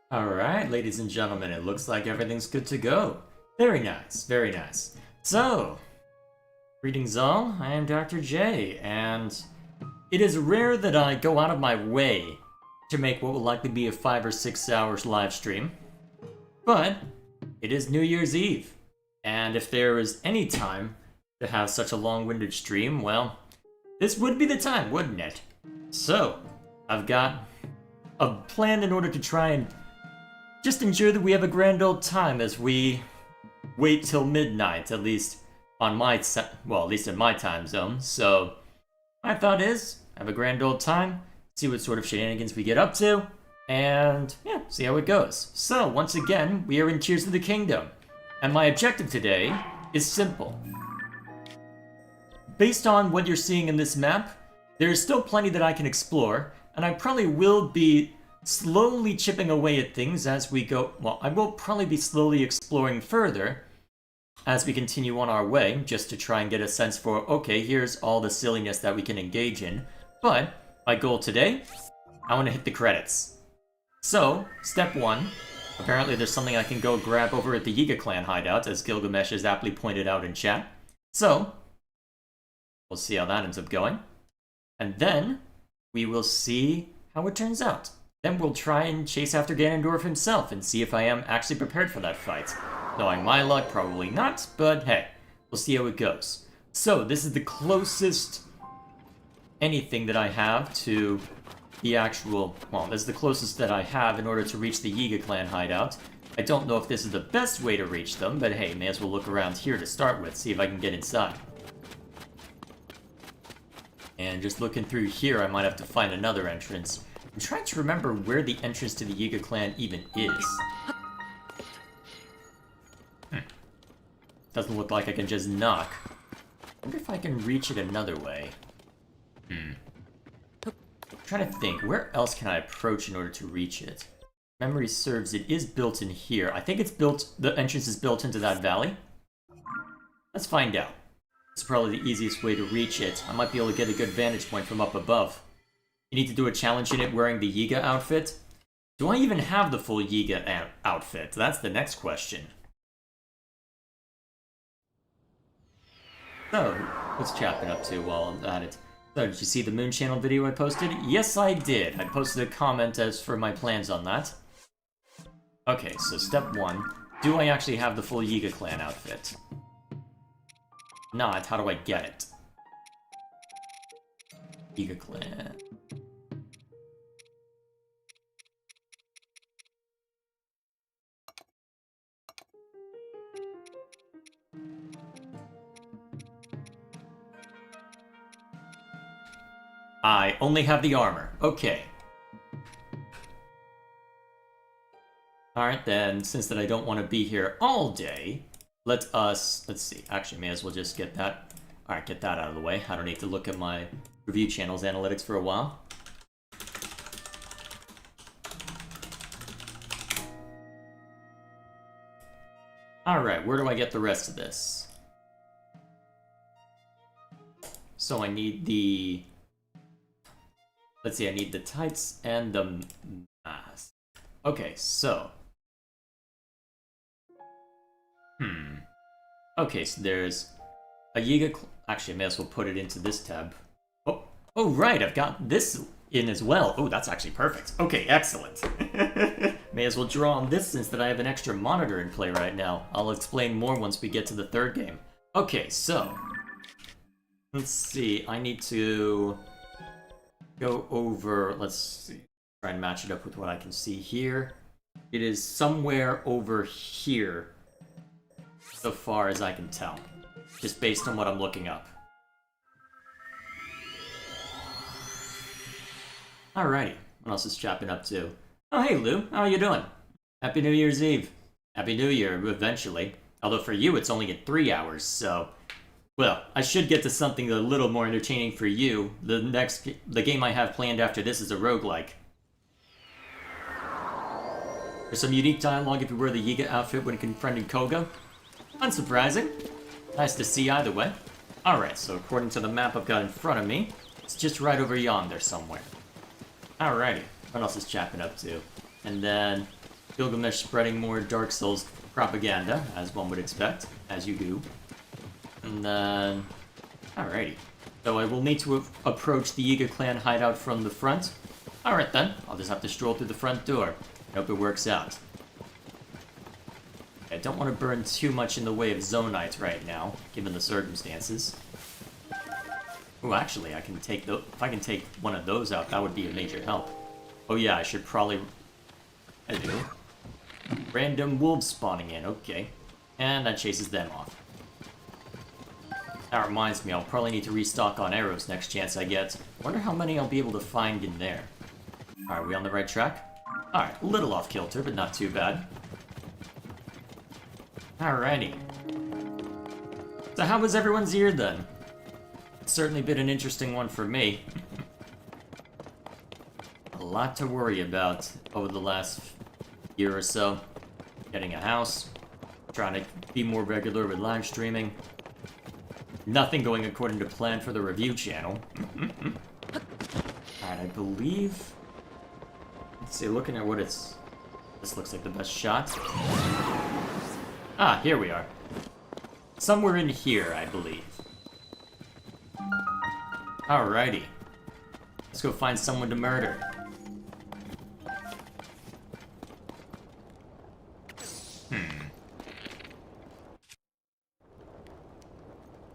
Alright, ladies and gentlemen, it looks like everything's good to go. Very nice, very nice. So, greetings all, I am Dr. J, and it is rare that I go out of my way to make what will likely be a 5 or 6 hours live stream. But, it is New Year's Eve, and if there is any time to have such a long-winded stream, well, this would be the time, wouldn't it? So, I've got a plan in order to try and just ensure that we have a grand old time as we wait till midnight, at least on my well, at least in my time zone. So, my thought is, have a grand old time, see what sort of shenanigans we get up to, and yeah, see how it goes. So, once again, we are in Tears of the Kingdom, and my objective today is simple. Based on what you're seeing in this map, there is still plenty that I can explore, and I probably will be slowly chipping away at things as we go. Well, I will probably be slowly exploring further as we continue on our way, just to try and get a sense for, okay, here's all the silliness that we can engage in. But my goal today, I want to hit the credits. So, step 1, apparently there's something I can go grab over at the Yiga clan hideout, as Gilgamesh has aptly pointed out in chat. So, we'll see how that ends up going. And then, we will see how it turns out. Then we'll try and chase after Ganondorf himself and see if I am actually prepared for that fight. Knowing my luck, probably not, but hey, we'll see how it goes. So, this is the closest anything that I have to the actual... Well, this is the closest that I have in order to reach the Yiga clan hideout. I don't know if this is the best way to reach them, but hey, may as well look around here to start with, see if I can get inside. And just looking through here, I might have to find another entrance. I'm trying to remember where the entrance to the Yiga clan even is. Doesn't look like I can just knock. I wonder if I can reach it another way. I'm trying to think, where else can I approach in order to reach it? Memory serves, it is built in here. I think it's built, the entrance is built into that valley. Let's find out. It's probably the easiest way to reach it. I might be able to get a good vantage point from up above. You need to do a challenge in it wearing the Yiga outfit? Do I even have the full Yiga outfit? That's the next question. So, what's chat been up to while I'm at it? So, did you see the Moon Channel video I posted? Yes, I did. I posted a comment as for my plans on that. Okay, so step 1. Do I actually have the full Yiga clan outfit? Not, how do I get it? Yiga clan. I only have the armor. Okay. Alright then, since that I don't want to be here all day, let's see, actually may as well just get that. Alright, get that out of the way. I don't need to look at my review channel's analytics for a while. Alright, where do I get the rest of this? So I need the... Let's see, I need the tights and the mask. Okay, so... Okay, so there's a Yiga... Actually, I may as well put it into this tab. Oh, right, I've got this in as well. Oh, that's actually perfect. Okay, excellent. May as well draw on this since that I have an extra monitor in play right now. I'll explain more once we get to the third game. Okay, so... Let's see, I need to... go over, let's see, try and match it up with what I can see here. It is somewhere over here, so far as I can tell, just based on what I'm looking up. Alrighty, what else is chat been up to? Oh hey Lou, how are you doing? Happy New Year's Eve. Happy New Year, eventually. Although for you it's only in 3 hours, so... Well, I should get to something a little more entertaining for you. The game I have planned after this is a roguelike. There's some unique dialogue if you wear the Yiga outfit when confronting Koga. Unsurprising. Nice to see either way. Alright, so according to the map I've got in front of me, it's just right over yonder somewhere. Alrighty, what else is chat been up to? And then, Gilgamesh spreading more Dark Souls propaganda, as one would expect, as you do. And then... Alrighty. So I will need to approach the Yiga clan hideout from the front. Alright then, I'll just have to stroll through the front door. Hope it works out. I don't want to burn too much in the way of Zonite right now, given the circumstances. Oh, actually, I can take if I can take one of those out, that would be a major help. Oh yeah, I should probably... Hello. Random wolves spawning in, okay. And that chases them off. That reminds me, I'll probably need to restock on arrows next chance I get. Wonder how many I'll be able to find in there. Alright, are we on the right track? Alright, a little off kilter, but not too bad. Alrighty. So how was everyone's year then? It's certainly been an interesting one for me. A lot to worry about over the last year or so. Getting a house, trying to be more regular with live streaming. Nothing going according to plan for the review channel. Alright, I believe... Let's see, looking at what it's... This looks like the best shot. Ah, here we are. Somewhere in here, I believe. Alrighty. Let's go find someone to murder.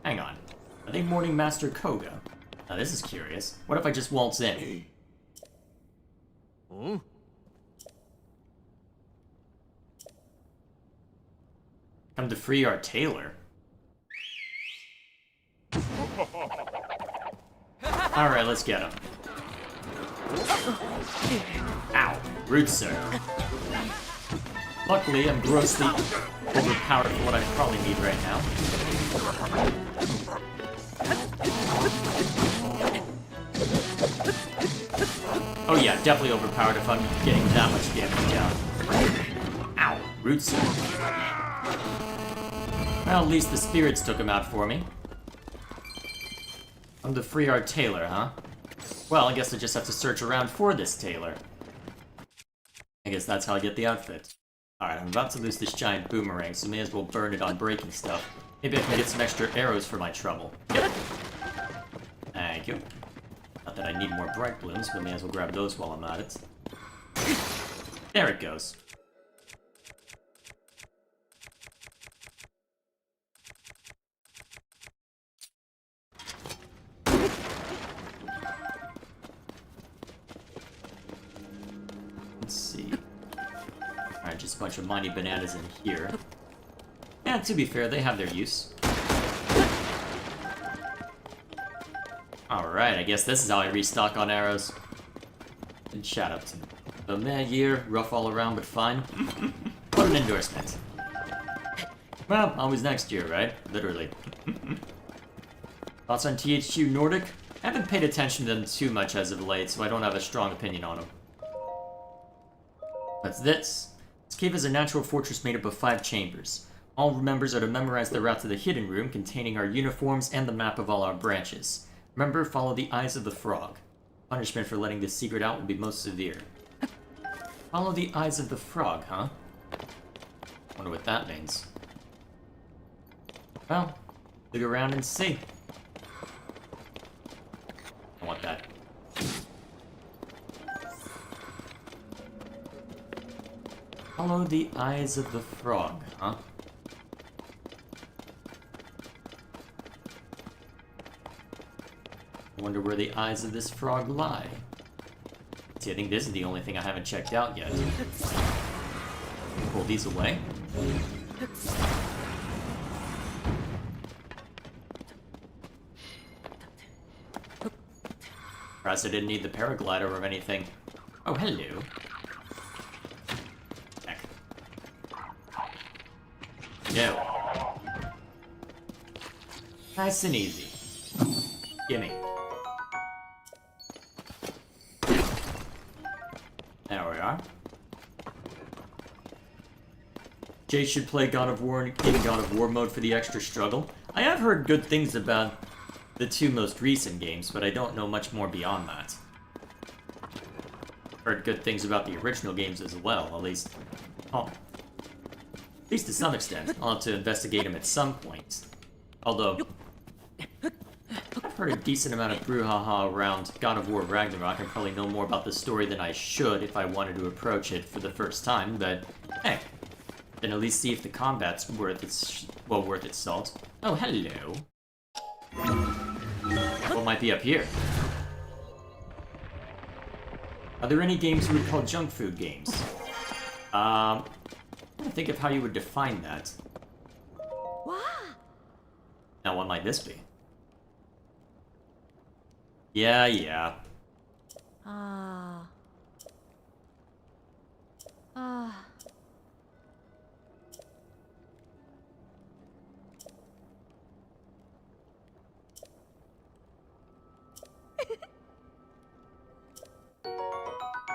Hang on. Are they Morning Master Koga? Now this is curious. What if I just waltz in? Hmm? Come to free our tailor. Alright, let's get him. Ow. Rude, sir. Luckily, I'm grossly overpowered for what I probably need right now. Oh yeah, definitely overpowered if I'm getting that much damage down. Ow. Rude, sir. Well, at least the spirits took him out for me. I'm the free art tailor, huh? Well, I guess I just have to search around for this tailor. I guess that's how I get the outfit. Alright, I'm about to lose this giant boomerang, so may as well burn it on breaking stuff. Maybe I can get some extra arrows for my trouble. Yep. Thank you. Not that I need more bright blooms, but may as well grab those while I'm at it. There it goes. Let's see. Alright, just a bunch of mighty bananas in here. Yeah, to be fair, they have their use. Alright, I guess this is how I restock on arrows. And shout out to the mad year, rough all around, but fine. What an endorsement. Well, always next year, right? Literally. Thoughts on THQ Nordic? I haven't paid attention to them too much as of late, so I don't have a strong opinion on them. What's this? This cave is a natural fortress made up of 5 chambers. All members are to memorize the route to the hidden room containing our uniforms and the map of all our branches. Remember, follow the eyes of the frog. Punishment for letting this secret out will be most severe. Follow the eyes of the frog, huh? Wonder what that means. Well, look around and see. I want that. Follow the eyes of the frog, huh? I wonder where the eyes of this frog lie. See, I think this is the only thing I haven't checked out yet. Pull these away. Perhaps I didn't need the paraglider or anything. Oh, hello. Heck. No. Nice and easy. Gimme. There we are. Jay should play God of War in God of War mode for the extra struggle. I have heard good things about the 2 most recent games, but I don't know much more beyond that. Heard good things about the original games as well, at least Oh. At least to some extent. I'll have to investigate him at some point. Although, I've heard a decent amount of brouhaha around God of War Ragnarok. I probably know more about the story than I should if I wanted to approach it for the first time, but hey, then at least see if the combat's worth its salt. Oh, hello. What might be up here? Are there any games you would call junk food games? I'm trying to think of how you would define that. Now, what might this be? Yeah. I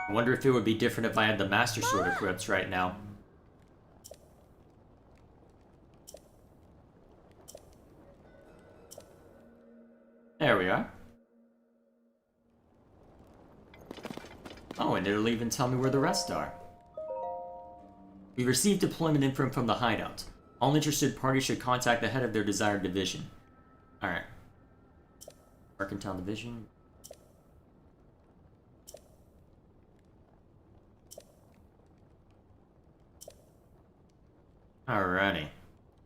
wonder if it would be different if I had the Master Sword equipped right now. There we are. Oh, and it'll even tell me where the rest are. We received deployment info from the hideout. All interested parties should contact the head of their desired division. Alright. Mercantile Division. Alrighty.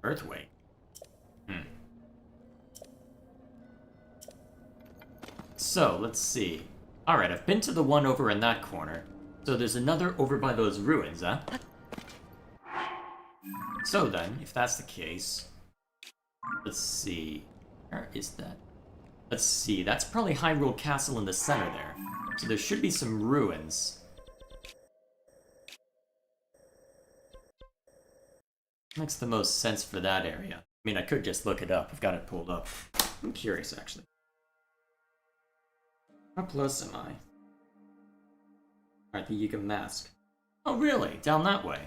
Earthway. So, let's see. Alright, I've been to the one over in that corner. So there's another over by those ruins, huh? So then, if that's the case... Let's see... Where is that? Let's see, that's probably Hyrule Castle in the center there. So there should be some ruins. Makes the most sense for that area. I mean, I could just look it up. I've got it pulled up. I'm curious, actually. How close am I? Alright, the Yiga Mask. Oh, really? Down that way?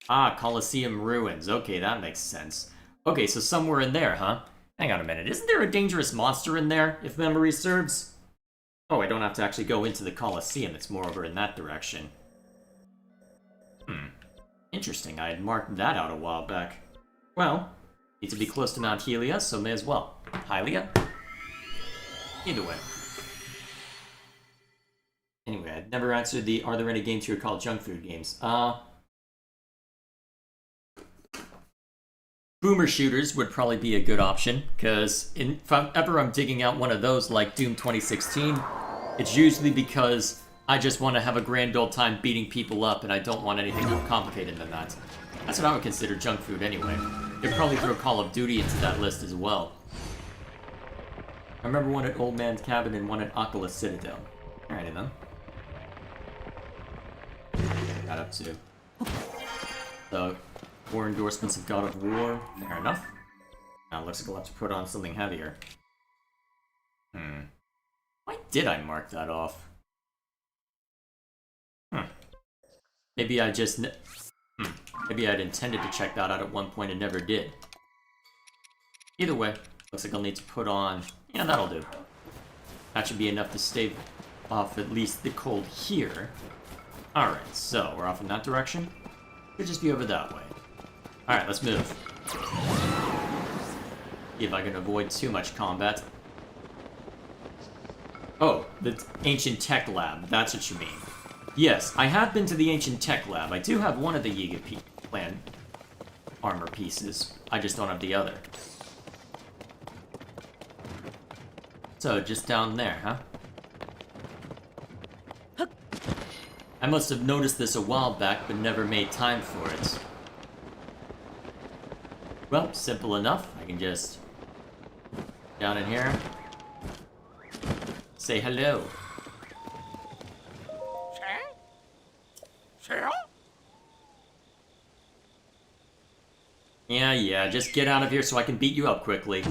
Ah, Colosseum Ruins. Okay, that makes sense. Okay, so somewhere in there, huh? Hang on a minute. Isn't there a dangerous monster in there, if memory serves? Oh, I don't have to actually go into the Colosseum. It's more over in that direction. Interesting. I had marked that out a while back. Well, need to be close to Mount Helia, so may as well. Hylia? Either way. Anyway, I've never answered the are there any games you would call junk food games? Boomer shooters would probably be a good option, because if ever I'm digging out one of those like Doom 2016, it's usually because I just want to have a grand old time beating people up and I don't want anything more complicated than that. That's what I would consider junk food anyway. You'd probably throw Call of Duty into that list as well. I remember one at Old Man's Cabin and one at Oculus Citadel. Alrighty then. Got up to the war endorsements of God of War. Fair enough. Now it looks like I'll have to put on something heavier. Why did I mark that off? Maybe I just... Maybe I'd intended to check that out at one point and never did. Either way, looks like I'll need to put on... Yeah, that'll do. That should be enough to stave off at least the cold here. Alright, so we're off in that direction. Could just be over that way. Alright, let's move. See if I can avoid too much combat. Oh, the Ancient Tech Lab. That's what you mean. Yes, I have been to the Ancient Tech Lab. I do have one of the Yiga Clan armor pieces. I just don't have the other. So, just down there, huh? I must have noticed this a while back, but never made time for it. Well, simple enough. I can just... down in here. Say hello. Yeah, just get out of here so I can beat you up quickly.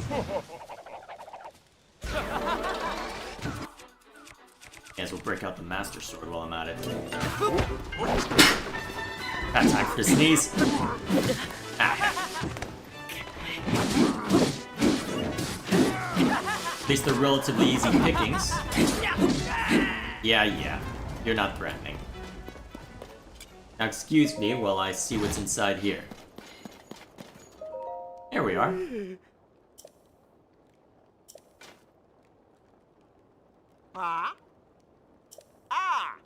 May as well break out the Master Sword while I'm at it. Got time for the sneeze. At least they're relatively easy pickings. Yeah, you're not threatening. Now excuse me while I see what's inside here. Here we are. Ah. Ah.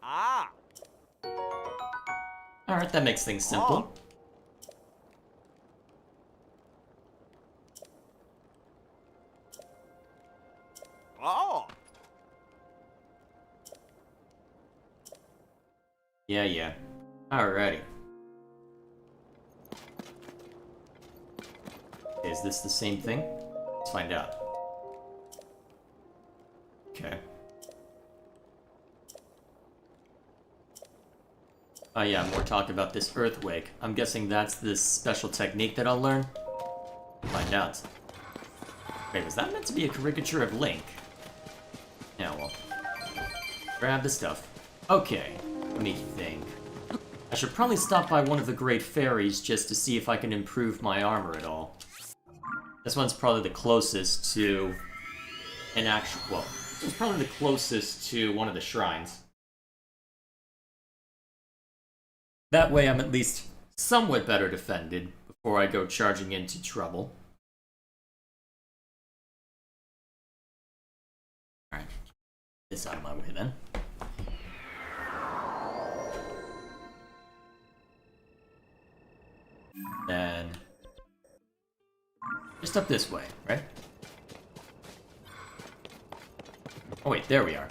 Ah. Alright, that makes things simple. Oh. Yeah. Alrighty. Is this the same thing? Let's find out. Okay. Oh yeah, more talk about this earthquake. I'm guessing that's this special technique that I'll learn? Find out. Wait, was that meant to be a caricature of Link? Yeah, well. Grab the stuff. Okay, let me think. I should probably stop by one of the Great Fairies just to see if I can improve my armor at all. This one's probably the closest to an actual... well, it's probably the closest to one of the shrines. That way I'm at least somewhat better defended before I go charging into trouble. Alright, this out of my way then. Then... just up this way, right? Oh wait, there we are.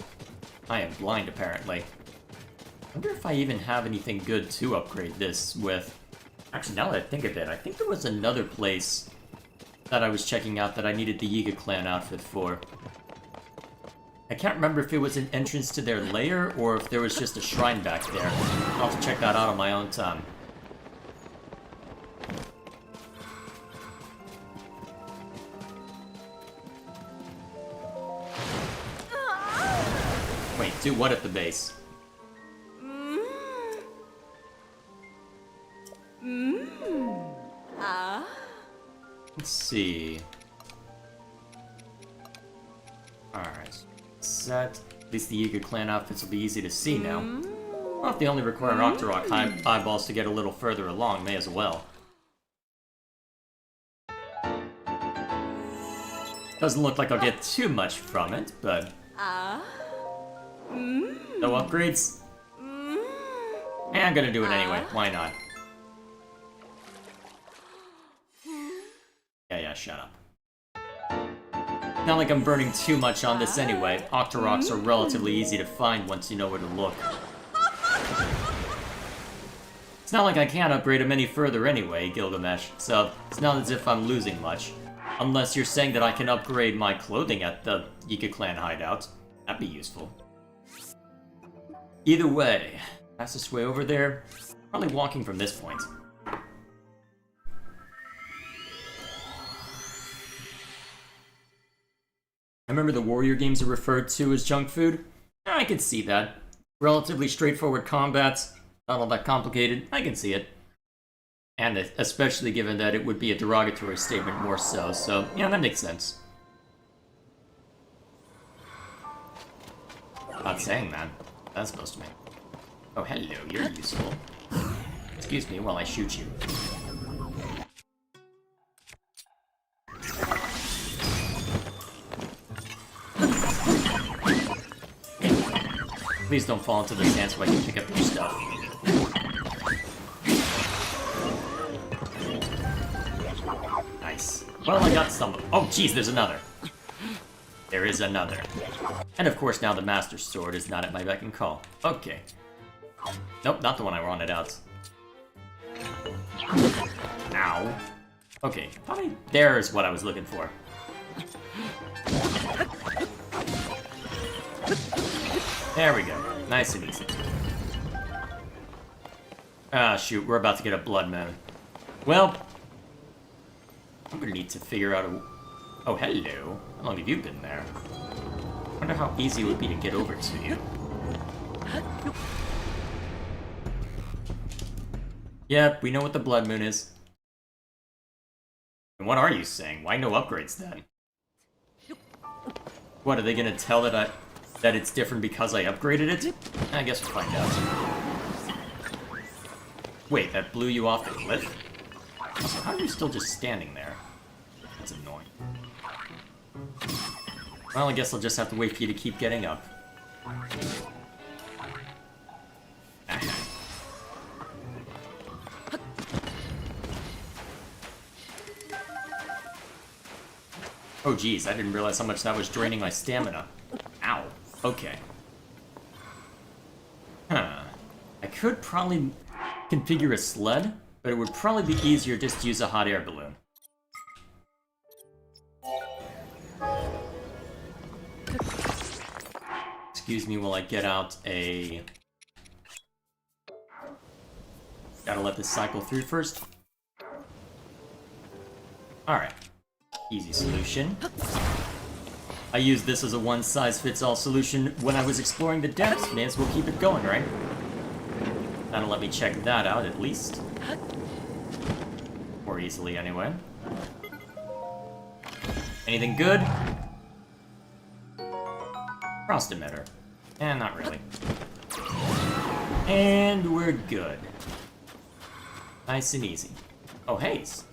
I am blind, apparently. I wonder if I even have anything good to upgrade this with. Actually, now that I think of it, I think there was another place that I was checking out that I needed the Yiga clan outfit for. I can't remember if it was an entrance to their lair or if there was just a shrine back there. I'll have to check that out on my own time. Wait, do what at the base? Let's see. Alright. Set. At least the Yiga clan outfits will be easy to see now. Well, if they only require Octorok eyeballs to get a little further along, may as well. Doesn't look like I'll get too much from it, but... no upgrades? Eh, I'm gonna do it anyway. Why not? Yeah, shut up. Not like I'm burning too much on this anyway. Octoroks are relatively easy to find once you know where to look. It's not like I can't upgrade them any further anyway, Gilgamesh, so it's not as if I'm losing much. Unless you're saying that I can upgrade my clothing at the Yiga clan hideout. That'd be useful. Either way, fastest way over there, probably walking from this point. I remember the warrior games are referred to as junk food. I can see that. Relatively straightforward combats, not all that complicated, I can see it. And especially given that it would be a derogatory statement more so, yeah, that makes sense. Not saying that. That's supposed to mean. Oh, hello, you're useful. Excuse me while I shoot you. Please don't fall into the sand so I can pick up your stuff. Nice. Well, I got some. Oh, jeez, there's another. There is another. And of course, now the Master Sword is not at my beck and call. Okay. Nope, not the one I wanted out. Ow. Okay, probably there's what I was looking for. There we go. Nice and easy. Ah, shoot, we're about to get a blood moon. Well, I'm gonna need to figure out a... Oh, hello. How long have you been there? I wonder how easy it would be to get over to you. Yep, we know what the blood moon is. And what are you saying? Why no upgrades then? What, are they gonna tell that it's different because I upgraded it? I guess we'll find out. Wait, that blew you off the cliff? So how are you still just standing there? That's annoying. Well, I guess I'll just have to wait for you to keep getting up. Oh geez, I didn't realize how much that was draining my stamina. Ow. Okay. Huh. I could probably configure a sled, but it would probably be easier just to use a hot air balloon. Excuse me while I get out a... Gotta let this cycle through first. Alright. Easy solution. I used this as a one-size-fits-all solution when I was exploring the depths. May as well keep it going, right? That'll let me check that out, at least. More easily, anyway. Anything good? Frost emitter. Not really. And we're good. Nice and easy. Oh, haze.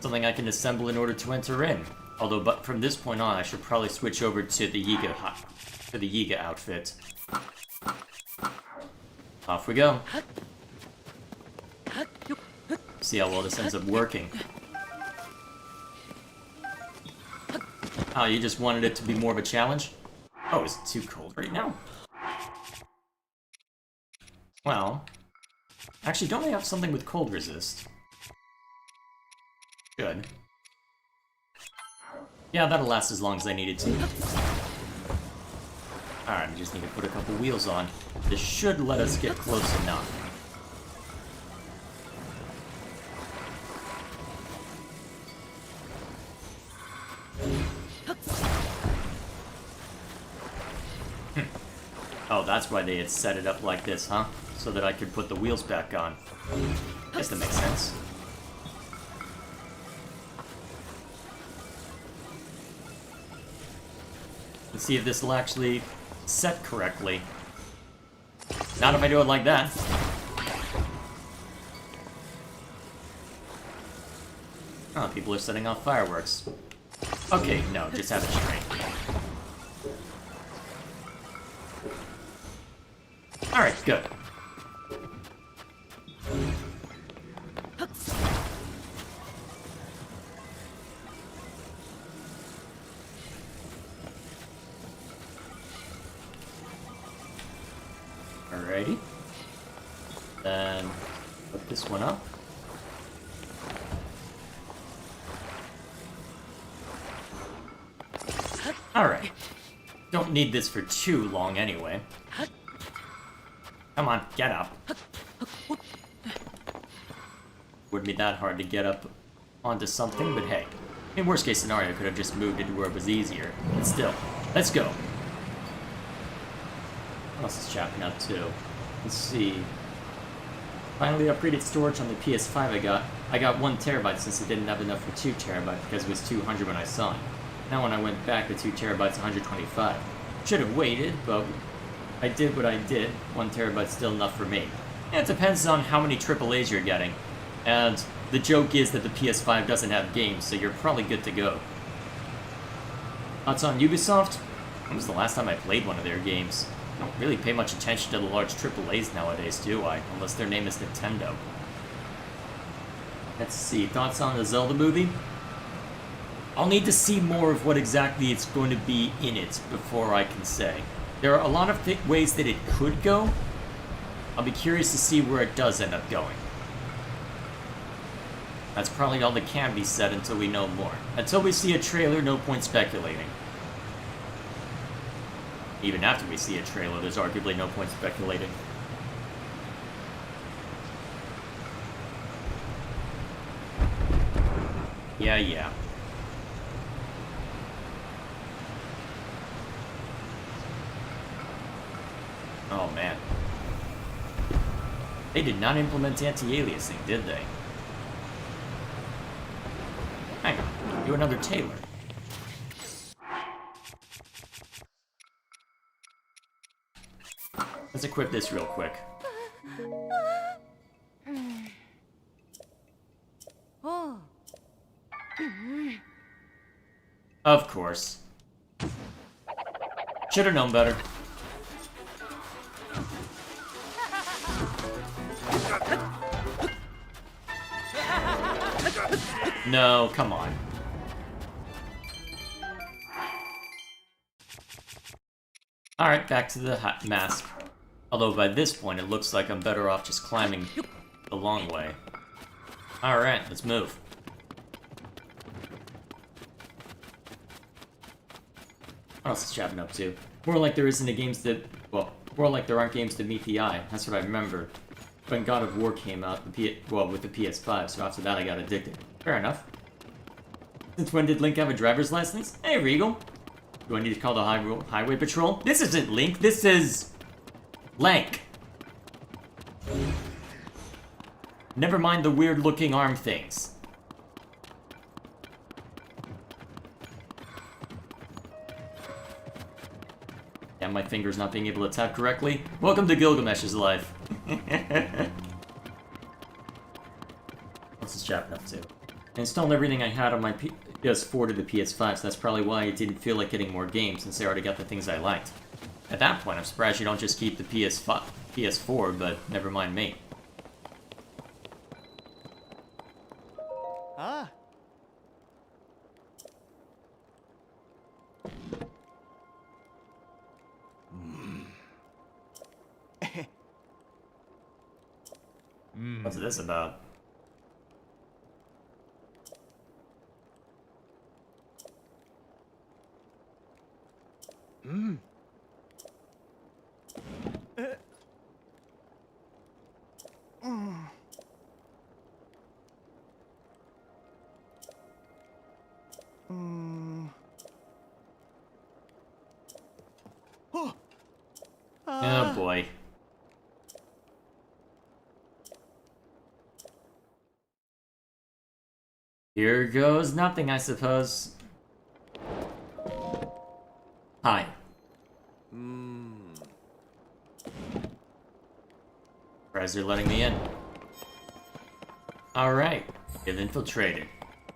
Something I can assemble in order to enter in. Although, but from this point on, I should probably switch over to the Yiga outfit. Off we go. See how well this ends up working. Oh, you just wanted it to be more of a challenge? Oh, is it too cold right now? Well... Actually, don't they have something with cold resist? Good. Yeah, that'll last as long as I need it to. Alright, I just need to put a couple wheels on. This should let us get close enough. Oh, that's why they had set it up like this, huh? So that I could put the wheels back on. Guess that makes sense. Let's see if this will actually set correctly. Not if I do it like that. Oh, people are setting off fireworks. Okay, no, just have it straight. Alright, good. Alrighty. Then put this one up. Alright. Don't need this for too long anyway. Come on, get up. Wouldn't be that hard to get up onto something, but hey. In worst case scenario, I could have just moved it to where it was easier. But still, let's go. What else is chopping up too? Let's see. Finally upgraded storage on the PS5 I got 1 terabyte since it didn't have enough for 2 terabyte because it was 200 when I saw it. Now when I went back, the 2 terabyte's 125. Should have waited, but I did what I did. 1 terabyte's still enough for me. And it depends on how many AAAs you're getting. And the joke is that the PS5 doesn't have games, so you're probably good to go. Thoughts on Ubisoft? When was the last time I played one of their games? I don't really pay much attention to the large AAAs nowadays, do I? Unless their name is Nintendo. Let's see, thoughts on the Zelda movie? I'll need to see more of what exactly it's going to be in it before I can say. There are a lot of ways that it could go. I'll be curious to see where it does end up going. That's probably all that can be said until we know more. Until we see a trailer, no point speculating. Even after we see a trailer, there's arguably no point speculating. Yeah. Oh man. They did not implement anti-aliasing, did they? Do another tailor. Let's equip this real quick. Of course. Should've known better. No, come on. Alright, back to the mask. Although by this point it looks like I'm better off just climbing the long way. Alright, let's move. What else is Chapman up to? More like there isn't a games that... Well, more like there aren't games that meet the eye. That's what I remember. When God of War came out, with the PS5, so after that I got addicted. Fair enough. Since when did Link have a driver's license? Hey, Regal. Do I need to call the highway patrol? This isn't Link, this is... Lank. Never mind the weird-looking arm things. Yeah, my fingers not being able to tap correctly. Welcome to Gilgamesh's life. What's this chap up to? I installed everything I had on my PS4 to the PS5, so that's probably why I didn't feel like getting more games, since I already got the things I liked. At that point, I'm surprised you don't just keep the PS4, but never mind me. Ah. What's this about? Oh boy. Here goes nothing, I suppose. Hi. Surprised you're letting me in. Alright, get infiltrated.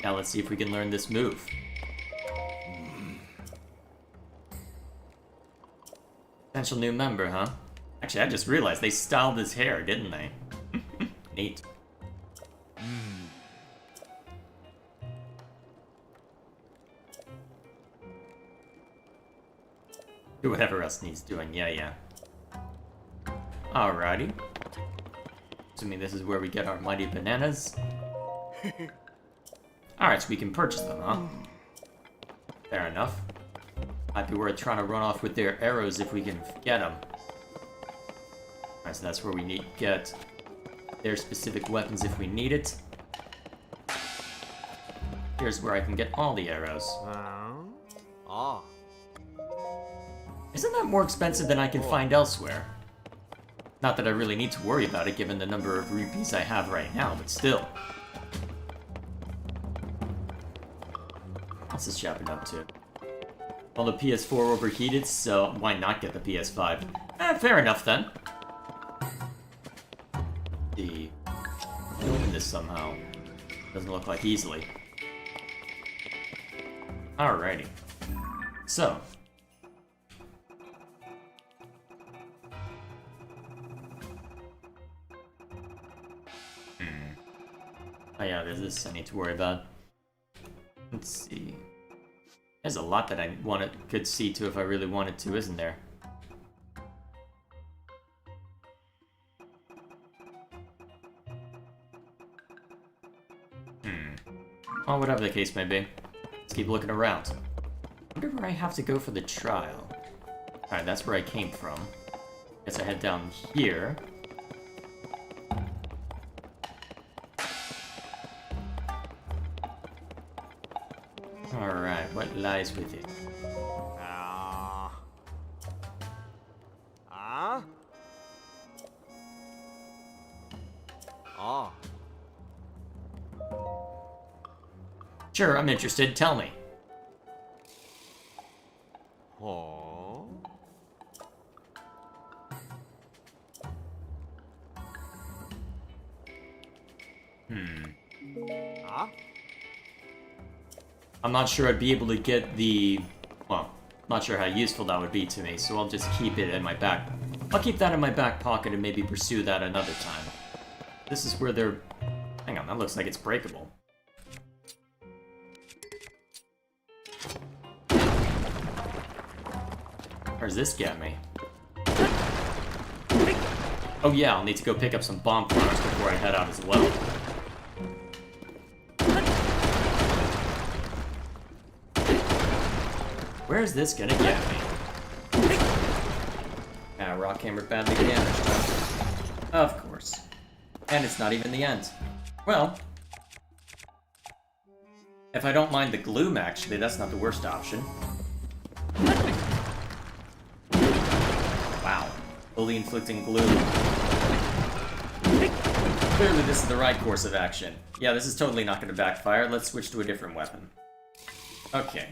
Now let's see if we can learn this move. Potential new member, huh? Actually, I just realized they styled his hair, didn't they? Neat. Do whatever else needs doing, yeah. Alrighty. Assuming this is where we get our mighty bananas. Alright, so we can purchase them, huh? Fair enough. Might be worth trying to run off with their arrows if we can get them. Alright, so that's where we need to get their specific weapons if we need it. Here's where I can get all the arrows. Ah. Isn't that more expensive than I can find elsewhere? Not that I really need to worry about it given the number of rupees I have right now, but still. What's this chap up to? Well, the PS4 overheated, so why not get the PS5? Fair enough then. Open this somehow. Doesn't look like easily. Alrighty. So. Oh yeah, there's this I need to worry about. Let's see. There's a lot that I could see to if I really wanted to, isn't there? Well, whatever the case may be. Let's keep looking around. I wonder where I have to go for the trial. Alright, that's where I came from. Guess I head down here. Alright, what lies with it? Sure, I'm interested. Tell me. Oh. Ah? I'm not sure I'd be able to get the... Well, not sure how useful that would be to me, so I'll just keep it in my back... I'll keep that in my back pocket and maybe pursue that another time. This is where they're... Hang on, that looks like it's breakable. Where's this get me? Oh yeah, I'll need to go pick up some bomb products before I head out as well. Where's this gonna get me? Ah, rock hammer badly damaged, huh? Of course. And it's not even the end. Well... If I don't mind the gloom, actually, that's not the worst option. Wow. Fully inflicting gloom. Clearly this is the right course of action. Yeah, this is totally not going to backfire. Let's switch to a different weapon. Okay.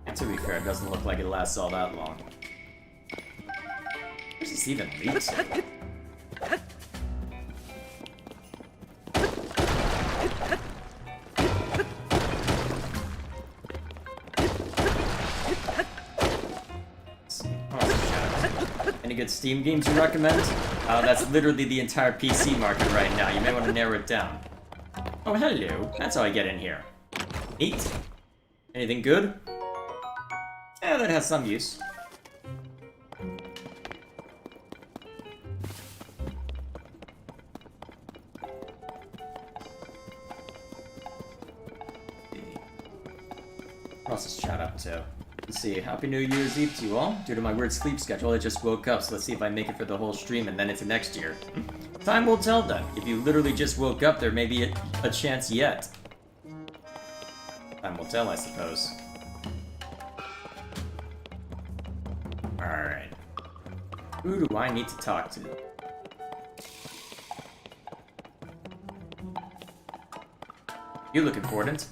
And to be fair, it doesn't look like it lasts all that long. Where's this even lead to? Any good Steam games you recommend? That's literally the entire PC market right now. You may want to narrow it down. Oh, hello. That's how I get in here. 8. Anything good? Yeah, that has some use. What's this chat up to? Let's see. Happy New Year's Eve to you all. Due to my weird sleep schedule, I just woke up, so let's see if I make it for the whole stream and then into next year. Time will tell then. If you literally just woke up, there may be a chance yet. Time will tell, I suppose. Alright. Who do I need to talk to? You look important.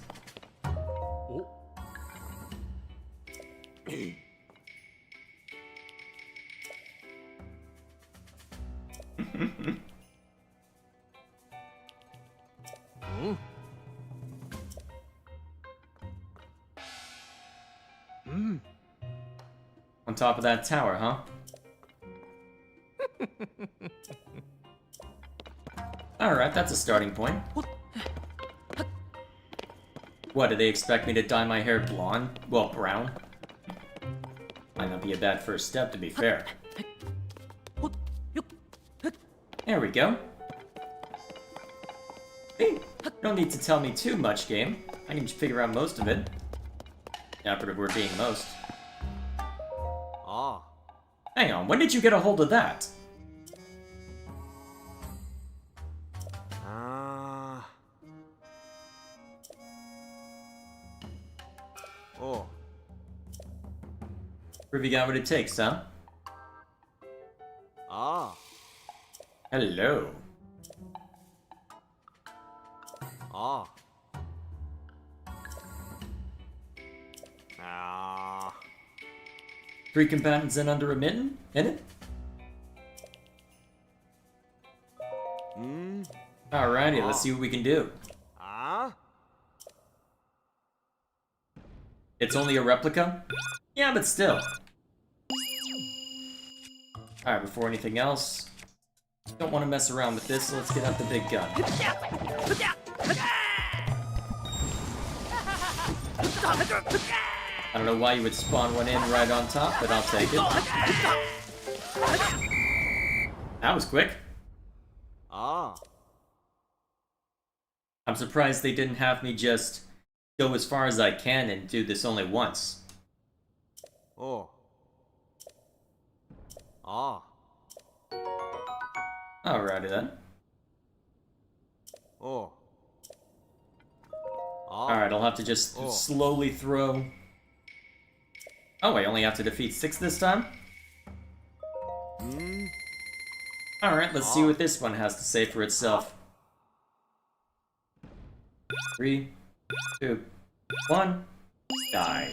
On top of that tower, huh? Alright, that's a starting point. What, do they expect me to dye my hair blonde? Well, brown? Might not be a bad first step, to be fair. There we go. Hey, no need to tell me too much, game. I can figure out most of it. The operative word being most. Ah. Hang on, when did you get a hold of that? Ah. Oh. Prove you got what it takes, huh? Ah. Hello. Ah. Ah. 3 combatants and under a mitten? In it? Alrighty, let's see what we can do. Ah. It's only a replica? Yeah, but still. Alright, before anything else, don't want to mess around with this, so let's get out the big gun. I don't know why you would spawn one in right on top, but I'll take it. That was quick. Ah. I'm surprised they didn't have me just go as far as I can and do this only once. Oh. Ah. Alrighty then. Oh. Ah. Alright, I'll have to just slowly throw... Oh, I only have to defeat 6 this time? Alright, let's see what this one has to say for itself. 3, 2, 1, die.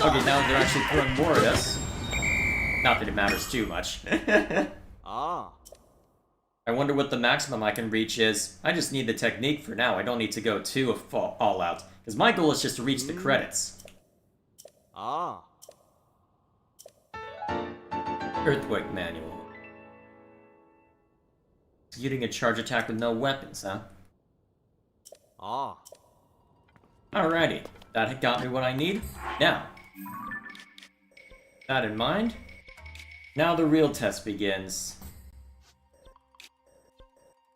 Okay, now they're actually throwing more at us. Not that it matters too much. Ah. I wonder what the maximum I can reach is. I just need the technique for now. I don't need to go too all out. Because my goal is just to reach the credits. Ah. Earthquake Manual. Executing a charge attack with no weapons, huh? Ah. Alrighty. That got me what I need. Now, that in mind, now the real test begins.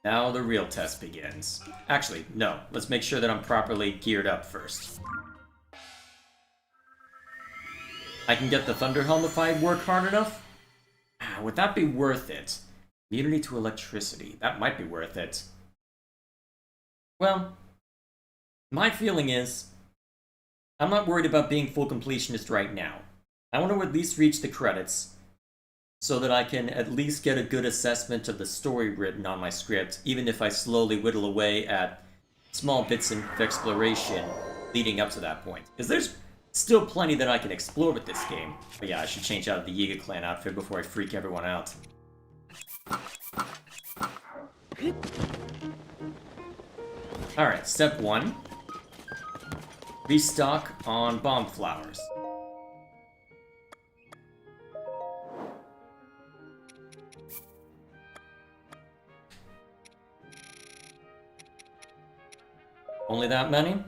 Now the real test begins. Actually, no. Let's make sure that I'm properly geared up first. I can get the Thunder Helm if I work hard enough? Would that be worth it? Immunity to electricity. That might be worth it. Well, my feeling is, I'm not worried about being full completionist right now. I want to at least reach the credits, so that I can at least get a good assessment of the story written on my script, even if I slowly whittle away at small bits of exploration leading up to that point. Because there's still plenty that I can explore with this game. But yeah, I should change out of the Yiga clan outfit before I freak everyone out. Alright, step 1. Restock on bomb flowers. Only that many?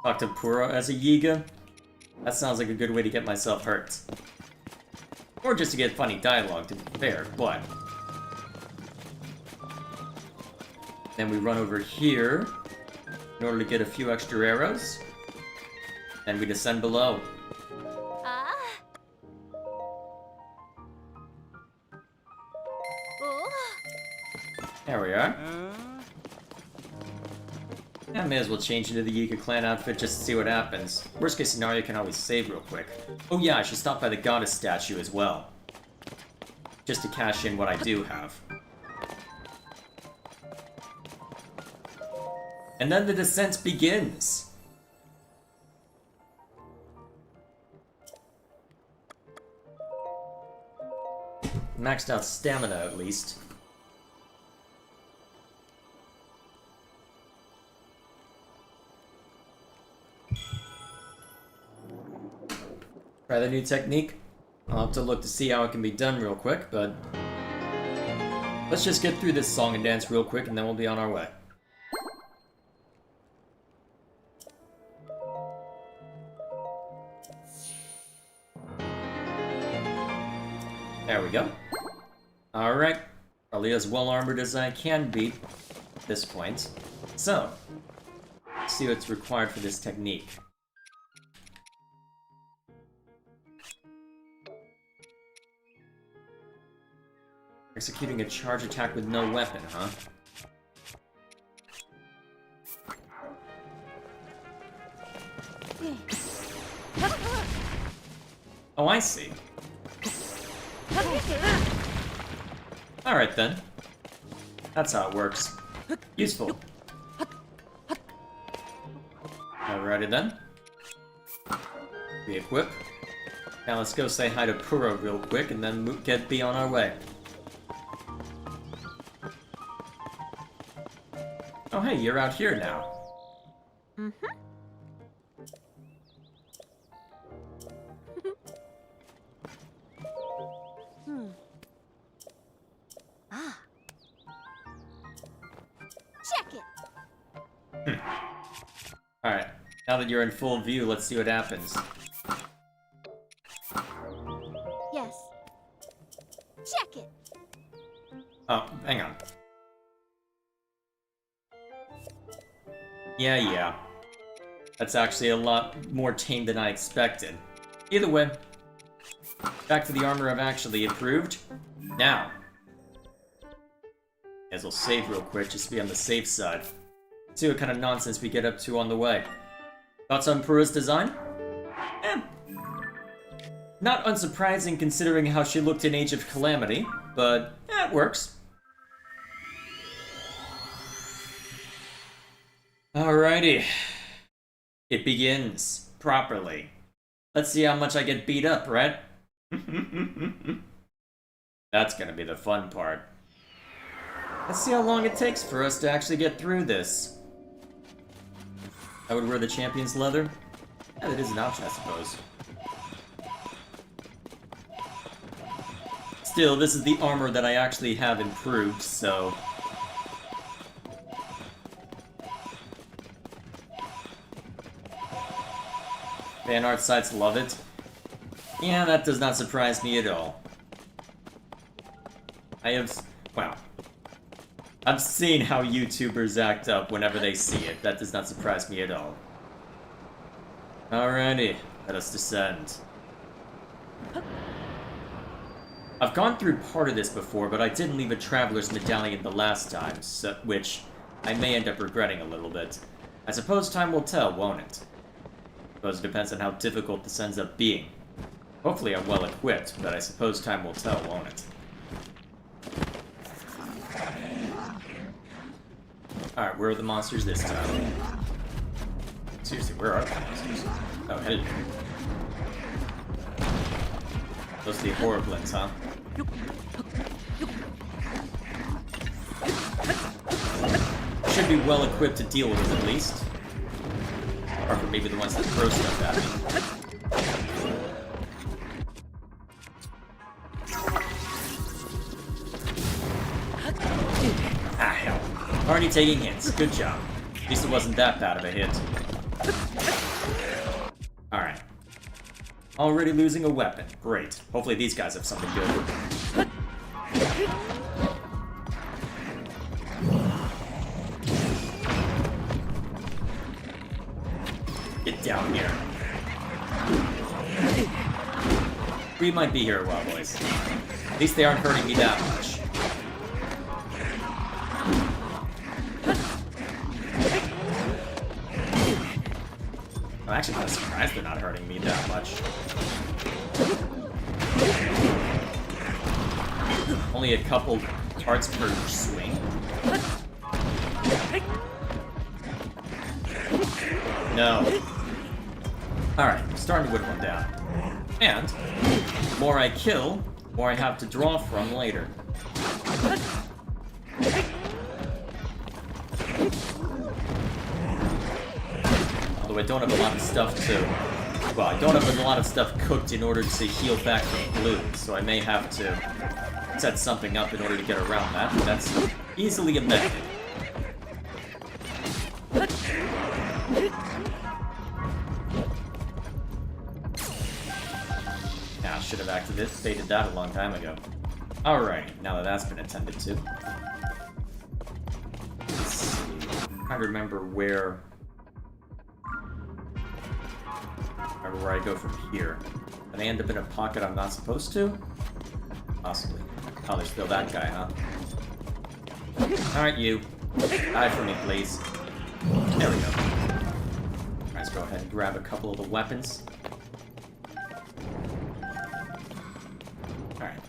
Talk to Puro as a Yiga? That sounds like a good way to get myself hurt. Or just to get funny dialogue, to be fair, but... Then we run over here in order to get a few extra arrows. Then we descend below. Ah. Oh. There we are. I may as well change into the Yiga clan outfit just to see what happens. Worst case scenario, can always save real quick. Oh yeah, I should stop by the goddess statue as well. Just to cash in what I do have. And then the descent begins! Maxed out stamina, at least. Try the new technique. I'll have to look to see how it can be done real quick, but... let's just get through this song and dance real quick, and then we'll be on our way. There we go. Alright. Probably as well armored as I can be at this point. So, let's see what's required for this technique. Executing a charge attack with no weapon, huh? Oh, I see. Alright then. That's how it works. Useful. Alrighty then. Re-equip. Now let's go say hi to Puro real quick and then be on our way. Oh hey, you're out here now. Check it. Alright, now that you're in full view, let's see what happens. Yes. Check it. Oh, hang on. Yeah. That's actually a lot more tame than I expected. Either way, Back to the armor I've actually improved. Now. As I'll save real quick, just to be on the safe side. See what kind of nonsense we get up to on the way. Thoughts on Pura's design? Not unsurprising considering how she looked in Age of Calamity, but it works. Alrighty. It begins properly. Let's see how much I get beat up, right? That's gonna be the fun part. Let's see how long it takes for us to actually get through this. I would wear the champion's leather. Yeah, that is an option, I suppose. Still, this is the armor that I actually have improved, so... Fan art sites love it. Yeah, that does not surprise me at all. Well, I've seen how YouTubers act up whenever they see it. That does not surprise me at all. Alrighty, let us descend. I've gone through part of this before, but I didn't leave a Traveler's Medallion the last time, which I may end up regretting a little bit. I suppose time will tell, won't it? I suppose it depends on how difficult this ends up being. Hopefully I'm well equipped, but I suppose time will tell, won't it? Alright, where are the monsters this time? Seriously, where are the monsters? Oh, hello. Those are the Horriblins, huh? Should be well equipped to deal with them, at least. Apart from maybe the ones that throw stuff at me. Ah, hell. Already taking hits. Good job. At least it wasn't that bad of a hit. Alright. Already losing a weapon. Great. Hopefully these guys have something good. Get down here. We might be here a while, boys. At least they aren't hurting me that much. I'm actually kind of surprised they're not hurting me that much. Only a couple hearts per swing. No. Alright, I'm starting to whittle them down. And, the more I kill, the more I have to draw from later. Although I don't have a lot of stuff to... Well, I don't have a lot of stuff cooked in order to heal back from blue, so I may have to set something up in order to get around that, but that's easily amended. Yeah, I should have activated that a long time ago. Alright, now that that's been attended to. Let's see. I'm trying to remember where I go from here. Can I end up in a pocket I'm not supposed to? Possibly. Oh, there's still that guy, huh? Alright, you. Die for me, please. There we go. Let's go ahead and grab a couple of the weapons. Alright.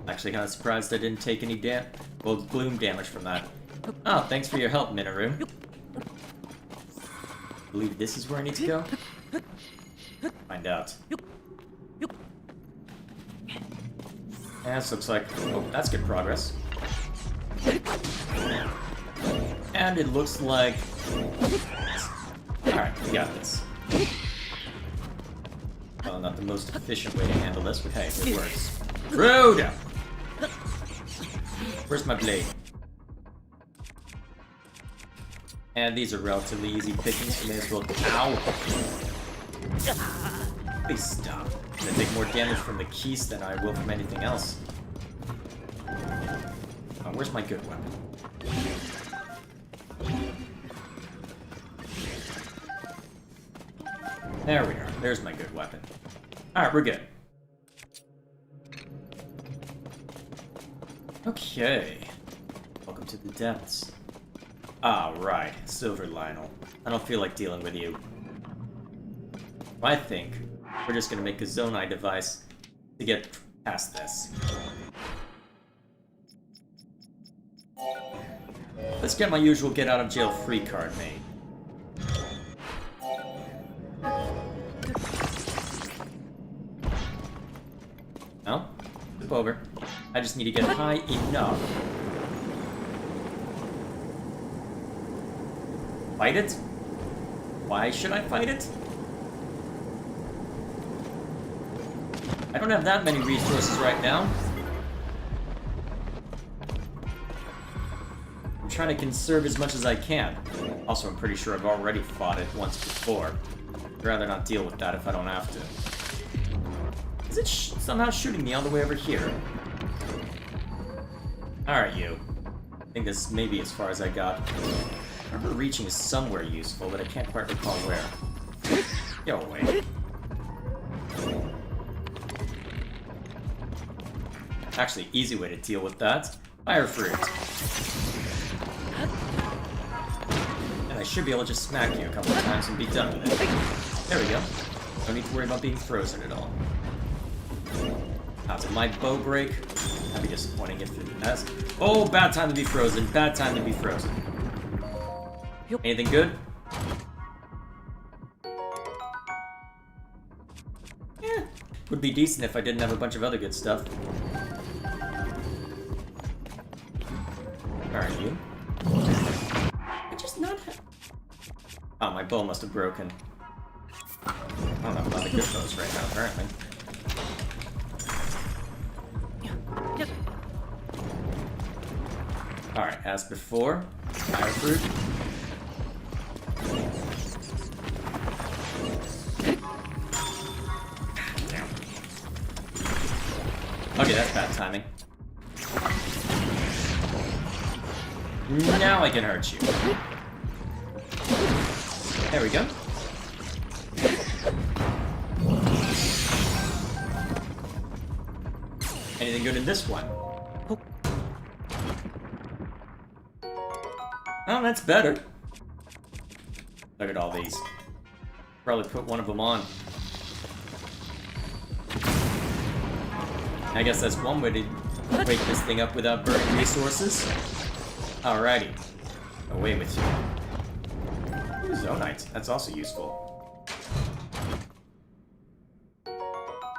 Actually kind of surprised I didn't take any gloom damage from that. Oh, thanks for your help, Minoru. I believe this is where I need to go? Find out. Yeah, this looks like... Oh, that's good progress. And it looks like... Alright, we got this. Well, not the most efficient way to handle this, but hey, it works. Rude! Where's my blade? And these are relatively easy pickings, so may as well... Ow! Please stop. I'm gonna take more damage from the keys than I will from anything else. Oh, where's my good weapon? There we are. There's my good weapon. Alright, we're good. Okay. Welcome to the depths. Ah, right. Silver Lionel. I don't feel like dealing with you. I think we're just gonna make a Zonai device to get past this. Let's get my usual get out of jail free card made. No? Flip over. I just need to get high enough. Fight it? Why should I fight it? I don't have that many resources right now. I'm trying to conserve as much as I can. Also, I'm pretty sure I've already fought it once before. I'd rather not deal with that if I don't have to. Is it somehow shooting me all the way over here? Alright, you. I think this may be as far as I got. I remember reaching is somewhere useful, but I can't quite recall where. Go away. Actually, easy way to deal with that. Fire fruit. And I should be able to just smack you a couple of times and be done with it. There we go. Don't need to worry about being frozen at all. Now, did my bow break? That'd be disappointing if it has. Oh, bad time to be frozen. Bad time to be frozen. Anything good? Yeah. Would be decent if I didn't have a bunch of other good stuff. Alright, you. I just not have... Oh, my bow must have broken. I don't have a lot of good bows right now, apparently. Alright, as before, fire fruit. Damn. Okay, that's bad timing. Now I can hurt you. There we go. Anything good in this one? Oh, that's better. Look at all these. Probably put one of them on. I guess that's one way to wake this thing up without burning resources. Alrighty. Away with you. Zonite. That's also useful.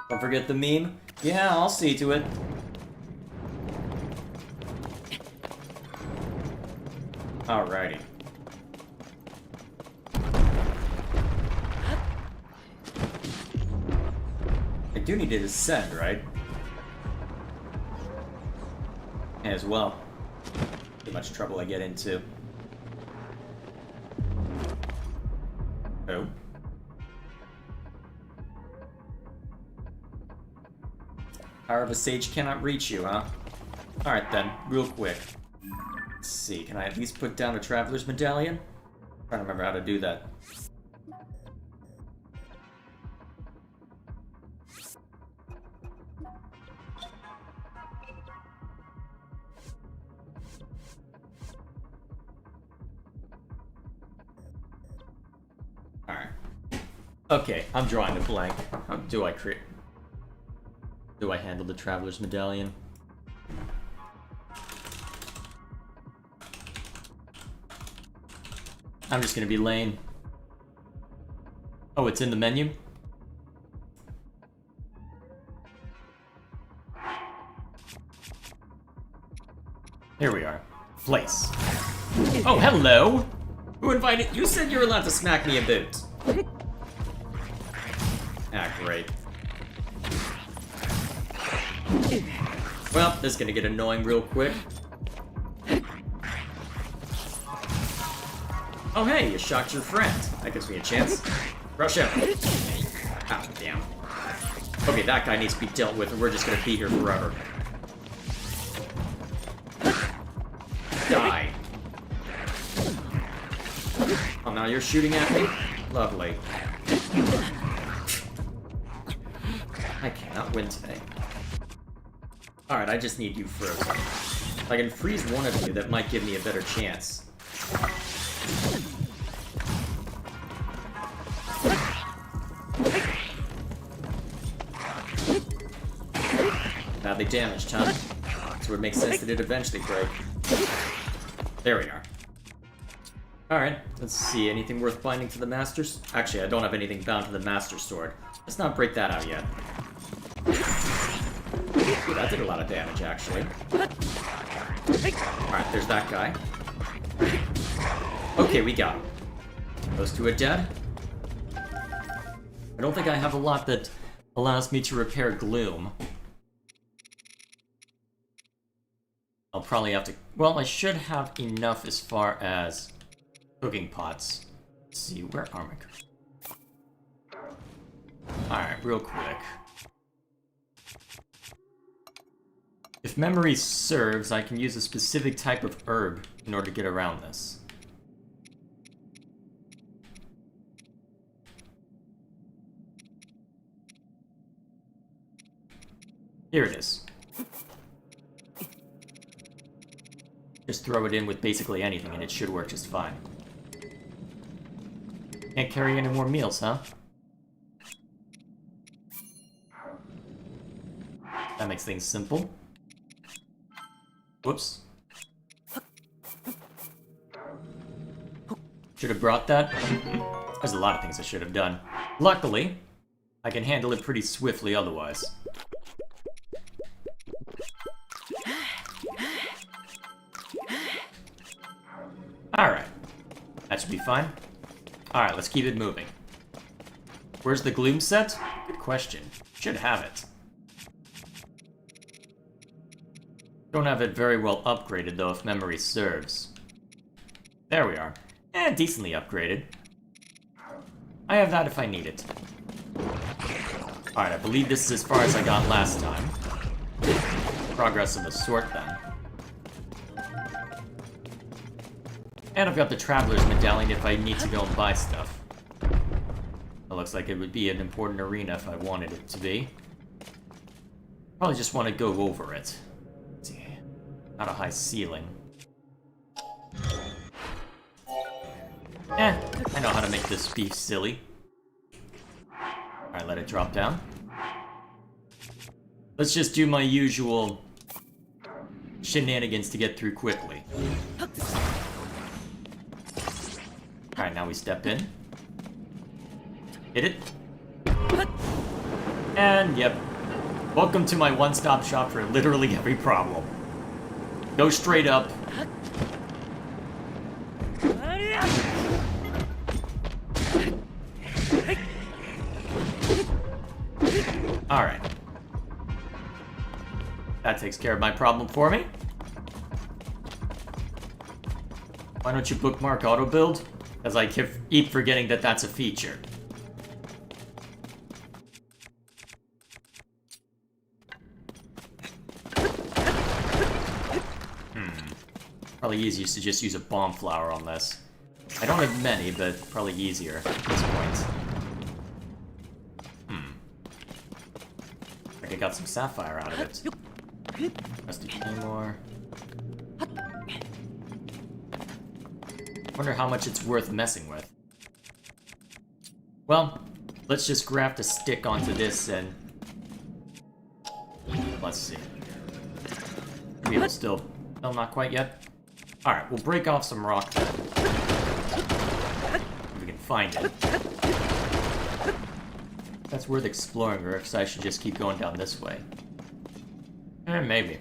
Don't forget the meme. Yeah, I'll see to it. Alrighty. I do need to descend, right? As well. Too much trouble I get into. Oh. Power of a sage cannot reach you, huh? Alright then, real quick. Let's see, can I at least put down a traveler's medallion? I'm trying to remember how to do that. Alright. Okay, I'm drawing a blank. How do I create... Do I handle the traveler's medallion? I'm just gonna be lame. Oh, it's in the menu? Here we are. Place. Oh, hello! Who invited? You said you were allowed to smack me a boot. Ah, great. Well, this is gonna get annoying real quick. Oh hey, you shocked your friend. That gives me a chance. Rush out. Ah, damn. Okay, that guy needs to be dealt with, and we're just gonna be here forever. Die. Oh, now you're shooting at me? Lovely. I cannot win today. Alright, I just need you frozen. If I can freeze one of you, that might give me a better chance. Badly damaged, huh? So it makes sense that it eventually break. There we are. Alright, let's see. Anything worth binding to the Master's? Actually, I don't have anything bound to the Master's Sword. Let's not break that out yet. Ooh, that did a lot of damage, actually. Alright, there's that guy. Okay, we got him. Those two are dead. I don't think I have a lot that allows me to repair Gloom. I'll probably have to... Well, I should have enough as far as cooking pots. Let's see, where are my... Alright, real quick. If memory serves, I can use a specific type of herb in order to get around this. Here it is. Just throw it in with basically anything and it should work just fine. Can't carry any more meals, huh? That makes things simple. Whoops. Should have brought that. There's a lot of things I should have done. Luckily, I can handle it pretty swiftly otherwise. Alright. That should be fine. Alright, let's keep it moving. Where's the Gloom set? Good question. Should have it. Don't have it very well upgraded, though, if memory serves. There we are. Decently upgraded. I have that if I need it. Alright, I believe this is as far as I got last time. Progress of a sort, then. And I've got the Traveler's Medallion if I need to go and buy stuff. It looks like it would be an important arena if I wanted it to be. Probably just want to go over it. Let's see. Not a high ceiling. I know how to make this beef silly. Alright, let it drop down. Let's just do my usual shenanigans to get through quickly. Alright, now we step in. Hit it. And, yep. Welcome to my one-stop shop for literally every problem. Go straight up. Alright. That takes care of my problem for me. Why don't you bookmark auto build? As I keep forgetting that that's a feature. Probably easiest to just use a bomb flower on this. I don't have many, but probably easier at this point. I got some sapphire out of it. Rusty Claymore. Wonder how much it's worth messing with. Well, let's just graft a stick onto this and... Let's see. Maybe it'll still... No, not quite yet. Alright, we'll break off some rock then. If we can find it. That's worth exploring, or if I should just keep going down this way. Maybe.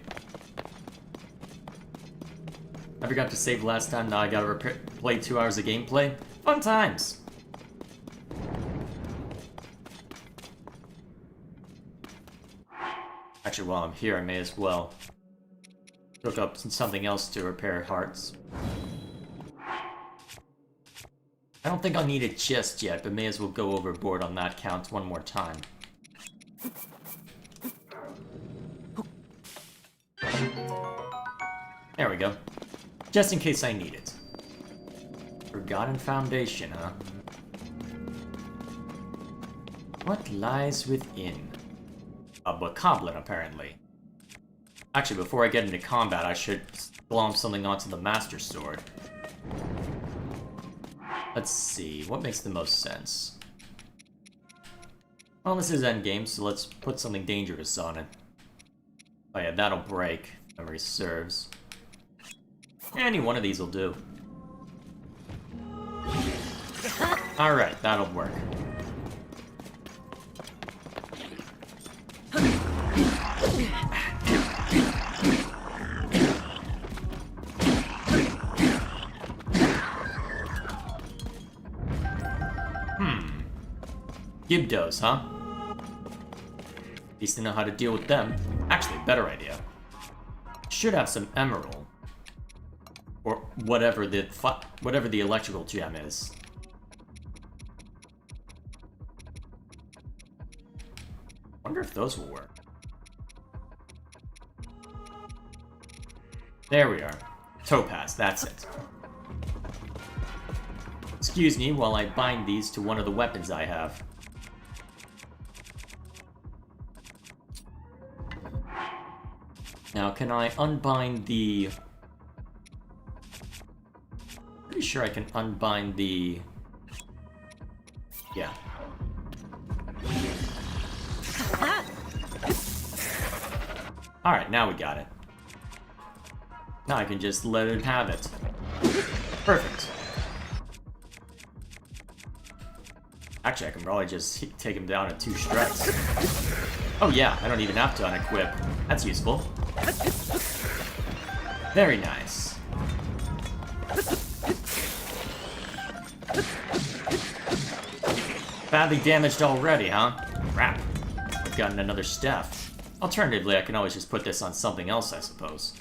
I forgot to save last time, now I gotta play 2 hours of gameplay. Fun times! Actually, while I'm here, I may as well look up something else to repair hearts. I don't think I'll need it just yet, but may as well go overboard on that count one more time. There we go. Just in case I need it. Forgotten Foundation, huh? What lies within? a bokoblin, apparently. Actually, before I get into combat, I should glom something onto the Master Sword. Let's see, what makes the most sense? Well, this is endgame, so let's put something dangerous on it. Oh yeah, that'll break, if memory serves. Any one of these will do. Alright, that'll work. Gibdos, huh? At least I know how to deal with them. Actually, better idea. Should have some emerald. Or whatever the electrical gem is. Wonder if those will work. There we are. Topaz, that's it. Excuse me while I bind these to one of the weapons I have. Now, can I unbind the... Pretty sure I can unbind the... Yeah. Alright, now we got it. Now I can just let it have it. Perfect. Actually, I can probably just take him down in 2 strikes. Oh yeah, I don't even have to unequip. That's useful. Very nice. Badly damaged already, huh? Crap. I've gotten another staff. Alternatively, I can always just put this on something else, I suppose.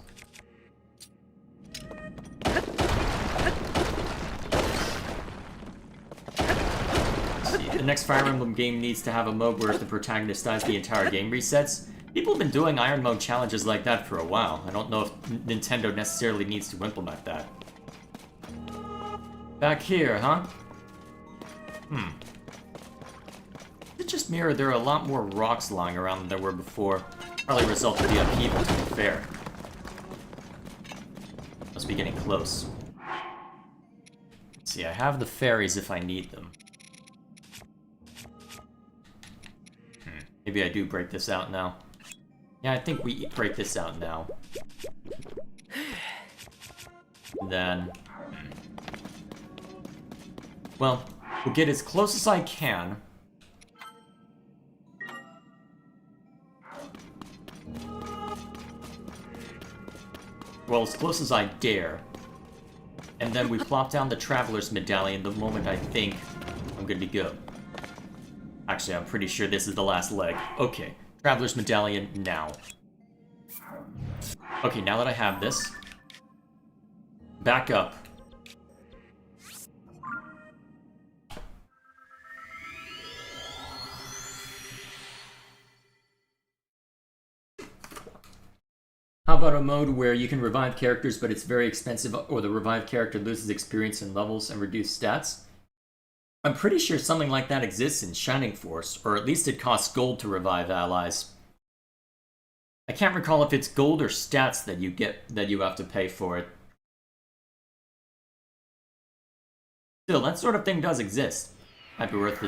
The next Fire Emblem game needs to have a mode where if the protagonist dies, the entire game resets. People have been doing Iron Mode challenges like that for a while. I don't know if Nintendo necessarily needs to implement that. Back here, huh? It just mirror there are a lot more rocks lying around than there were before. Probably a result of the upheaval, to be fair. Must be getting close. See, I have the fairies if I need them. Maybe I do break this out now. Yeah, I think we break this out now. Then... Well, we'll get as close as I can. Well, as close as I dare. And then we plop down the Traveler's Medallion the moment I think I'm good to go. Actually, I'm pretty sure this is the last leg. Okay, Traveler's Medallion now. Okay, now that I have this, back up. How about a mode where you can revive characters, but it's very expensive, or the revived character loses experience and levels and reduced stats? I'm pretty sure something like that exists in Shining Force, or at least it costs gold to revive allies. I can't recall if it's gold or stats that you have to pay for it. Still, that sort of thing does exist. Might be worth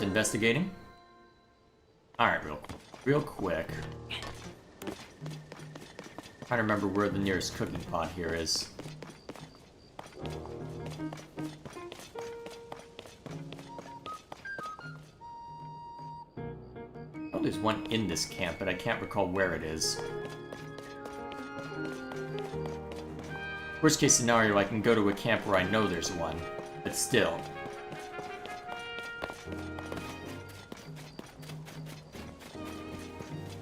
investigating. Alright, real quick. Trying to remember where the nearest cooking pot here is. Oh, there's one in this camp, but I can't recall where it is. Worst case scenario, I can go to a camp where I know there's one, but still.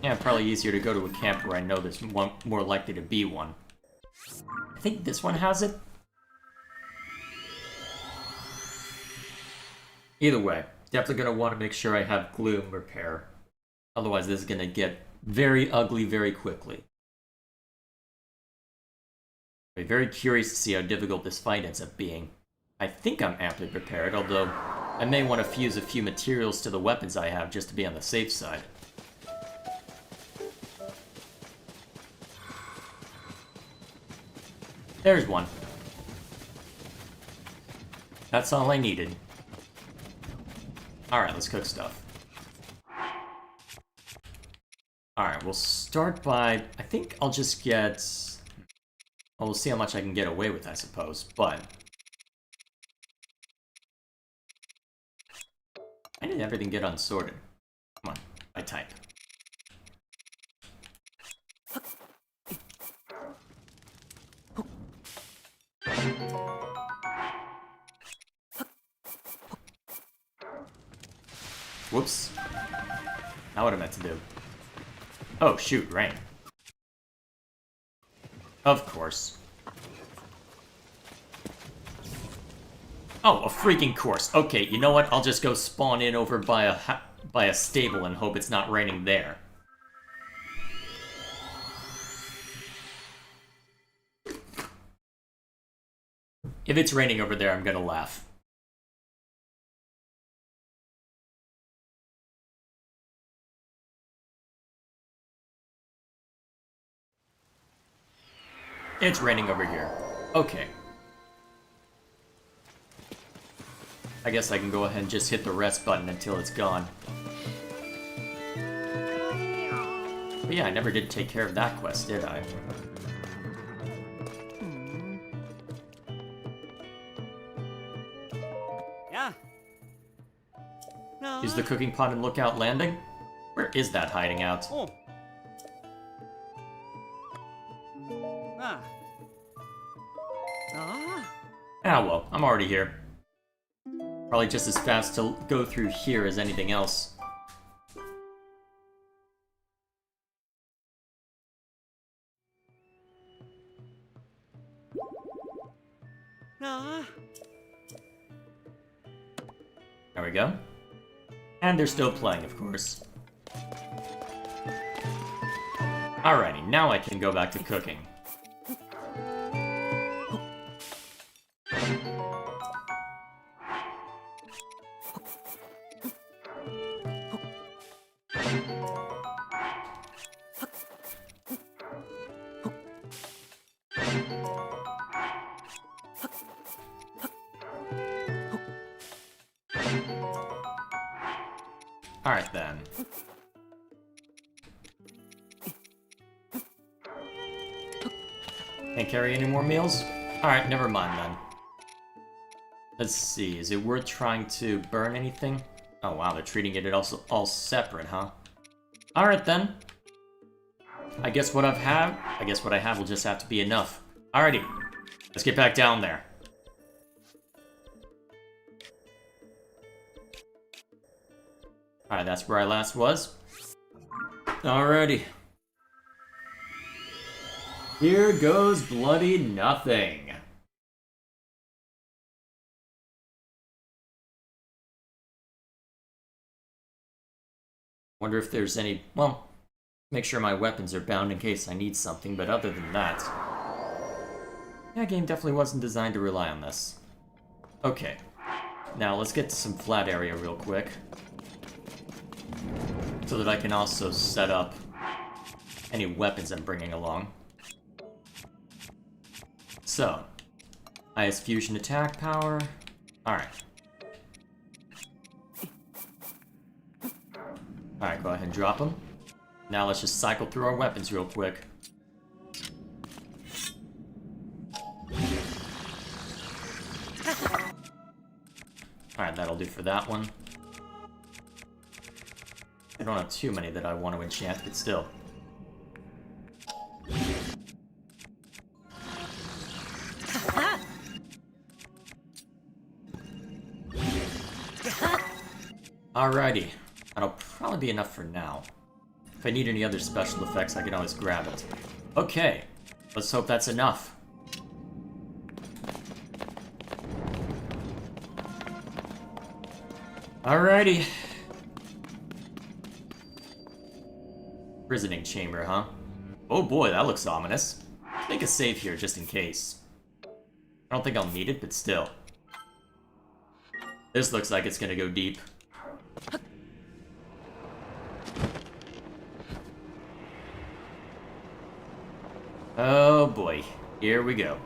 Yeah, probably easier to go to a camp where I know there's one more likely to be one. I think this one has it. Either way, definitely gonna want to make sure I have Gloom repair. Otherwise, this is gonna get very ugly very quickly. I'm very curious to see how difficult this fight ends up being. I think I'm amply prepared, although I may want to fuse a few materials to the weapons I have just to be on the safe side. There's one. That's all I needed. Alright, let's cook stuff. Alright, we'll start by... I think I'll just get... Well, we'll see how much I can get away with, I suppose, but... Why did everything get unsorted? Come on, I type. Whoops. Not what I meant to do. Oh, shoot, rain. Of course. Oh, a freaking course. Okay, you know what? I'll just go spawn in over by a stable and hope it's not raining there. If it's raining over there, I'm gonna laugh. It's raining over here. Okay. I guess I can go ahead and just hit the rest button until it's gone. But yeah, I never did take care of that quest, did I? Yeah. No. Use the cooking pot and lookout landing? Where is that hiding out? Oh. Ah. Ah. Ah well, I'm already here. Probably just as fast to go through here as anything else. Ah. There we go. And they're still playing, of course. Alrighty, now I can go back to cooking. Alright then. Can't carry any more meals? Alright, never mind then. Let's see, is it worth trying to burn anything? Oh wow, they're treating it also all separate, huh? Alright then. I guess what I have will just have to be enough. Alrighty, let's get back down there. Alright, that's where I last was. Alrighty. Here goes bloody nothing. Wonder if there's any... Well, make sure my weapons are bound in case I need something, but other than that... That game definitely wasn't designed to rely on this. Okay. Now, let's get to some flat area real quick. So that I can also set up any weapons I'm bringing along. So, highest fusion attack power. Alright. Alright, go ahead and drop them. Now let's just cycle through our weapons real quick. Alright, that'll do for that one. I don't have too many that I want to enchant, but still. Alrighty. That'll probably be enough for now. If I need any other special effects, I can always grab it. Okay. Let's hope that's enough. Alrighty. Prisoning chamber, huh? Oh boy, that looks ominous. Make a save here, just in case. I don't think I'll need it, but still. This looks like it's gonna go deep. Oh boy, here we go.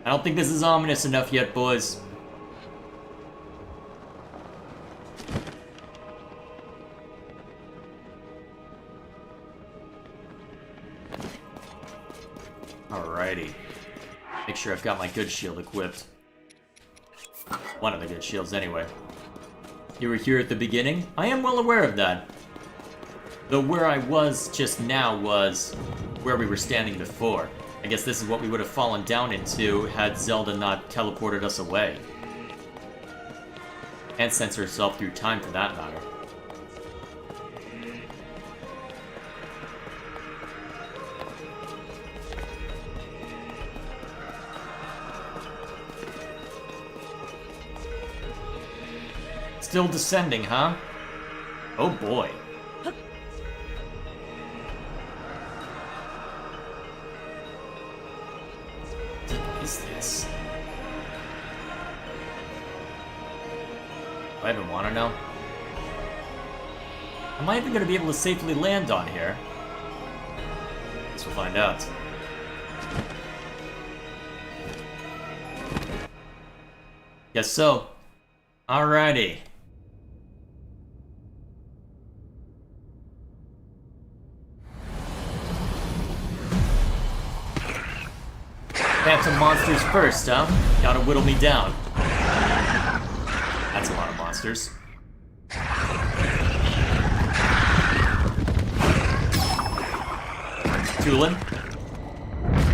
I don't think this is ominous enough yet, boys. Alrighty. Make sure I've got my good shield equipped. One of the good shields, anyway. You were here at the beginning? I am well aware of that. Though where I was just now was where we were standing before. I guess this is what we would have fallen down into had Zelda not teleported us away. And sense herself through time for that matter. Still descending, huh? Oh boy. What is this? Do I even want to know? Am I even going to be able to safely land on here? Guess we'll find out. Guess so. Alrighty. Phantom monsters first, huh? Gotta whittle me down. That's a lot of monsters. Tulin?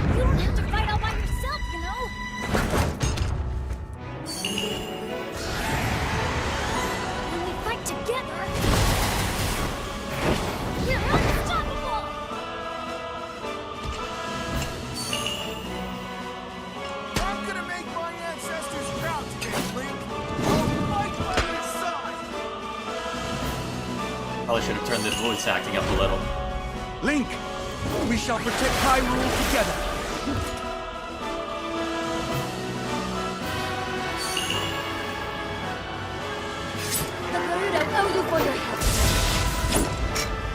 You don't have to fight all by yourself, you know? When we fight together, we're unstoppable! I'm gonna make my ancestors proud today, Link. I'll fight by your side. Probably should have turned the voice acting up a little. Link, we shall protect Hyrule together. The Gerudo owe you for your help.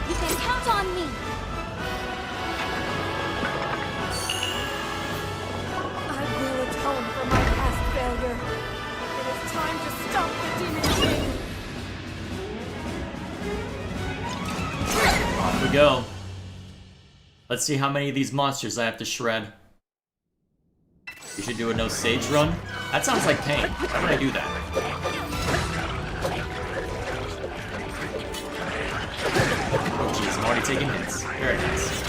You can count on me. I will atone for my past failure. It is time to stop the Demon King. Off we go. Let's see how many of these monsters I have to shred. You should do a no sage run? That sounds like pain. Why would I do that? Oh jeez, I'm already taking hits. Very nice.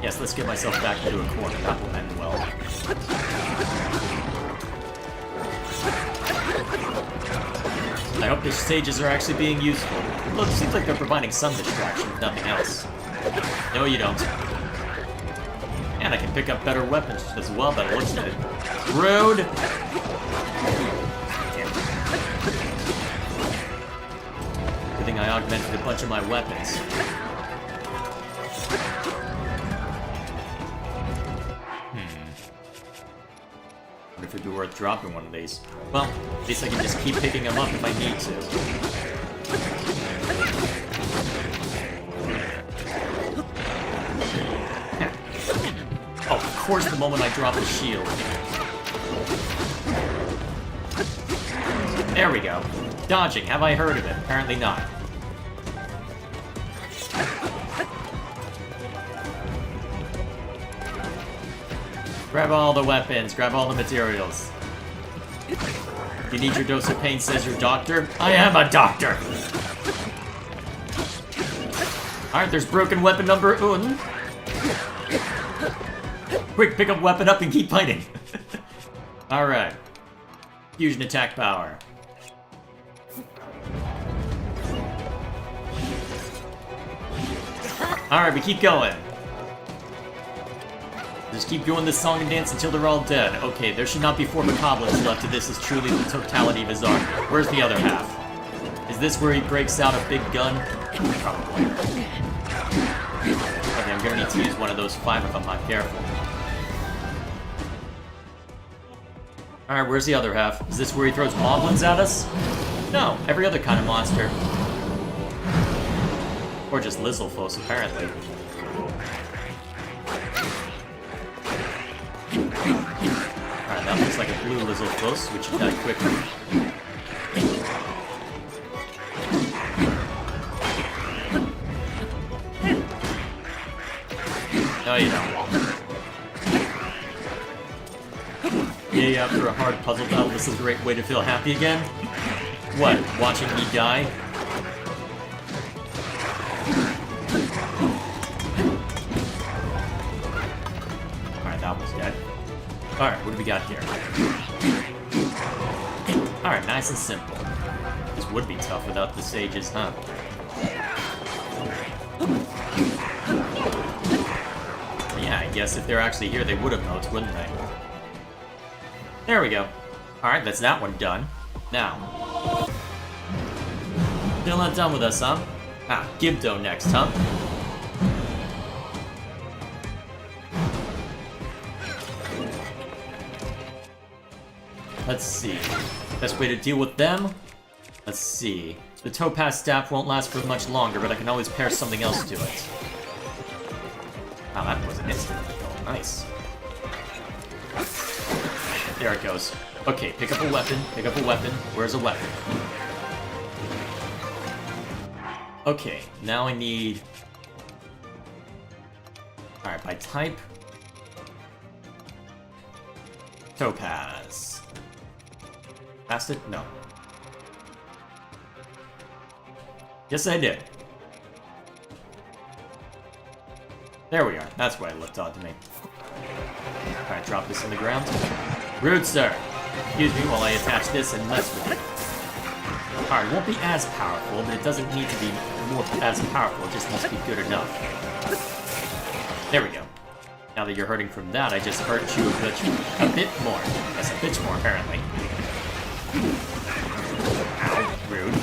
Yes, let's get myself back into a corner. That will end well. I hope the sages are actually being useful. Look, it seems like they're providing some distraction, if nothing else. No, you don't. And I can pick up better weapons as well, by the looks of it. Rude! Good thing I augmented a bunch of my weapons. Wonder if it'd be worth dropping one of these. Well, at least I can just keep picking them up if I need to. Oh, of course, the moment I drop the shield. There we go. Dodging, have I heard of it? Apparently not. Grab all the weapons, grab all the materials. You need your dose of pain, says your doctor. I am a doctor! Alright, there's broken weapon number one. Quick, pick up weapon up and keep fighting. Alright. Fusion attack power. Alright, we keep going. Just keep doing this song and dance until they're all dead. Okay, there should not be 4 macablins left if this is truly the totality of his art. Where's the other half? Is this where he breaks out a big gun? Probably. Okay, I'm gonna need to use one of those 5 if I'm not careful. Alright, where's the other half? Is this where he throws moblins at us? No, every other kind of monster. Or just Lizalfos, apparently. looks like a blue Lizalfos, which should die quickly. No, you don't. Yay, after a hard puzzle battle, this is a great way to feel happy again? What, watching me die? Alright, that was dead. Alright, what do we got here? Alright, nice and simple. This would be tough without the sages, huh? Yeah, I guess if they're actually here, they would have notes, wouldn't they? There we go. Alright, that's that one done. Now. Still not done with us, huh? Ah, Gibdo next, huh? Let's see. Best way to deal with them? Let's see. The Topaz Staff won't last for much longer, but I can always pair something else to it. Wow, that was an instant. Nice. There it goes. Okay, pick up a weapon, pick up a weapon. Where's a weapon? Okay, now I need... Alright, by type... Topaz. Passed it? No. Yes, I did. There we are. That's why it looked odd to me. Alright, drop this in the ground. Rude, sir. Excuse me while I attach this and mess with it. Alright, it won't be as powerful, but it doesn't need to be more as powerful. It just must be good enough. There we go. Now that you're hurting from that, I just hurt you a bit more. Yes, a bit more, apparently. Ow, rude.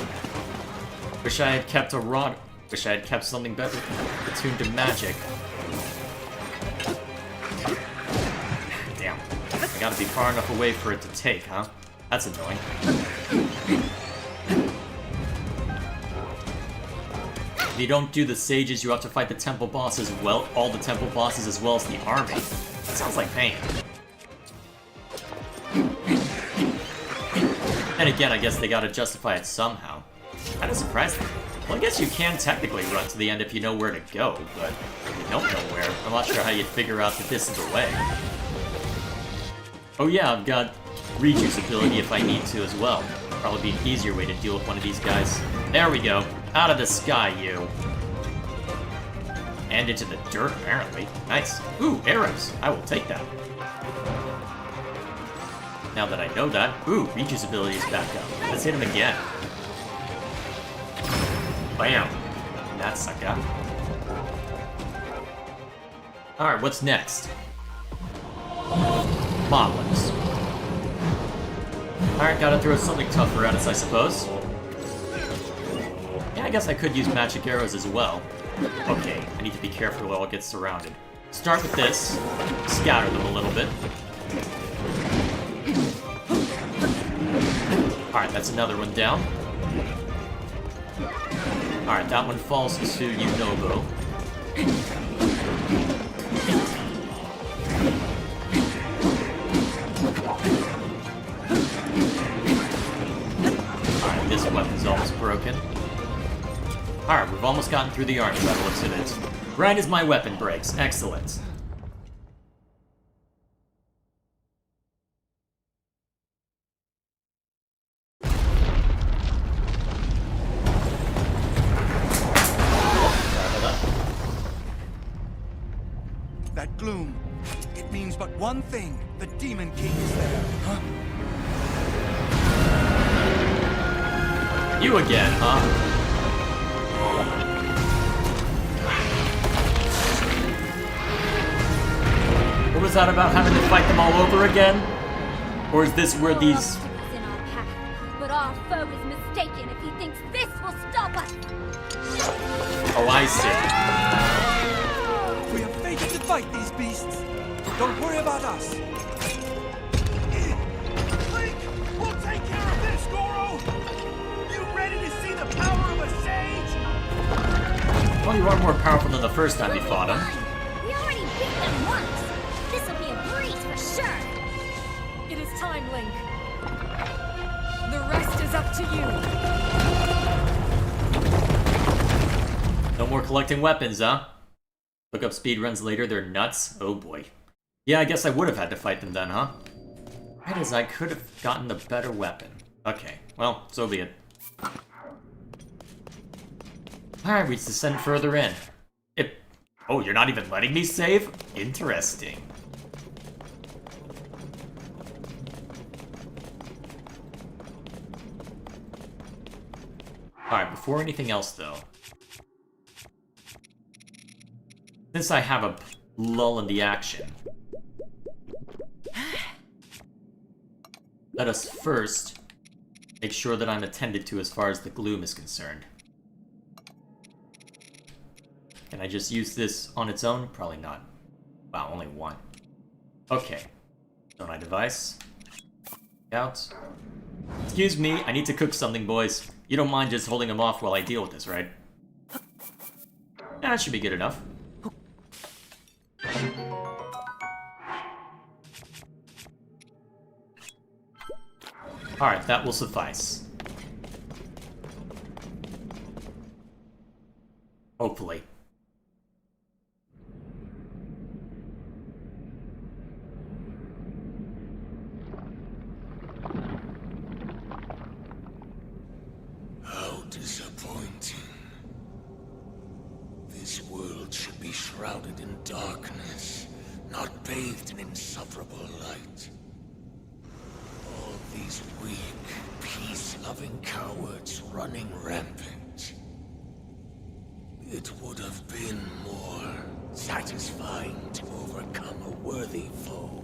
Wish I had kept a rod. Wish I had kept something better attuned to magic. Damn. I gotta be far enough away for it to take, huh? That's annoying. If you don't do the sages, you have to fight the temple boss as well, all the temple bosses as well as the army. That sounds like pain. And again, I guess they gotta justify it somehow. Kinda surprising. Well, I guess you can technically run to the end if you know where to go, but if you don't know where, I'm not sure how you'd figure out that this is the way. Oh yeah, I've got rejuice ability if I need to as well. Probably be an easier way to deal with one of these guys. There we go. Out of the sky, you. And into the dirt, apparently. Nice. Ooh, arrows. I will take that. Now that I know that, ooh, rejuice ability is back up. Let's hit him again. Bam. That sucker. Alright, what's next? Moblins. Alright, gotta throw something tougher at us, I suppose. Yeah, I guess I could use magic arrows as well. Okay, I need to be careful while it gets surrounded. Start with this. Scatter them a little bit. Alright, that's another one down. Alright, that one falls to Yunobo. Alright, this weapon's almost broken. Alright, we've almost gotten through the army by the looks of it. Right as my weapon breaks. Excellent. That gloom, it means but one thing. The Demon King is there, huh? You again, huh? What was that about having to fight them all over again? Or is this where these... in our path, but our foe is mistaken if he thinks this will stop us. Oh, I see. We are fated to fight these beasts. Don't worry about us. Link, we'll take care of this, Goro. You ready to see the power of a sage? Well, you are more powerful than the first time you fought him. We already beat them once. This will be a breeze for sure. It is time, Link. The rest is up to you. No more collecting weapons, huh? Look up speedruns later, they're nuts? Oh boy. Yeah, I guess I would have had to fight them then, huh? Right as I could have gotten the better weapon. Okay, well, so be it. Alright, we descend further in. Oh, you're not even letting me save? Interesting. Alright, before anything else though. Since I have a lull in the action, let us first make sure that I'm attended to as far as the gloom is concerned. Can I just use this on its own? Probably not. Wow, only one. Okay. Don't I device? Out. Excuse me, I need to cook something, boys. You don't mind just holding them off while I deal with this, right? That should be good enough. Alright, that will suffice. Hopefully. How disappointing. This world should be shrouded in darkness, not bathed in insufferable light. All these weak, peace-loving cowards running rampant. It would have been more satisfying to overcome a worthy foe.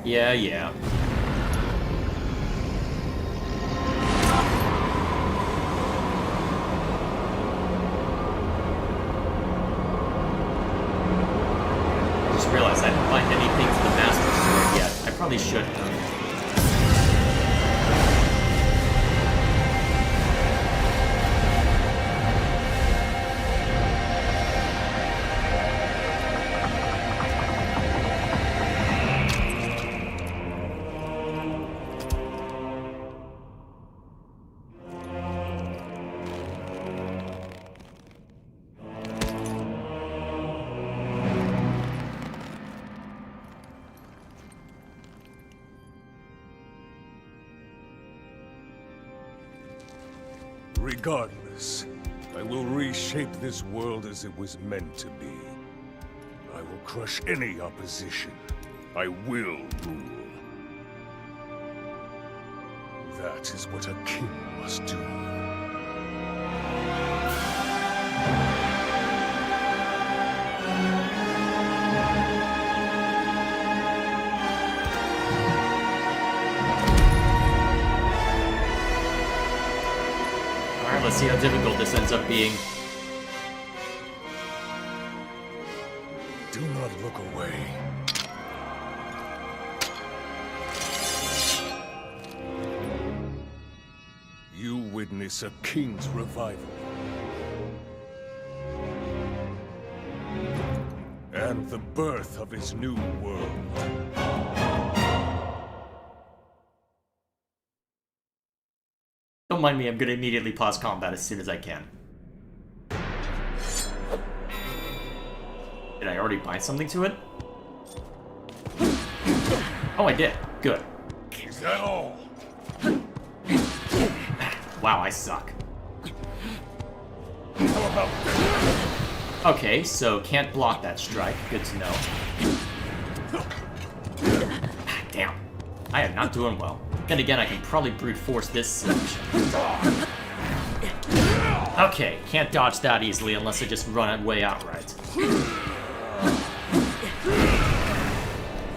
Yeah. Just realized I didn't find anything to the Master Sword yet. I probably should though. Regardless, I will reshape this world as it was meant to be. I will crush any opposition. I will rule. That is what a king must do. Let's see how difficult this ends up being. Do not look away. You witness a king's revival. And the birth of his new world. Don't mind me, I'm gonna immediately pause combat as soon as I can. Did I already bind something to it? Oh, I did. Good. Is that all? Wow, I suck. How about this? Okay, so can't block that strike. Good to know. Damn. I am not doing well. Then again, I can probably brute force this section. Okay, can't dodge that easily unless I just run away outright.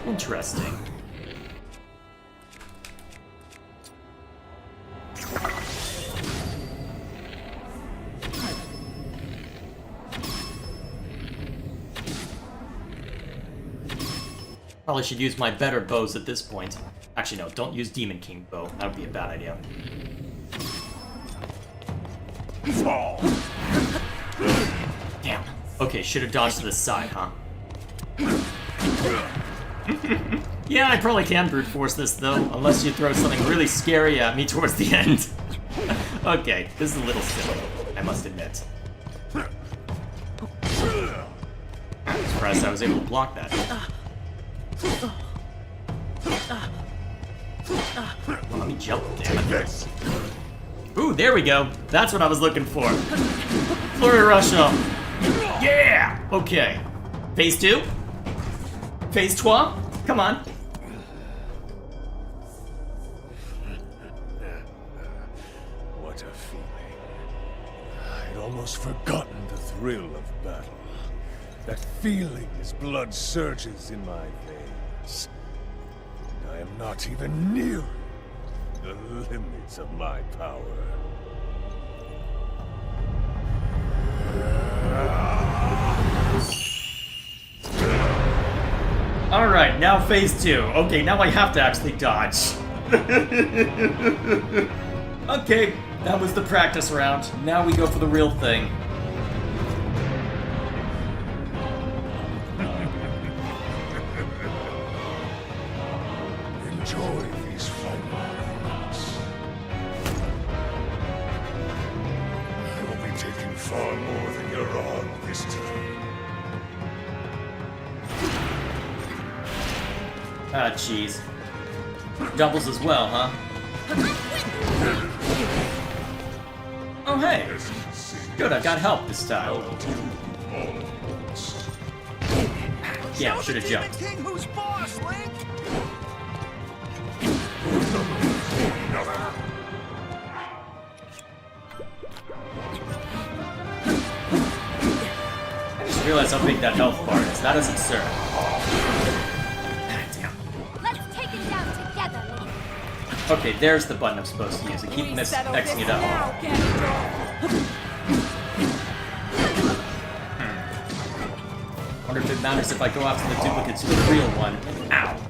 Interesting. Probably should use my better bows at this point. Actually, no, don't use Demon King bow. That would be a bad idea. Fall. Okay, should have dodged to the side, huh? Yeah, I probably can brute force this though, unless you throw something really scary at me towards the end. Okay, this is a little silly, I must admit. I'm surprised I was able to block that. Well, let me jump, damn it. Ooh, there we go. That's what I was looking for. Flurry rush up. Yeah! Okay. Phase 2? Phase 2? Come on. What a feeling. I'd almost forgotten the thrill of battle. That feeling as blood surges in my veins. And I am not even near the limits of my power. Alright, now phase 2. Okay, now I have to actually dodge. Okay, that was the practice round. Now we go for the real thing. Enjoy these final moments. I will be taking far more than you're on this time. Ah, jeez. Doubles as well, huh? Oh, hey! Good, I got help this time. Yeah, should have jumped. King who's boss, Link? I just realized how big that health bar is. That is absurd. Ah, damn. Let's take it down together, Link. Okay, there's the button I'm supposed to use. I keep Xing it up. Wonder if it matters if I go after the duplicates or the real one. Ow.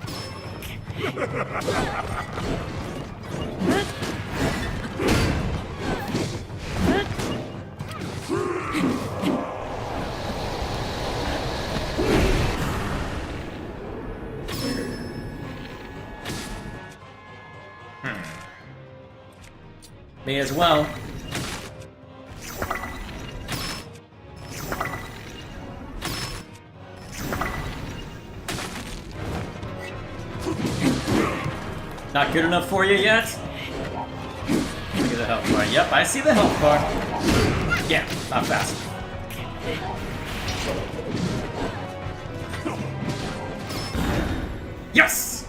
May as well. Not good enough for you yet? Look at the health bar. Yep, I see the health bar. Yeah, not fast. Yes!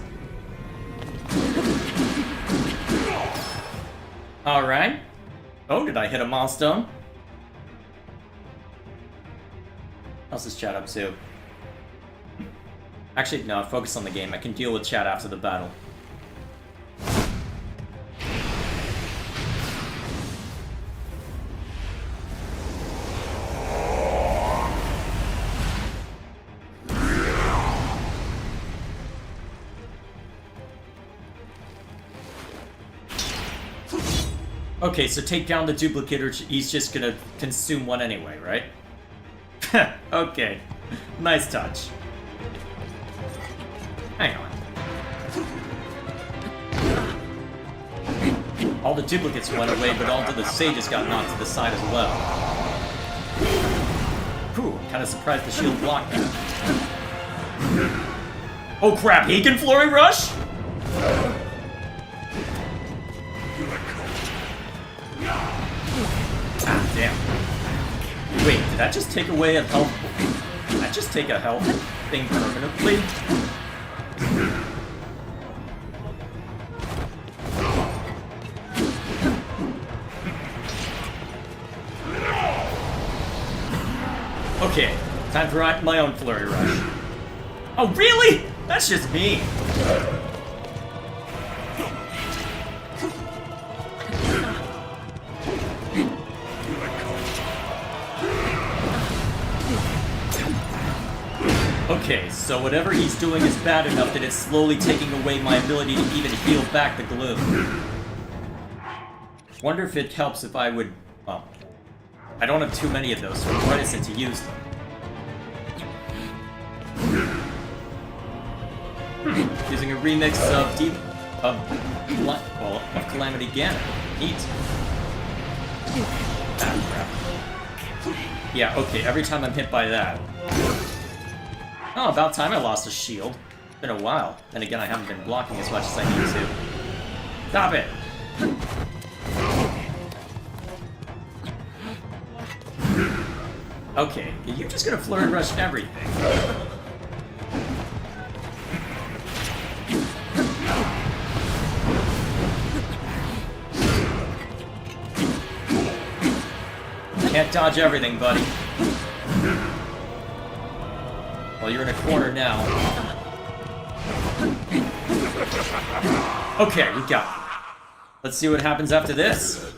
Alright. Oh, did I hit a milestone? How's this chat up to? Actually, no, focus on the game. I can deal with chat after the battle. Okay, so take down the duplicate or he's just gonna consume one anyway, right? Okay. Nice touch. Hang on. All the duplicates went away, but all of the sages got knocked to the side as well. Whew, I'm kinda surprised the shield blocked that. Oh crap, he can flurry rush? Ah, damn. Wait, did that just take away a health? Did that just take a health thing permanently? Okay, time for my own flurry rush. Oh, really? That's just me. Okay, so whatever he's doing is bad enough that it's slowly taking away my ability to even heal back the gloom. Wonder if it helps if I would... Well, I don't have too many of those, so I'm reticent to use them. Using a remix of Calamity Ganon. Neat. Ah, crap. Yeah, okay, every time I'm hit by that. Oh, about time I lost a shield. It's been a while. Then again, I haven't been blocking as much as I need to. Stop it! Okay, you're just gonna flurry rush everything. Can't dodge everything, buddy. Well, you're in a corner now. Okay, we got it. Let's see what happens after this.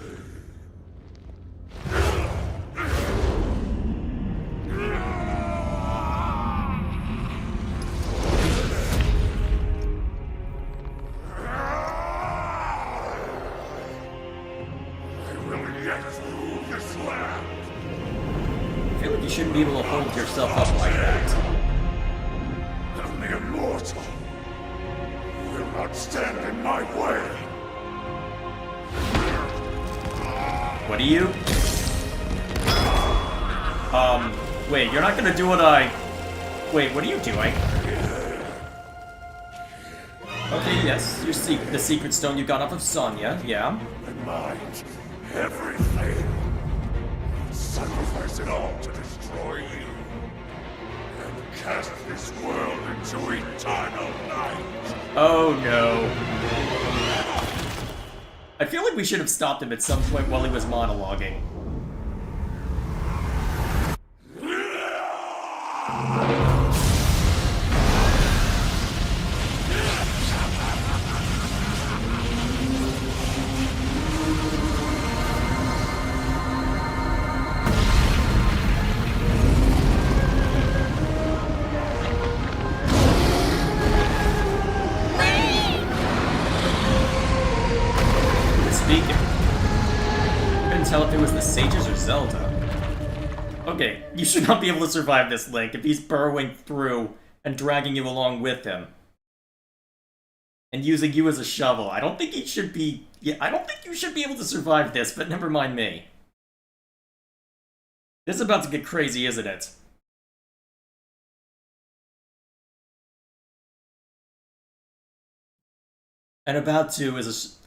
I feel like you shouldn't be able to hold yourself up like that. I'm the immortal. You will not stand in my way. What are you? Wait, you're not gonna do what I... Wait, what are you doing? Okay, yes, the secret stone you got off of Sonya, yeah. Mind everything. Sacrifice it all to destroy you. And cast this world into eternal night. Oh no. I feel like we should have stopped him at some point while he was monologuing. Tell if it was the sages or Zelda. Okay, you should not be able to survive this, Link, if he's burrowing through and dragging you along with him. And using you as a shovel. I don't think he should be... Yeah, I don't think you should be able to survive this, but never mind me. This is about to get crazy, isn't it? And about to is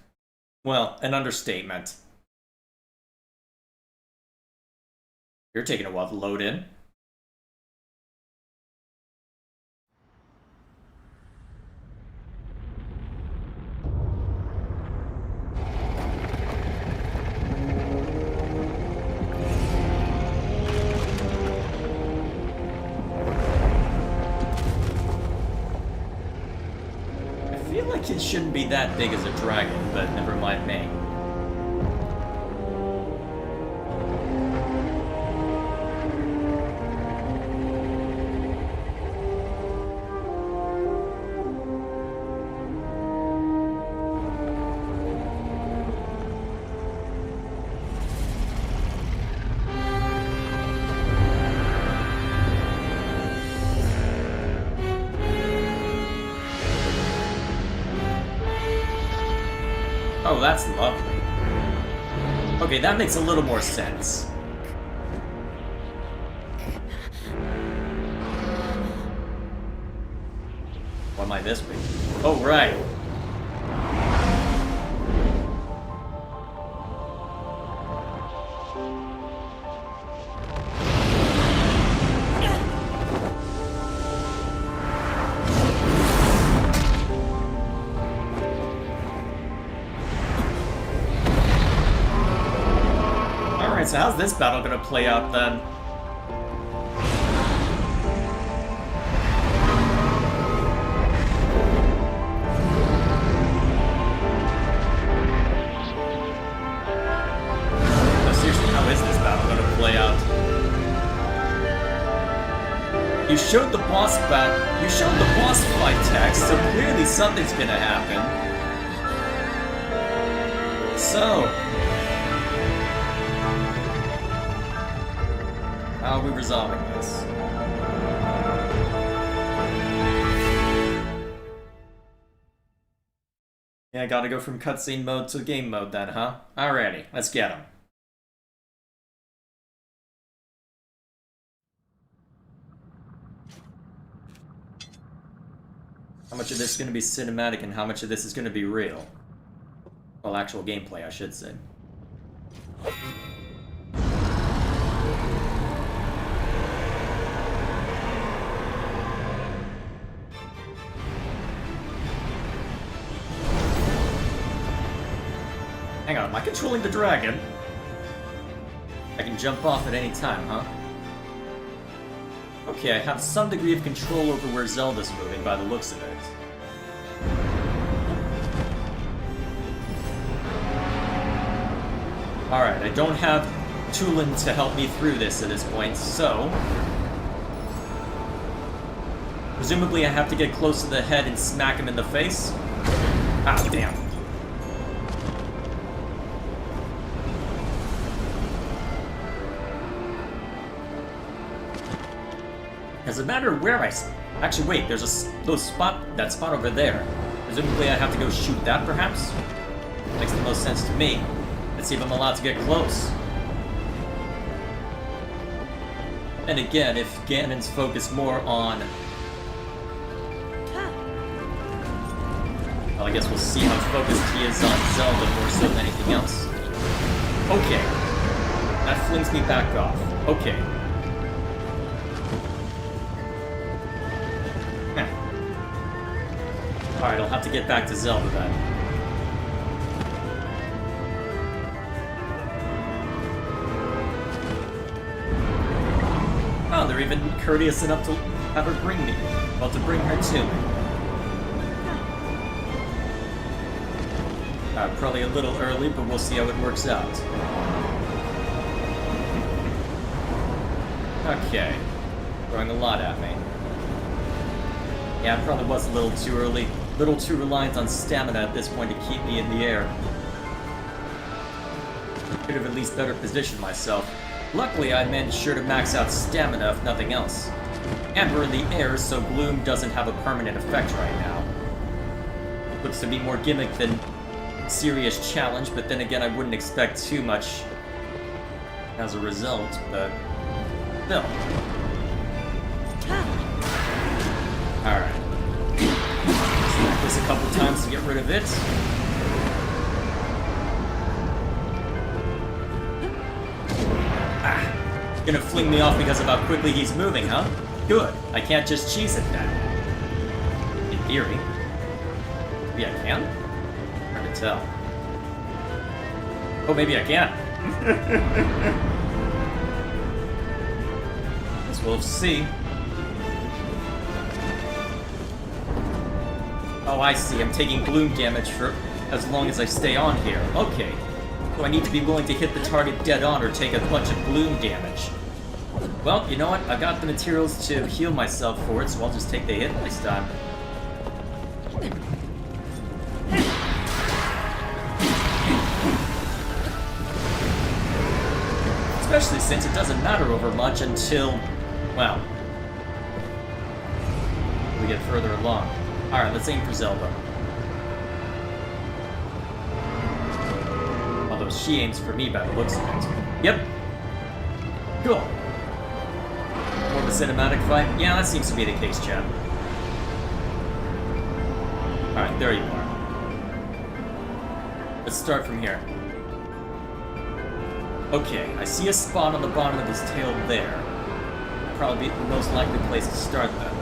well, an understatement. You're taking a while to load in. I feel like it shouldn't be that big as a dragon, but never mind me. Oh, that's lovely. Okay, that makes a little more sense. What might this be? Oh, right. So how's this battle gonna play out then? No, seriously, how is this battle gonna play out? You showed the boss fight text, so clearly something's gonna happen. So, how are we resolving this? Yeah, I gotta go from cutscene mode to game mode then, huh? Alrighty, let's get him. How much of this is gonna be cinematic and how much of this is gonna be real? Well, actual gameplay, I should say. Hang on, am I controlling the dragon? I can jump off at any time, huh? Okay, I have some degree of control over where Zelda's moving by the looks of it. Alright, I don't have Tulin to help me through this at this point, so... presumably I have to get close to the head and smack him in the face? Ah, damn. Doesn't matter where I... Actually, wait, there's that spot over there. Presumably I have to go shoot that, perhaps? Makes the most sense to me. Let's see if I'm allowed to get close. And again, if Ganon's focused more on... Well, I guess we'll see how focused he is on Zelda more so than anything else. Okay. That flings me back off. Okay. Alright, I'll have to get back to Zelda then. Oh, they're even courteous enough to have her bring me. Well, to bring her to me. Probably a little early, but we'll see how it works out. Okay. Throwing a lot at me. Yeah, it probably was a little too early. A little too reliant on stamina at this point to keep me in the air. Could have at least better positioned myself. Luckily, I made sure to max out stamina if nothing else. And we're in the air, so Bloom doesn't have a permanent effect right now. Looks to be more gimmick than serious challenge, but then again, I wouldn't expect too much as a result, but still. Alright. Smack this a couple times to get rid of it. Ah. Gonna fling me off because of how quickly he's moving, huh? Good. I can't just cheese it then. In theory. Maybe I can? Hard to tell. Oh, maybe I can. Guess we'll see. Oh, I see. I'm taking bloom damage for as long as I stay on here. Okay. So I need to be willing to hit the target dead on or take a bunch of bloom damage. Well, you know what? I got the materials to heal myself for it, so I'll just take the hit this time. Especially since it doesn't matter over much until, well, we get further along. Alright, let's aim for Zelda. Although she aims for me by the looks of it. Yep. Cool. More of a cinematic fight? Yeah, that seems to be the case, Chad. Alright, there you are. Let's start from here. Okay, I see a spot on the bottom of his tail there. Probably the most likely place to start then.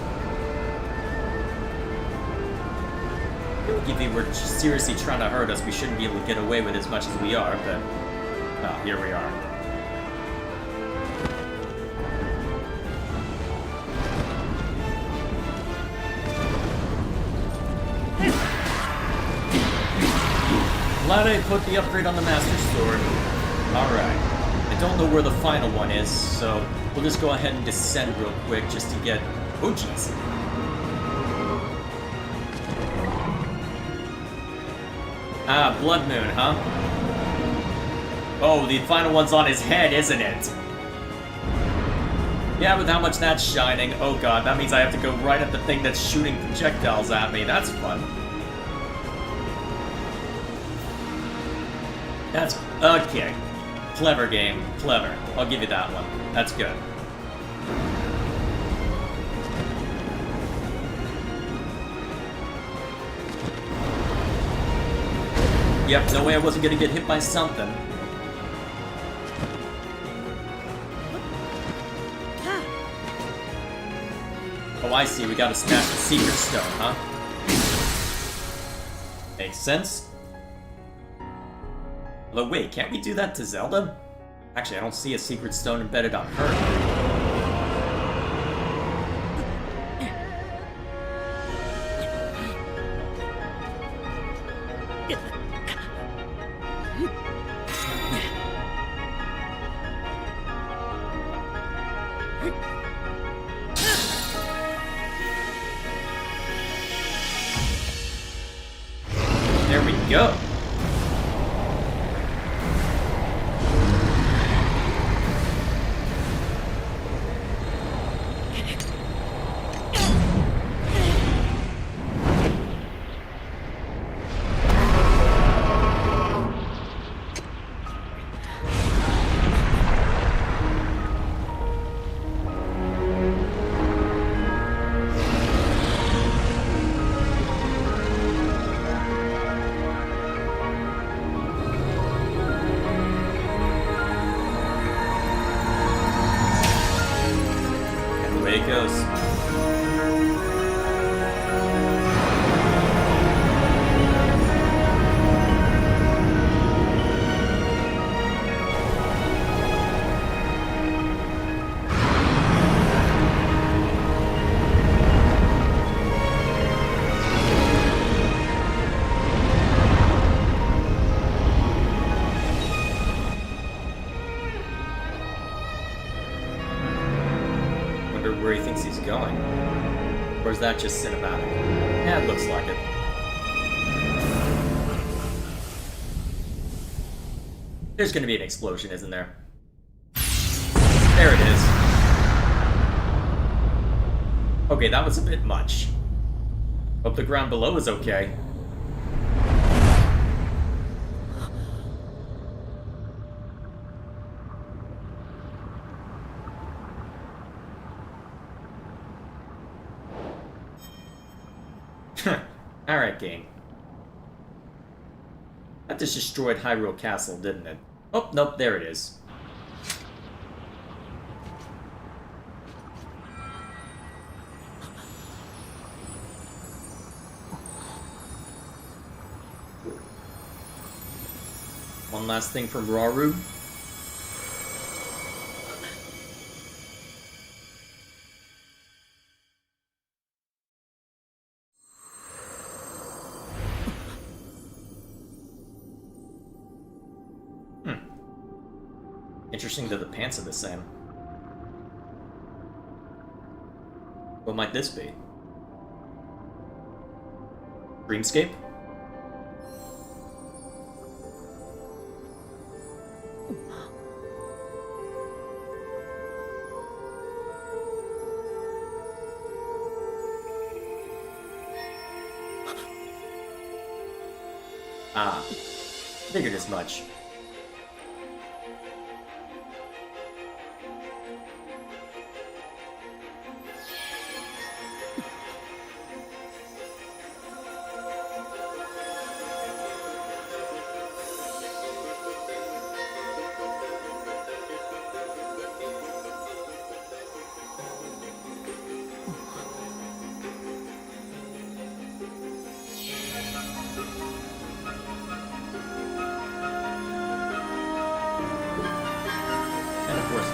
If they were seriously trying to hurt us, we shouldn't be able to get away with as much as we are, but... well, here we are. Glad I put the upgrade on the Master Sword. Alright. I don't know where the final one is, so we'll just go ahead and descend real quick just to get... oh, jeez. Ah, Blood Moon, huh? Oh, the final one's on his head, isn't it? Yeah, with how much that's shining, oh god, that means I have to go right at the thing that's shooting projectiles at me. That's fun. That's okay. Clever game. Clever. I'll give you that one. That's good. Yep, no way I wasn't gonna get hit by something. Oh, I see. We gotta smash the secret stone, huh? Makes sense. Although, wait, can't we do that to Zelda? Actually, I don't see a secret stone embedded on her. There we go. And away it goes. Wonder where he thinks he's going. Or is that just cinematic? Yeah, it looks like it. There's gonna be an explosion, isn't there? There it is. Okay, that was a bit much. Hope the ground below is okay. Alright, game. That just destroyed Hyrule Castle, didn't it? Oh, nope, there it is. One last thing from Rauru. Interesting that the pants are the same. What might this be? Dreamscape? Ah, figured as much.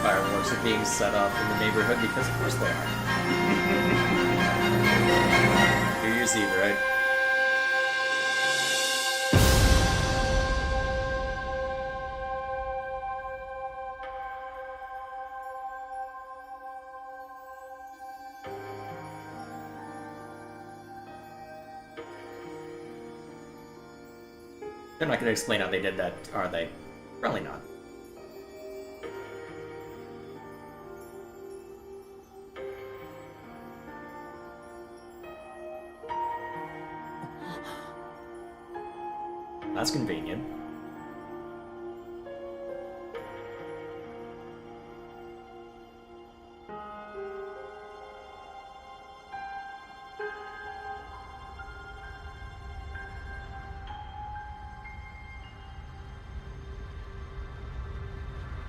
Fireworks are being set off in the neighborhood because, of course, they are. New Year's Eve, right? They're not going to explain how they did that, are they? Probably not. That's convenient.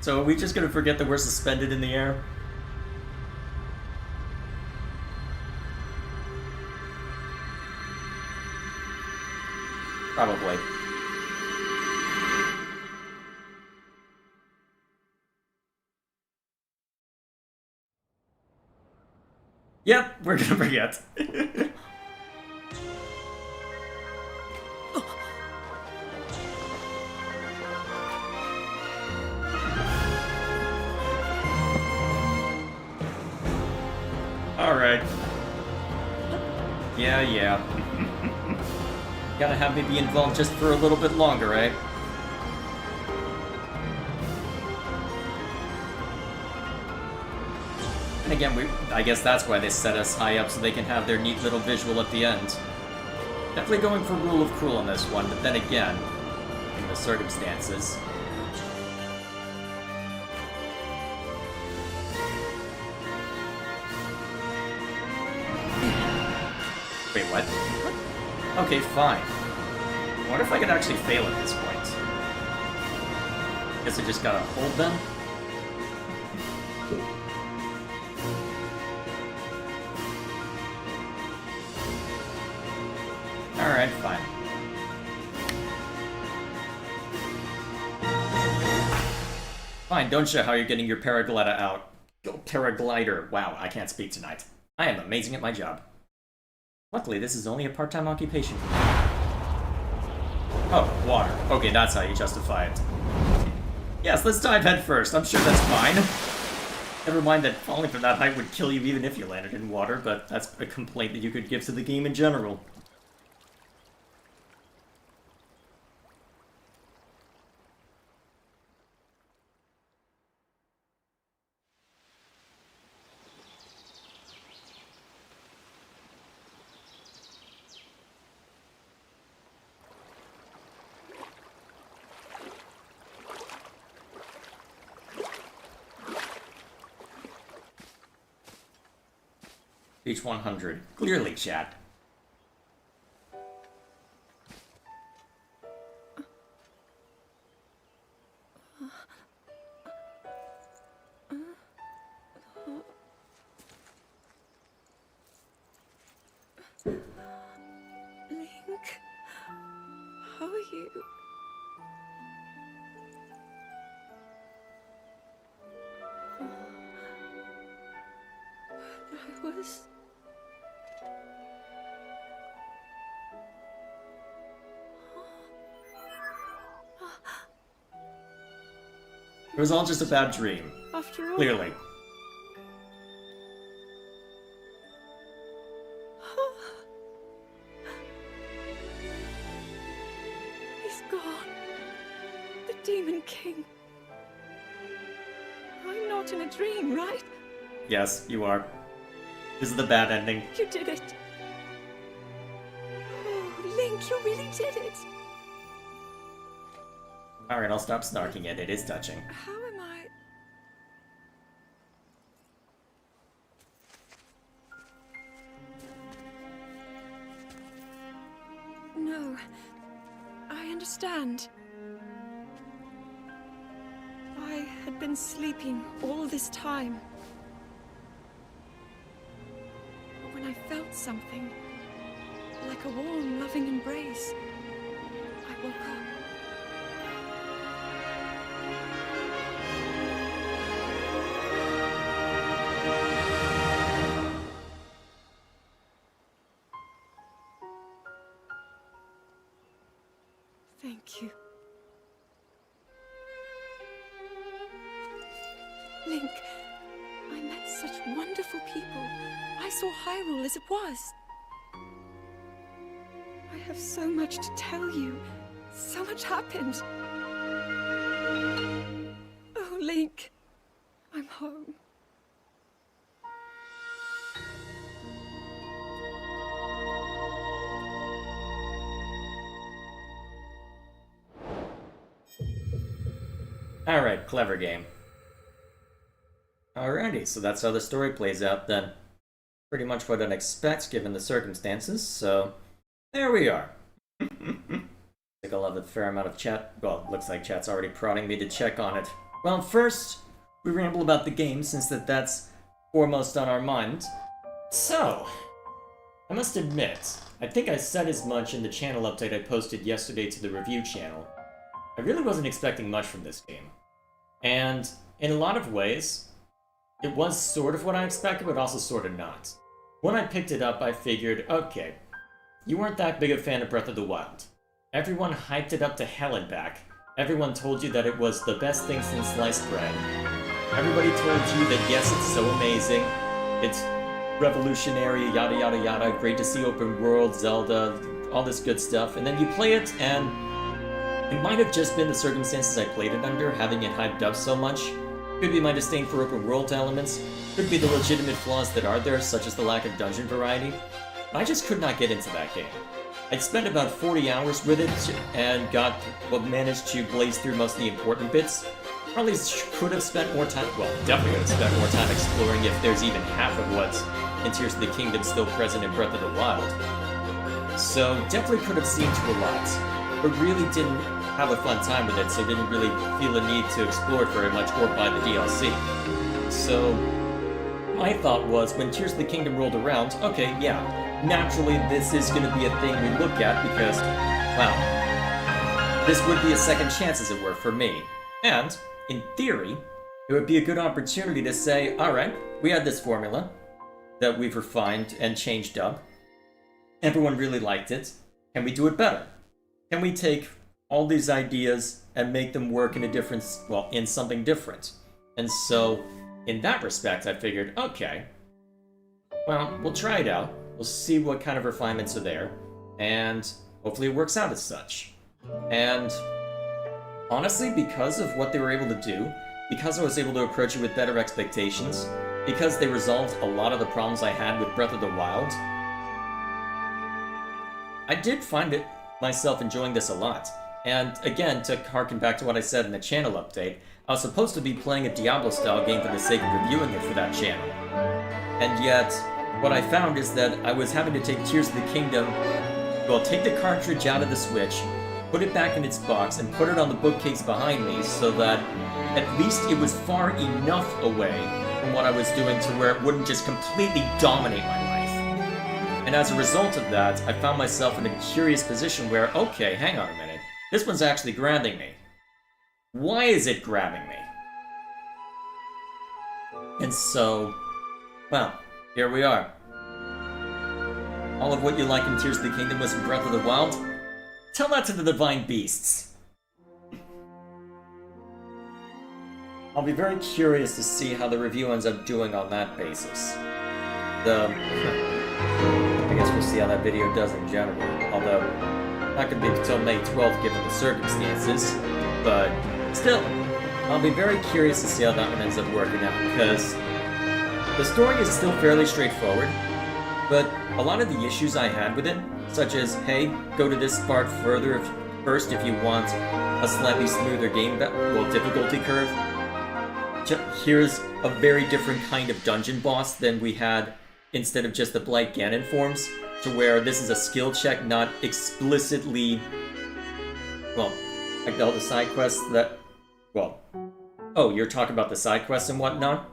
So are we just gonna forget that we're suspended in the air? Probably. Yep, we're gonna forget. Alright. Yeah. Gotta have me be involved just for a little bit longer, right? And again, I guess that's why they set us high up, so they can have their neat little visual at the end. Definitely going for rule of cruel on this one, but then again, in the circumstances. Wait, what? Okay, fine. I wonder if I could actually fail at this point. Guess I just gotta hold them? Alright, fine. Fine, don't show how you're getting your paraglider out. Go paraglider. Wow, I can't speak tonight. I am amazing at my job. Luckily, this is only a part-time occupation for me. Oh, water. Okay, that's how you justify it. Yes, let's dive head first. I'm sure that's fine. Never mind that falling from that height would kill you even if you landed in water, but that's a complaint that you could give to the game in general. Page 100. Clearly, chat. Link, how are you? I was... It was all just a bad dream. After all... Clearly. He's gone. The Demon King. I'm not in a dream, right? Yes, you are. This is the bad ending. You did it. Oh, Link, you really did it. Alright, I'll stop snarking it. It is touching. How am I... No, I understand. I had been sleeping all this time. But when I felt something, like a warm, loving embrace, I woke up. Thank you. Link, I met such wonderful people. I saw Hyrule as it was. I have so much to tell you. So much happened. Oh, Link, I'm home. Alright, clever game. Alrighty, so that's how the story plays out then. Pretty much what I'd expect given the circumstances, so there we are. I think I'll have a fair amount of chat. Well, looks like chat's already prodding me to check on it. Well, first, we ramble about the game since that's foremost on our mind. So, I must admit, I think I said as much in the channel update I posted yesterday to the review channel. I really wasn't expecting much from this game. And in a lot of ways, it was sort of what I expected, but also sort of not. When I picked it up, I figured, okay, you weren't that big a fan of Breath of the Wild. Everyone hyped it up to hell and back. Everyone told you that it was the best thing since sliced bread. Everybody told you that yes, it's so amazing, it's revolutionary, yada yada yada, great to see open world, Zelda, all this good stuff, and then you play it, and it might have just been the circumstances I played it under, having it hyped up so much. Could be my disdain for open world elements, could be the legitimate flaws that are there, such as the lack of dungeon variety. I just could not get into that game. I'd spent about 40 hours with it, and managed to blaze through most of the important bits. Probably could have spent more time, well, definitely could have spent more time exploring if there's even half of what's in Tears of the Kingdom still present in Breath of the Wild. So, definitely could have seen to a lot, but really didn't have a fun time with it, so didn't really feel a need to explore it very much or buy the DLC. So, my thought was, when Tears of the Kingdom rolled around, okay, yeah, naturally this is going to be a thing we look at because, wow, this would be a second chance, as it were, for me. And, in theory, it would be a good opportunity to say, alright, we had this formula that we've refined and changed up. Everyone really liked it. Can we do it better? Can we take all these ideas and make them work in a different, well, in something different? And so, in that respect, I figured, okay, well, we'll try it out. We'll see what kind of refinements are there, and hopefully it works out as such. And honestly, because of what they were able to do, because I was able to approach it with better expectations, because they resolved a lot of the problems I had with Breath of the Wild, I did find myself enjoying this a lot. And again, to harken back to what I said in the channel update, I was supposed to be playing a Diablo-style game for the sake of reviewing it for that channel. And yet, what I found is that I was having to take Tears of the Kingdom, well, take the cartridge out of the Switch, put it back in its box, and put it on the bookcase behind me so that at least it was far enough away from what I was doing to where it wouldn't just completely dominate my life. And as a result of that, I found myself in a curious position where, okay, hang on a minute, this one's actually grabbing me. Why is it grabbing me? And so, well, here we are. All of what you like in Tears of the Kingdom was in Breath of the Wild? Tell that to the Divine Beasts. I'll be very curious to see how the review ends up doing on that basis. I guess we'll see how that video does in general, although not gonna be until May 12th given the circumstances, but still, I'll be very curious to see how that one ends up working out, because the story is still fairly straightforward, but a lot of the issues I had with it, such as, hey, go to this part further first if you want a slightly smoother game, difficulty curve. Here's a very different kind of dungeon boss than we had instead of just the Blight Ganon forms, to where this is a skill check, not explicitly, well, like all the side quests that, well, oh, you're talking about the side quests and whatnot?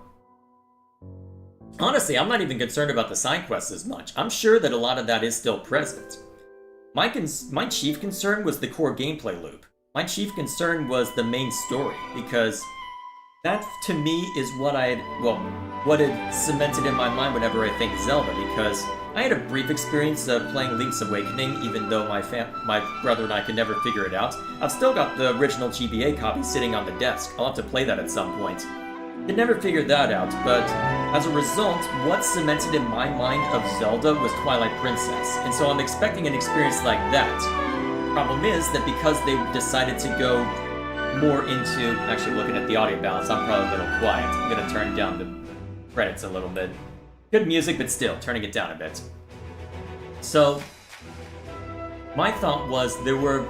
Honestly, I'm not even concerned about the side quests as much. I'm sure that a lot of that is still present. My chief concern was the core gameplay loop. My chief concern was the main story, because that, to me, is what what had cemented in my mind whenever I think Zelda, because I had a brief experience of playing Link's Awakening, even though my brother and I could never figure it out. I've still got the original GBA copy sitting on the desk. I'll have to play that at some point. Could never figure that out, but as a result, what cemented in my mind of Zelda was Twilight Princess, and so I'm expecting an experience like that. Problem is that because they decided to go more into, actually looking at the audio balance, I'm probably a little quiet. I'm gonna turn down the credits a little bit. Good music, but still, turning it down a bit. So, my thought was there were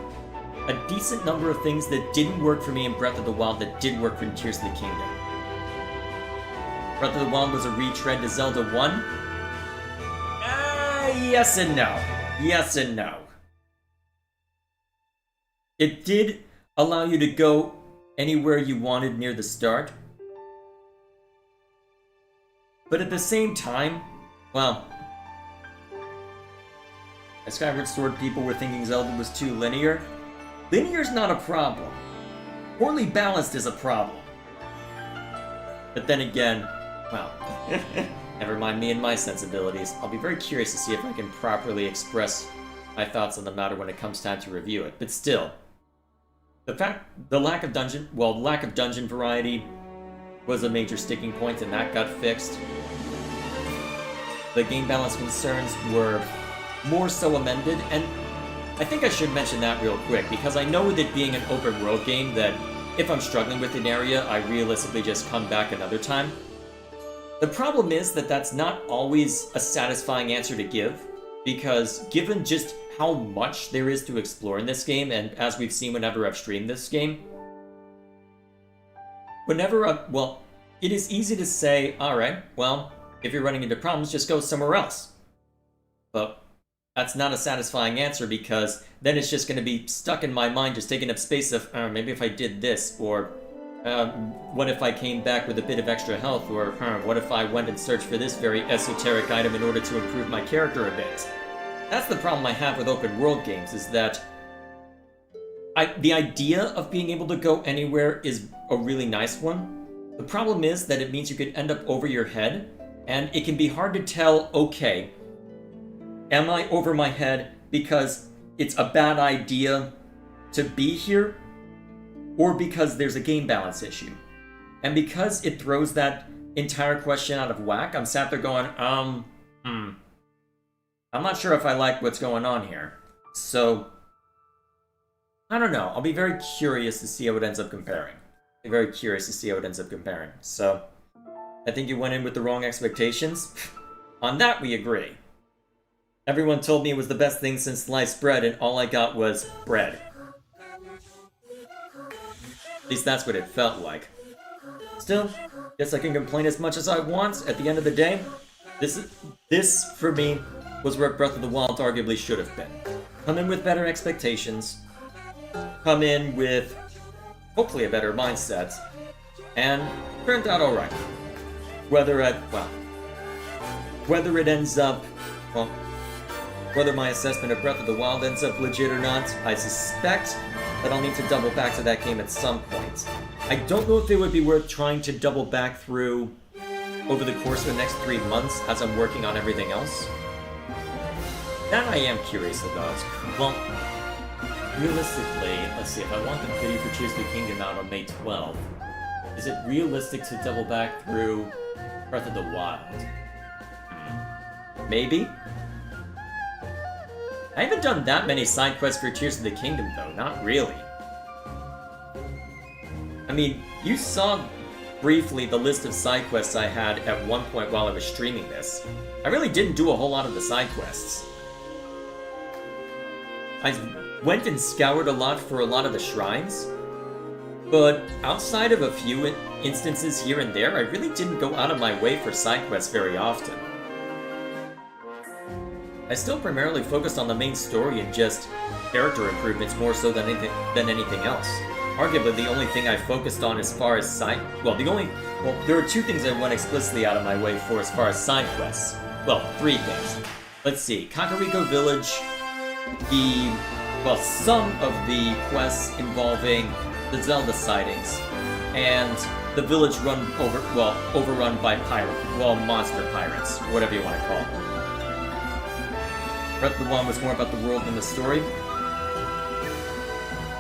a decent number of things that didn't work for me in Breath of the Wild that did work for Tears of the Kingdom. Breath of the Wild was a retread to Zelda 1? Yes and no. Yes and no. It did allow you to go anywhere you wanted near the start. But at the same time, well, as Skyward Sword people were thinking Zelda was too linear. Linear's not a problem. Poorly balanced is a problem. But then again, well, never mind me and my sensibilities. I'll be very curious to see if I can properly express my thoughts on the matter when it comes time to review it. But still, the lack of dungeon variety was a major sticking point, and that got fixed. The game balance concerns were more so amended, and I think I should mention that real quick, because I know with it being an open world game that if I'm struggling with an area, I realistically just come back another time. The problem is that that's not always a satisfying answer to give, because given just how much there is to explore in this game, and as we've seen whenever I've streamed this game, it is easy to say, alright, well, if you're running into problems, just go somewhere else. But that's not a satisfying answer, because then it's just going to be stuck in my mind, just taking up space of, maybe if I did this, or what if I came back with a bit of extra health, or what if I went and searched for this very esoteric item in order to improve my character a bit. That's the problem I have with open world games, is that the idea of being able to go anywhere is a really nice one. The problem is that it means you could end up over your head, and it can be hard to tell, okay, am I over my head because it's a bad idea to be here, or because there's a game balance issue? And because it throws that entire question out of whack, I'm sat there going, I'm not sure if I like what's going on here. So, I don't know. I'll be very curious to see how it ends up comparing. So, I think you went in with the wrong expectations. On that, we agree. Everyone told me it was the best thing since sliced bread, and all I got was bread. At least that's what it felt like. Still, guess I can complain as much as I want. At the end of the day, this for me, was where Breath of the Wild arguably should have been. Come in with better expectations, come in with hopefully a better mindset, and turned out alright. Whether my assessment of Breath of the Wild ends up legit or not, I suspect that I'll need to double back to that game at some point. I don't know if it would be worth trying to double back through over the course of the next 3 months as I'm working on everything else. That I am curious about. Well, realistically, let's see, if I want the video for Tears of the Kingdom out on May 12th, is it realistic to double back through Breath of the Wild? Maybe? I haven't done that many side quests for Tears of the Kingdom, though. Not really. I mean, you saw briefly the list of side quests I had at one point while I was streaming this. I really didn't do a whole lot of the side quests. I went and scoured a lot for a lot of the shrines, but outside of a few instances here and there, I really didn't go out of my way for side quests very often. I still primarily focused on the main story and just character improvements more so than anything else. Arguably, the only thing I focused on as far as there are 2 things I went explicitly out of my way for as far as side quests. Well, 3 things. Let's see, Kakariko Village, some of the quests involving the Zelda sightings, and the village overrun by monster pirates, whatever you want to call them. Breath of the Wild was more about the world than the story.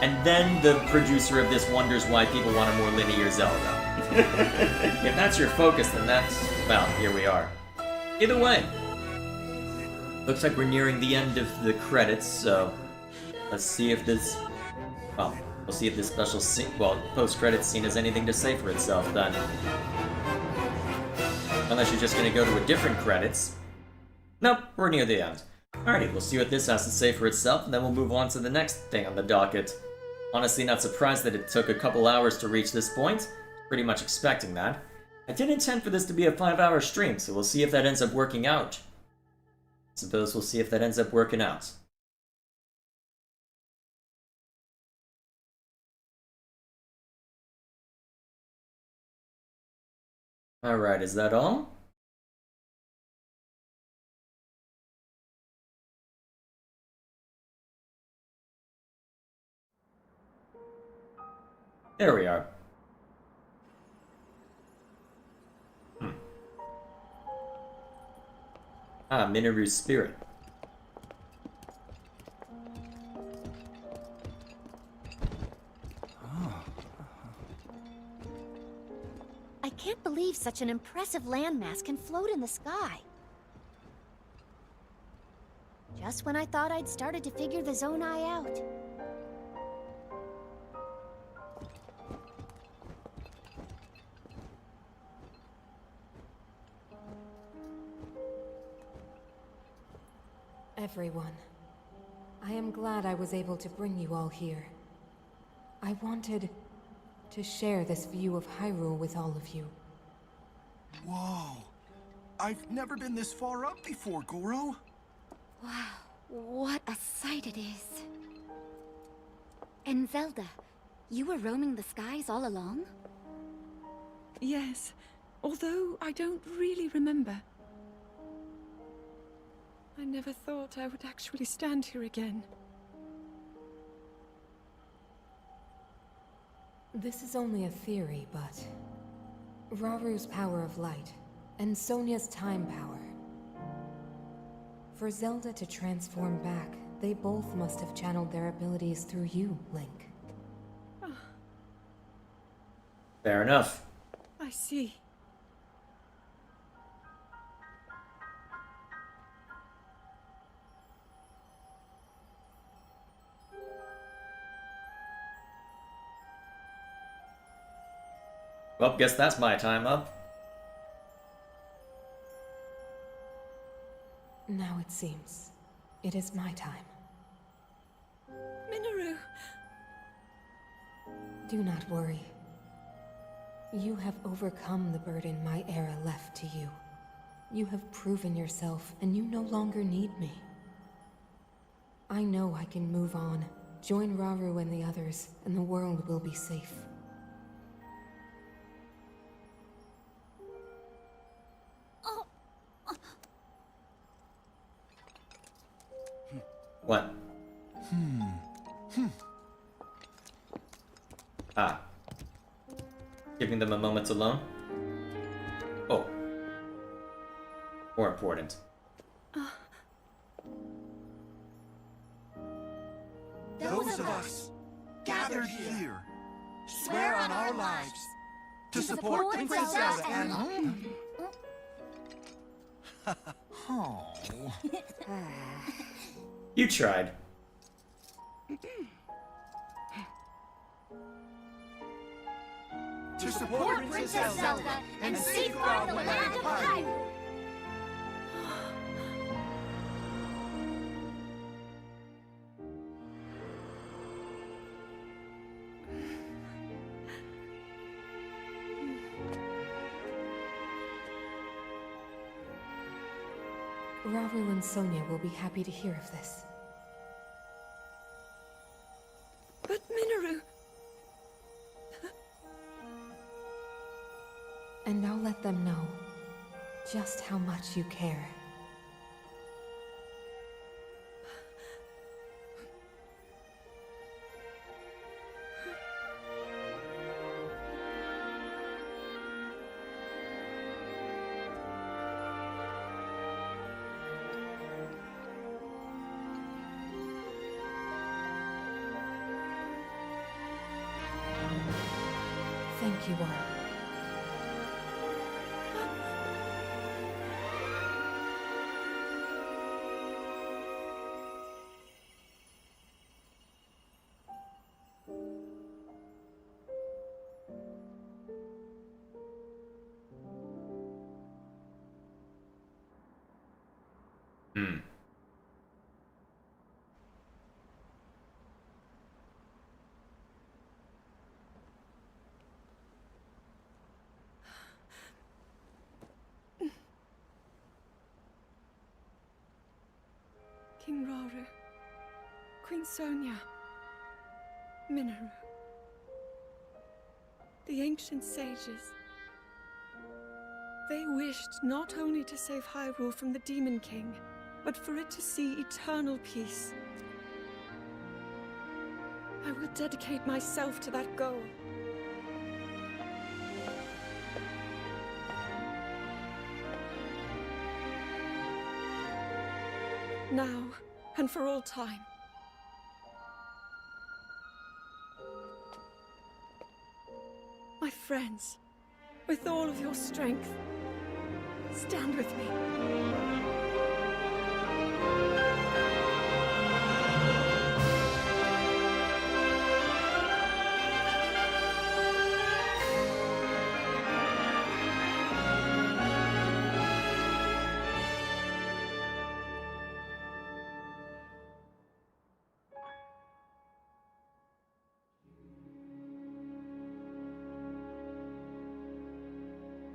And then the producer of this wonders why people want a more linear Zelda. If that's your focus, then here we are. Either way, looks like we're nearing the end of the credits, so let's see if this, we'll see if this special post-credits scene has anything to say for itself then. Unless you're just gonna go to a different credits. Nope, we're near the end. Alrighty, we'll see what this has to say for itself, and then we'll move on to the next thing on the docket. Honestly, not surprised that it took a couple hours to reach this point. Pretty much expecting that. I did intend for this to be a 5-hour stream, so we'll see if that ends up working out. Suppose we'll see if that ends up working out. Alright, is that all? There we are. Ah, Minoru's spirit. I can't believe such an impressive landmass can float in the sky. Just when I thought I'd started to figure the Zonai out. Everyone, I am glad I was able to bring you all here. I wanted to share this view of Hyrule with all of you. Whoa. I've never been this far up before, Goro. Wow, what a sight it is. And Zelda, you were roaming the skies all along? Yes, although I don't really remember. I never thought I would actually stand here again. This is only a theory, but Raru's power of light and Sonia's time power. For Zelda to transform back, they both must have channeled their abilities through you, Link. Fair enough. I see. Well, guess that's my time up. Now it seems it is my time. Minoru! Do not worry. You have overcome the burden my era left to you. You have proven yourself, and you no longer need me. I know I can move on, join Raru and the others, and the world will be safe. What? Ah. Giving them a moment alone? Oh. More important. Those of us gathered here swear on our lives to support Princess Zelda and... Oh. You tried. To support Princess Zelda and safeguard the land of Hyrule. Raru and Sonia will be happy to hear of this. But Minoru! And I'll let them know just how much you care. Thank you all. King Raru, Queen Sonia, Minoru, the ancient sages. They wished not only to save Hyrule from the Demon King, but for it to see eternal peace. I will dedicate myself to that goal. Now, and for all time. My friends, with all of your strength, stand with me.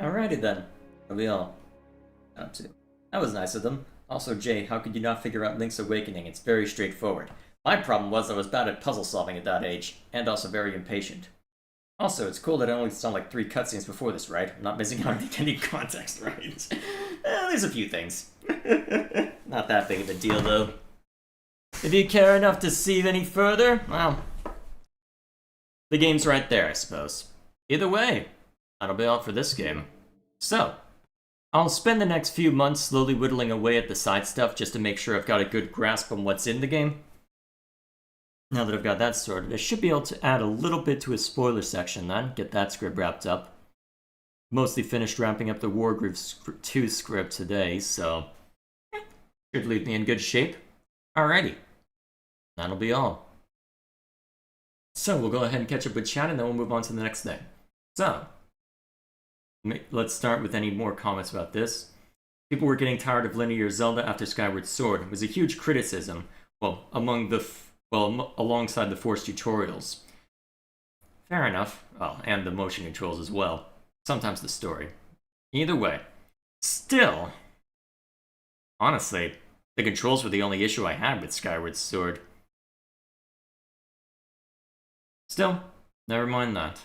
Alrighty then. What are we all up to? That was nice of them. Also, Jay, how could you not figure out Link's Awakening? It's very straightforward. My problem was I was bad at puzzle solving at that age, and also very impatient. Also, it's cool that I only saw like 3 cutscenes before this, right? I'm not missing out on any context, right? There's a few things. Not that big of a deal, though. If you care enough to see any further, well, the game's right there, I suppose. Either way, that'll be all for this game. So, I'll spend the next few months slowly whittling away at the side stuff just to make sure I've got a good grasp on what's in the game. Now that I've got that sorted, I should be able to add a little bit to a spoiler section then, get that script wrapped up. Mostly finished wrapping up the Wargroove 2 script today, so should leave me in good shape. Alrighty, that'll be all. So we'll go ahead and catch up with chat and then we'll move on to the next thing. So, let's start with any more comments about this. People were getting tired of linear Zelda after Skyward Sword. It was a huge criticism, alongside the Force tutorials. Fair enough. Well, and the motion controls as well. Sometimes the story. Either way. Still, honestly, the controls were the only issue I had with Skyward Sword. Still, never mind that.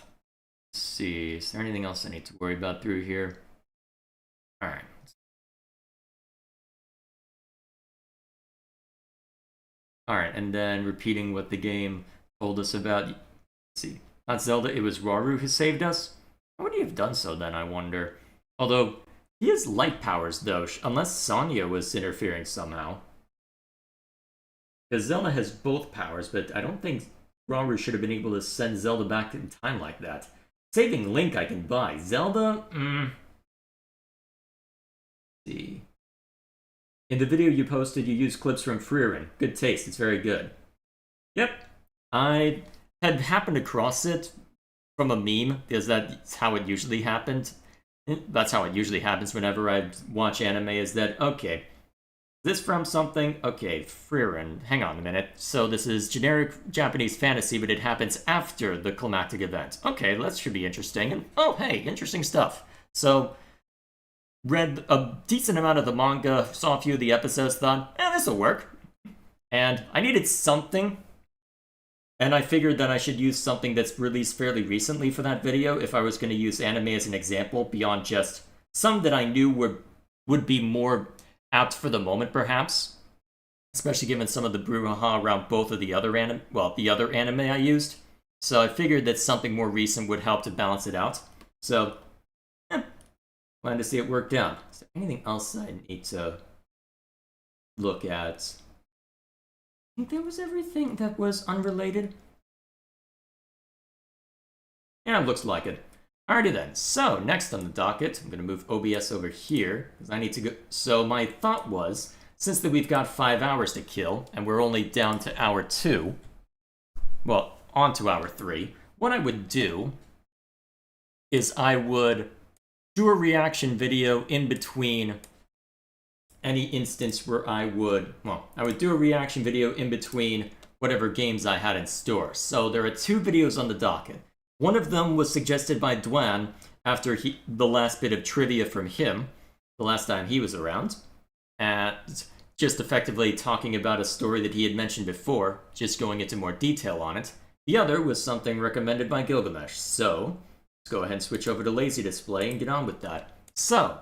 Let's see, is there anything else I need to worry about through here? Alright. Alright, and then repeating what the game told us about. Let's see, not Zelda, it was Rauru who saved us? How would he have done so then, I wonder? Although, he has light powers though, unless Sonya was interfering somehow. Because Zelda has both powers, but I don't think Rauru should have been able to send Zelda back in time like that. Saving Link I can buy. Zelda? See. In the video you posted, you used clips from Frieren. Good taste, it's very good. Yep. I had happened across it from a meme, because that's how it usually happened. That's how it usually happens whenever I watch anime, is that, okay, this from something? Okay, Frieren. Hang on a minute. So this is generic Japanese fantasy, but it happens after the climactic event. Okay, that should be interesting. And oh, hey, interesting stuff. So, read a decent amount of the manga, saw a few of the episodes, thought, this'll work. And I needed something. And I figured that I should use something that's released fairly recently for that video if I was going to use anime as an example, beyond just some that I knew would be more apt for the moment, perhaps, especially given some of the brouhaha around both of the other anime I used. So I figured that something more recent would help to balance it out. So, glad to see it worked out. Is there anything else I need to look at? I think that was everything that was unrelated. Yeah, it looks like it. Alrighty then, so next on the docket, I'm going to move OBS over here, because I need to go. So my thought was, since that we've got 5 hours to kill, and we're only down to hour 2, well, on to hour 3, what I would do is I would do a reaction video in between any instance where I would do a reaction video in between whatever games I had in store. So there are 2 videos on the docket. One of them was suggested by Dwan after the last bit of trivia from him, the last time he was around, and just effectively talking about a story that he had mentioned before, just going into more detail on it. The other was something recommended by Gilgamesh, so let's go ahead and switch over to Lazy Display and get on with that. So,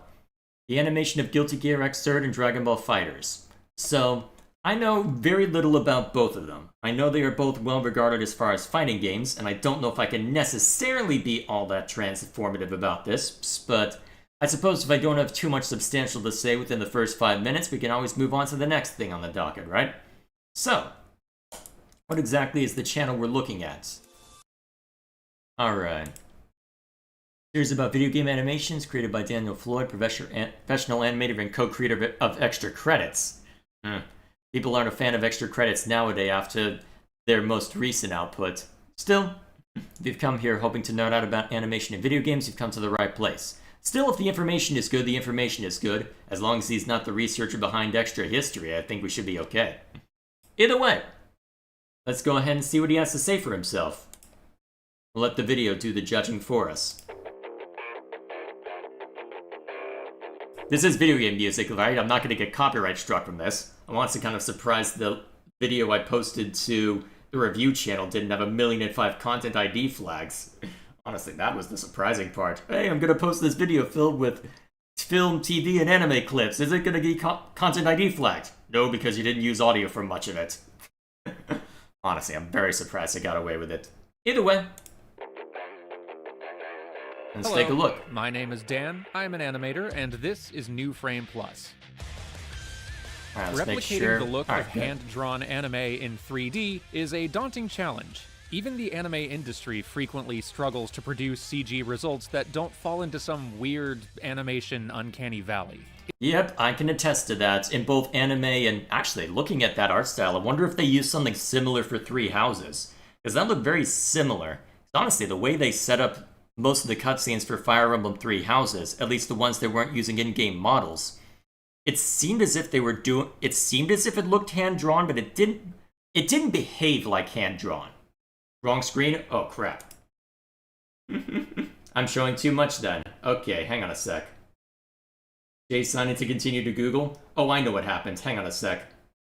the animation of Guilty Gear Xrd and Dragon Ball FighterZ. So, I know very little about both of them. I know they are both well regarded as far as fighting games, and I don't know if I can necessarily be all that transformative about this, but I suppose if I don't have too much substantial to say within the first 5 minutes, we can always move on to the next thing on the docket, right? So, what exactly is the channel we're looking at? Alright. Series about video game animations created by Daniel Floyd, professional animator and co-creator of Extra Credits. People aren't a fan of Extra Credits nowadays after their most recent output. Still, if you've come here hoping to nerd out about animation and video games, you've come to the right place. Still, if the information is good, the information is good. As long as he's not the researcher behind Extra History, I think we should be okay. Either way, let's go ahead and see what he has to say for himself. We'll let the video do the judging for us. This is video game music, right? I'm not going to get copyright struck from this. I want to kind of surprise the video I posted to the review channel didn't have 1,000,005 content ID flags. Honestly, that was the surprising part. Hey, I'm going to post this video filled with film, TV, and anime clips. Is it going to get content ID flagged? No, because you didn't use audio for much of it. Honestly, I'm very surprised I got away with it. Either way, let's take a look. My name is Dan, I'm an animator, and this is New Frame Plus. All right, let's make Replicating sure. the look All of right, good. hand-drawn anime in 3D is a daunting challenge. Even the anime industry frequently struggles to produce CG results that don't fall into some weird animation uncanny valley. Yep, I can attest to that. In both anime and actually, looking at that art style, I wonder if they used something similar for Three Houses. Because that looked very similar. Honestly, the way they set up most of the cutscenes for Fire Emblem Three Houses, at least the ones that weren't using in-game models, it seemed as if they were doing. It seemed as if it looked hand-drawn, but it didn't. It didn't behave like hand-drawn. Wrong screen? Oh, crap. I'm showing too much then. Okay, hang on a sec. Jay signing to continue to Google? Oh, I know what happened. Hang on a sec.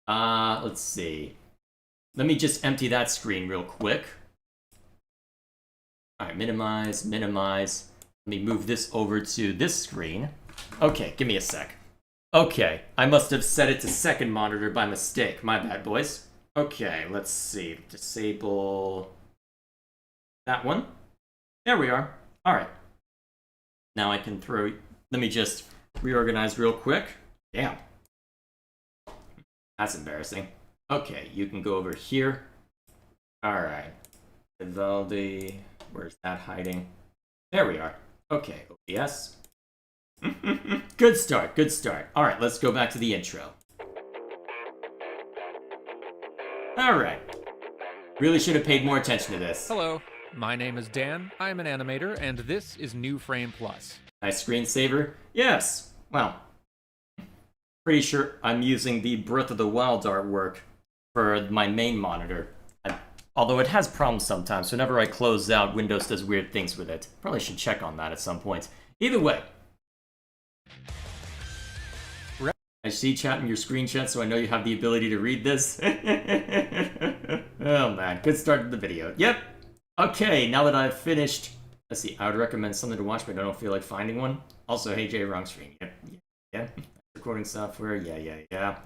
Let's see. Let me just empty that screen real quick. Alright, minimize. Let me move this over to this screen. Okay, give me a sec. Okay, I must have set it to second monitor by mistake. My bad, boys. Okay, let's see. Disable that one. There we are. Alright. Now I can throw... Let me just reorganize real quick. Damn. That's embarrassing. Okay, you can go over here. Alright. Vivaldi... Where's that hiding? There we are. Okay, OBS. Good start, good start. Alright, let's go back to the intro. Alright. Really should have paid more attention to this. Hello, my name is Dan, I'm an animator, and this is New Frame Plus. Nice screensaver? Yes. Well, pretty sure I'm using the Breath of the Wild artwork for my main monitor. Although it has problems sometimes, whenever I close out, Windows does weird things with it. Probably should check on that at some point. Either way. I see chat in your screen chat, so I know you have the ability to read this. Oh man, good start to the video. Yep. Okay, now that I've finished... Let's see, I would recommend something to watch, but I don't feel like finding one. Also, hey Jay, wrong screen. Yeah. Recording software, yeah.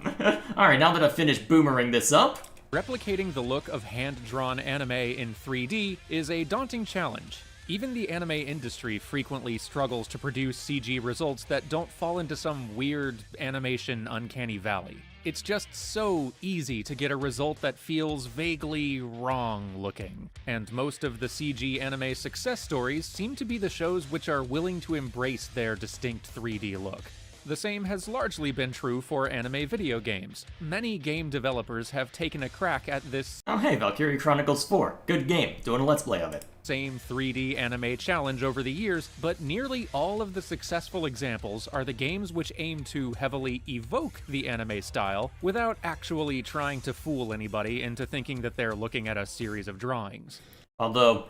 Alright, now that I've finished boomering this up... Replicating the look of hand-drawn anime in 3D is a daunting challenge. Even the anime industry frequently struggles to produce CG results that don't fall into some weird animation uncanny valley. It's just so easy to get a result that feels vaguely wrong looking. And most of the CG anime success stories seem to be the shows which are willing to embrace their distinct 3D look. The same has largely been true for anime video games. Many game developers have taken a crack at this Oh hey, Valkyrie Chronicles 4. Good game. Doing a let's play of it. same 3D anime challenge over the years, but nearly all of the successful examples are the games which aim to heavily evoke the anime style without actually trying to fool anybody into thinking that they're looking at a series of drawings. Although,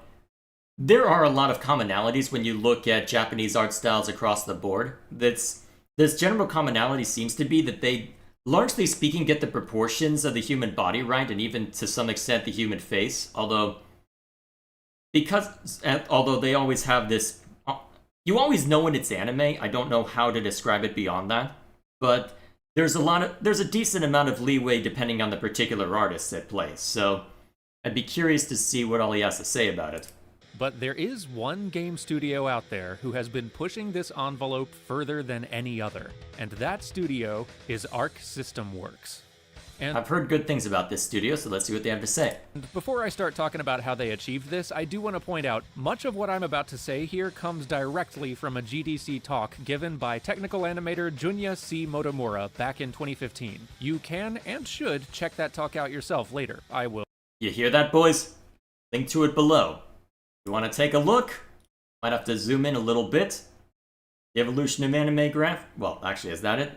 there are a lot of commonalities when you look at Japanese art styles across the board. This general commonality seems to be that they, largely speaking, get the proportions of the human body right, and even to some extent the human face. Although they always have this you always know when it's anime. I don't know how to describe it beyond that, but there's a decent amount of leeway depending on the particular artist at play. So I'd be curious to see what all he has to say about it. But there is one game studio out there who has been pushing this envelope further than any other, and that studio is Arc System Works. And I've heard good things about this studio, so let's see what they have to say. before I start talking about how they achieved this, I do want to point out, much of what I'm about to say here comes directly from a GDC talk given by technical animator Junya C. Motomura back in 2015. You can and should check that talk out yourself later. I will. You hear that, boys? Link to it below. You want to take a look? Might have to zoom in a little bit. The evolution of anime graph? Well, actually, is that it?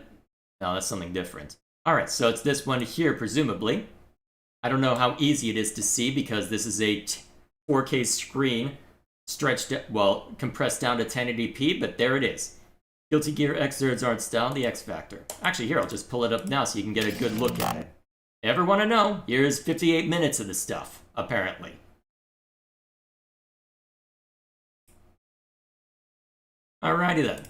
No, that's something different. Alright, so it's this one here, presumably. I don't know how easy it is to see because this is a 4K screen compressed down to 1080p, but there it is. Guilty Gear Xrds art style, the X Factor. Actually, here, I'll just pull it up now so you can get a good look at it. Ever want to know? Here's 58 minutes of the stuff, apparently. Alrighty then.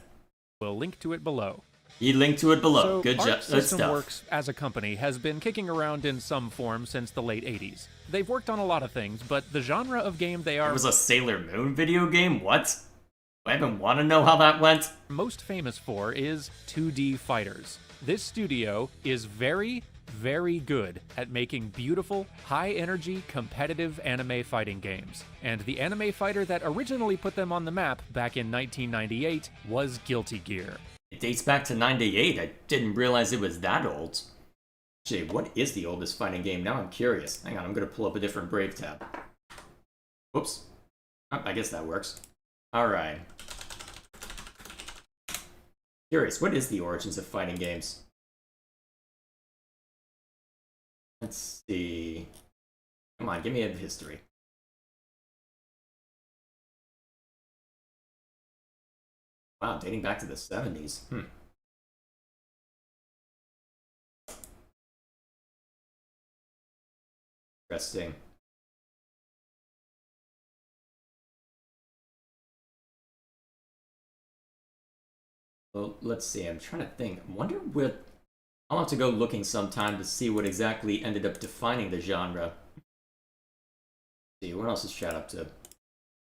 We'll link to it below. He linked to it below. So, Good job. Arc Good System stuff. Works, as a company, has been kicking around in some form since the late 80s. They've worked on a lot of things, but the genre of game they are It was a Sailor Moon video game? What? I even want to know how that went. most famous for is 2D fighters. This studio is very, very good at making beautiful, high-energy, competitive anime fighting games. And the anime fighter that originally put them on the map back in 1998 was Guilty Gear. It dates back to 98. I didn't realize it was that old. Actually, what is the oldest fighting game? Now I'm curious. Hang on, I'm going to pull up a different Brave tab. Whoops. Oh, I guess that works. Alright. Curious, what is the origins of fighting games? Let's see. Come on, give me a history. Wow, dating back to the 70s. Interesting. Well, let's see. I'm trying to think. I wonder what... I'll have to go looking sometime to see what exactly ended up defining the genre. Let's see, what else is chat up to?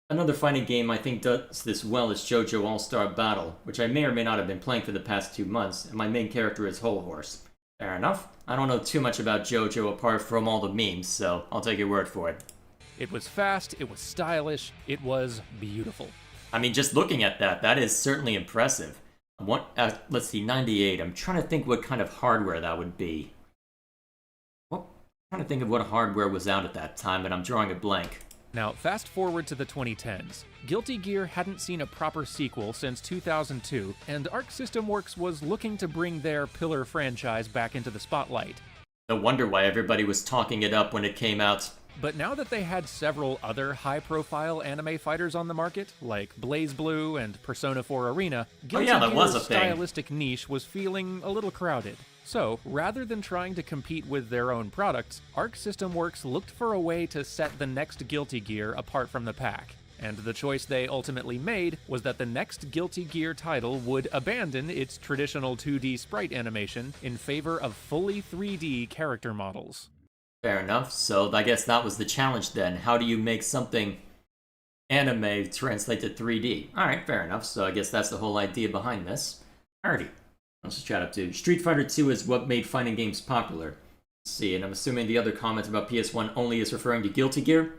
Another fighting game I think does this well is JoJo All-Star Battle, which I may or may not have been playing for the past 2 months, and my main character is Whole Horse. Fair enough. I don't know too much about JoJo apart from all the memes, so I'll take your word for it. It was fast, it was stylish, it was beautiful. I mean, just looking at that, that is certainly impressive. Let's see, 98. I'm trying to think what kind of hardware that would be. Well, I'm trying to think of what hardware was out at that time, and I'm drawing a blank. Now, fast forward to the 2010s. Guilty Gear hadn't seen a proper sequel since 2002, and Arc System Works was looking to bring their pillar franchise back into the spotlight. No wonder why everybody was talking it up when it came out. But now that they had several other high-profile anime fighters on the market, like BlazBlue and Persona 4 Arena, Guilty that was Gear's a thing. stylistic niche was feeling a little crowded. So, rather than trying to compete with their own products, Arc System Works looked for a way to set the next Guilty Gear apart from the pack. And the choice they ultimately made was that the next Guilty Gear title would abandon its traditional 2D sprite animation in favor of fully 3D character models. Fair enough. So I guess that was the challenge then. How do you make something anime translate to 3D? Alright, fair enough. So I guess that's the whole idea behind this. Alrighty. Let's just chat up to Street Fighter 2 is what made fighting games popular. Let's see, and I'm assuming the other comment about PS1 only is referring to Guilty Gear?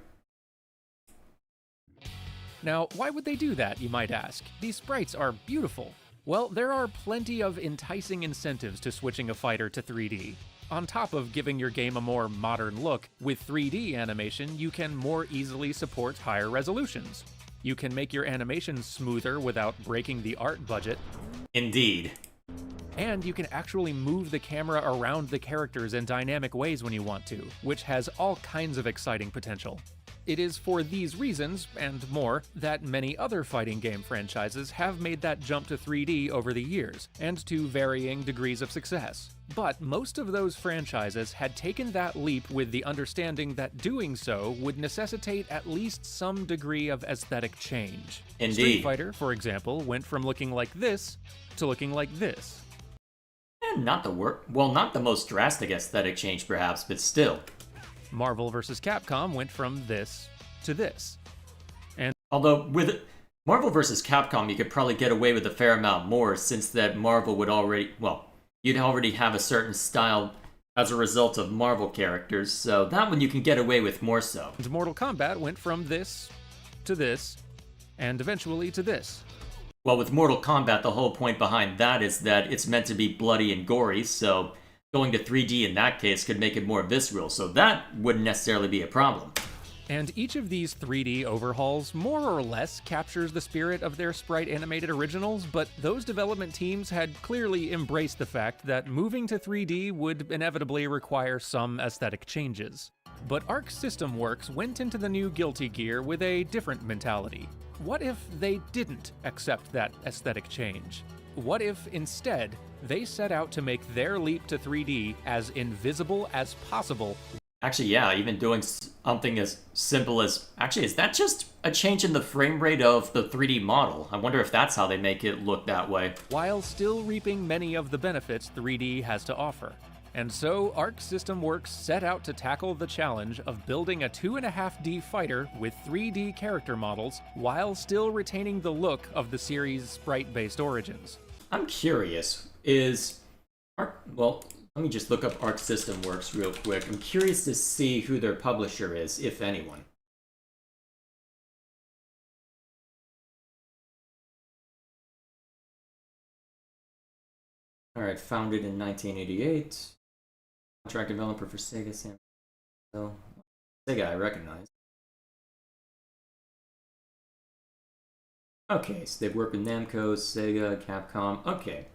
Now, why would they do that, you might ask? These sprites are beautiful. Well, there are plenty of enticing incentives to switching a fighter to 3D. On top of giving your game a more modern look, with 3D animation, you can more easily support higher resolutions. You can make your animations smoother without breaking the art budget. Indeed. And you can actually move the camera around the characters in dynamic ways when you want to, which has all kinds of exciting potential. It is for these reasons, and more, that many other fighting game franchises have made that jump to 3D over the years, and to varying degrees of success. But most of those franchises had taken that leap with the understanding that doing so would necessitate at least some degree of aesthetic change. Indeed. Street Fighter, for example, went from looking like this to looking like this. Not the most drastic aesthetic change perhaps, but still. Marvel vs. Capcom went from this to this. Although with Marvel vs. Capcom, you could probably get away with a fair amount more, since that Marvel would already, you'd already have a certain style as a result of Marvel characters, so that one you can get away with more so. And Mortal Kombat went from this to this, and eventually to this. Well, with Mortal Kombat, the whole point behind that is that it's meant to be bloody and gory, so going to 3D in that case could make it more visceral, so that wouldn't necessarily be a problem. And each of these 3D overhauls more or less captures the spirit of their sprite animated originals, but those development teams had clearly embraced the fact that moving to 3D would inevitably require some aesthetic changes. But Arc System Works went into the new Guilty Gear with a different mentality. What if they didn't accept that aesthetic change? What if, instead, they set out to make their leap to 3D as invisible as possible? Actually, yeah, even doing something as simple as... Actually, is that just a change in the frame rate of the 3D model? I wonder if that's how they make it look that way. While still reaping many of the benefits 3D has to offer. And so, Arc System Works set out to tackle the challenge of building a 2.5D fighter with 3D character models, while still retaining the look of the series' sprite-based origins. I'm curious, let me just look up Arc System Works real quick. I'm curious to see who their publisher is, if anyone. Alright, founded in 1988. Contract developer for Sega San Francisco. Sega, I recognize. Okay, so they've worked with Namco, Sega, Capcom. Okay.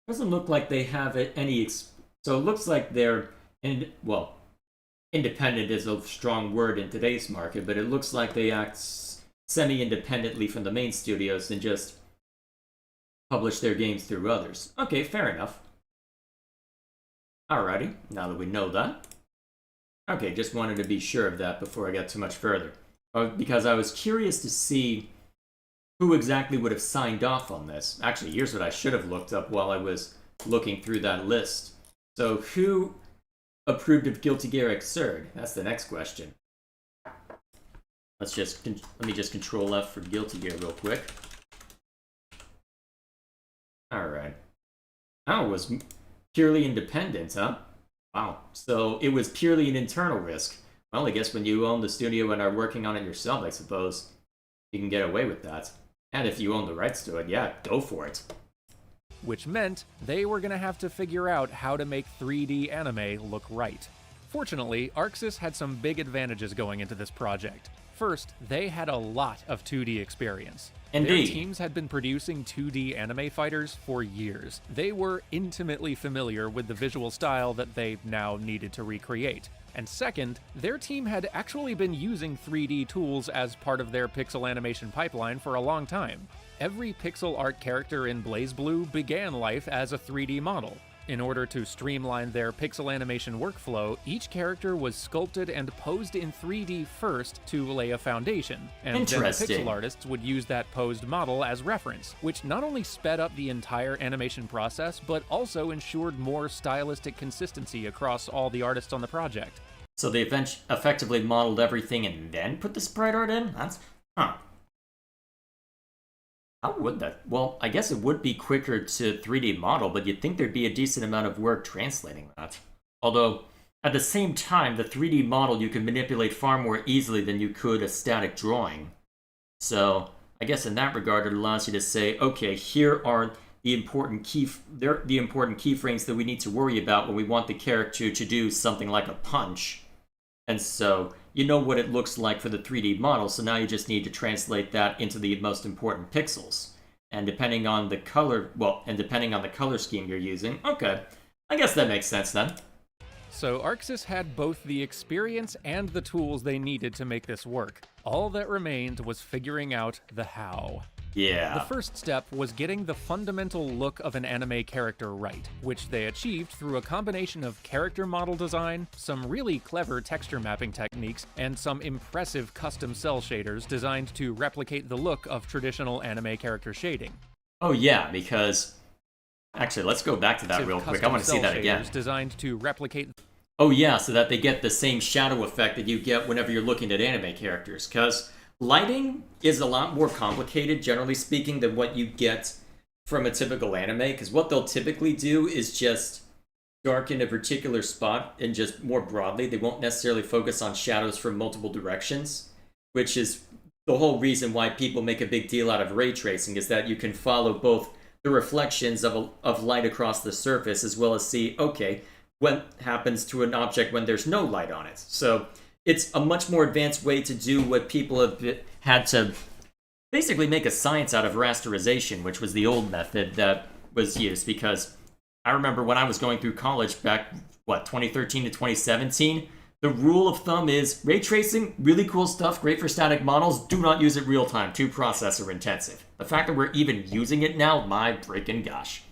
Doesn't look like they have any. So it looks like they're independent is a strong word in today's market, but it looks like they act semi-independently from the main studios and just publish their games through others. Okay, fair enough. Alrighty, now that we know that. Okay, just wanted to be sure of that before I got too much further. Because I was curious to see who exactly would have signed off on this. Actually, here's what I should have looked up while I was looking through that list. So, who approved of Guilty Gear Xrd? That's the next question. Let me just Control F for Guilty Gear real quick. Alright. Oh, it was purely independent, huh? Wow. So, it was purely an internal risk. Well, I guess when you own the studio and are working on it yourself, I suppose, you can get away with that. And if you own the rights to it, yeah, go for it. Which meant they were going to have to figure out how to make 3D anime look right. Fortunately, ArcSys had some big advantages going into this project. First, they had a lot of 2D experience. Indeed. Their teams had been producing 2D anime fighters for years. They were intimately familiar with the visual style that they now needed to recreate. And second, their team had actually been using 3D tools as part of their pixel animation pipeline for a long time. Every pixel art character in BlazBlue began life as a 3D model. In order to streamline their pixel animation workflow, each character was sculpted and posed in 3D first to lay a foundation, and then the pixel artists would use that posed model as reference, which not only sped up the entire animation process, but also ensured more stylistic consistency across all the artists on the project. So they effectively modeled everything and then put the sprite art in? Huh. How would that? Well, I guess it would be quicker to 3D model, but you'd think there'd be a decent amount of work translating that. Although, at the same time, the 3D model you can manipulate far more easily than you could a static drawing. So, I guess in that regard, it allows you to say, okay, here are the important keyframes that we need to worry about when we want the character to do something like a punch. And so, you know what it looks like for the 3D model, so now you just need to translate that into the most important pixels. And depending on the color, depending on the color scheme you're using, okay, I guess that makes sense then. So Arxis had both the experience and the tools they needed to make this work. All that remained was figuring out the how. Yeah. The first step was getting the fundamental look of an anime character right, which they achieved through a combination of character model design, some really clever texture mapping techniques, and some impressive custom cell shaders designed to replicate the look of traditional anime character shading. Oh yeah, because... Actually, let's go back to that real quick. I want to see that again. Designed to replicate... Oh yeah, so that they get the same shadow effect that you get whenever you're looking at anime characters, because lighting is a lot more complicated, generally speaking, than what you get from a typical anime, because what they'll typically do is just darken a particular spot, and just more broadly, they won't necessarily focus on shadows from multiple directions, which is the whole reason why people make a big deal out of ray tracing, is that you can follow both the reflections of light across the surface, as well as see, okay, what happens to an object when there's no light on it. So it's a much more advanced way to do what people have had to basically make a science out of rasterization, which was the old method that was used. Because I remember when I was going through college back, 2013 to 2017, the rule of thumb is ray tracing, really cool stuff, great for static models, do not use it real time, too processor intensive. The fact that we're even using it now, my freaking gosh.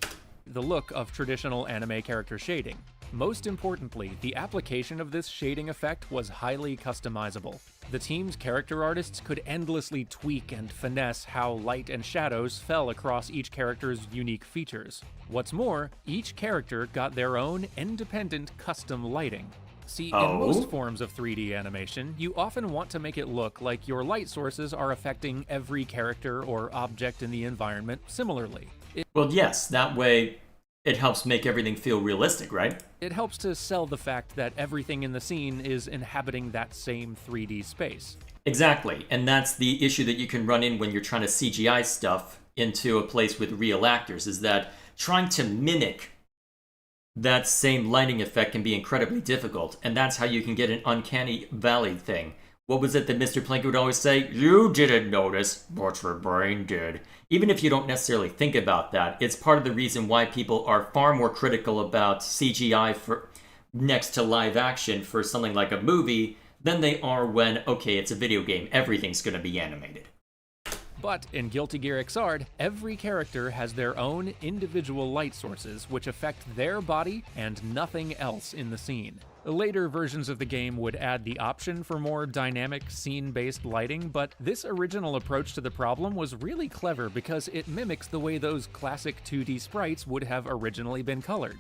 The look of traditional anime character shading. Most importantly, the application of this shading effect was highly customizable. The team's character artists could endlessly tweak and finesse how light and shadows fell across each character's unique features. What's more, each character got their own independent custom lighting. See, in most forms of 3D animation, you often want to make it look like your light sources are affecting every character or object in the environment similarly. Well, yes, that way it helps make everything feel realistic, right? It helps to sell the fact that everything in the scene is inhabiting that same 3D space. Exactly, and that's the issue that you can run in when you're trying to CGI stuff into a place with real actors, is that trying to mimic that same lighting effect can be incredibly difficult, and that's how you can get an uncanny valley thing. What was it that Mr. Plank would always say? You didn't notice, but your brain did. Even if you don't necessarily think about that, it's part of the reason why people are far more critical about CGI for next to live action for something like a movie than they are when, okay, it's a video game, everything's going to be animated. But in Guilty Gear Xrd, every character has their own individual light sources which affect their body and nothing else in the scene. Later versions of the game would add the option for more dynamic, scene-based lighting, but this original approach to the problem was really clever because it mimics the way those classic 2D sprites would have originally been colored.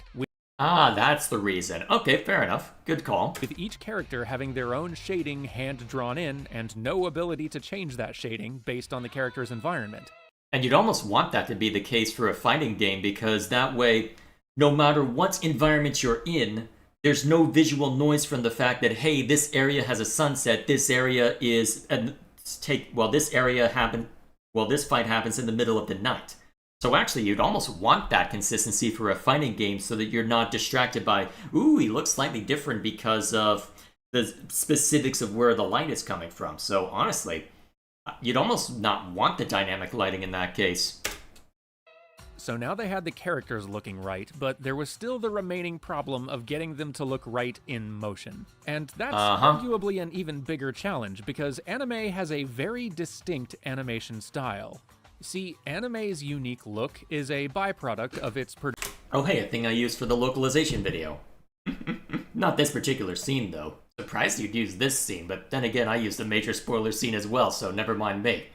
Ah, that's the reason. Okay, fair enough. Good call. With each character having their own shading hand-drawn in, and no ability to change that shading based on the character's environment. And you'd almost want that to be the case for a fighting game, because that way, no matter what environment you're in, there's no visual noise from the fact that, hey, this area has a sunset, this area is... this fight happens in the middle of the night. So actually, you'd almost want that consistency for a fighting game so that you're not distracted by, ooh, he looks slightly different because of the specifics of where the light is coming from. So honestly, you'd almost not want the dynamic lighting in that case. So now they had the characters looking right, but there was still the remaining problem of getting them to look right in motion. And that's arguably an even bigger challenge, because anime has a very distinct animation style. See, anime's unique look is a byproduct of its Oh hey, a thing I used for the localization video. Not this particular scene, though. Surprised you'd use this scene, but then again, I used a major spoiler scene as well, so never mind me.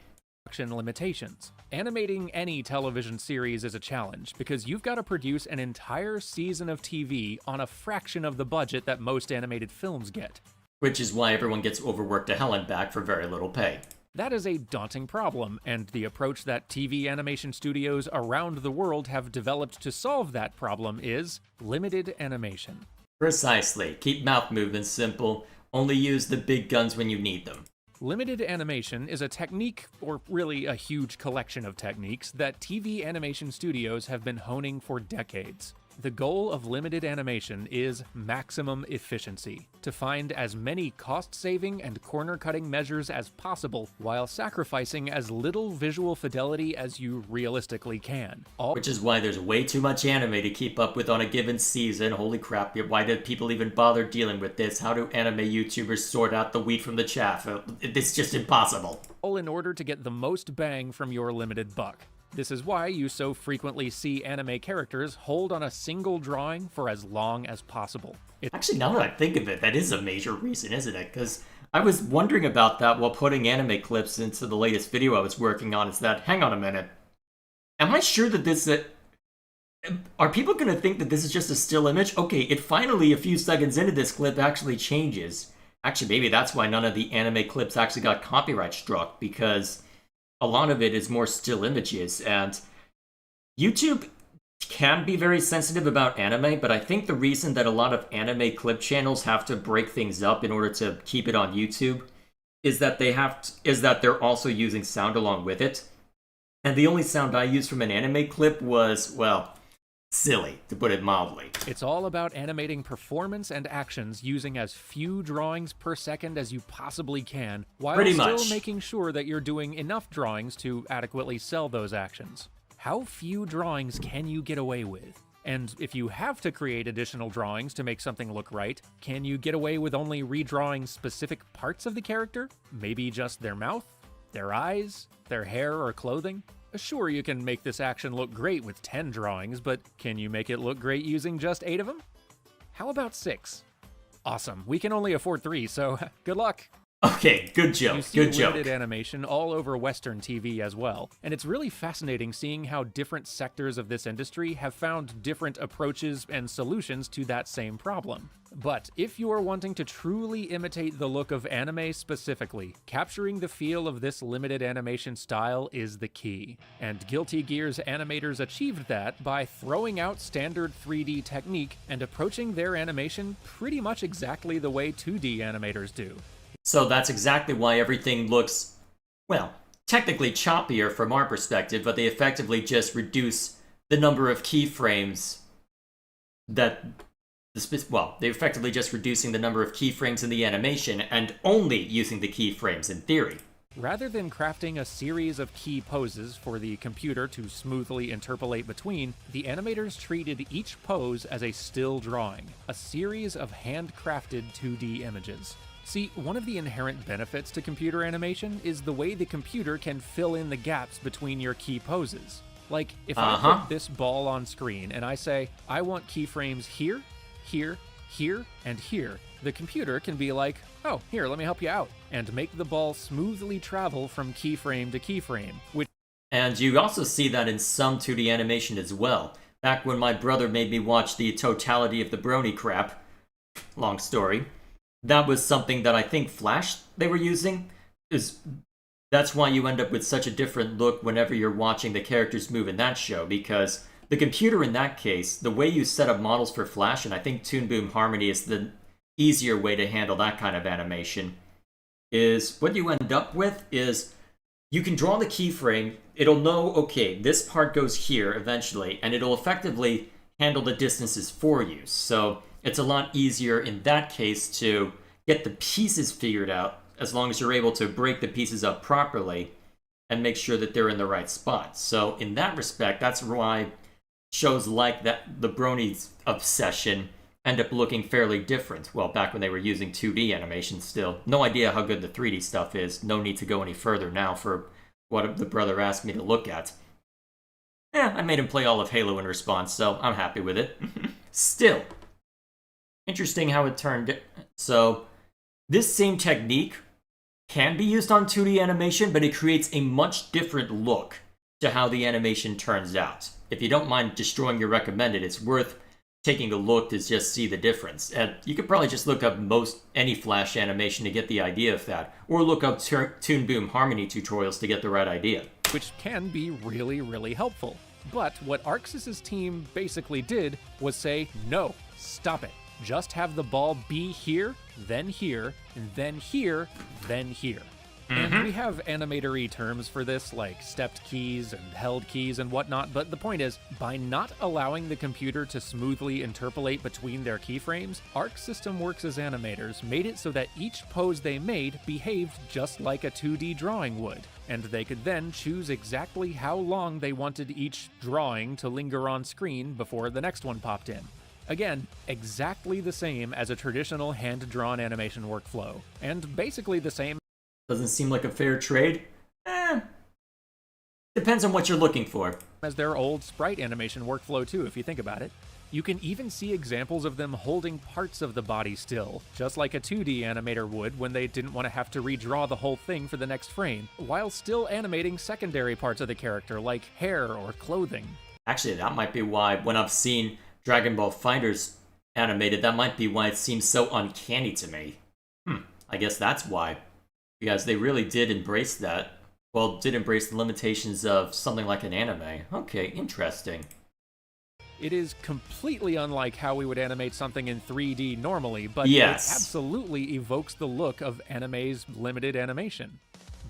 production limitations. Animating any television series is a challenge, because you've got to produce an entire season of TV on a fraction of the budget that most animated films get. Which is why everyone gets overworked to hell and back for very little pay. That is a daunting problem, and the approach that TV animation studios around the world have developed to solve that problem is limited animation. Precisely. Keep mouth movements simple. Only use the big guns when you need them. Limited animation is a technique, or really a huge collection of techniques, that TV animation studios have been honing for decades. The goal of limited animation is maximum efficiency, to find as many cost-saving and corner-cutting measures as possible while sacrificing as little visual fidelity as you realistically can. Which is why there's way too much anime to keep up with on a given season. Holy crap, why did people even bother dealing with this? How do anime YouTubers sort out the wheat from the chaff? It's just impossible. All in order to get the most bang from your limited buck. This is why you so frequently see anime characters hold on a single drawing for as long as possible. Actually, now that I think of it, that is a major reason, isn't it? Because I was wondering about that while putting anime clips into the latest video I was working on, is that, hang on a minute, am I sure that this... are people going to think that this is just a still image? Okay, it finally, a few seconds into this clip, actually changes. Actually, maybe that's why none of the anime clips actually got copyright struck, because a lot of it is more still images, and YouTube can be very sensitive about anime, but I think the reason that a lot of anime clip channels have to break things up in order to keep it on YouTube is that they're also using sound along with it. And the only sound I used from an anime clip was, well, silly, to put it mildly. It's all about animating performance and actions using as few drawings per second as you possibly can, while still making sure that you're doing enough drawings to adequately sell those actions. How few drawings can you get away with? And if you have to create additional drawings to make something look right, can you get away with only redrawing specific parts of the character? Maybe just their mouth, their eyes, their hair or clothing? Sure, you can make this action look great with 10 drawings, but can you make it look great using just 8 of them? How about 6? Awesome, we can only afford 3, so good luck! Okay, good joke, good joke. You see limited animation all over Western TV as well, and it's really fascinating seeing how different sectors of this industry have found different approaches and solutions to that same problem. But if you are wanting to truly imitate the look of anime specifically, capturing the feel of this limited animation style is the key. And Guilty Gear's animators achieved that by throwing out standard 3D technique and approaching their animation pretty much exactly the way 2D animators do. So that's exactly why everything looks, well, technically choppier from our perspective, but they effectively just reduce the number of keyframes they're effectively just reducing the number of keyframes in the animation and only using the keyframes in theory. Rather than crafting a series of key poses for the computer to smoothly interpolate between, the animators treated each pose as a still drawing, a series of handcrafted 2D images. See, one of the inherent benefits to computer animation is the way the computer can fill in the gaps between your key poses. Like, if I put this ball on screen and I say, I want keyframes here, here, here, and here, the computer can be like, oh, here, let me help you out, and make the ball smoothly travel from keyframe to keyframe. And you also see that in some 2D animation as well. Back when my brother made me watch the totality of the Brony crap, long story, that was something that I think Flash they were using. That's why you end up with such a different look whenever you're watching the characters move in that show, because the computer in that case, the way you set up models for Flash, and I think Toon Boom Harmony is the easier way to handle that kind of animation, is what you end up with is you can draw the keyframe, it'll know, okay, this part goes here eventually, and it'll effectively handle the distances for you. So it's a lot easier in that case to get the pieces figured out, as long as you're able to break the pieces up properly and make sure that they're in the right spot. So in that respect, that's why shows like that, the Brony's obsession, end up looking fairly different. Well, back when they were using 2D animation still. No idea how good the 3D stuff is. No need to go any further now for what the brother asked me to look at. I made him play all of Halo in response, so I'm happy with it. Still, interesting how it turned. So, this same technique can be used on 2D animation, but it creates a much different look to how the animation turns out. If you don't mind destroying your recommended, it's worth taking a look to just see the difference. And you could probably just look up any Flash animation to get the idea of that, or look up Toon Boom Harmony tutorials to get the right idea. Which can be really, really helpful. But what Arxis' team basically did was say, no, stop it. Just have the ball be here, then here, and then here, then here. And we have animatory terms for this, like stepped keys and held keys and whatnot, but the point is, by not allowing the computer to smoothly interpolate between their keyframes, Arc System Works' animators made it so that each pose they made behaved just like a 2D drawing would, and they could then choose exactly how long they wanted each drawing to linger on screen before the next one popped in. Again, exactly the same as a traditional hand-drawn animation workflow, and basically the same. Doesn't seem like a fair trade? Depends on what you're looking for. As their old sprite animation workflow too, if you think about it. You can even see examples of them holding parts of the body still, just like a 2D animator would when they didn't want to have to redraw the whole thing for the next frame, while still animating secondary parts of the character like hair or clothing. Actually, that might be why when I've seen Dragon Ball FighterZ animated, that might be why it seems so uncanny to me. I guess that's why. Because they really did embrace that. Well, did embrace the limitations of something like an anime. Okay, interesting. It is completely unlike how we would animate something in 3D normally, but yes, it absolutely evokes the look of anime's limited animation.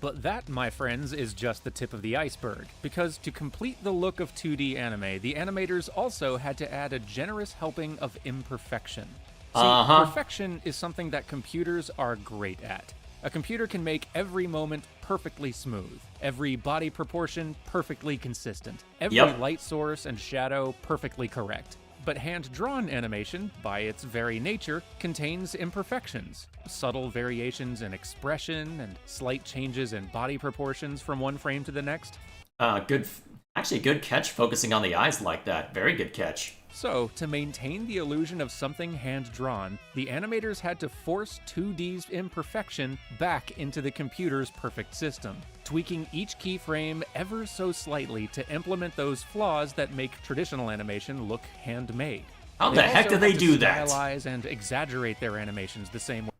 But that, my friends, is just the tip of the iceberg, because to complete the look of 2D anime, the animators also had to add a generous helping of imperfection. See, perfection is something that computers are great at. A computer can make every moment perfectly smooth, every body proportion perfectly consistent, every light source and shadow perfectly correct. But hand-drawn animation, by its very nature, contains imperfections, subtle variations in expression and slight changes in body proportions from one frame to the next. Actually, good catch focusing on the eyes like that. Very good catch. So, to maintain the illusion of something hand-drawn, the animators had to force 2D's imperfection back into the computer's perfect system, tweaking each keyframe ever so slightly to implement those flaws that make traditional animation look handmade. How the heck do they do that? Stylize and exaggerate their animations the same way.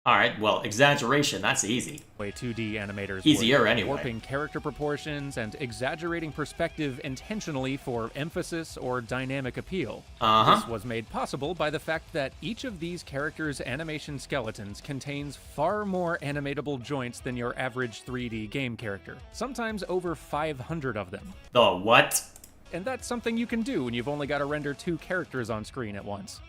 Alright, well, exaggeration, that's easy. Way 2D animators Easier would, anyway. warping character proportions and exaggerating perspective intentionally for emphasis or dynamic appeal. This was made possible by the fact that each of these characters' animation skeletons contains far more animatable joints than your average 3D game character, sometimes over 500 of them. The what? And that's something you can do when you've only got to render 2 characters on screen at once.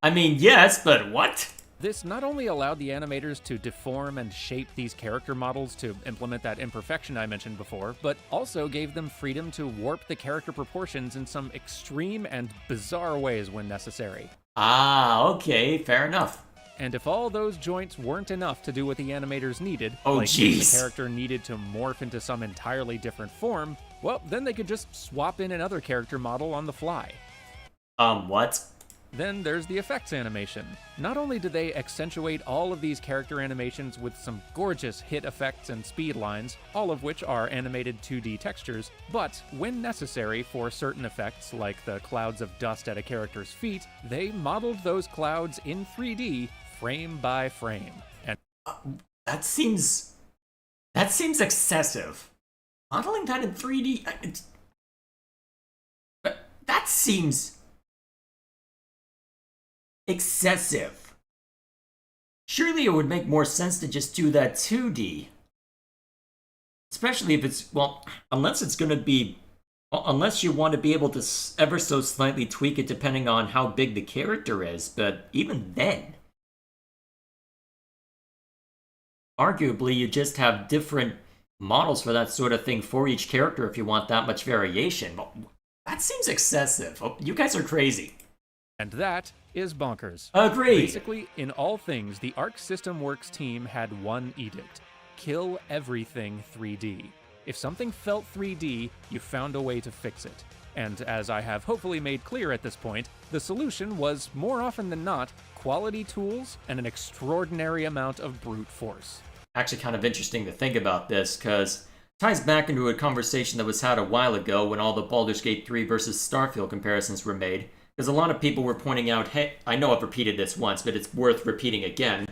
I mean, yes, but what? This not only allowed the animators to deform and shape these character models to implement that imperfection I mentioned before, but also gave them freedom to warp the character proportions in some extreme and bizarre ways when necessary. Okay, fair enough. And if all those joints weren't enough to do what the animators needed, like if the character needed to morph into some entirely different form, well, then they could just swap in another character model on the fly. What? Then there's the effects animation. Not only do they accentuate all of these character animations with some gorgeous hit effects and speed lines, all of which are animated 2D textures, but when necessary for certain effects, like the clouds of dust at a character's feet, they modeled those clouds in 3D frame by frame. And that seems excessive. Modeling that in 3D, that seems excessive. Surely it would make more sense to just do that 2D. Especially if it's, well, unless it's going to be, unless you want to be able to ever so slightly tweak it depending on how big the character is, but even then, arguably you just have different models for that sort of thing for each character if you want that much variation. But that seems excessive. Oh, you guys are crazy. And that is bonkers. Agreed. Basically, in all things, the Arc System Works team had one edict: kill everything 3D. If something felt 3D, you found a way to fix it. And as I have hopefully made clear at this point, the solution was, more often than not, quality tools and an extraordinary amount of brute force. Actually kind of interesting to think about this, because it ties back into a conversation that was had a while ago when all the Baldur's Gate 3 versus Starfield comparisons were made. Because a lot of people were pointing out, hey, I know I've repeated this once, but it's worth repeating again.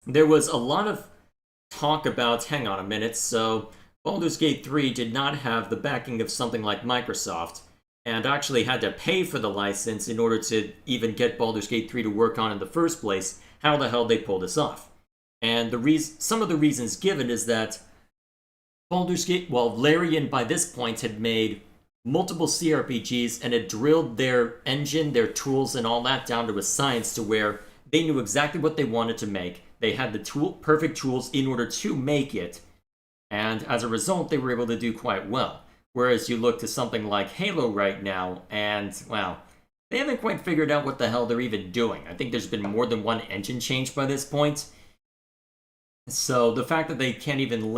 There was a lot of talk about, hang on a minute, so Baldur's Gate 3 did not have the backing of something like Microsoft, and actually had to pay for the license in order to even get Baldur's Gate 3 to work on in the first place. How the hell they pull this off? And some of the reasons given is that Baldur's Gate, well, Larian by this point had made multiple CRPGs and had drilled their engine, their tools, and all that down to a science to where they knew exactly what they wanted to make. They had the perfect tools in order to make it, and as a result, they were able to do quite well. Whereas you look to something like Halo right now, and, well, they haven't quite figured out what the hell they're even doing. I think there's been more than one engine change by this point. So the fact that they can't even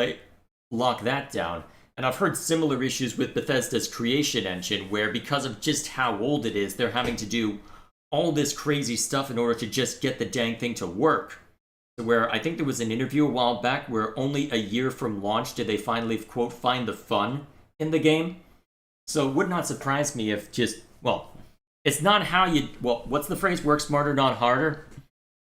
lock that down, and I've heard similar issues with Bethesda's Creation Engine, where because of just how old it is, they're having to do all this crazy stuff in order to just get the dang thing to work. So where I think there was an interview a while back where only a year from launch did they finally, quote, find the fun in the game. So it would not surprise me if just, well, it's not how you, well, what's the phrase, work smarter, not harder?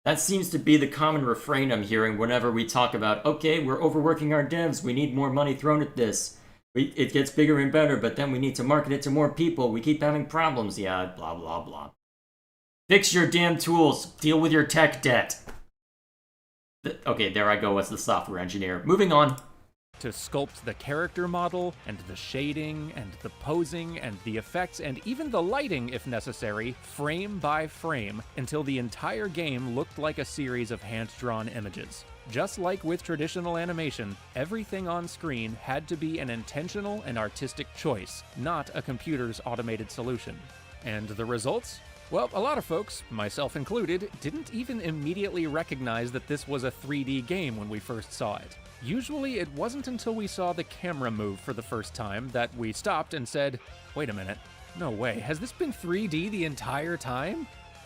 That seems to be the common refrain I'm hearing whenever we talk about, okay, we're overworking our devs, we need more money thrown at this. It gets bigger and better, but then we need to market it to more people, we keep having problems, yeah, blah, blah, blah. Fix your damn tools, deal with your tech debt. Okay, there I go as the software engineer. Moving on. To sculpt the character model, and the shading, and the posing, and the effects, and even the lighting, if necessary, frame by frame, until the entire game looked like a series of hand-drawn images. Just like with traditional animation, everything on screen had to be an intentional and artistic choice, not a computer's automated solution. And the results? Well, a lot of folks, myself included, didn't even immediately recognize that this was a 3D game when we first saw it. Usually, it wasn't until we saw the camera move for the first time that we stopped and said, wait a minute, no way, has this been 3D the entire time?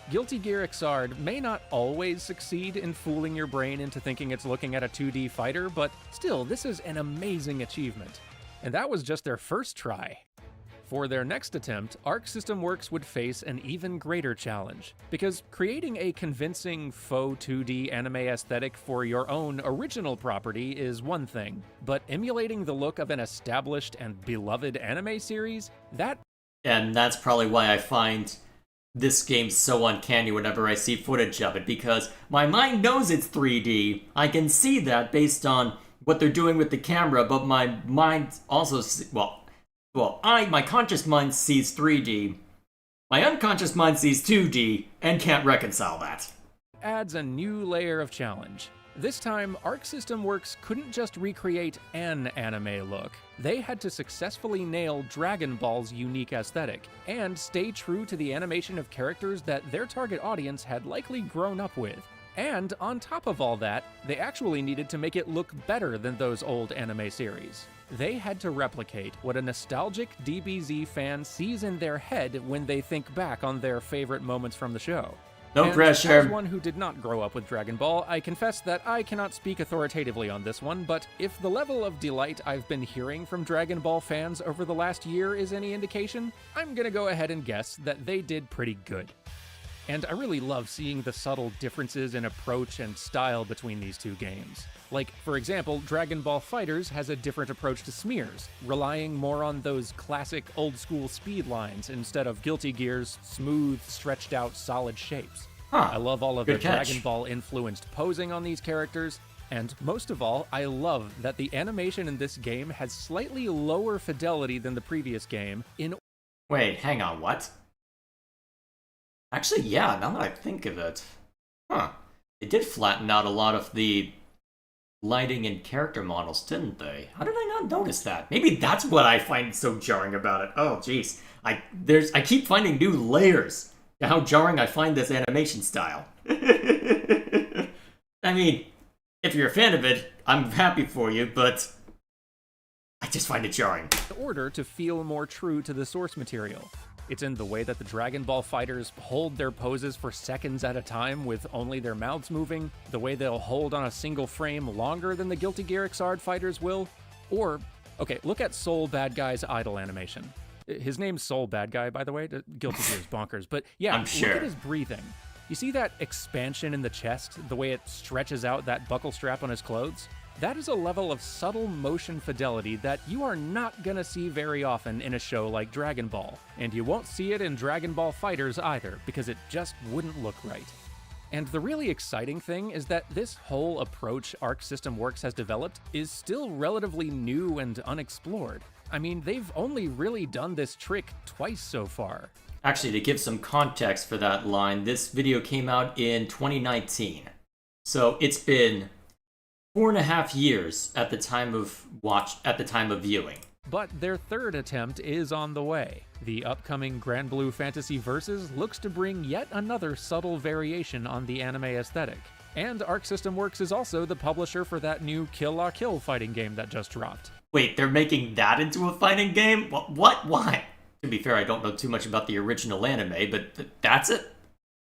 Guilty Gear Xrd may not always succeed in fooling your brain into thinking it's looking at a 2D fighter, but still, this is an amazing achievement. And that was just their first try. For their next attempt, Arc System Works would face an even greater challenge, because creating a convincing faux 2D anime aesthetic for your own original property is one thing, but emulating the look of an established and beloved anime series, And that's probably why I find this game so uncanny whenever I see footage of it, because my mind knows it's 3D, I can see that based on what they're doing with the camera, but my mind also, my conscious mind sees 3D, my unconscious mind sees 2D, and can't reconcile that. adds a new layer of challenge. This time, Arc System Works couldn't just recreate an anime look. They had to successfully nail Dragon Ball's unique aesthetic, and stay true to the animation of characters that their target audience had likely grown up with. And on top of all that, they actually needed to make it look better than those old anime series. They had to replicate what a nostalgic DBZ fan sees in their head when they think back on their favorite moments from the show. No pressure. As one who did not grow up with Dragon Ball, I confess that I cannot speak authoritatively on this one, but if the level of delight I've been hearing from Dragon Ball fans over the last year is any indication, I'm gonna go ahead and guess that they did pretty good. And I really love seeing the subtle differences in approach and style between these two games. Like, for example, Dragon Ball FighterZ has a different approach to smears, relying more on those classic old-school speed lines instead of Guilty Gear's smooth, stretched-out, solid shapes. I love all of the Dragon Ball-influenced posing on these characters, and most of all, I love that the animation in this game has slightly lower fidelity than the previous game Wait, hang on, what? Actually, yeah, now that I think of it. They did flatten out a lot of the lighting and character models, didn't they? How did I not notice that? Maybe that's what I find so jarring about it. Oh, jeez. I keep finding new layers to how jarring I find this animation style. I mean, if you're a fan of it, I'm happy for you, but I just find it jarring. in order to feel more true to the source material. It's in the way that the Dragon Ball fighters hold their poses for seconds at a time with only their mouths moving, the way they'll hold on a single frame longer than the Guilty Gear Xrd fighters will, or, okay, look at Soul Bad Guy's idle animation. His name's Soul Bad Guy, by the way. Guilty Gear's bonkers, but yeah, sure. Look at his breathing. You see that expansion in the chest, the way it stretches out that buckle strap on his clothes? That is a level of subtle motion fidelity that you are not gonna see very often in a show like Dragon Ball, and you won't see it in Dragon Ball FighterZ either, because it just wouldn't look right. And the really exciting thing is that this whole approach Arc System Works has developed is still relatively new and unexplored. I mean, they've only really done this trick twice so far. Actually, to give some context for that line, this video came out in 2019. So it's been 4.5 years at the time of viewing. But their third attempt is on the way. The upcoming Grand Blue Fantasy Versus looks to bring yet another subtle variation on the anime aesthetic. And Arc System Works is also the publisher for that new Kill La Kill fighting game that just dropped. Wait, they're making that into a fighting game? What? Why? To be fair, I don't know too much about the original anime, but that's it.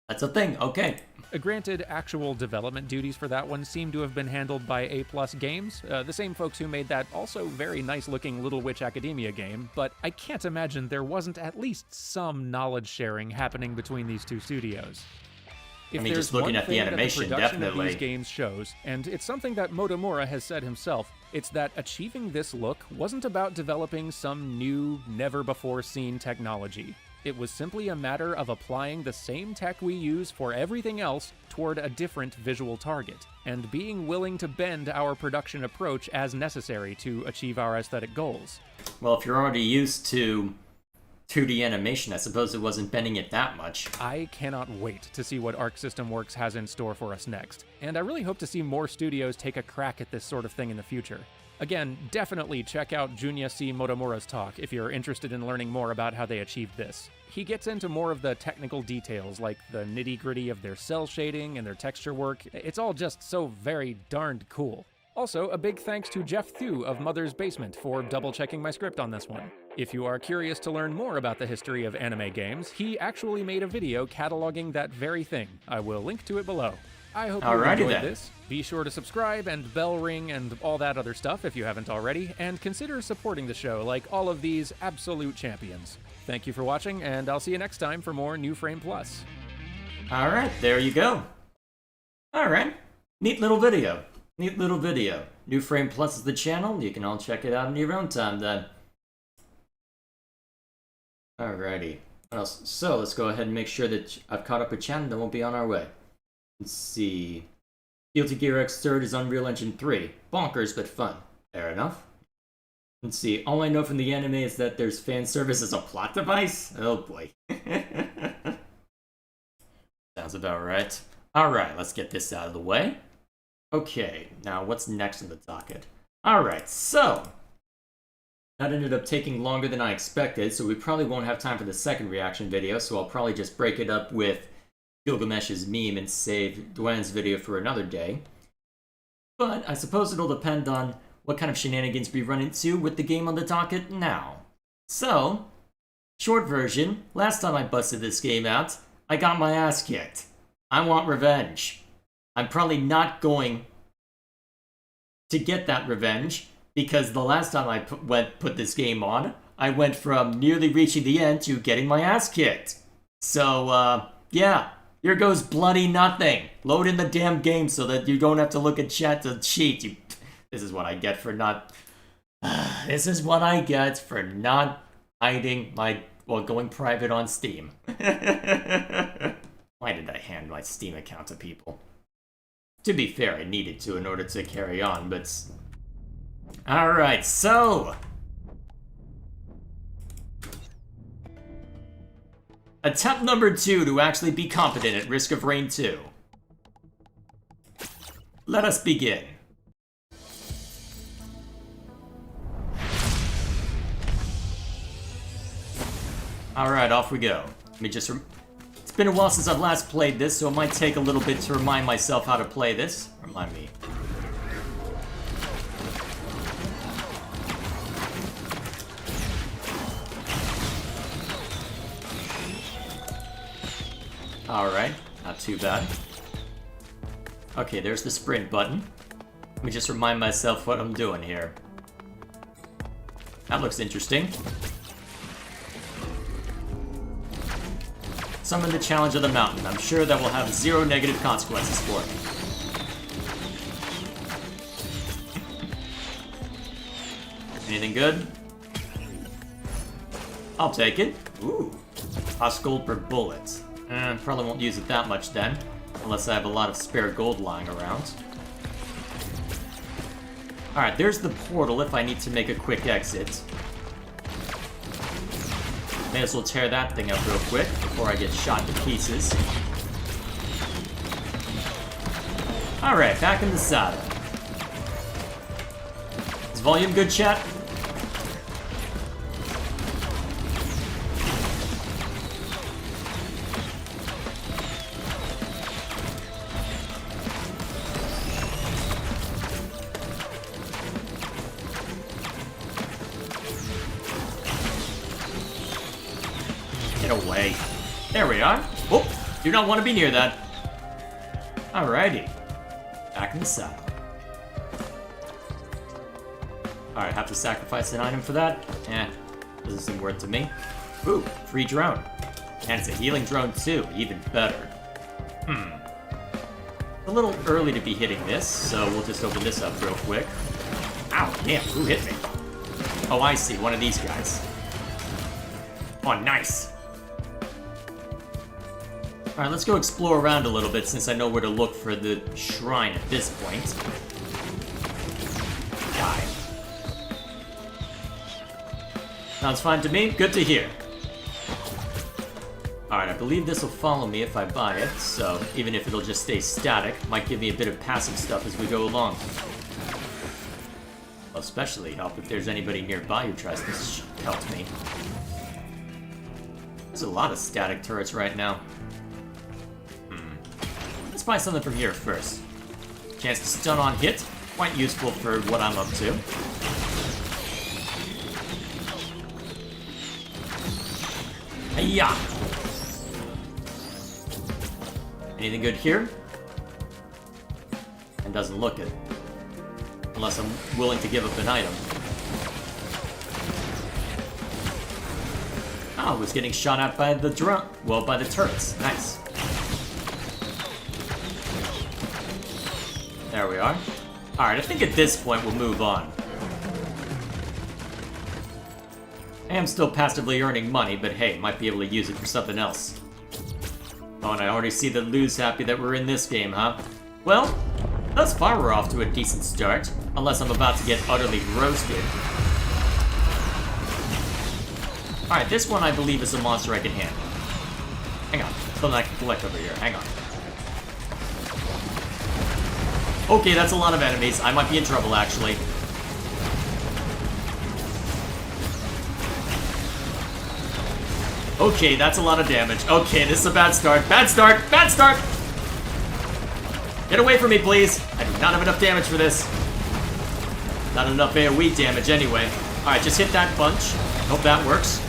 That's a thing, okay. Granted, actual development duties for that one seem to have been handled by A+ Games, the same folks who made that also very nice-looking Little Witch Academia game, but I can't imagine there wasn't at least some knowledge sharing happening between these two studios. If I mean, there's just looking one at the thing animation, that the production definitely. of these games shows, and it's something that Motomura has said himself, it's that achieving this look wasn't about developing some new, never-before-seen technology. It was simply a matter of applying the same tech we use for everything else toward a different visual target, and being willing to bend our production approach as necessary to achieve our aesthetic goals. Well, if you're already used to 2D animation, I suppose it wasn't bending it that much. I cannot wait to see what Arc System Works has in store for us next, and I really hope to see more studios take a crack at this sort of thing in the future. Again, definitely check out Junya C. Motomura's talk if you're interested in learning more about how they achieved this. He gets into more of the technical details, like the nitty-gritty of their cell shading and their texture work. It's all just so very darned cool. Also, a big thanks to Jeff Thew of Mother's Basement for double-checking my script on this one. If you are curious to learn more about the history of anime games, he actually made a video cataloging that very thing. I will link to it below. I hope you enjoyed this. Be sure to subscribe and bell ring and all that other stuff if you haven't already, and consider supporting the show like all of these absolute champions. Thank you for watching, and I'll see you next time for more New Frame Plus. Alright, there you go. Alright, neat little video. Neat little video. New Frame Plus is the channel. You can all check it out in your own time then. Alrighty. What else? So, let's go ahead and make sure that I've caught up with Chan, then we'll be on our way. Let's see. Guilty Gear X3rd is Unreal Engine 3. Bonkers, but fun. Fair enough. Let's see. All I know from the anime is that there's fan service as a plot device? Oh boy. Sounds about right. Alright, let's get this out of the way. Okay, now what's next on the docket? Alright, so that ended up taking longer than I expected, so we probably won't have time for the second reaction video, so I'll probably just break it up with Gilgamesh's meme and save Dwayne's video for another day. But I suppose it'll depend on what kind of shenanigans we run into with the game on the docket now. So, short version, last time I busted this game out, I got my ass kicked. I want revenge. I'm probably not going to get that revenge, because the last time I put this game on, I went from nearly reaching the end to getting my ass kicked. So, yeah, here goes bloody nothing. Load in the damn game so that you don't have to look at chat to cheat. This is what I get for not... this is what I get for not hiding my... well, going private on Steam. Why did I hand my Steam account to people? To be fair, I needed to in order to carry on, but... Alright, so... attempt number 2 to actually be competent at Risk of Rain 2. Let us begin. Alright, off we go. Let me just... it's been a while since I've last played this, so it might take a little bit to remind myself how to play this. Remind me. Alright, not too bad. Okay, there's the sprint button. Let me just remind myself what I'm doing here. That looks interesting. Summon the challenge of the mountain. I'm sure that will have 0 negative consequences for me. Anything good? I'll take it. Ooh. Osgold per bullet. Probably won't use it that much then. Unless I have a lot of spare gold lying around. Alright, there's the portal if I need to make a quick exit. May as well tear that thing up real quick before I get shot to pieces. Alright, back in the saddle. Is volume good, chat? Get away. There we are. Oh, do not want to be near that. Alrighty. Back in the saddle. Alright, have to sacrifice an item for that? Eh, doesn't seem worth it to me. Ooh, free drone. And it's a healing drone too, even better. A little early to be hitting this, so we'll just open this up real quick. Ow, damn, who hit me? Oh, I see, one of these guys. Oh, nice. Alright, let's go explore around a little bit since I know where to look for the shrine at this point. Die. Sounds fine to me. Good to hear. Alright, I believe this will follow me if I buy it, so even if it'll just stay static, might give me a bit of passive stuff as we go along. Will especially help if there's anybody nearby who tries to help me. There's a lot of static turrets right now. Let's buy something from here first. Chance to stun on hit, quite useful for what I'm up to. Hiya! Anything good here? It doesn't look it. Unless I'm willing to give up an item. Oh, I was getting shot at by the drone. Well, by the turrets. Nice. There we are. Alright, I think at this point we'll move on. I am still passively earning money, but hey, might be able to use it for something else. Oh, and I already see that Lou's happy that we're in this game, huh? Well, thus far we're off to a decent start, unless I'm about to get utterly roasted. Alright, this one I believe is a monster I can handle. Hang on, something I can collect over here, hang on. Okay, that's a lot of enemies. I might be in trouble, actually. Okay, that's a lot of damage. Okay, this is a bad start. Bad start! Bad start! Get away from me, please. I do not have enough damage for this. Not enough AoE damage, anyway. Alright, just hit that punch. Hope that works.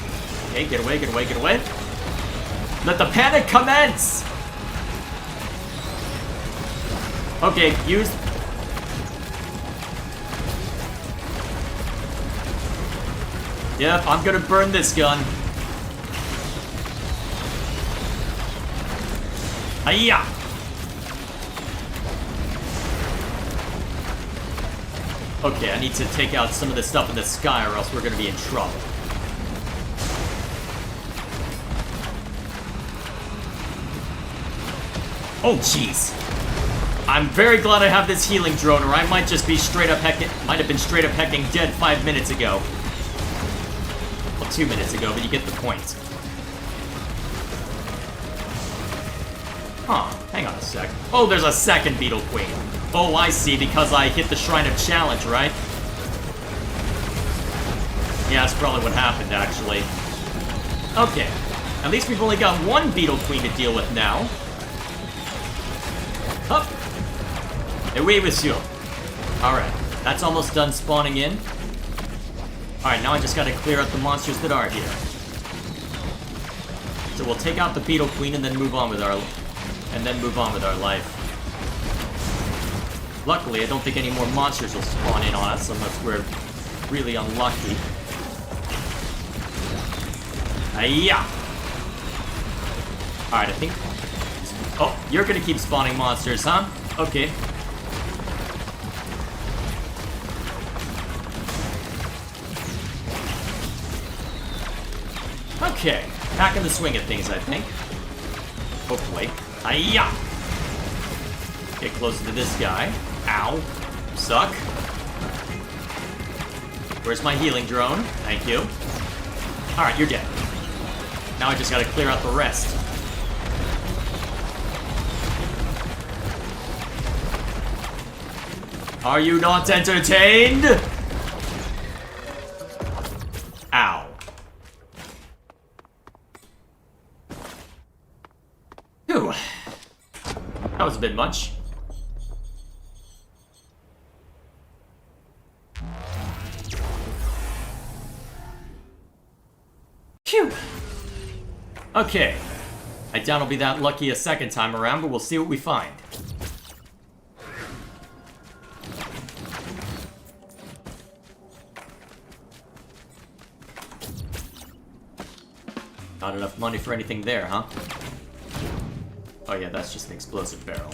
Okay, get away, get away, get away. Let the panic commence! Okay, use... Yep, I'm gonna burn this gun. Hiya! Okay, I need to take out some of the stuff in the sky or else we're gonna be in trouble. Oh, jeez. I'm very glad I have this healing drone, or I might just be straight up hecking... Might have been straight up hecking dead 5 minutes ago. Well, 2 minutes ago, but you get the point. Huh, hang on a sec. Oh, there's a second Beetle Queen. Oh, I see, because I hit the Shrine of Challenge, right? Yeah, that's probably what happened, actually. Okay, at least we've only got one Beetle Queen to deal with now. Up! Away with you. Alright, that's almost done spawning in. Alright, now I just gotta clear out the monsters that are here. So we'll take out the Beetle Queen and then move on with our... life. Luckily, I don't think any more monsters will spawn in on us unless we're really unlucky. Hiya! Alright, I think... Oh, you're gonna keep spawning monsters, huh? Okay. Okay, back in the swing of things, I think. Hopefully. Hiya! Get closer to this guy. Ow. Suck. Where's my healing drone? Thank you. Alright, you're dead. Now I just gotta clear out the rest. Are you not entertained? Ow. Phew. That was a bit much. Phew. Okay. I doubt I'll be that lucky a second time around, but we'll see what we find. Not enough money for anything there, huh? Oh yeah, that's just an explosive barrel.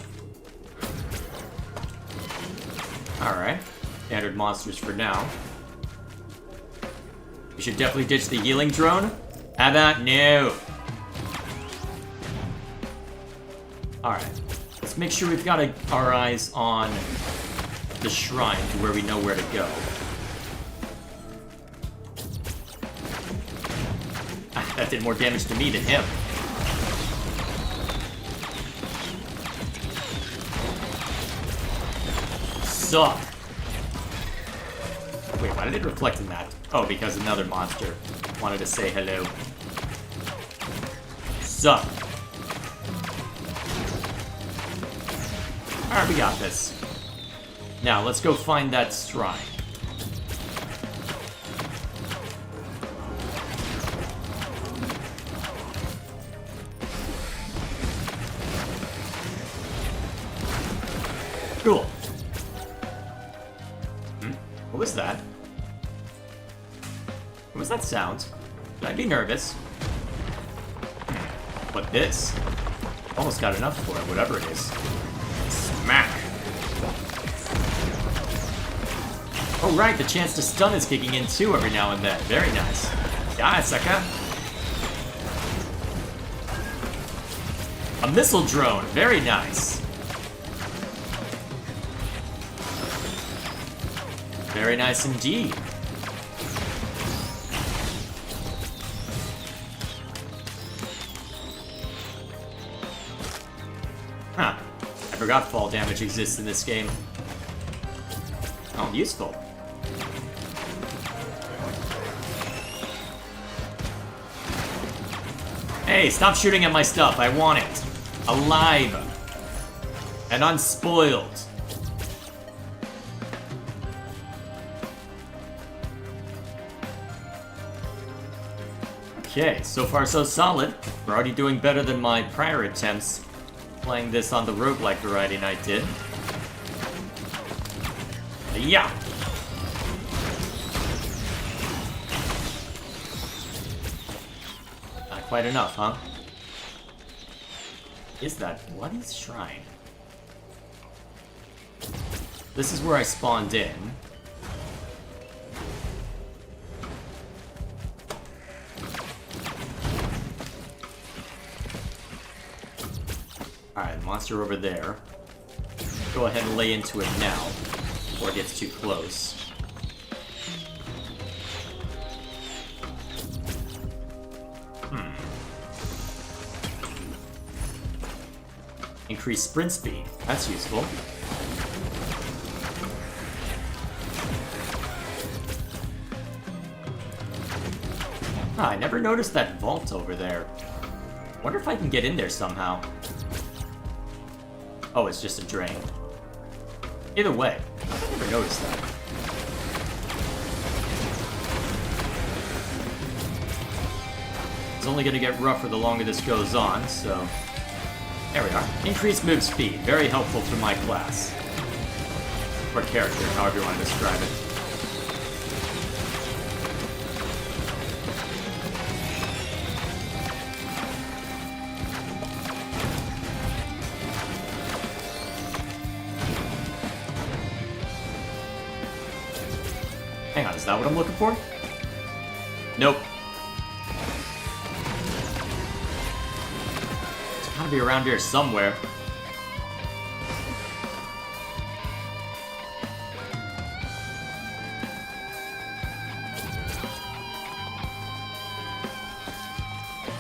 Alright. Standard monsters for now. We should definitely ditch the healing drone. How about no? Alright. Let's make sure we've got our eyes on the shrine to where we know where to go. That did more damage to me than him. Suck. Wait, why did it reflect in that? Oh, because another monster wanted to say hello. Suck. Alright, we got this. Now, let's go find that shrine. Cool. What was that? What was that sound? Should I be nervous? But this? Almost got enough for it, whatever it is. Smack! Oh right, the chance to stun is kicking in too every now and then. Very nice. Yeah, sucker. A missile drone. Very nice. Very nice indeed. Huh. I forgot fall damage exists in this game. Oh, useful. Hey, stop shooting at my stuff. I want it. Alive. And unspoiled. Okay, so far so solid. We're already doing better than my prior attempts playing this on the roguelike variety night did. Yeah! Not quite enough, huh? Is that Bloody Shrine? This is where I spawned in. Alright, monster over there. Go ahead and lay into it now, before it gets too close. Increase sprint speed. That's useful. I never noticed that vault over there. Wonder if I can get in there somehow. Oh, it's just a drain. Either way, I never noticed that. It's only gonna get rougher the longer this goes on, so... There we are. Increased move speed. Very helpful for my class. Or character, however you want to describe it. Hang on, is that what I'm looking for? Nope. It's gotta be around here somewhere.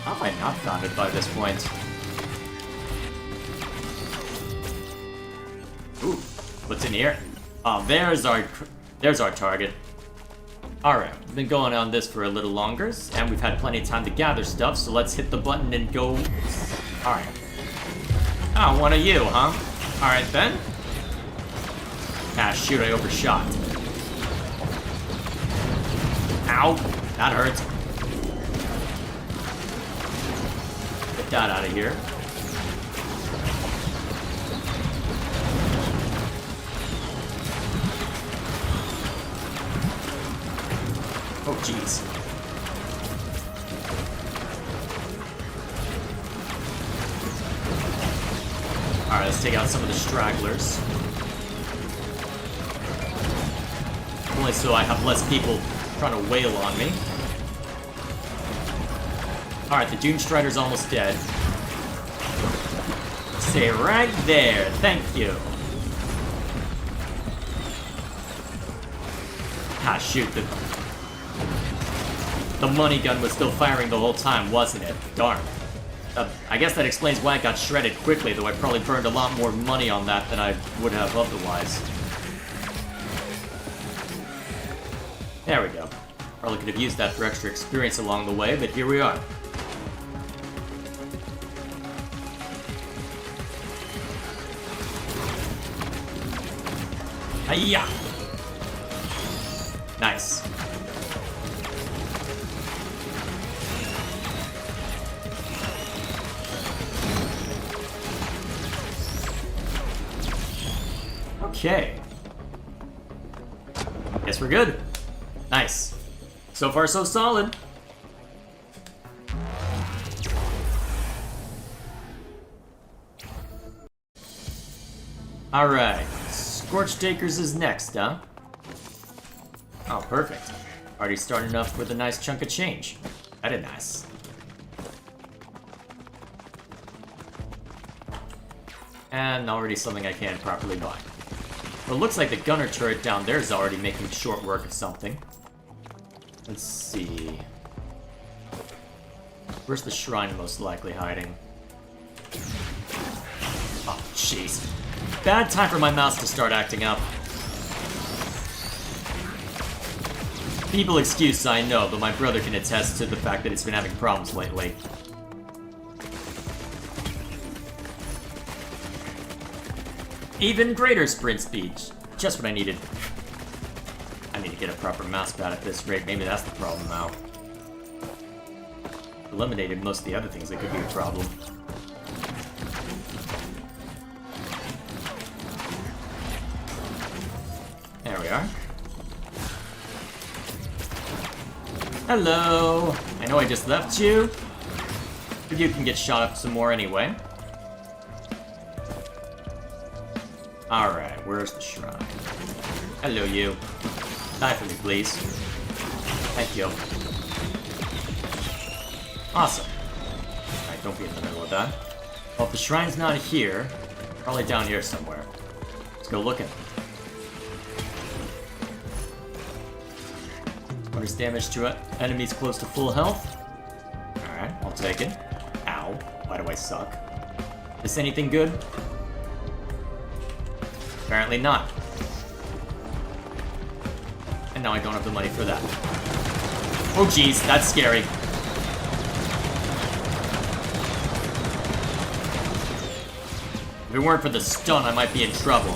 How have I not found it by this point? Ooh, what's in here? Oh, there's our target. Alright, we've been going on this for a little longer, and we've had plenty of time to gather stuff, so let's hit the button and go... Alright. Oh, one of you, huh? Alright then. Ah, shoot, I overshot. Ow, that hurt. Get that out of here. Oh, jeez. Alright, let's take out some of the stragglers. Only so I have less people trying to wail on me. Alright, the Doomstrider's almost dead. Stay right there, thank you. Ah, shoot, the money gun was still firing the whole time, wasn't it? Darn. I guess that explains why it got shredded quickly, though I probably burned a lot more money on that than I would have otherwise. There we go. Probably could have used that for extra experience along the way, but here we are. Hiya! Nice. Okay. Guess we're good. Nice. So far, so solid. Alright. Scorched Acres is next, huh? Oh, perfect. Already starting off with a nice chunk of change. That is nice. And already something I can't properly buy. Well, it looks like the gunner turret down there is already making short work of something. Let's see. Where's the shrine most likely hiding? Oh, jeez. Bad time for my mouse to start acting up. Feeble excuse, I know, but my brother can attest to the fact that it's been having problems lately. Even greater sprint speed. Just what I needed. I need to get a proper mouse pad at this rate. Maybe that's the problem now. Eliminated most of the other things that could be a problem. There we are. Hello! I know I just left you, but you can get shot up some more anyway. Alright, where's the shrine? Hello, you. Die for me, please. Thank you. Awesome. Alright, don't be in the middle of that. Well, if the shrine's not here, probably down here somewhere. Let's go looking. Bonus damage to enemies close to full health. Alright, I'll take it. Ow. Why do I suck? Is anything good? Apparently not. And now I don't have the money for that. Oh jeez, that's scary. If it weren't for the stun, I might be in trouble.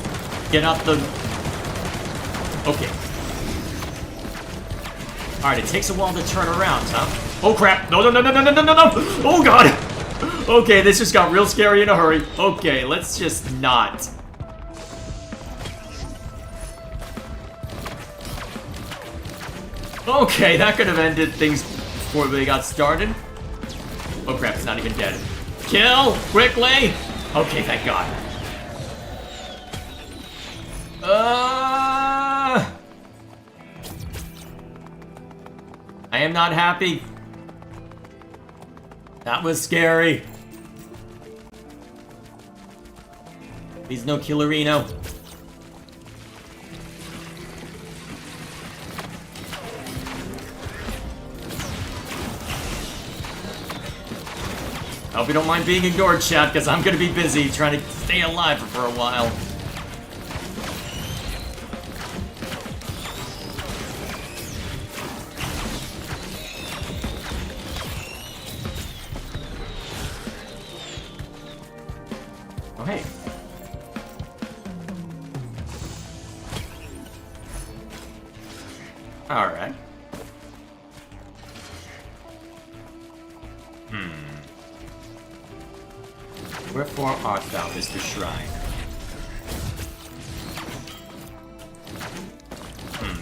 Get up the... Okay. Alright, it takes a while to turn around, huh? Oh crap! No, no, no, no, no, no, no, no, no! Oh god! Okay, this just got real scary in a hurry. Okay, let's just not. Okay, that could have ended things before they got started. Oh crap, it's not even dead. Kill! Quickly! Okay, thank god. I am not happy. That was scary. Please no Killerino. I hope you don't mind being ignored, chat, because I'm gonna be busy trying to stay alive for a while. Oh, hey. Alright. Wherefore art thou, Mr. Shrine?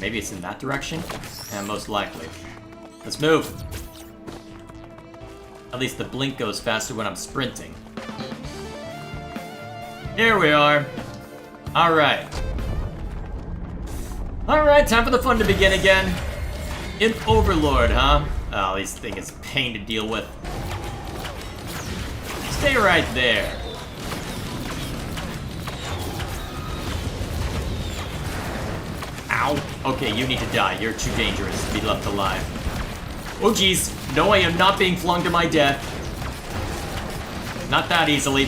Maybe it's in that direction? Most likely. Let's move! At least the blink goes faster when I'm sprinting. Here we are! Alright. Alright, time for the fun to begin again. In Overlord, huh? Oh, this thing is a pain to deal with. Stay right there. Ow. Okay, you need to die. You're too dangerous to be left alive. Oh jeez. No, I am not being flung to my death. Not that easily.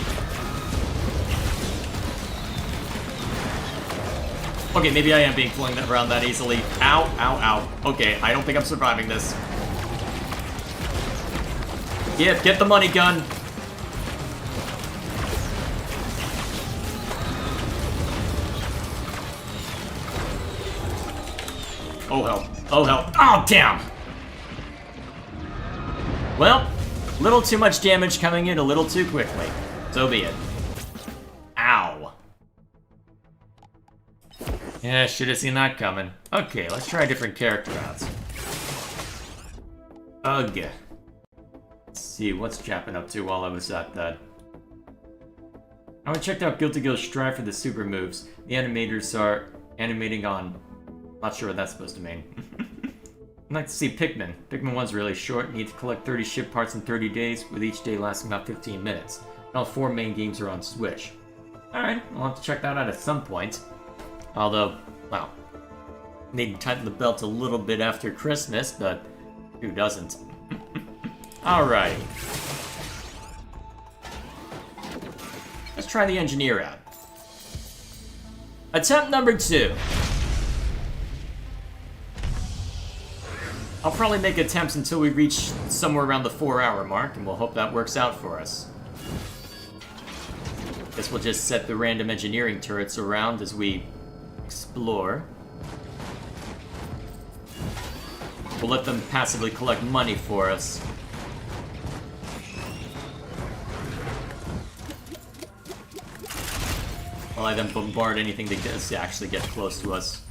Okay, maybe I am being flung around that easily. Ow, ow, ow. Okay, I don't think I'm surviving this. Get the money gun. Oh hell. Oh hell. Oh damn! Well, a little too much damage coming in a little too quickly. So be it. Ow. Yeah, should have seen that coming. Okay, let's try different character routes. Ugh. Let's see, what's Japan up to while I was at that? I checked out Guilty Gear Strive for the super moves. The animators are animating on... Not sure what that's supposed to mean. I'd like to see Pikmin. Pikmin 1's really short. Need to collect 30 ship parts in 30 days, with each day lasting about 15 minutes. And all 4 main games are on Switch. Alright, I'll have to check that out at some point. Although, well, need to tighten the belt a little bit after Christmas, but who doesn't? Alright. Let's try the engineer out. Attempt number 2. I'll probably make attempts until we reach somewhere around the 4-hour mark, and we'll hope that works out for us. Guess we'll just set the random engineering turrets around as we explore. We'll let them passively collect money for us. While I then bombard anything that does actually get close to us.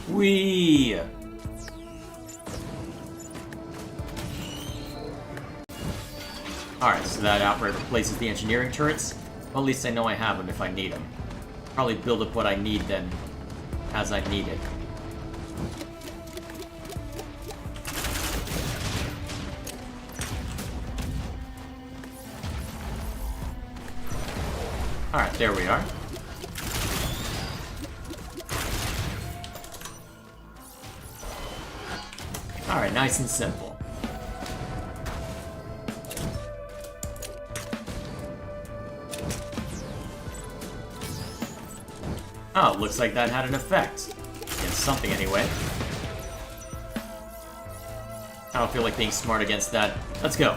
Whee! Alright, so that outright replaces the engineering turrets. Well, at least I know I have them if I need them. Probably build up what I need then, as I need it. Alright, there we are. Alright, nice and simple. Oh, looks like that had an effect. Against something, anyway. I don't feel like being smart against that. Let's go.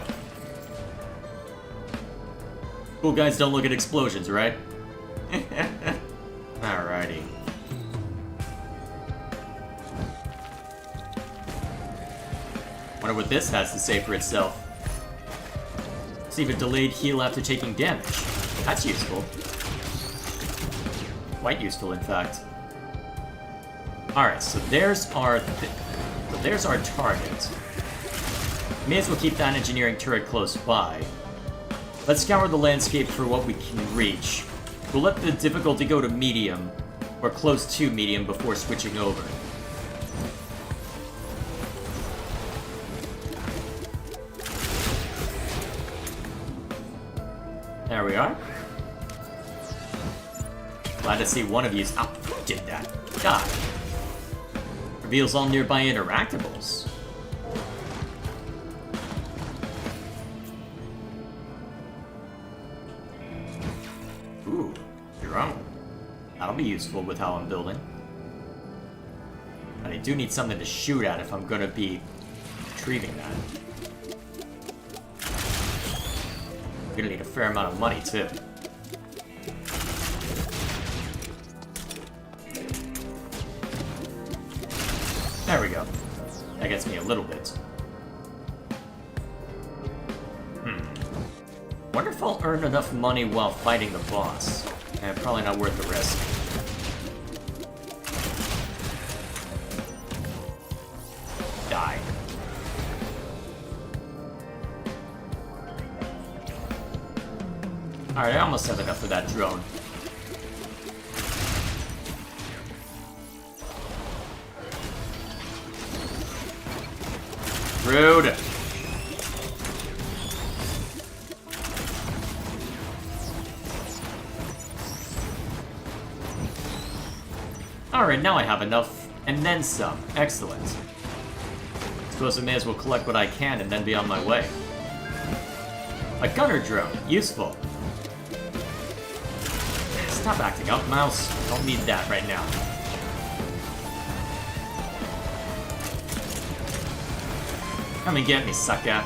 Cool guys don't look at explosions, right? Alrighty. Wonder what this has to say for itself. Receive a delayed heal after taking damage. That's useful. Quite useful, in fact. Alright, so there's our target. May as well keep that engineering turret close by. Let's scour the landscape for what we can reach. We'll let the difficulty go to medium, or close to medium, before switching over. There we are. Glad to see one of you. Ow, did that. God. Reveals all nearby interactables. pretty useful with how I'm building. But I do need something to shoot at if I'm gonna be retrieving that. I'm gonna need a fair amount of money, too. There we go. That gets me a little bit. Wonder if I'll earn enough money while fighting the boss. Probably not worth the risk. Die. Alright, I almost have enough for that drone. Rude! Alright, now I have enough, and then some. Excellent. Suppose I may as well collect what I can and then be on my way. A gunner drone. Useful. Stop acting up, mouse. Don't need that right now. Come and get me, sucker.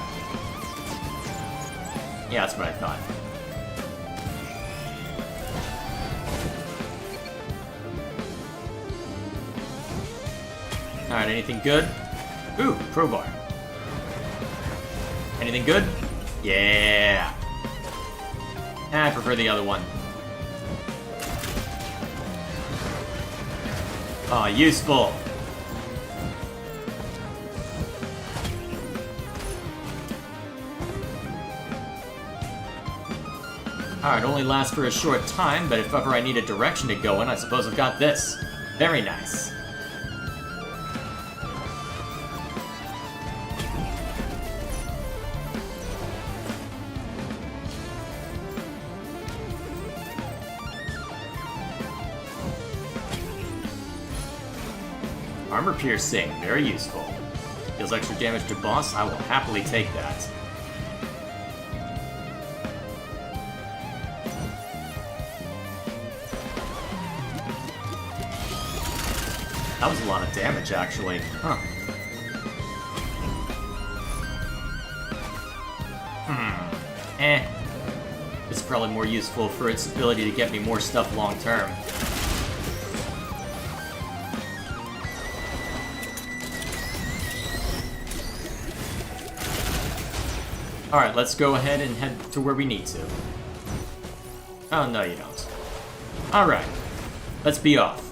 Yeah, that's what I thought. Alright, anything good? Ooh, crowbar. Anything good? Yeah. I prefer the other one. Oh, useful. Alright, only lasts for a short time, but if ever I need a direction to go in, I suppose I've got this. Very nice. Armor piercing, very useful. Deals extra damage to boss, I will happily take that. That was a lot of damage, actually. Huh. It's probably more useful for its ability to get me more stuff long term. Alright, let's go ahead and head to where we need to. Oh, no you don't. Alright, let's be off.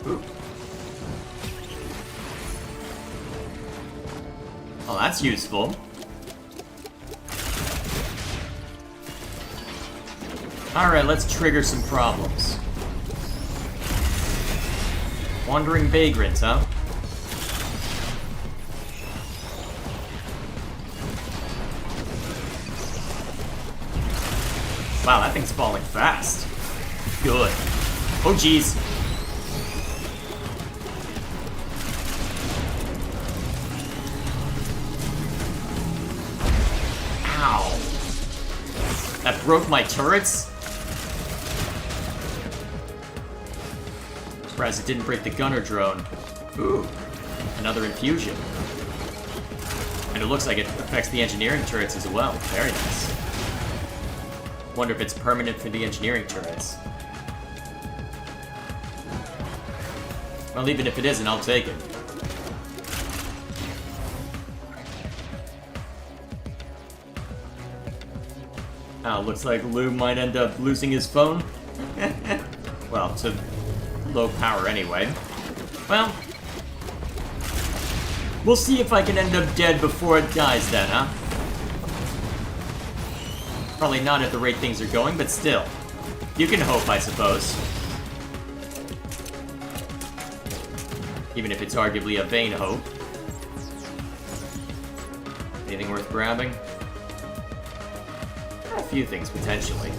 Ooh. Oh, that's useful. Alright, let's trigger some problems. Wandering vagrant, huh? Wow, that thing's falling fast. Good. Oh, jeez. Ow. That broke my turrets? Surprised it didn't break the gunner drone. Ooh, another infusion. And it looks like it affects the engineering turrets as well. Very nice. Wonder if it's permanent for the engineering turrets. Well, even if it isn't, I'll take it. Oh, looks like Lou might end up losing his phone. Well, to low power anyway. Well, we'll see if I can end up dead before it dies then, huh? Probably not at the rate things are going, but still. You can hope, I suppose. Even if it's arguably a vain hope. Anything worth grabbing? A few things, potentially.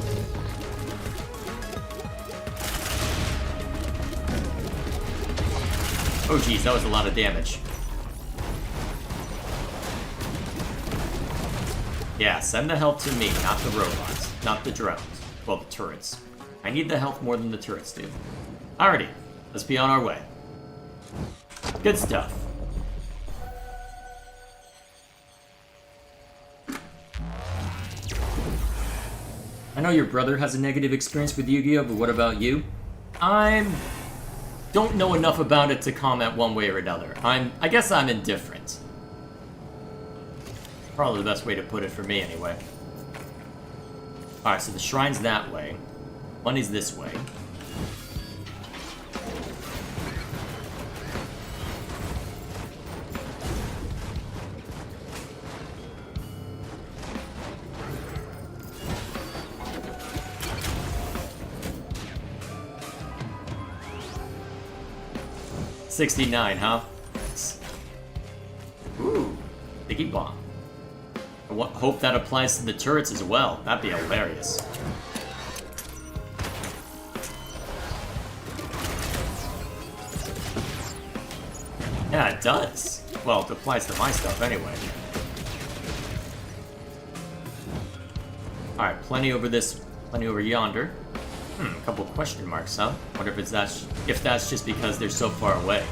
Oh geez, that was a lot of damage. Yeah, send the health to me, not the robots. Not the drones. Well, the turrets. I need the health more than the turrets do. Alrighty, let's be on our way. Good stuff. I know your brother has a negative experience with Yu-Gi-Oh, but what about you? I don't know enough about it to comment one way or another. I guess I'm indifferent. Probably the best way to put it for me, anyway. Alright, so the shrine's that way. Money's this way. $69, huh? Ooh, Biggie Bomb. I hope that applies to the turrets as well. That'd be hilarious. Yeah, it does. Well, it applies to my stuff anyway. Alright, plenty over this, plenty over yonder. A couple question marks, huh? Wonder if that's just because they're so far away.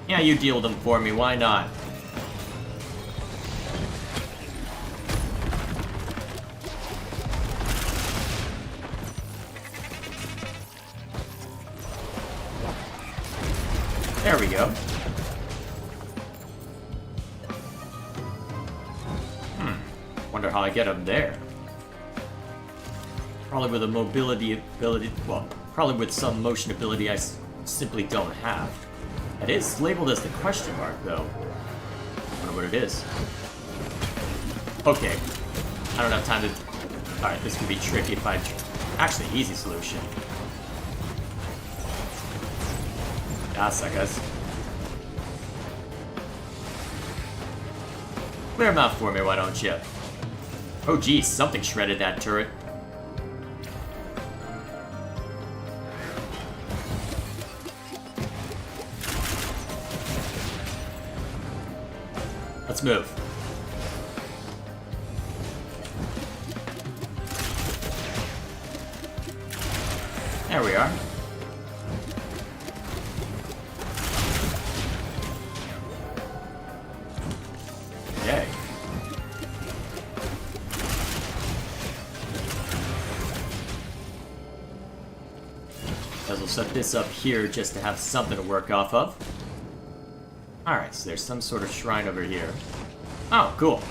Yeah, you deal them for me, why not? There we go. Wonder how I get up there. Probably with a mobility ability, well, probably with some motion ability I simply don't have. It is labeled as the question mark, though. Wonder what it is. Okay. I don't have time to... Alright, this could be tricky if I... Actually, easy solution. Yes, I guess. Clear them out for me, why don't you? Oh geez, something shredded that turret. Let's move. There we are. Okay. Guess we'll set this up here just to have something to work off of. Alright, so there's some sort of shrine over here. Oh, cool.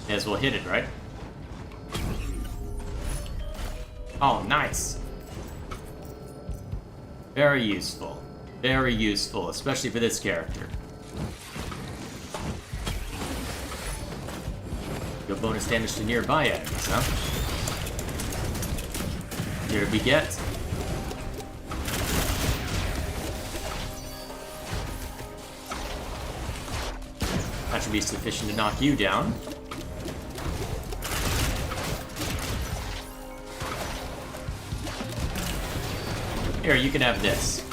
May as well hit it, right? Oh, nice. Very useful. Very useful, especially for this character. Deal bonus damage to nearby enemies, huh? Here we get. That should be sufficient to knock you down. Here, you can have this.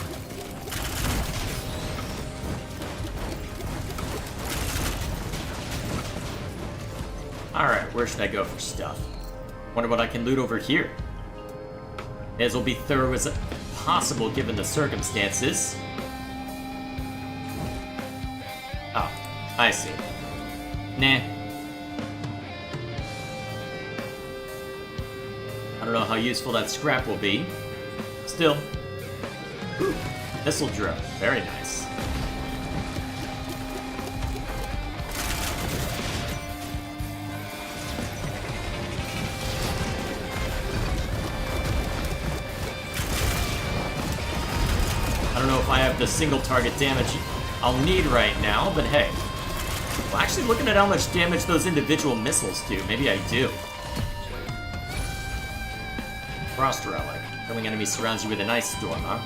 Alright, where should I go for stuff? Wonder what I can loot over here. May as well be thorough as possible given the circumstances. Oh, I see. Nah. I don't know how useful that scrap will be. Still. Ooh, missile drill. Very nice. I don't know if I have the single target damage I'll need right now, but hey. Well, actually, looking at how much damage those individual missiles do, maybe I do. Frost Relic. Killing enemies surrounds you with an ice storm, huh?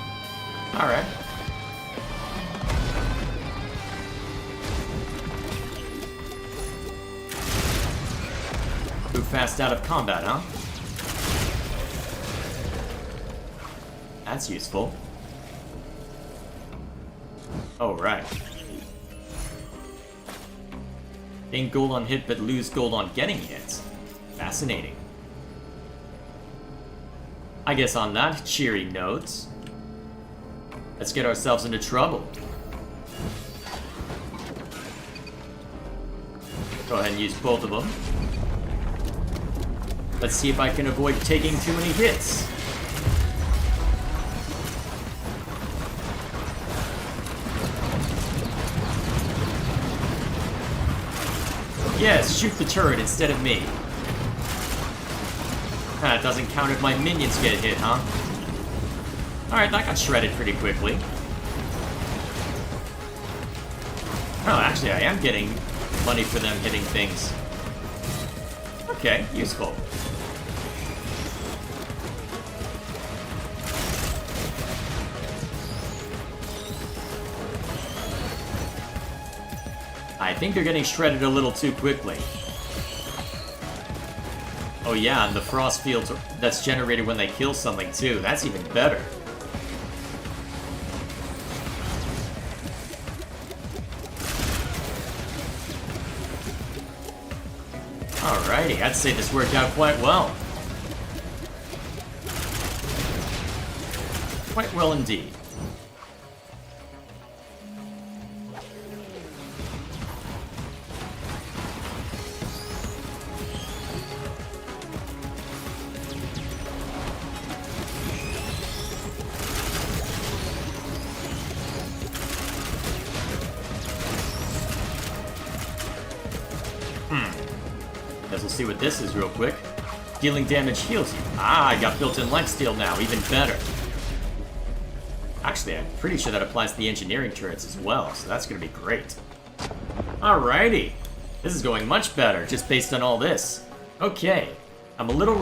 Alright. Move fast out of combat, huh? That's useful. Oh, right. Gain gold on hit, but lose gold on getting hit. Fascinating. I guess on that cheery note, let's get ourselves into trouble. Go ahead and use both of them. Let's see if I can avoid taking too many hits. Yes, shoot the turret instead of me. Ah, it doesn't count if my minions get hit, huh? Alright, that got shredded pretty quickly. Oh, actually, I am getting money for them hitting things. Okay, useful. I think they're getting shredded a little too quickly. Oh yeah, and the frost fields that's generated when they kill something too. That's even better. Alrighty, I'd say this worked out quite well. Quite well indeed. Guess we'll see what this is real quick. Dealing damage heals you. Ah, I got built-in lifesteal now, even better. Actually, I'm pretty sure that applies to the engineering turrets as well, so that's gonna be great. Alrighty. This is going much better, just based on all this. Okay. I'm a little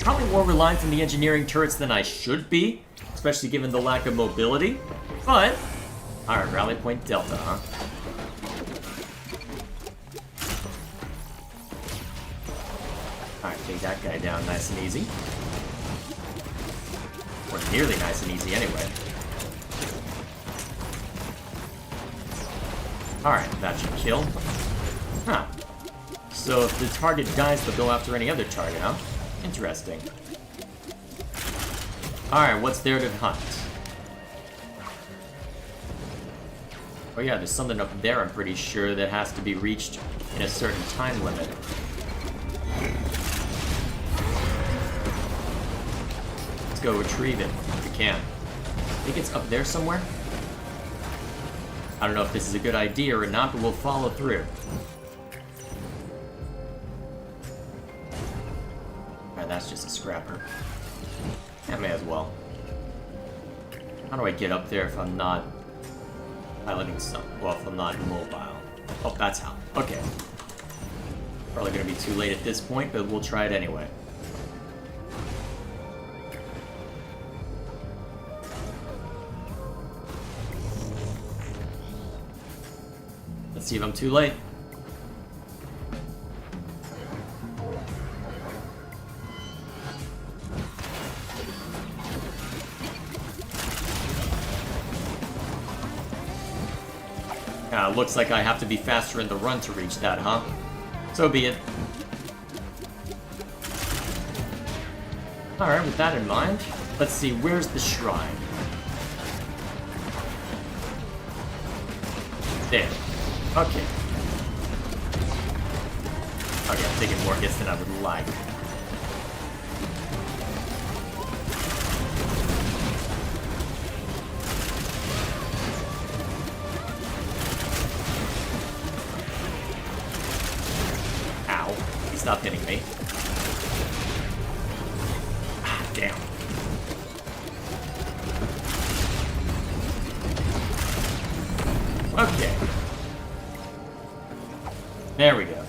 probably more reliant on the engineering turrets than I should be, especially given the lack of mobility, but... Alright, rally point Delta, huh? Alright, take that guy down nice and easy. Or nearly nice and easy anyway. Alright, that should kill. Huh. So if the target dies, they'll go after any other target, huh? Interesting. Alright, what's there to hunt? Oh yeah, there's something up there, I'm pretty sure, that has to be reached in a certain time limit. Let's go retrieve it, if we can. I think it's up there somewhere? I don't know if this is a good idea or not, but we'll follow through. Alright, that's just a scrapper. I may as well. How do I get up there if I'm not piloting something? Well, if I'm not mobile. Oh, that's how. Okay. Probably gonna be too late at this point, but we'll try it anyway. Let's see if I'm too late. Looks like I have to be faster in the run to reach that, huh? So be it. Alright, with that in mind, let's see, where's the shrine? There. Okay. Okay, I'm taking more hits than I would like. Stop hitting me. Ah, damn. Okay. There we go.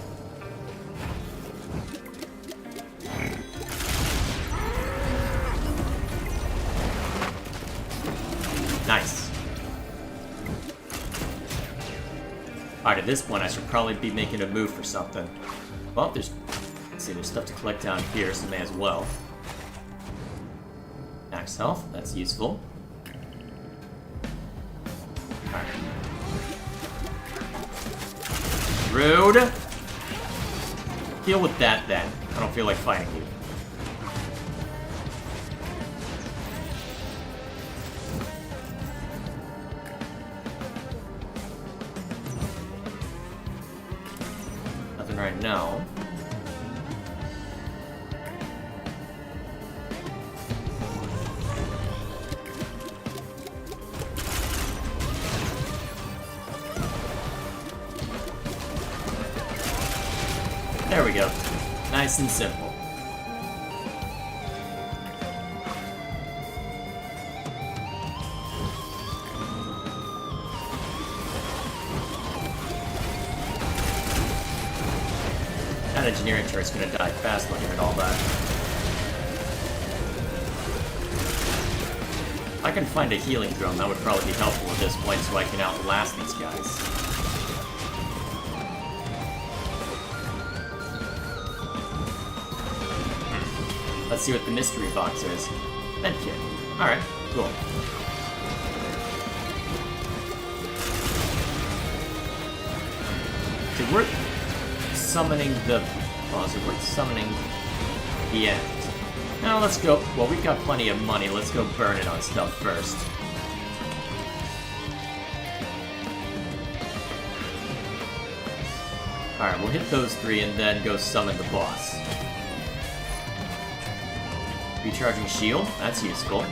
Nice. Alright, at this point I should probably be making a move for something. Well, there's... Let's see, there's stuff to collect down here, so may as well. Nah, max health. That's useful. Alright. Rude! Deal with that, then. I don't feel like fighting you. Nothing right now. There we go. Nice and simple. That engineering turret's gonna die fast looking at all that. If I can find a healing drone, that would probably be helpful at this point so I can outlast these guys. Let's see what the mystery box is. Medkit. Alright, cool. Is it worth summoning the... Oh, is it worth summoning the end? Now let's go... Well, we've got plenty of money. Let's go burn it on stuff first. Alright, we'll hit those three and then go summon the boss. Recharging shield, that's useful.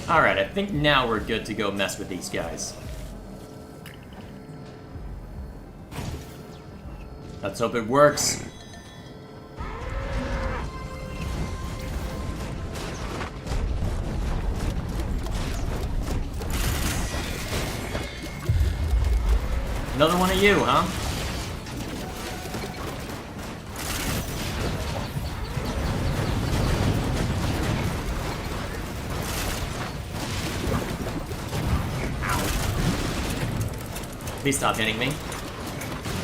Alright, I think now we're good to go mess with these guys. Let's hope it works. Another one of you, huh? Ow. Please stop hitting me.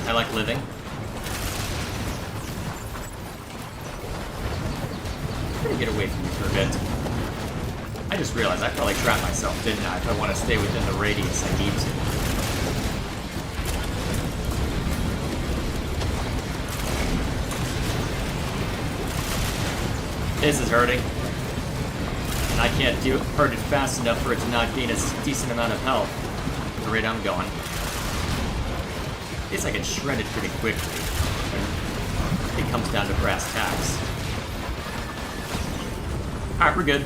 I like living. I'm gonna get away from you for a bit. I just realized I probably trapped myself, didn't I? If I want to stay within the radius, I need to. This is hurting. And I can't hurt it fast enough for it to not gain a decent amount of health at the rate I'm going. I guess I can shred it pretty quickly when it comes down to brass tacks. Alright, we're good.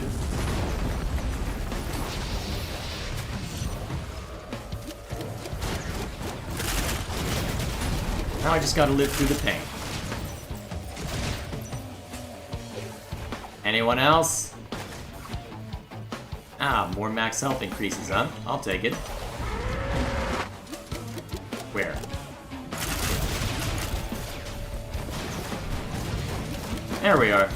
Now I just gotta live through the pain. Anyone else? Ah, more max health increases, huh? I'll take it. Where? There we are.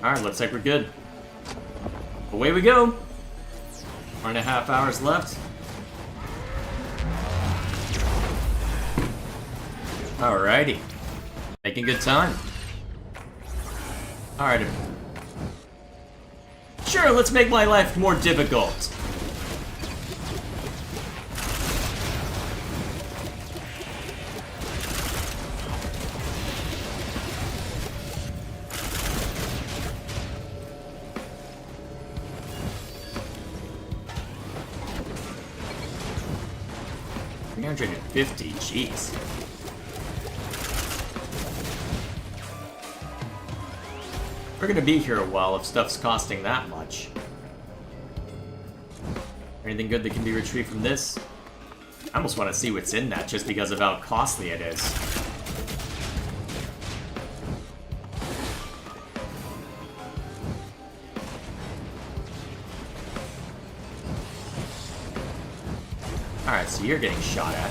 Alright, looks like we're good. Away we go! 1.5 hours left. Alrighty. Making good time. Alright. Sure, let's make my life more difficult. $350, jeez. We're gonna be here a while if stuff's costing that much. Anything good that can be retrieved from this? I almost want to see what's in that just because of how costly it is. Alright, so you're getting shot at.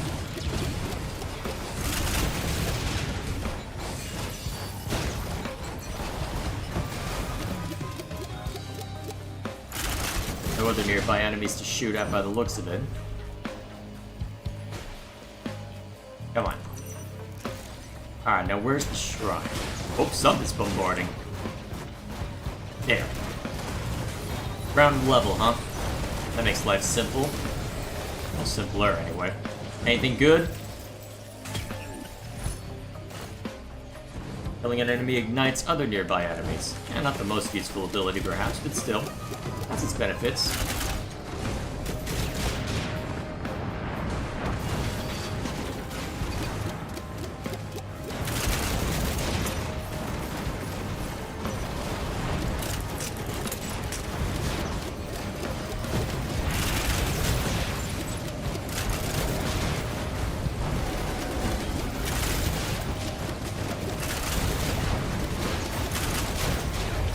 No other nearby enemies to shoot at by the looks of it. Come on. Alright, now where's the shrine? Oh, something's bombarding. There. Ground level, huh? That makes life simple. Well, simpler, anyway. Anything good? Killing an enemy ignites other nearby enemies. Yeah, not the most useful ability, perhaps, but still. Has its benefits.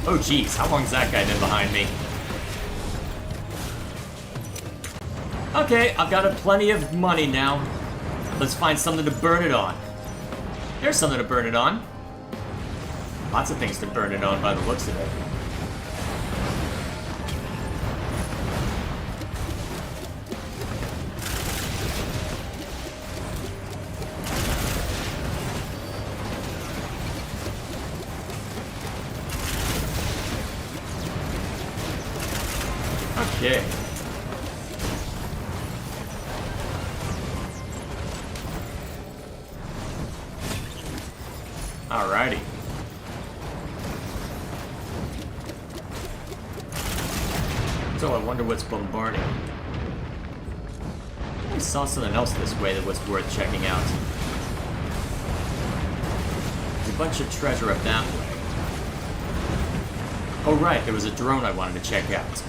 Oh geez, how long's that guy been behind me? Okay, I've got plenty of money now. Let's find something to burn it on. There's something to burn it on. Lots of things to burn it on by the looks of it. Okay. Alrighty. So I wonder what's bombarding. I saw something else this way that was worth checking out. There's a bunch of treasure up that way. Oh right, there was a drone I wanted to check out.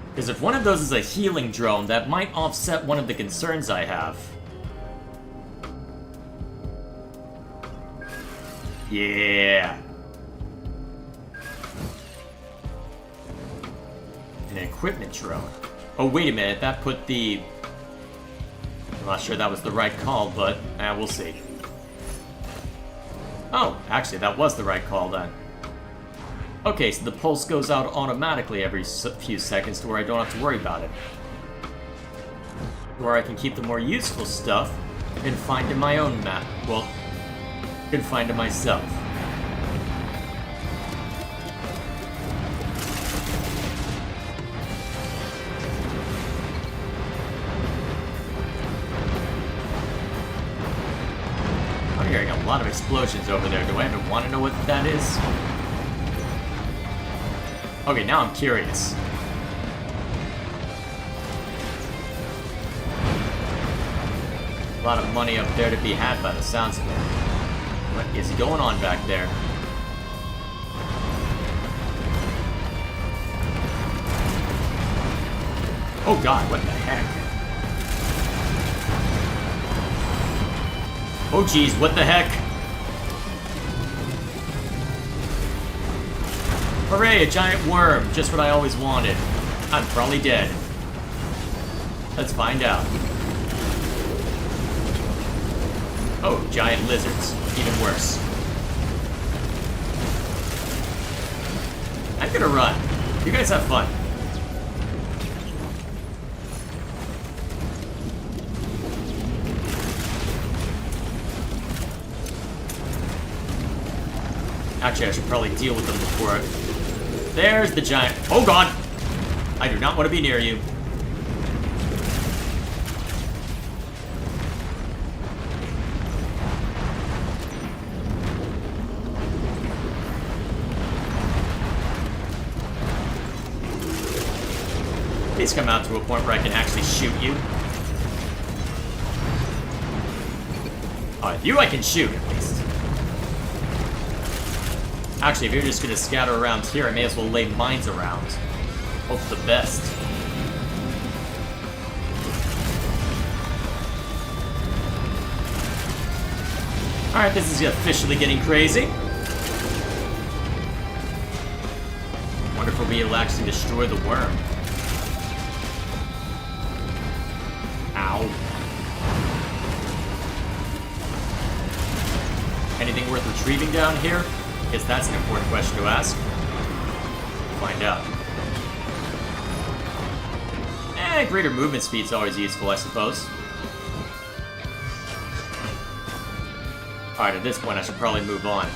Because if one of those is a healing drone, that might offset one of the concerns I have. Yeah. An equipment drone. Oh, wait a minute, that put the... I'm not sure that was the right call, but we'll see. Oh, actually, that was the right call then. Okay, so the pulse goes out automatically every few seconds to where I don't have to worry about it. Where I can keep the more useful stuff confined to my own map. Well, confined to myself. I'm hearing a lot of explosions over there. Do I even want to know what that is? Okay, now I'm curious. A lot of money up there to be had by the sounds of it. What is going on back there? Oh god, what the heck? Oh geez, what the heck? Hooray, a giant worm, just what I always wanted. I'm probably dead. Let's find out. Oh, giant lizards, even worse. I'm gonna run. You guys have fun. Actually, I should probably deal with them before There's the giant... Oh god! I do not want to be near you. Please come out to a point where I can actually shoot you. Alright, you I can shoot at least. Actually, if you're just gonna scatter around here, I may as well lay mines around. Hope for the best. Alright, this is officially getting crazy. Wonder if we'll be able to actually destroy the worm. Ow. Anything worth retrieving down here? Guess that's an important question to ask. Find out. Greater movement speed's always useful, I suppose. Alright, at this point I should probably move on.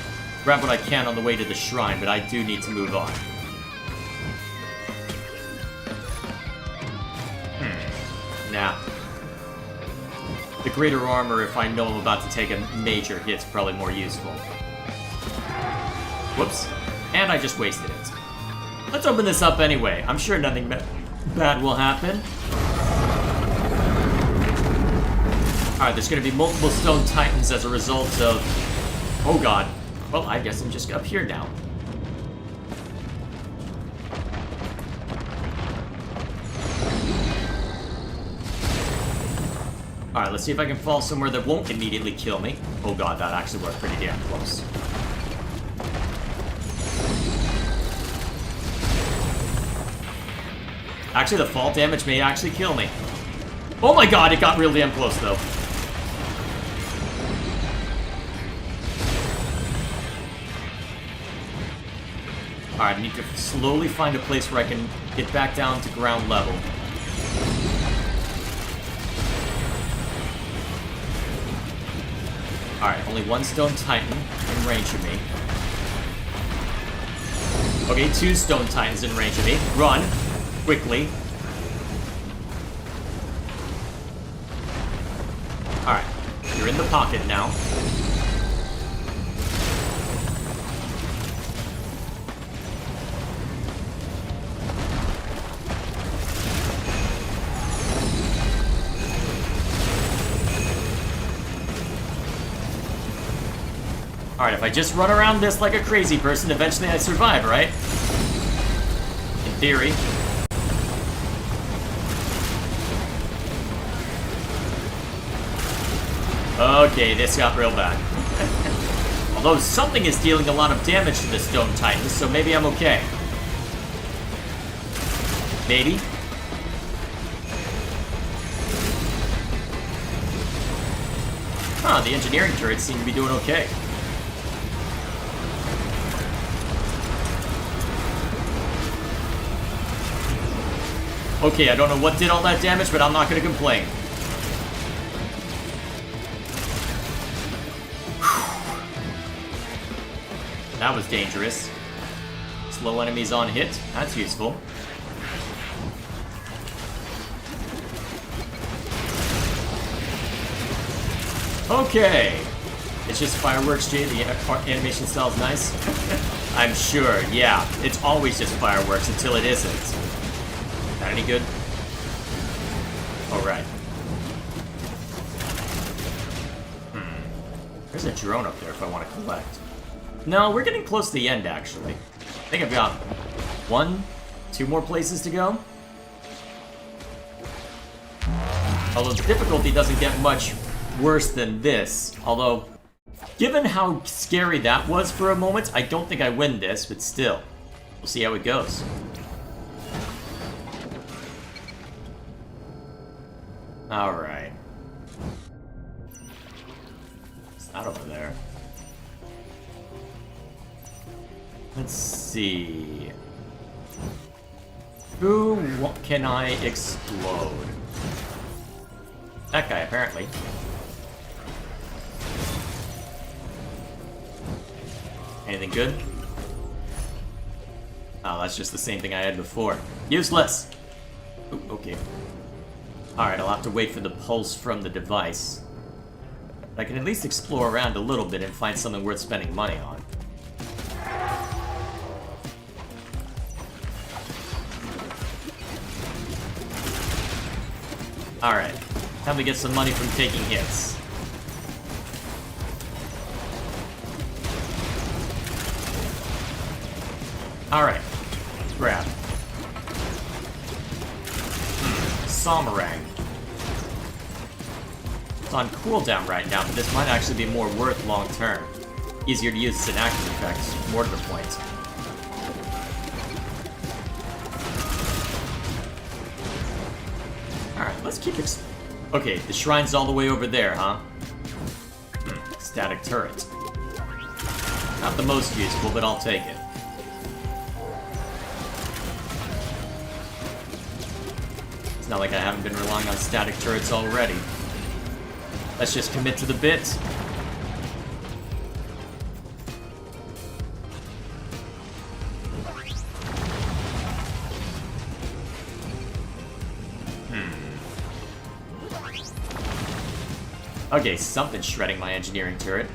Grab what I can on the way to the shrine, but I do need to move on. Nah. The greater armor, if I know I'm about to take a major hit's probably more useful. Whoops. And I just wasted it. Let's open this up anyway. I'm sure nothing bad will happen. Alright, there's gonna be multiple stone titans as a result of... Oh god. Well, I guess I'm just up here now. Alright, let's see if I can fall somewhere that won't immediately kill me. Oh god, that actually worked pretty damn close. Actually, the fall damage may actually kill me. Oh my god, it got real damn close, though. Alright, I need to slowly find a place where I can get back down to ground level. Alright, only one stone titan in range of me. Okay, 2 stone titans in range of me. Run! Quickly. Alright, you're in the pocket now. Alright, if I just run around this like a crazy person, eventually I survive, right? In theory. Okay, this got real bad. Although something is dealing a lot of damage to the Stone Titans, so maybe I'm okay. Maybe. Huh, the engineering turrets seem to be doing okay. Okay, I don't know what did all that damage, but I'm not gonna complain. That was dangerous. Slow enemies on hit. That's useful. Okay. It's just fireworks, Jay. The animation style's nice. I'm sure, yeah. It's always just fireworks until it isn't. That any good? Alright. There's a drone up there if I want to collect. No, we're getting close to the end, actually. I think I've got 1, 2 more places to go. Although the difficulty doesn't get much worse than this. Although, given how scary that was for a moment, I don't think I win this, but still. We'll see how it goes. Alright. What's that over there? Let's see. Who can I explode? That guy, apparently. Anything good? Oh, that's just the same thing I had before. Useless! Ooh, okay. Alright, I'll have to wait for the pulse from the device. I can at least explore around a little bit and find something worth spending money on. Alright, time to get some money from taking hits. Alright, grab. Somarang. It's on cooldown right now, but this might actually be more worth long term. Easier to use as an active effect, more to the point. Alright, let's keep Okay, the shrine's all the way over there, huh? Static turret. Not the most useful, but I'll take it. It's not like I haven't been relying on static turrets already. Let's just commit to the bit. Okay, something's shredding my engineering turret.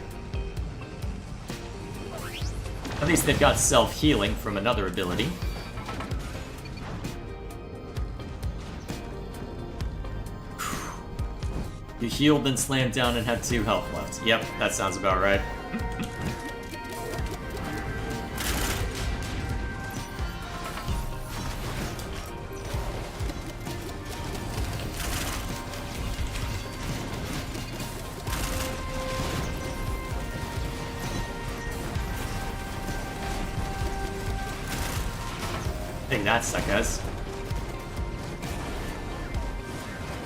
At least they've got self-healing from another ability. You healed, then slammed down, and had 2 health left. Yep, that sounds about right. I think that suckers.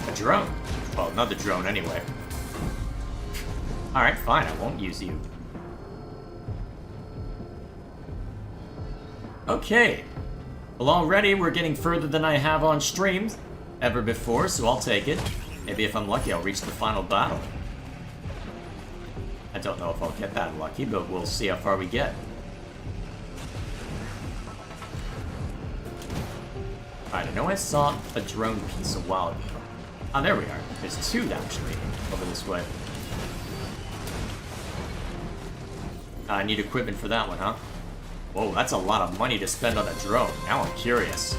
A drone. Well, another drone anyway. Alright, fine, I won't use you. Okay. Well, already we're getting further than I have on streams ever before, so I'll take it. Maybe if I'm lucky, I'll reach the final battle. I don't know if I'll get that lucky, but we'll see how far we get. Alright, I know I saw a drone piece a while ago. Ah, there we are. There's 2, actually, over this way. I need equipment for that one, huh? Whoa, that's a lot of money to spend on a drone. Now I'm curious.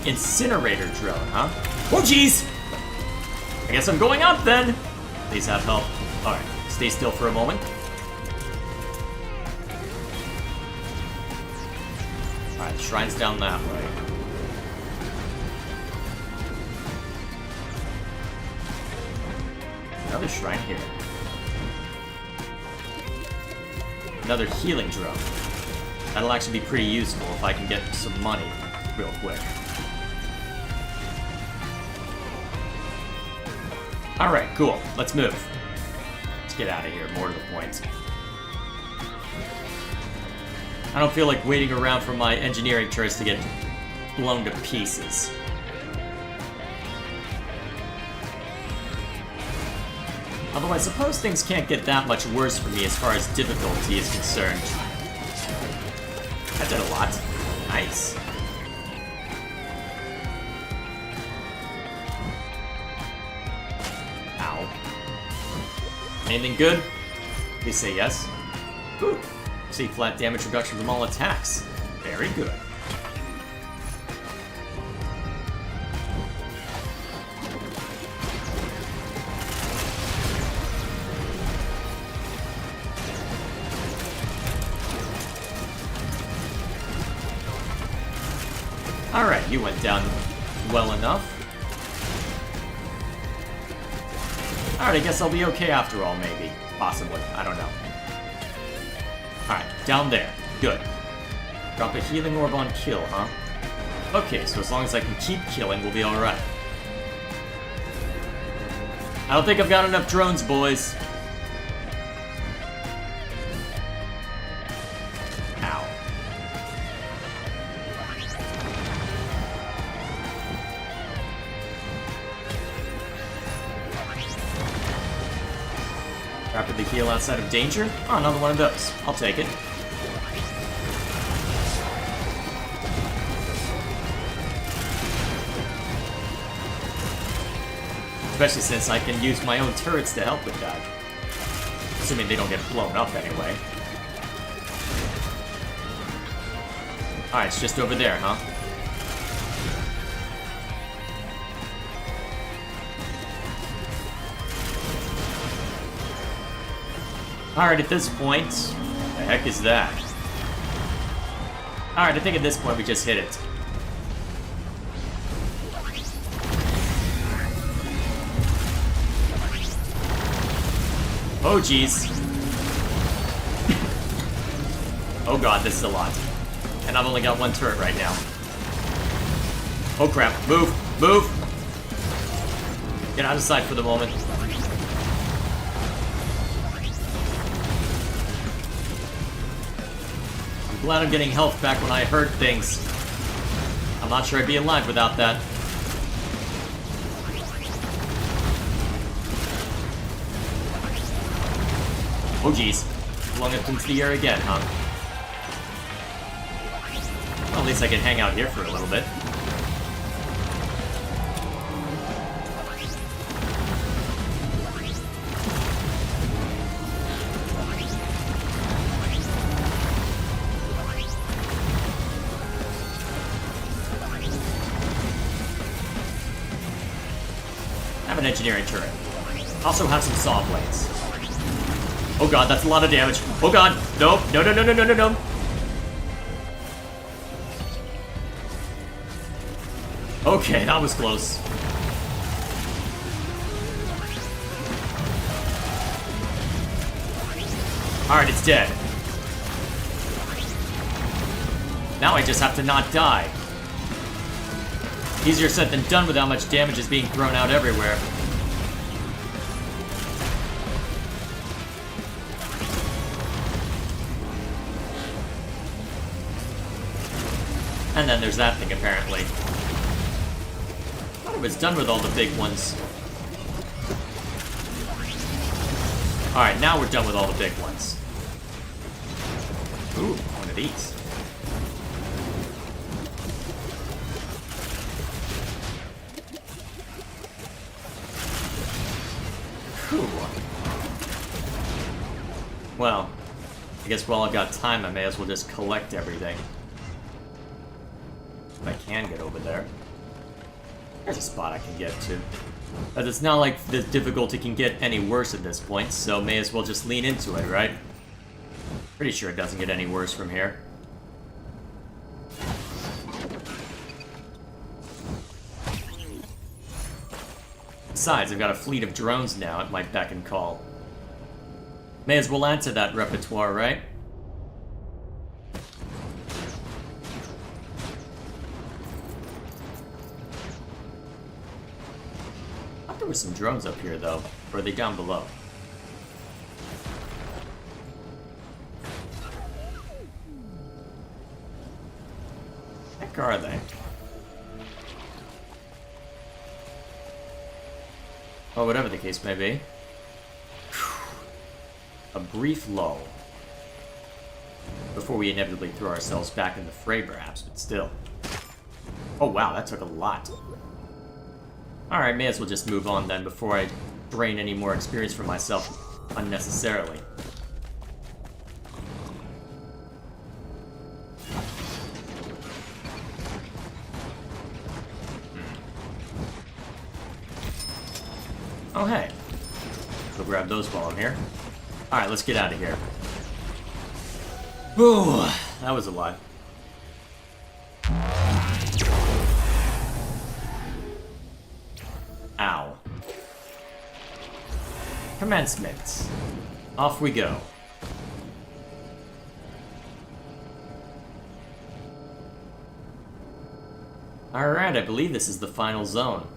Incinerator drone, huh? Oh, jeez! I guess I'm going up, then! Please have help. Alright, stay still for a moment. Alright, shrine's down that way. Another shrine here. Another healing drone. That'll actually be pretty useful if I can get some money real quick. Alright, cool. Let's move. Let's get out of here, more to the point. I don't feel like waiting around for my engineering turrets to get blown to pieces. Although I suppose things can't get that much worse for me as far as difficulty is concerned. That did a lot. Nice. Anything good? Please say yes. Ooh. See flat damage reduction from all attacks. Very good. Alright, you went down well enough. Alright, I guess I'll be okay after all, maybe. Possibly. I don't know. Alright, down there. Good. Drop a healing orb on kill, huh? Okay, so as long as I can keep killing, we'll be alright. I don't think I've got enough drones, boys. Ow. Rapidly heal outside of danger? Oh, another one of those. I'll take it. Especially since I can use my own turrets to help with that. Assuming they don't get blown up anyway. Alright, it's just over there, huh? Alright, at this point, the heck is that? Alright, I think at this point we just hit it. Oh, jeez. Oh god, this is a lot. And I've only got one turret right now. Oh crap, move, move! Get out of sight for the moment. I'm glad I'm getting health back when I heard things. I'm not sure I'd be alive without that. Oh jeez, flung up into the air again, huh? Well, at least I can hang out here for a little bit. I have an engineering turret. Also have some saw blades. Oh god, that's a lot of damage. Oh god, no, no, no, no, no, no, no, no. Okay, that was close. Alright, it's dead. Now I just have to not die. Easier said than done with how much damage is being thrown out everywhere. And then there's that thing, apparently. I thought it was done with all the big ones. Alright, now we're done with all the big ones. Ooh, one of these. Whew. Well, I guess while I've got time, I may as well just collect everything. If I can get over there. There's a spot I can get to. But it's not like the difficulty can get any worse at this point, so may as well just lean into it, right? Pretty sure it doesn't get any worse from here. Besides, I've got a fleet of drones now at my beck and call. May as well add to that repertoire, right? I thought there were some drones up here, though. Or are they down below? Heck are they? Well, whatever the case may be. A brief lull. Before we inevitably throw ourselves back in the fray, perhaps, but still. Oh wow, that took a lot. Alright, may as well just move on then before I drain any more experience from myself unnecessarily. Oh hey. Go grab those while I'm here. Alright, let's get out of here. Whew, that was a lot. Ow. Commencement. Off we go. Alright, I believe this is the final zone.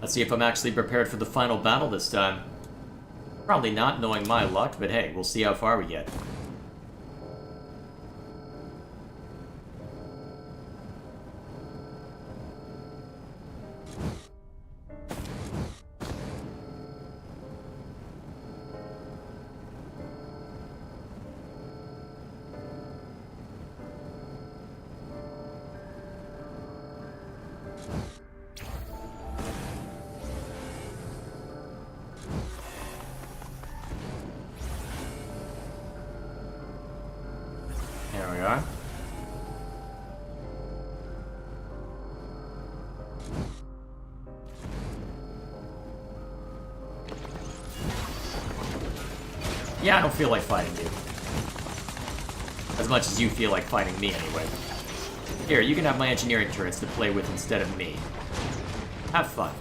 Let's see if I'm actually prepared for the final battle this time. Probably not, knowing my luck, but hey, we'll see how far we get. Yeah, I don't feel like fighting you. As much as you feel like fighting me, anyway. Here, you can have my engineering turrets to play with instead of me. Have fun.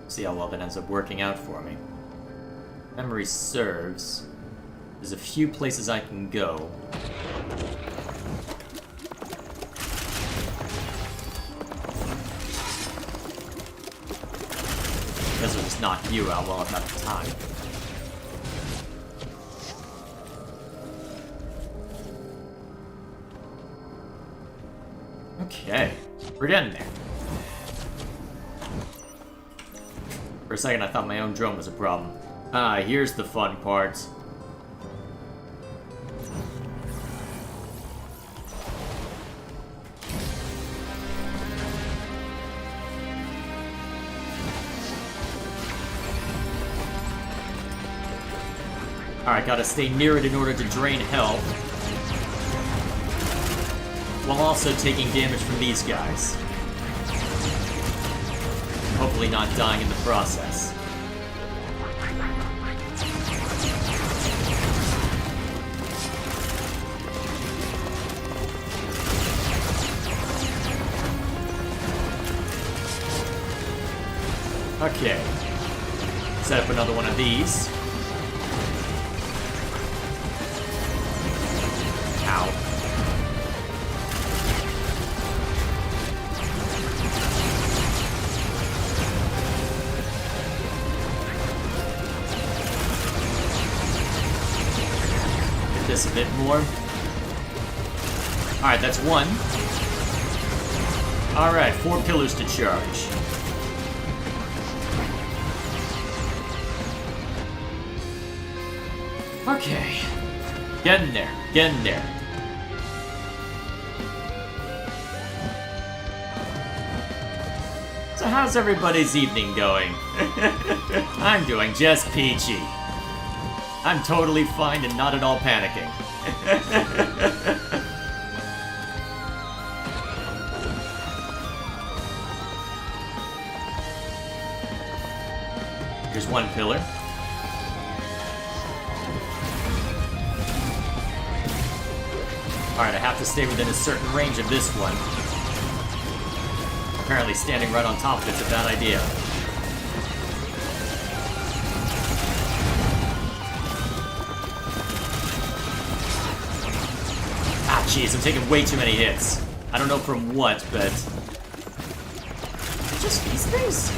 See how well that ends up working out for me. Memory serves. There's a few places I can go. Guess I'll just knock you out while I've got the time. Okay, we're getting there. For a second, I thought my own drone was a problem. Ah, here's the fun part. Alright, gotta stay near it in order to drain health. While also taking damage from these guys. Hopefully not dying in the process. Okay. Set up another one of these. Ow. Get this a bit more. Alright, that's one. Alright, 4 pillars to charge. Okay. Getting there. Getting there. So how's everybody's evening going? I'm doing just peachy. I'm totally fine and not at all panicking. Here's one pillar. Alright, I have to stay within a certain range of this one. Apparently standing right on top of it's a bad idea. Ah, jeez, I'm taking way too many hits. I don't know from what, but... just these things?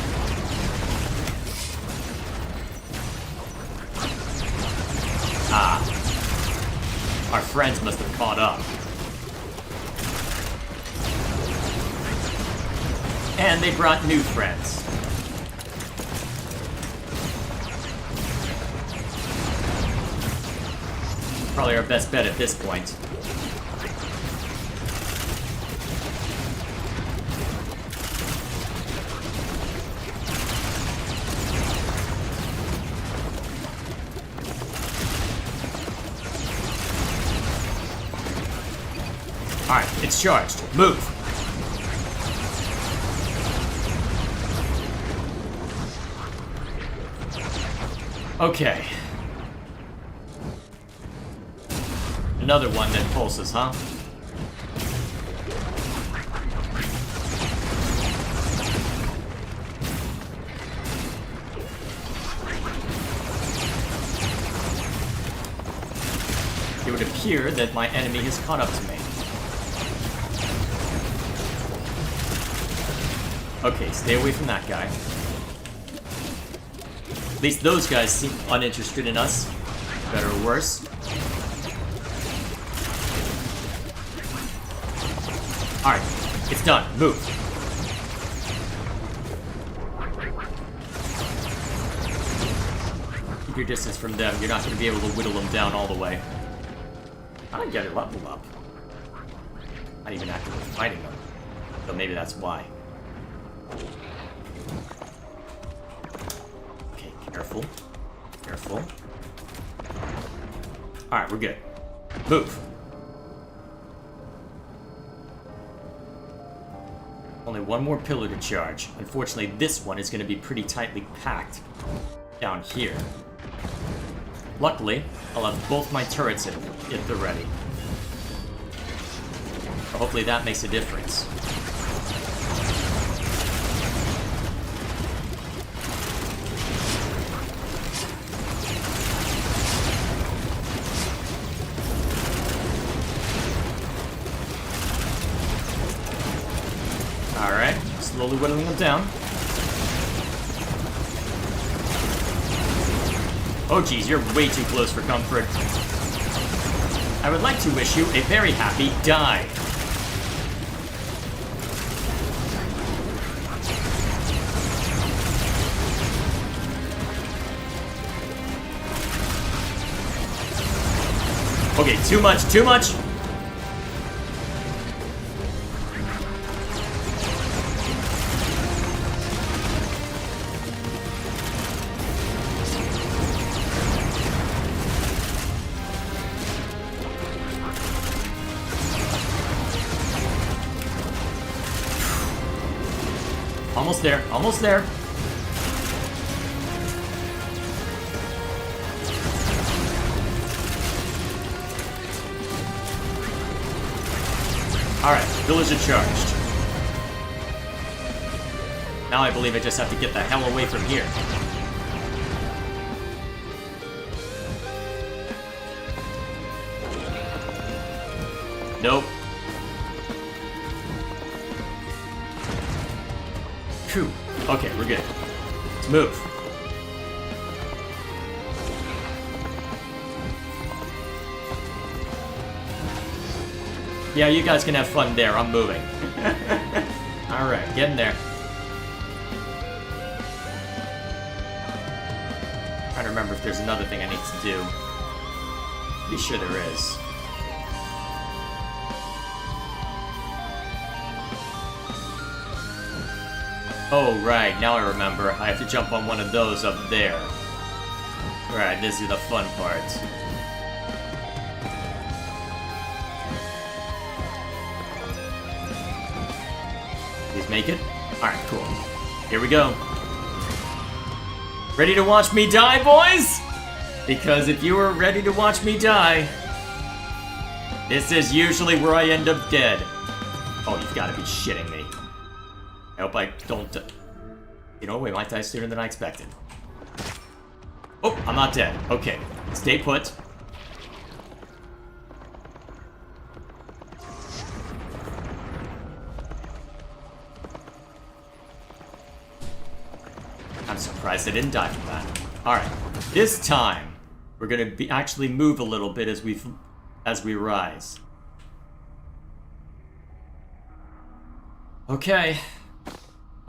Ah. Our friends must have caught up. And they brought new friends. Probably our best bet at this point. Alright, it's charged. Move! Okay. Another one that pulses, huh? It would appear that my enemy has caught up to me. Okay, stay away from that guy. At least those guys seem uninterested in us. Better or worse. Alright, it's done. Move. Keep your distance from them. You're not going to be able to whittle them down all the way. I get it level up. Not even actively fighting them. So maybe that's why. Okay, careful. Careful. Alright, we're good. Move. Only one more pillar to charge. Unfortunately, this one is going to be pretty tightly packed down here. Luckily, I'll have both my turrets if they're ready. Hopefully that makes a difference. Alright, slowly whittling them down. Oh geez, you're way too close for comfort. I would like to wish you a very happy die. Okay, too much, too much! Almost there, almost there. Alright, villager charged. Now I believe I just have to get the hell away from here. Nope. Phew. Okay, we're good. Let's move. Yeah, you guys can have fun there. I'm moving. Alright, getting there. Trying to remember if there's another thing I need to do. Pretty sure there is. Oh, right, now I remember. I have to jump on one of those up there. Right, this is the fun part. Please make it? Alright, cool. Here we go. Ready to watch me die, boys? Because if you are ready to watch me die, this is usually where I end up dead. Oh, you've got to be shitting me. I hope I don't... You know, we might die sooner than I expected. Oh, I'm not dead. Okay, stay put. I'm surprised I didn't die from that. Alright, this time, we're gonna actually move a little bit as we rise. Okay.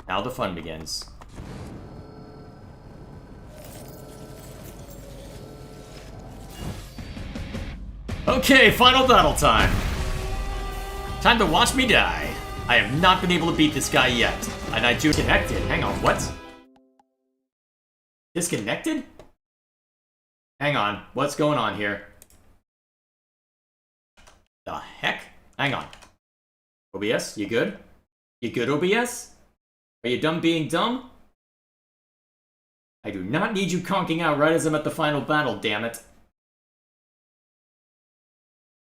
Now the fun begins. Okay, final battle time! Time to watch me die. I have not been able to beat this guy yet. And I do connected. Hang on, what? Disconnected? Hang on, what's going on here? The heck? Hang on. OBS, you good? You good, OBS? Are you done being dumb? I do not need you conking out right as I'm at the final battle, damn it.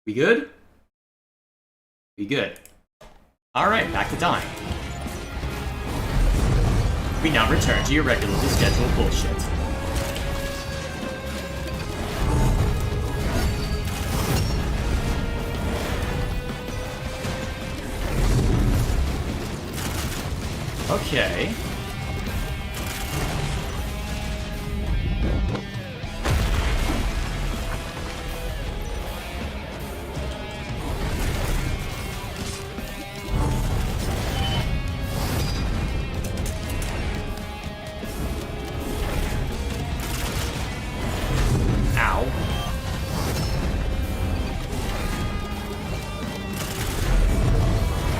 We good? We good. Alright, back to dying. We now return to your regularly scheduled bullshit. Okay.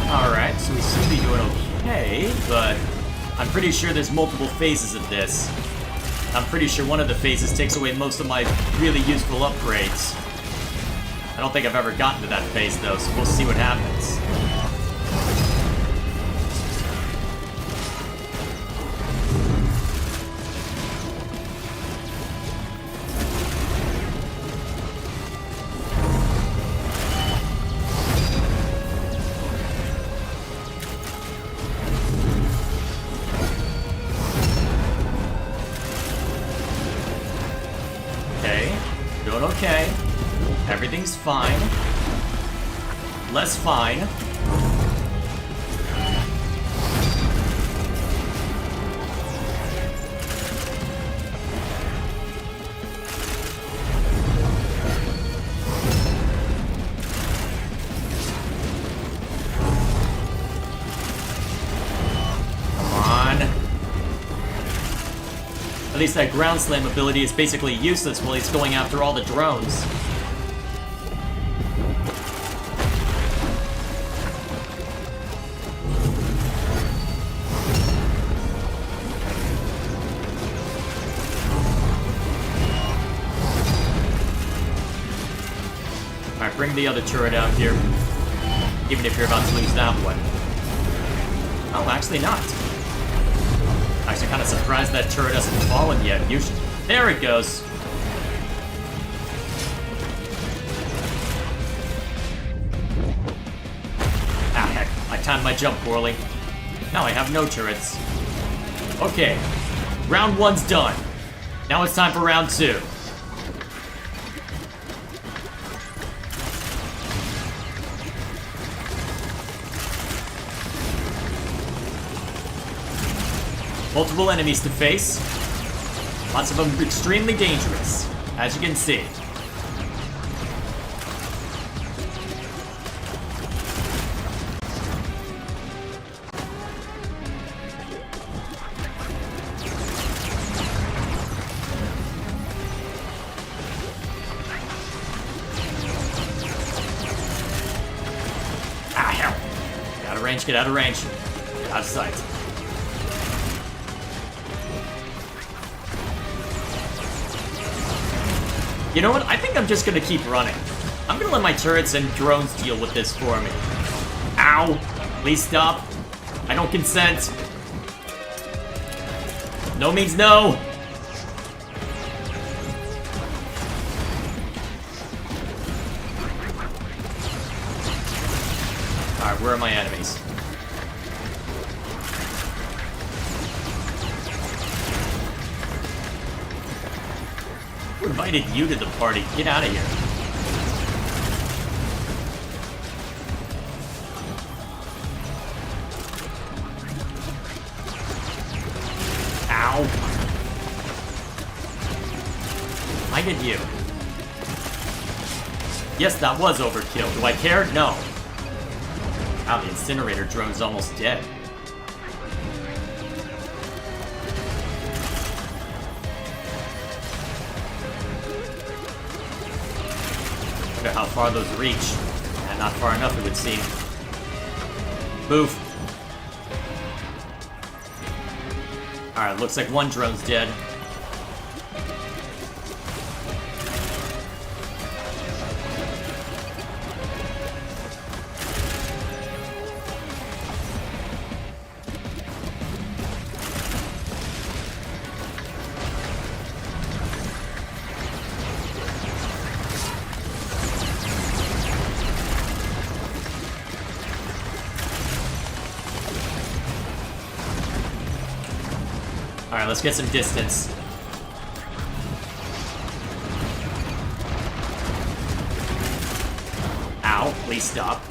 Alright, so we seem to be doing okay, but I'm pretty sure there's multiple phases of this. I'm pretty sure one of the phases takes away most of my really useful upgrades. I don't think I've ever gotten to that phase though, so we'll see what happens. fine. Less fine. At least that ground slam ability is basically useless while he's going after all the drones. Alright, bring the other turret out here. Even if you're about to lose that one. Oh, actually not. Actually, kind of surprised that turret hasn't fallen yet. There it goes. Ah, heck. I timed my jump poorly. Now I have no turrets. Okay. Round 1's done. Now it's time for round 2. Multiple enemies to face. Lots of them extremely dangerous, as you can see. Ah, hell. Get out of range, get out of range. Get out of sight. You know what? I think I'm just gonna keep running. I'm gonna let my turrets and drones deal with this for me. Ow! Please stop. I don't consent. No means no! Alright, where are my enemies? Who invited you to the party? Get out of here. Ow. I get you. Yes, that was overkill. Do I care? No. Wow, the incinerator drone's almost dead. Wonder how far those reach. And not far enough, it would seem. Move. Alright, looks like one drone's dead. Alright, let's get some distance. Ow, please stop.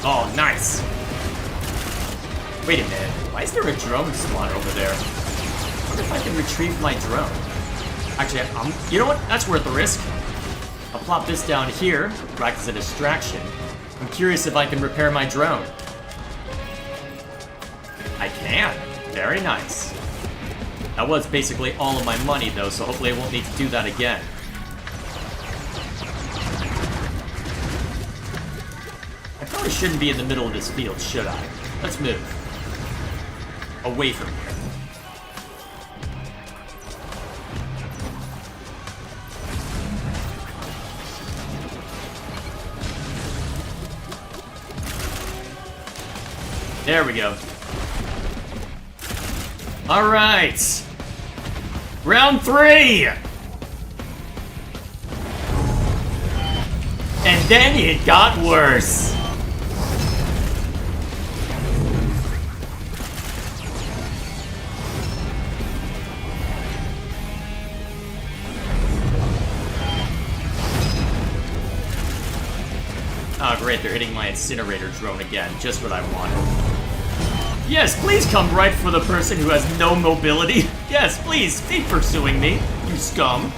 Oh, nice. Wait a minute, why is there a drone spawn over there? I wonder if I can retrieve my drone. Actually, you know what? That's worth the risk. I'll plop this down here, act as a distraction. I'm curious if I can repair my drone. I can. Very nice. That was basically all of my money, though, so hopefully I won't need to do that again. I probably shouldn't be in the middle of this field, should I? Let's move. Away from here. There we go. All right. Round 3. And then it got worse. Oh great, they're hitting my incinerator drone again. Just what I wanted. Yes, please come right for the person who has no mobility. Yes, please, keep pursuing me, you scum.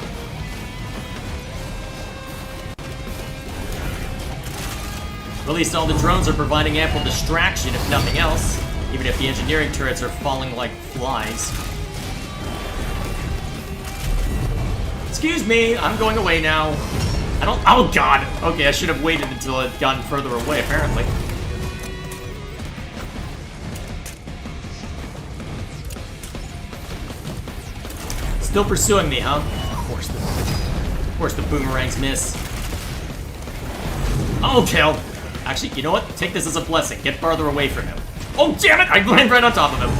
At least all the drones are providing ample distraction, if nothing else. Even if the engineering turrets are falling like flies. Excuse me, I'm going away now. I don't- oh god! Okay, I should have waited until I'd gotten further away, apparently. Still pursuing me, huh? Of course the boomerangs miss. Oh, kill! Actually, you know what? Take this as a blessing. Get farther away from him. Oh, damn it! I landed right on top of him.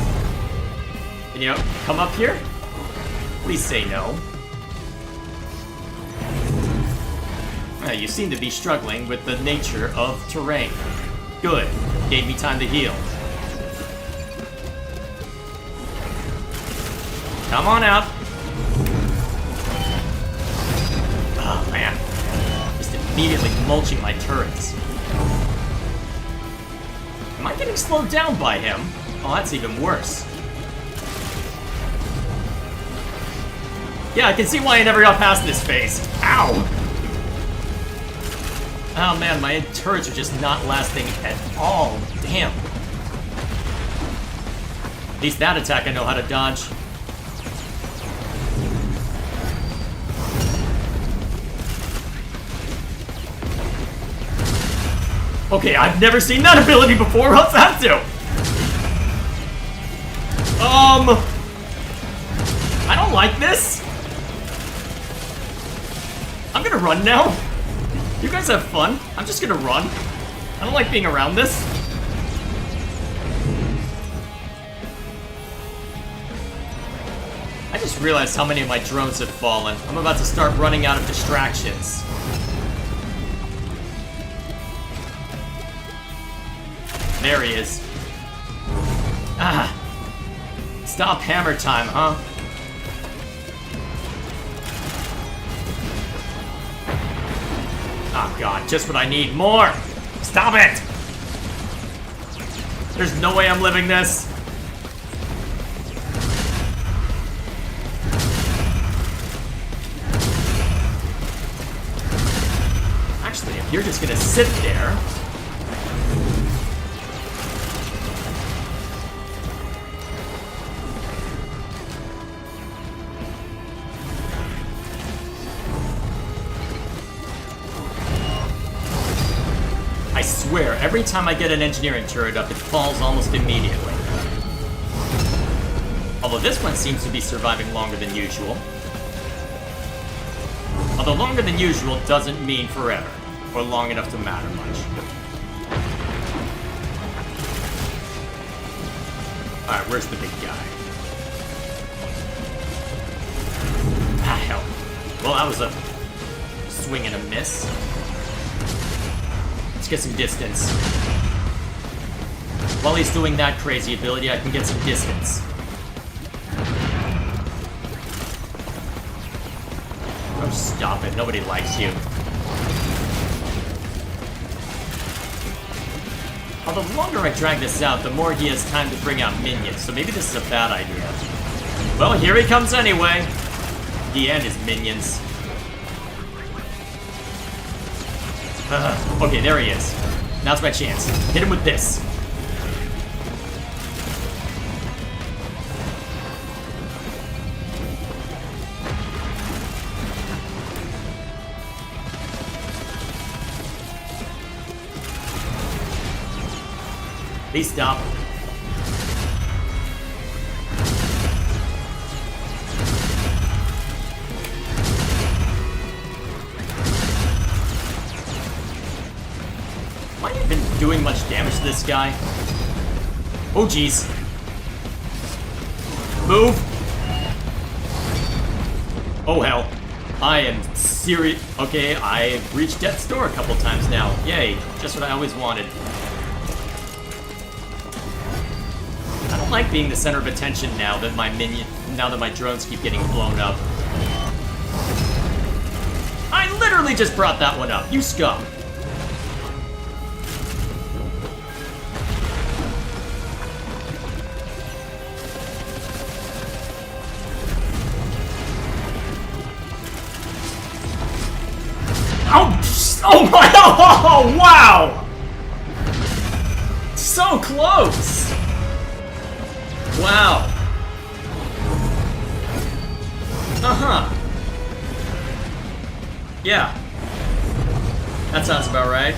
Can you come up here? Please say no. You seem to be struggling with the nature of terrain. Good. Gave me time to heal. Come on out. Oh, man. Just immediately mulching my turrets. Am I getting slowed down by him? Oh, that's even worse. Yeah, I can see why I never got past this phase. Ow! Oh man, my turrets are just not lasting at all. Damn. At least that attack I know how to dodge. Okay, I've never seen that ability before. What's that do? I don't like this. I'm gonna run now. You guys have fun. I'm just gonna run. I don't like being around this. I just realized how many of my drones have fallen. I'm about to start running out of distractions. There he is. Ah. Stop hammer time, huh? Oh god, just what I need. More! Stop it! There's no way I'm living this. Actually, if you're just gonna sit there... I swear, every time I get an engineering turret up, it falls almost immediately. Although this one seems to be surviving longer than usual. Although longer than usual doesn't mean forever, or long enough to matter much. Alright, where's the big guy? Ah, hell. Well, that was a swing and a miss. Let's get some distance. While he's doing that crazy ability, I can get some distance. Oh, stop it. Nobody likes you. Although the longer I drag this out, the more he has time to bring out minions, so maybe this is a bad idea. Well, here he comes anyway. The end is minions. Okay, there he is. Now's my chance. Hit him with this. Please stop. Am I even doing much damage to this guy? Oh jeez. Move. Oh hell. I am serious. Okay, I've reached death's door a couple times now. Yay, just what I always wanted. I don't like being the center of attention now that my drones keep getting blown up. I literally just brought that one up, you scum. Oh my, oh, wow! So close! Wow. Uh-huh. Yeah. That sounds about right.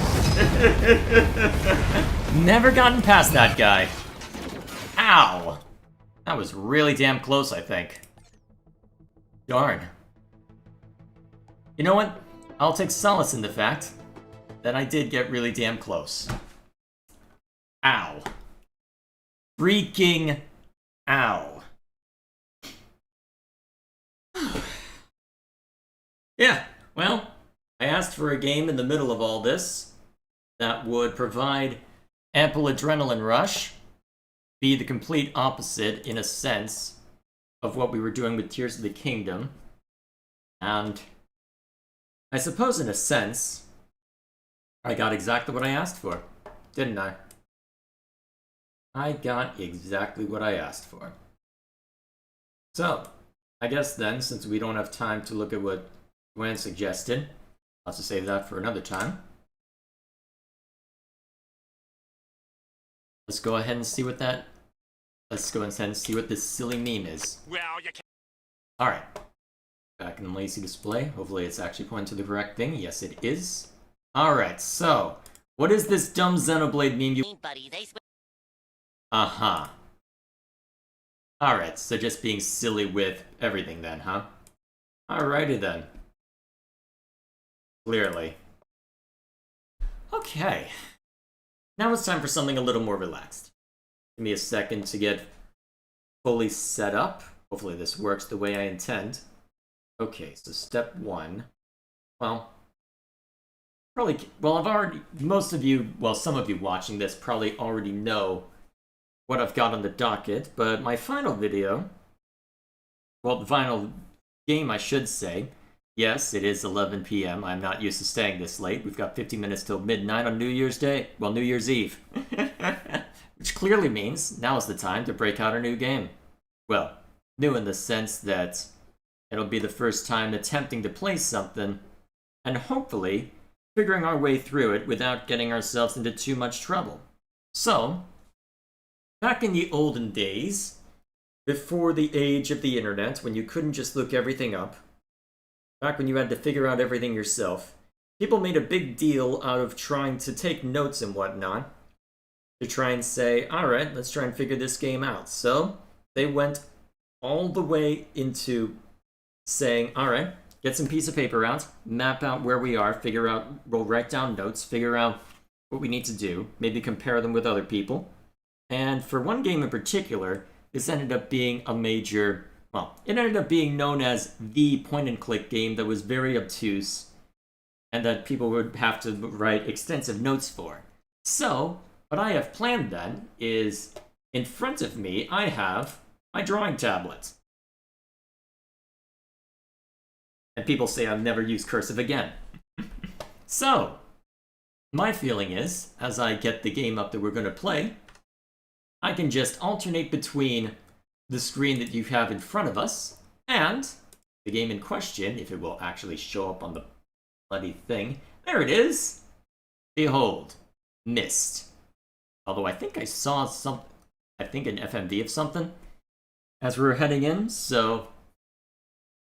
Never gotten past that guy. Ow. That was really damn close, I think. Darn. You know what? I'll take solace in the fact that I did get really damn close. Ow. Freaking ow. Yeah, well, I asked for a game in the middle of all this that would provide ample adrenaline rush, be the complete opposite, in a sense, of what we were doing with Tears of the Kingdom, and I suppose in a sense, I got exactly what I asked for, didn't I? I got exactly what I asked for. So, I guess then, since we don't have time to look at what Gwen suggested, I'll have to save that for another time. Let's go ahead and see what let's go ahead and see what this silly meme is. Well, you can't. Alright. Back in the lazy display. Hopefully it's actually pointing to the correct thing. Yes, it is. Alright, so, what is this dumb Xenoblade meme you... Uh-huh. Alright, so just being silly with everything then, huh? Alrighty then. Clearly. Okay. Now it's time for something a little more relaxed. Give me a second to get fully set up. Hopefully this works the way I intend. Okay, so step one. Well, I've already, some of you watching this probably already know what I've got on the docket, but my final video, well, the final game, I should say, yes, it is 11 p.m. I'm not used to staying this late. We've got 50 minutes till midnight on New Year's Day. Well, New Year's Eve. Which clearly means now is the time to break out a new game. Well, new in the sense that it'll be the first time attempting to play something, and hopefully figuring our way through it without getting ourselves into too much trouble. So, back in the olden days, before the age of the internet, when you couldn't just look everything up, back when you had to figure out everything yourself, people made a big deal out of trying to take notes and whatnot, to try and say, alright, let's try and figure this game out. So, they went all the way into saying, alright, get some piece of paper out, map out where we are, we'll write down notes, figure out what we need to do, maybe compare them with other people. And for one game in particular, this ended up being a major, well, it ended up being known as the point-and-click game that was very obtuse and that people would have to write extensive notes for. So, what I have planned then is, in front of me, I have my drawing tablet. And people say I've never used cursive again. So, my feeling is, as I get the game up that we're going to play, I can just alternate between the screen that you have in front of us and the game in question, if it will actually show up on the bloody thing. There it is! Behold, Mist. Although I think I saw an FMV of something as we were heading in, so...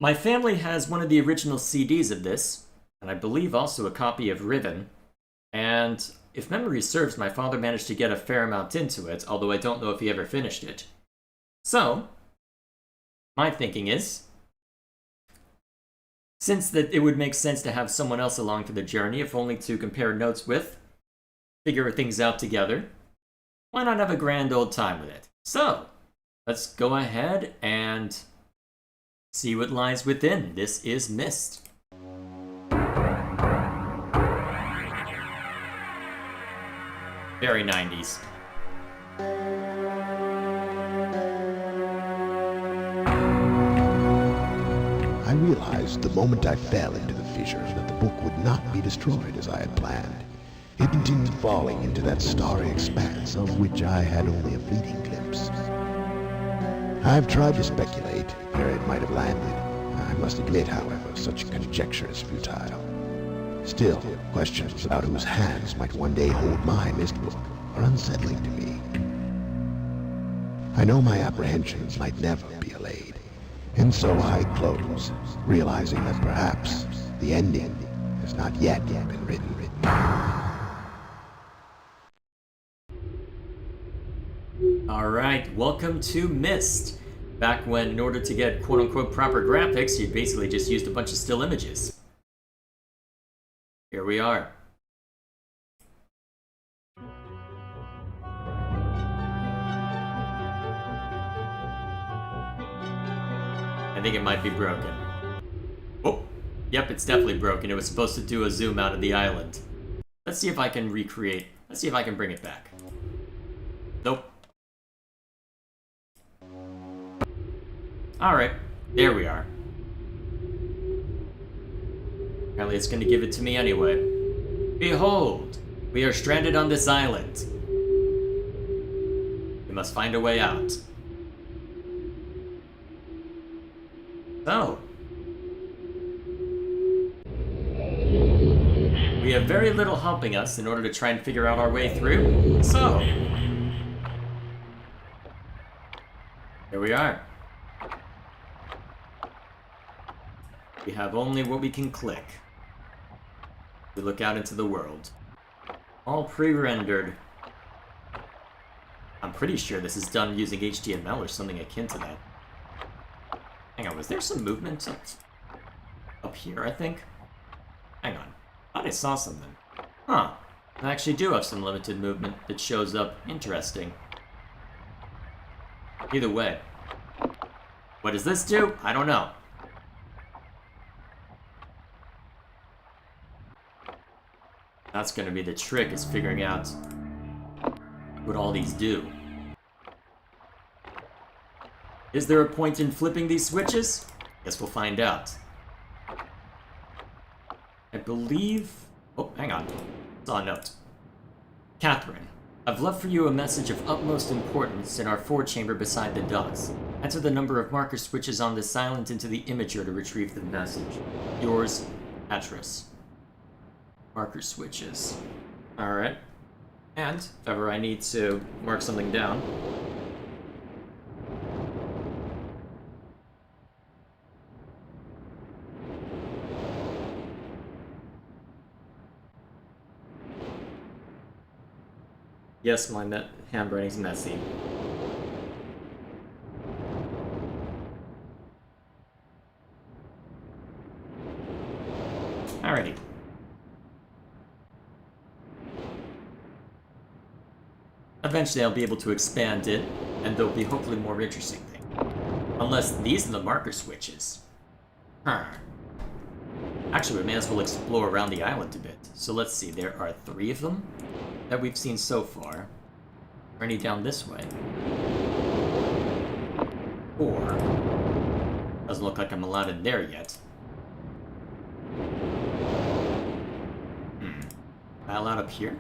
My family has one of the original CDs of this, and I believe also a copy of Riven, and if memory serves, my father managed to get a fair amount into it, although I don't know if he ever finished it. So, my thinking is, since that it would make sense to have someone else along for the journey, if only to compare notes with, figure things out together, why not have a grand old time with it? So, let's go ahead and See what lies within. This is Mist. Very 90s. I realized the moment I fell into the fissure that the book would not be destroyed as I had planned. It continued falling into that starry expanse of which I had only a fleeting glimpse. I've tried to speculate where it might have landed. I must admit, however, such conjecture is futile. Still, questions about whose hands might one day hold my mist book are unsettling to me. I know my apprehensions might never be allayed, and so I close, realizing that perhaps the ending has not yet been written. Alright, welcome to Mist. Back when, in order to get quote-unquote proper graphics, you basically just used a bunch of still images. Here we are. I think it might be broken. Oh, yep, it's definitely broken. It was supposed to do a zoom out of the island. Let's see if I can recreate. Let's see if I can bring it back. Nope. Alright, there we are. Apparently it's going to give it to me anyway. Behold, we are stranded on this island. We must find a way out. So, we have very little helping us in order to try and figure out our way through. So, here we are. We have only what we can click. We look out into the world. All pre-rendered. I'm pretty sure this is done using HTML or something akin to that. Hang on, was there some movement up here, I think? Hang on. I thought I saw something. Huh. I actually do have some limited movement that shows up. Interesting. Either way. What does this do? I don't know. That's gonna be the trick, is figuring out what all these do. Is there a point in flipping these switches? Guess we'll find out. I believe... Oh, hang on. Saw a note. Catherine, I've left for you a message of utmost importance in our forechamber beside the docks. Enter the number of marker switches on this island into the imager to retrieve the message. Yours, Atris. Marker switches. Alright. And, if ever I need to mark something down... Yes, my handwriting's messy. Alrighty. Eventually I'll be able to expand it, and there'll be hopefully more interesting things. Unless these are the marker switches. Huh. Actually, we may as well explore around the island a bit. So let's see, there are 3 of them that we've seen so far. Are any down this way? 4. Doesn't look like I'm allowed in there yet. Am I allowed up here?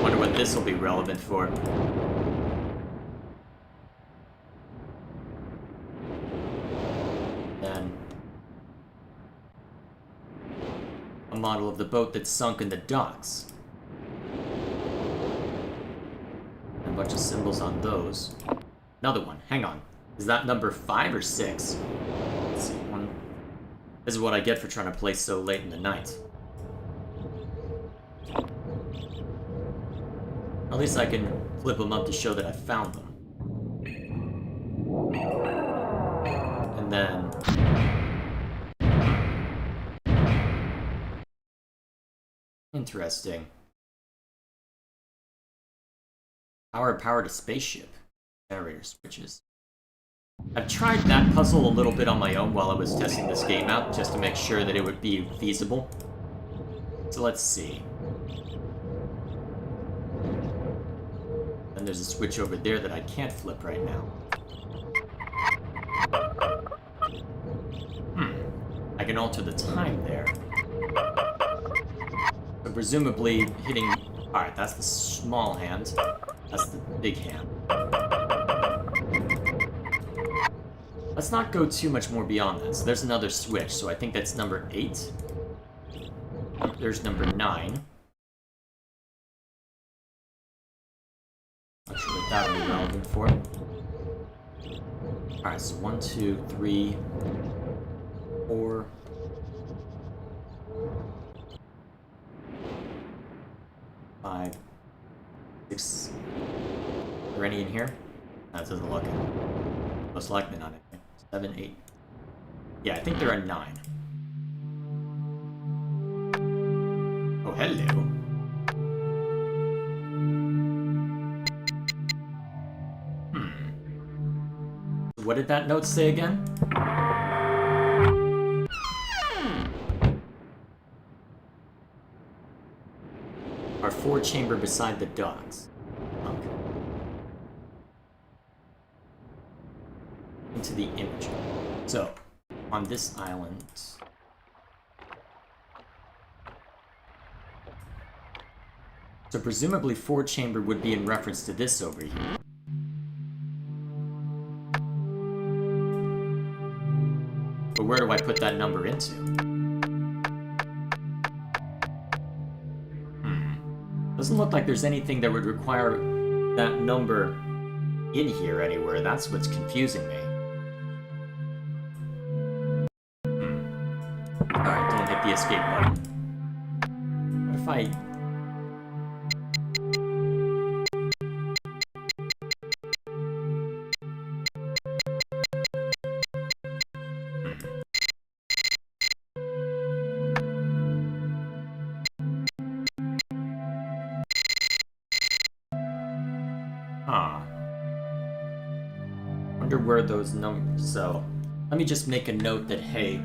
Wonder what this will be relevant for. Then a model of the boat that's sunk in the docks. A bunch of symbols on those. Another one. Hang on. Is that number 5 or 6? Let's see. 1. This is what I get for trying to play so late in the night. At least I can flip them up to show that I found them. And then... Interesting. Powered a spaceship. Generator switches. I've tried that puzzle a little bit on my own while I was testing this game out, just to make sure that it would be feasible. So let's see. And there's a switch over there that I can't flip right now. I can alter the time there. So presumably hitting... Alright, that's the small hand. That's the big hand. Let's not go too much more beyond that. So there's another switch, so I think that's number 8. There's number 9. Not sure what that would be relevant for. Alright, so 1, 2, 3, 4. 5, 6. Are there any in here? That doesn't look it. Most likely not in here. 7, 8. Yeah, I think there are 9. Oh, hello. What did that note say again? Our 4 chamber beside the docks. Okay. Into the image. So, on this island... So presumably 4 chamber would be in reference to this over here. But where do I put that number into? Doesn't look like there's anything that would require that number in here anywhere. That's what's confusing me. Alright, don't hit the escape button. What if I... Wonder where those numbers... So, let me just make a note that, hey...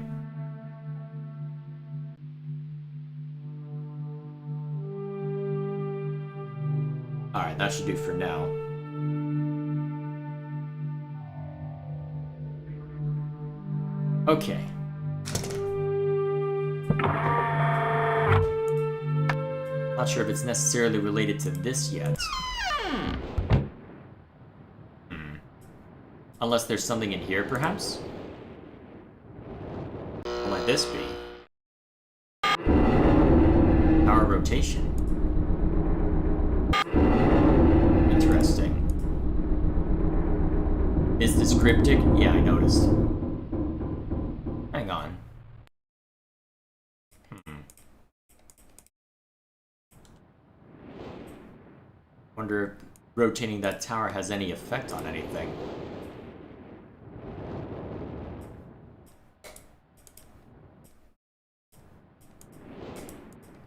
Alright, that should do for now. Okay. Not sure if it's necessarily related to this yet. Unless there's something in here, perhaps? What might this be? Power rotation. Interesting. Is this cryptic? Yeah, I noticed. Hang on. Wonder if rotating that tower has any effect on anything.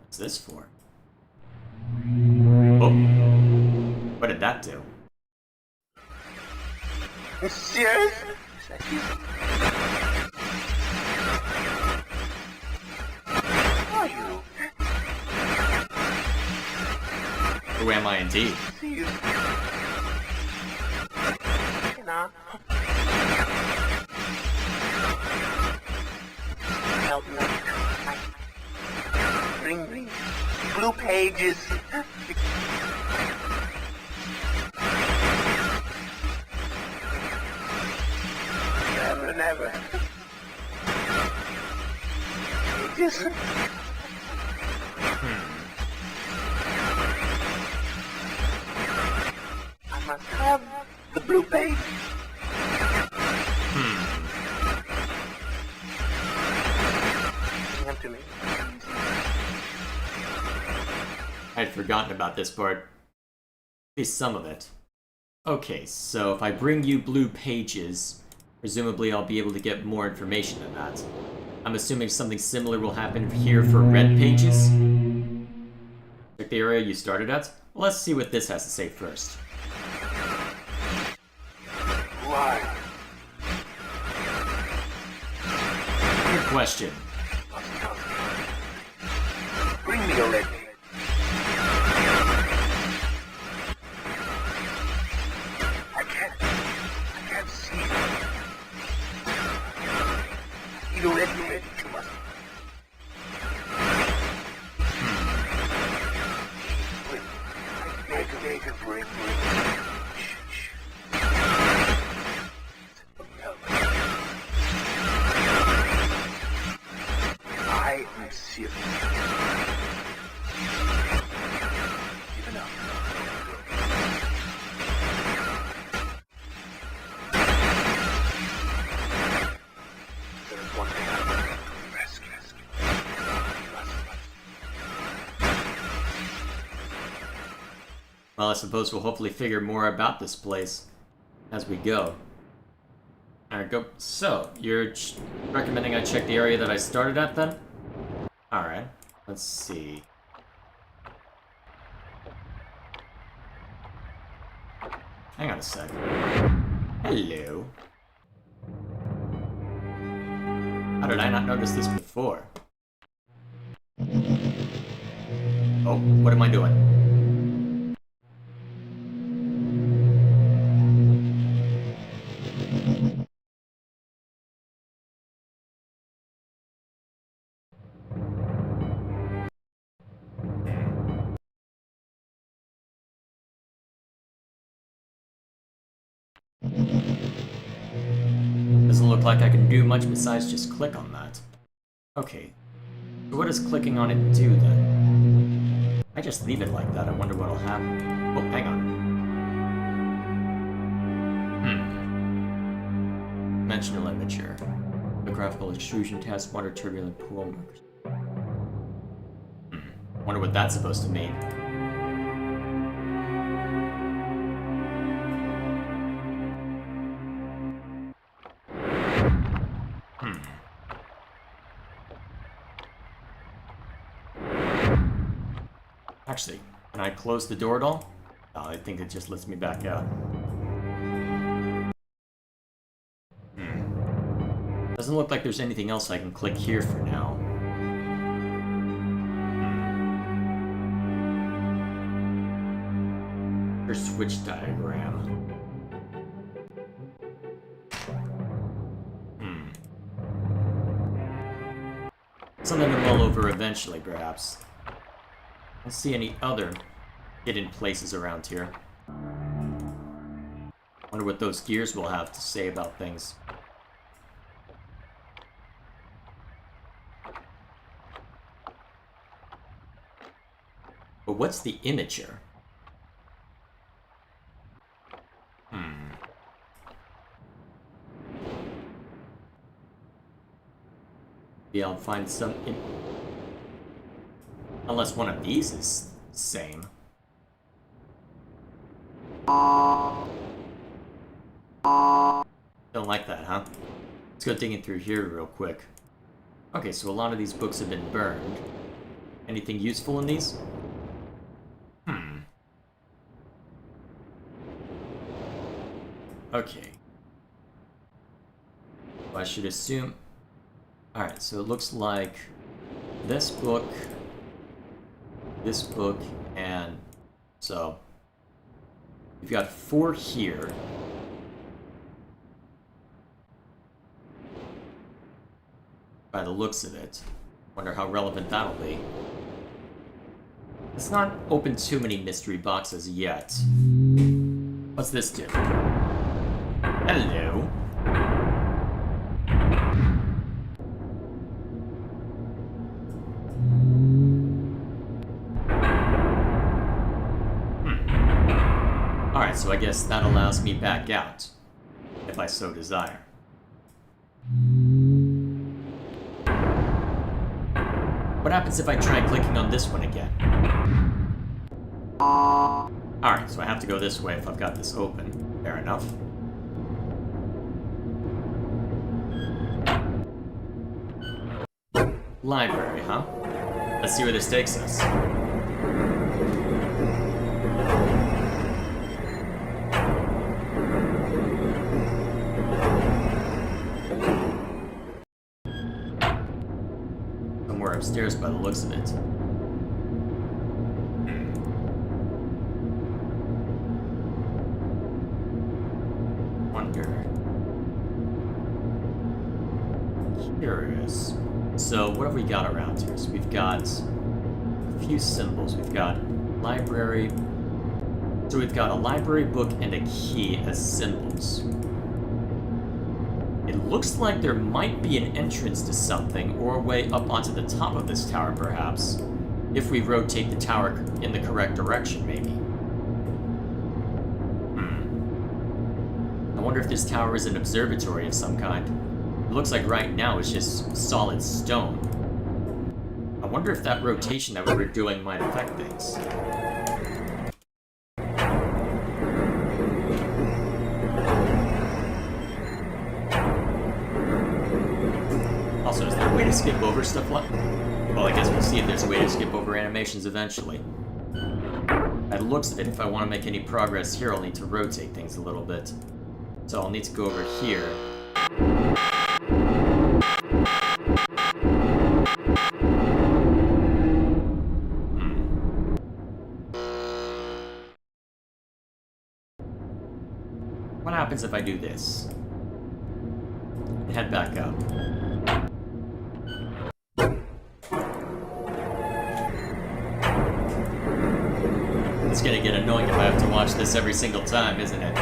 What's this for? Oh. What did that do? Serious? Are you? Who am I indeed? You know. Help me. Bring blue pages. Never, never. Just... I must have the blue page. Give them to me. I'd forgotten about this part. At least some of it. Okay, so if I bring you blue pages, presumably I'll be able to get more information than that. I'm assuming something similar will happen here for red pages. Check the area you started at. Well, let's see what this has to say first. question. Bring me a red. I can't see. You don't let me read too much. Beg a break. I am serious. Give it up. There is one thing I want to rescue. Well, I suppose we'll hopefully figure more about this place as we go. Alright, go. So, you're recommending I check the area that I started at then? Alright, let's see. Hang on a sec. Hello. How did I not notice this before? Oh, what am I doing? Doesn't look like I can do much besides just click on that. Okay. So what does clicking on it do then? I just leave it like that, I wonder what'll happen. Oh, hang on. Dimensional imager. The graphical extrusion test, water turbulent pool markers. Wonder what that's supposed to mean. Actually, can I close the door at all? Oh, I think it just lets me back out. Doesn't look like there's anything else I can click here for now. Or switch diagram. Something to mull over eventually, perhaps. I don't see any other hidden places around here. Wonder what those gears will have to say about things. But what's the imager? Maybe I'll find some... Unless one of these is the same. Don't like that, huh? Let's go digging through here real quick. Okay, so a lot of these books have been burned. Anything useful in these? Okay. Well, I should assume... Alright, so it looks like this book, and so we've got 4 here. By the looks of it. Wonder how relevant that'll be. It's not opened too many mystery boxes yet. What's this do? Hello. Alright, so I guess that allows me back out, if I so desire. What happens if I try clicking on this one again? Alright, so I have to go this way if I've got this open. Fair enough. Library, huh? Let's see where this takes us. Somewhere upstairs by the looks of it. Wonder. Curious. So what have we got around here? So we've got a few symbols. We've got library. So we've got a library book and a key as symbols. It looks like there might be an entrance to something, or a way up onto the top of this tower, perhaps. If we rotate the tower in the correct direction, maybe. I wonder if this tower is an observatory of some kind. It looks like right now it's just solid stone. I wonder if that rotation that we were doing might affect things. Also, is there a way to skip over stuff like... Well, I guess we'll see if there's a way to skip over animations eventually. By the looks of it, if I want to make any progress here, I'll need to rotate things a little bit. So I'll need to go over here. What happens if I do this? Head back up. It's gonna get annoying if I have to watch this every single time, isn't it?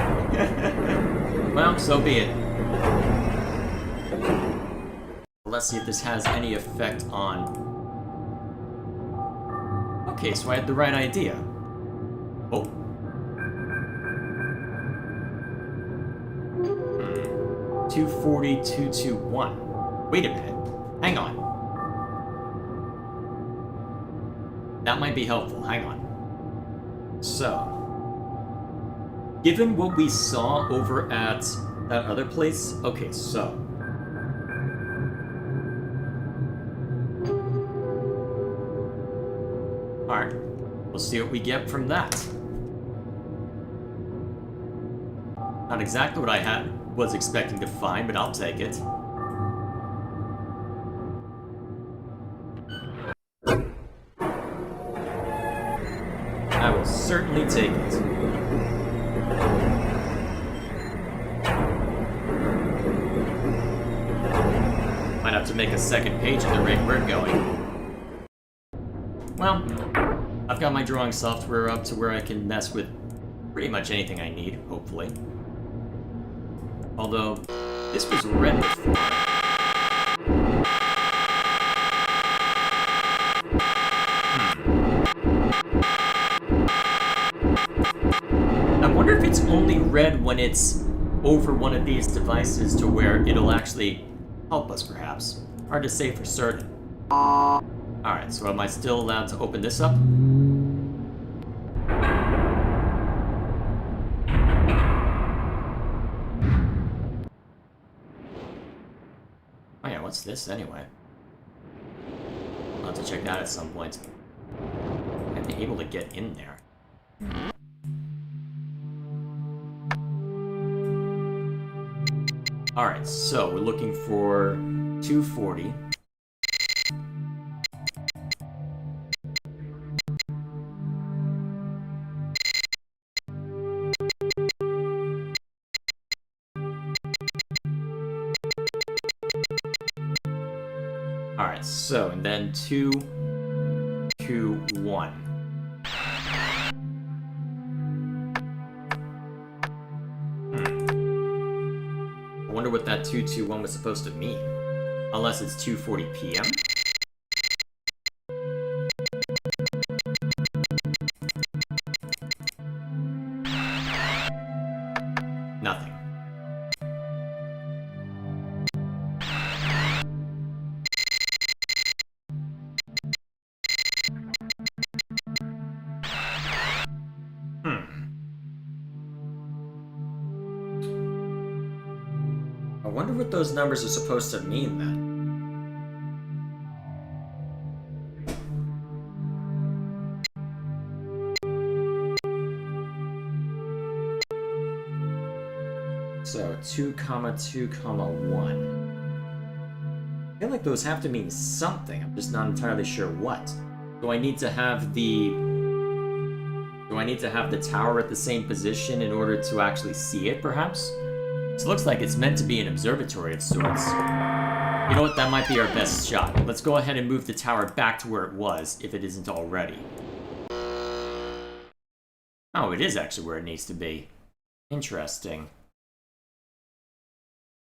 Well, so be it. Let's see if this has any effect on... Okay, so I had the right idea. Oh. 240, 221. Wait a minute. Hang on. That might be helpful. Hang on. So, given what we saw over at that other place, okay, so. Alright, we'll see what we get from that. Not exactly what I was expecting to find, but I'll take it. I will certainly take it. Might have to make a second page at the rate we're going. Well, I've got my drawing software up to where I can mess with pretty much anything I need, hopefully. Although, this was read before. I wonder if it's only read when it's over one of these devices to where it'll actually help us, perhaps. Hard to say for certain. Alright, so am I still allowed to open this up? Oh yeah, what's this anyway? I'll have to check that at some point. I'm able to get in there. Alright, so we're looking for 240. Alright, so, and then 2, 2, 1. I wonder what that 221 was supposed to mean. Unless it's 2:40 p.m. Nothing. I wonder what those numbers are supposed to mean then. So 2, 2, 1. I feel like those have to mean something. I'm just not entirely sure what. Do I need to have the tower at the same position in order to actually see it, perhaps? This looks like it's meant to be an observatory of sorts. You know what? That might be our best shot. Let's go ahead and move the tower back to where it was, if it isn't already. Oh, it is actually where it needs to be. Interesting.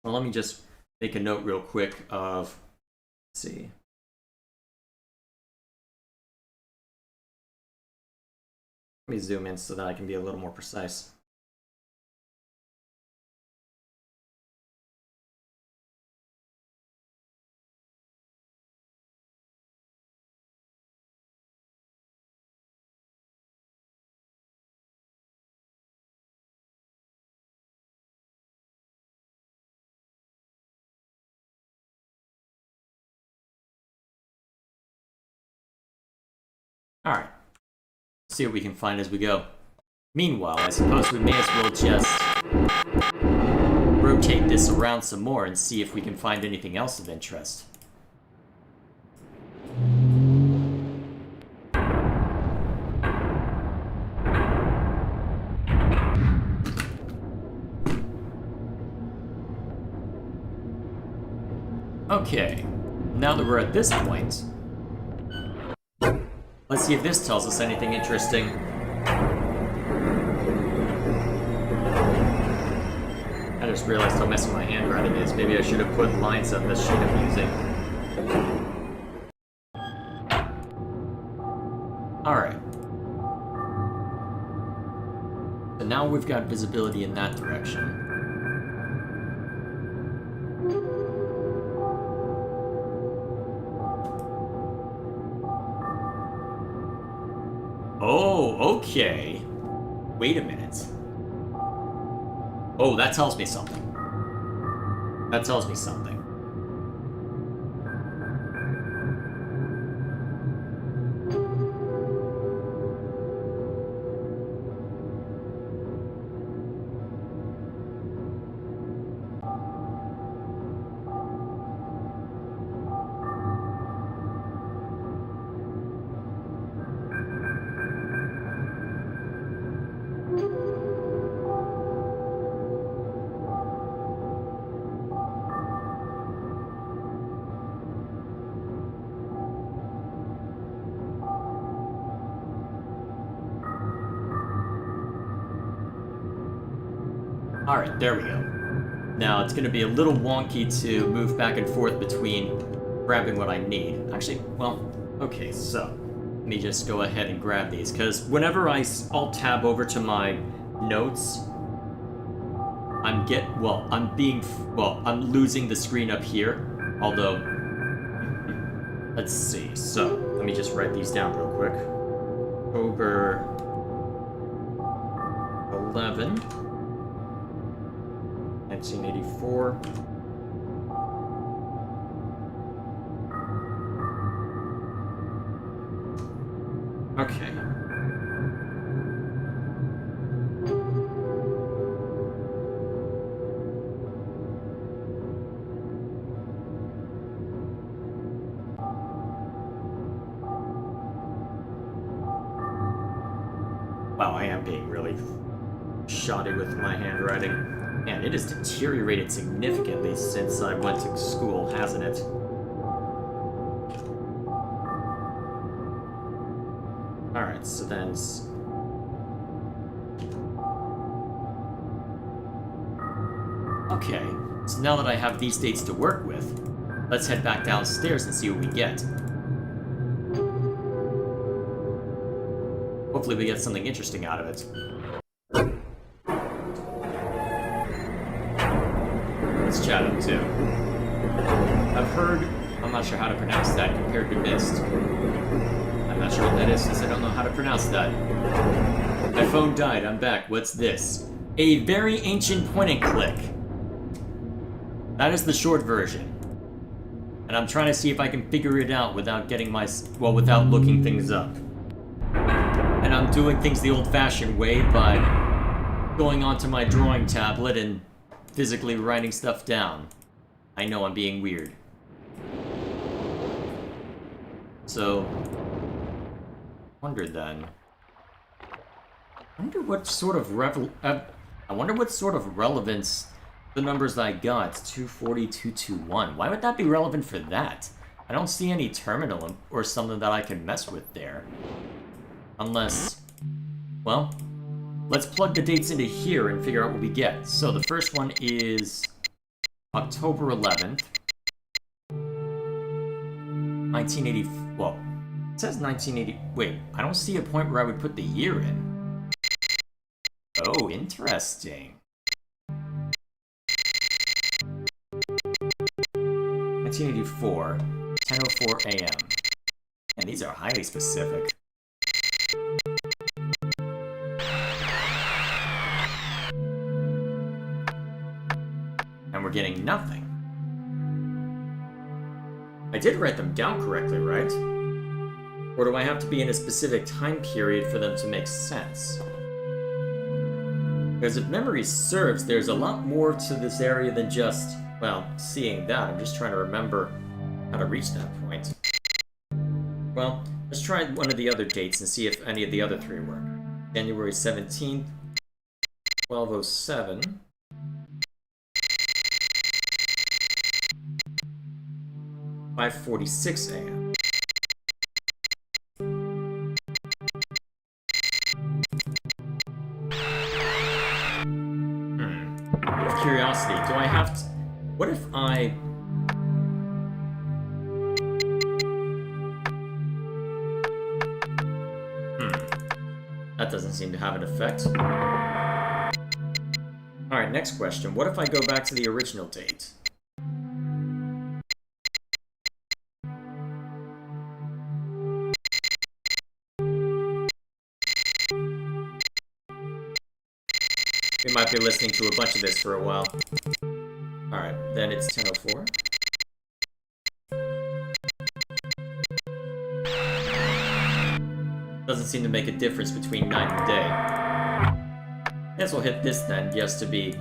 Well, let me just make a note real quick of... Let's see. Let me zoom in so that I can be a little more precise. Alright. See what we can find as we go. Meanwhile, I suppose we may as well just rotate this around some more and see if we can find anything else of interest. Okay, now that we're at this point, let's see if this tells us anything interesting. I just realized how messy my handwriting is. Maybe I should have put lines on this sheet I'm using. Alright. So now we've got visibility in that direction. Oh, okay. Wait a minute. Oh, that tells me something. That tells me something. Alright, there we go. Now, it's going to be a little wonky to move back and forth between grabbing what I need. Actually, well, okay, so let me just go ahead and grab these, because whenever I'll tab over to my notes, I'm losing the screen up here, although, let's see, so, let me just write these down real quick. October 11, 1984. Okay. Wow, I am being really shoddy with my handwriting. Man, it has deteriorated significantly since I went to school, hasn't it? Alright, so then... Okay, so now that I have these dates to work with, let's head back downstairs and see what we get. Hopefully we get something interesting out of it. Let's chat up too. I've heard, I'm not sure how to pronounce that, compared to mist. I'm not sure what that is since I don't know how to pronounce that. My phone died, I'm back. What's this? A very ancient point and click. That is the short version. And I'm trying to see if I can figure it out without getting without looking things up. And I'm doing things the old-fashioned way by going onto my drawing tablet and physically writing stuff down. I know I'm being weird. So, wonder then. I wonder what sort of relevance the numbers I got, 240, 221. Why would that be relevant for that? I don't see any terminal or something that I can mess with there. Unless, well, let's plug the dates into here and figure out what we get. So the first one is October 11th, 1980, well, it says 1980, wait, I don't see a point where I would put the year in. Oh, interesting. 1984, 10:04 a.m. And these are highly specific. And we're getting nothing. I did write them down correctly, right? Or do I have to be in a specific time period for them to make sense? Because if memory serves, there's a lot more to this area than just, well, seeing that. I'm just trying to remember how to reach that point. Well, let's try one of the other dates and see if any of the other three work. January 17th, 12:07. 5:46 a.m. Out of curiosity, do I have to... What if I... That doesn't seem to have an effect. Alright, next question. What if I go back to the original date? We might be listening to a bunch of this for a while. Alright, then it's 10:04. Doesn't seem to make a difference between night and day. Guess we'll hit this then, just to be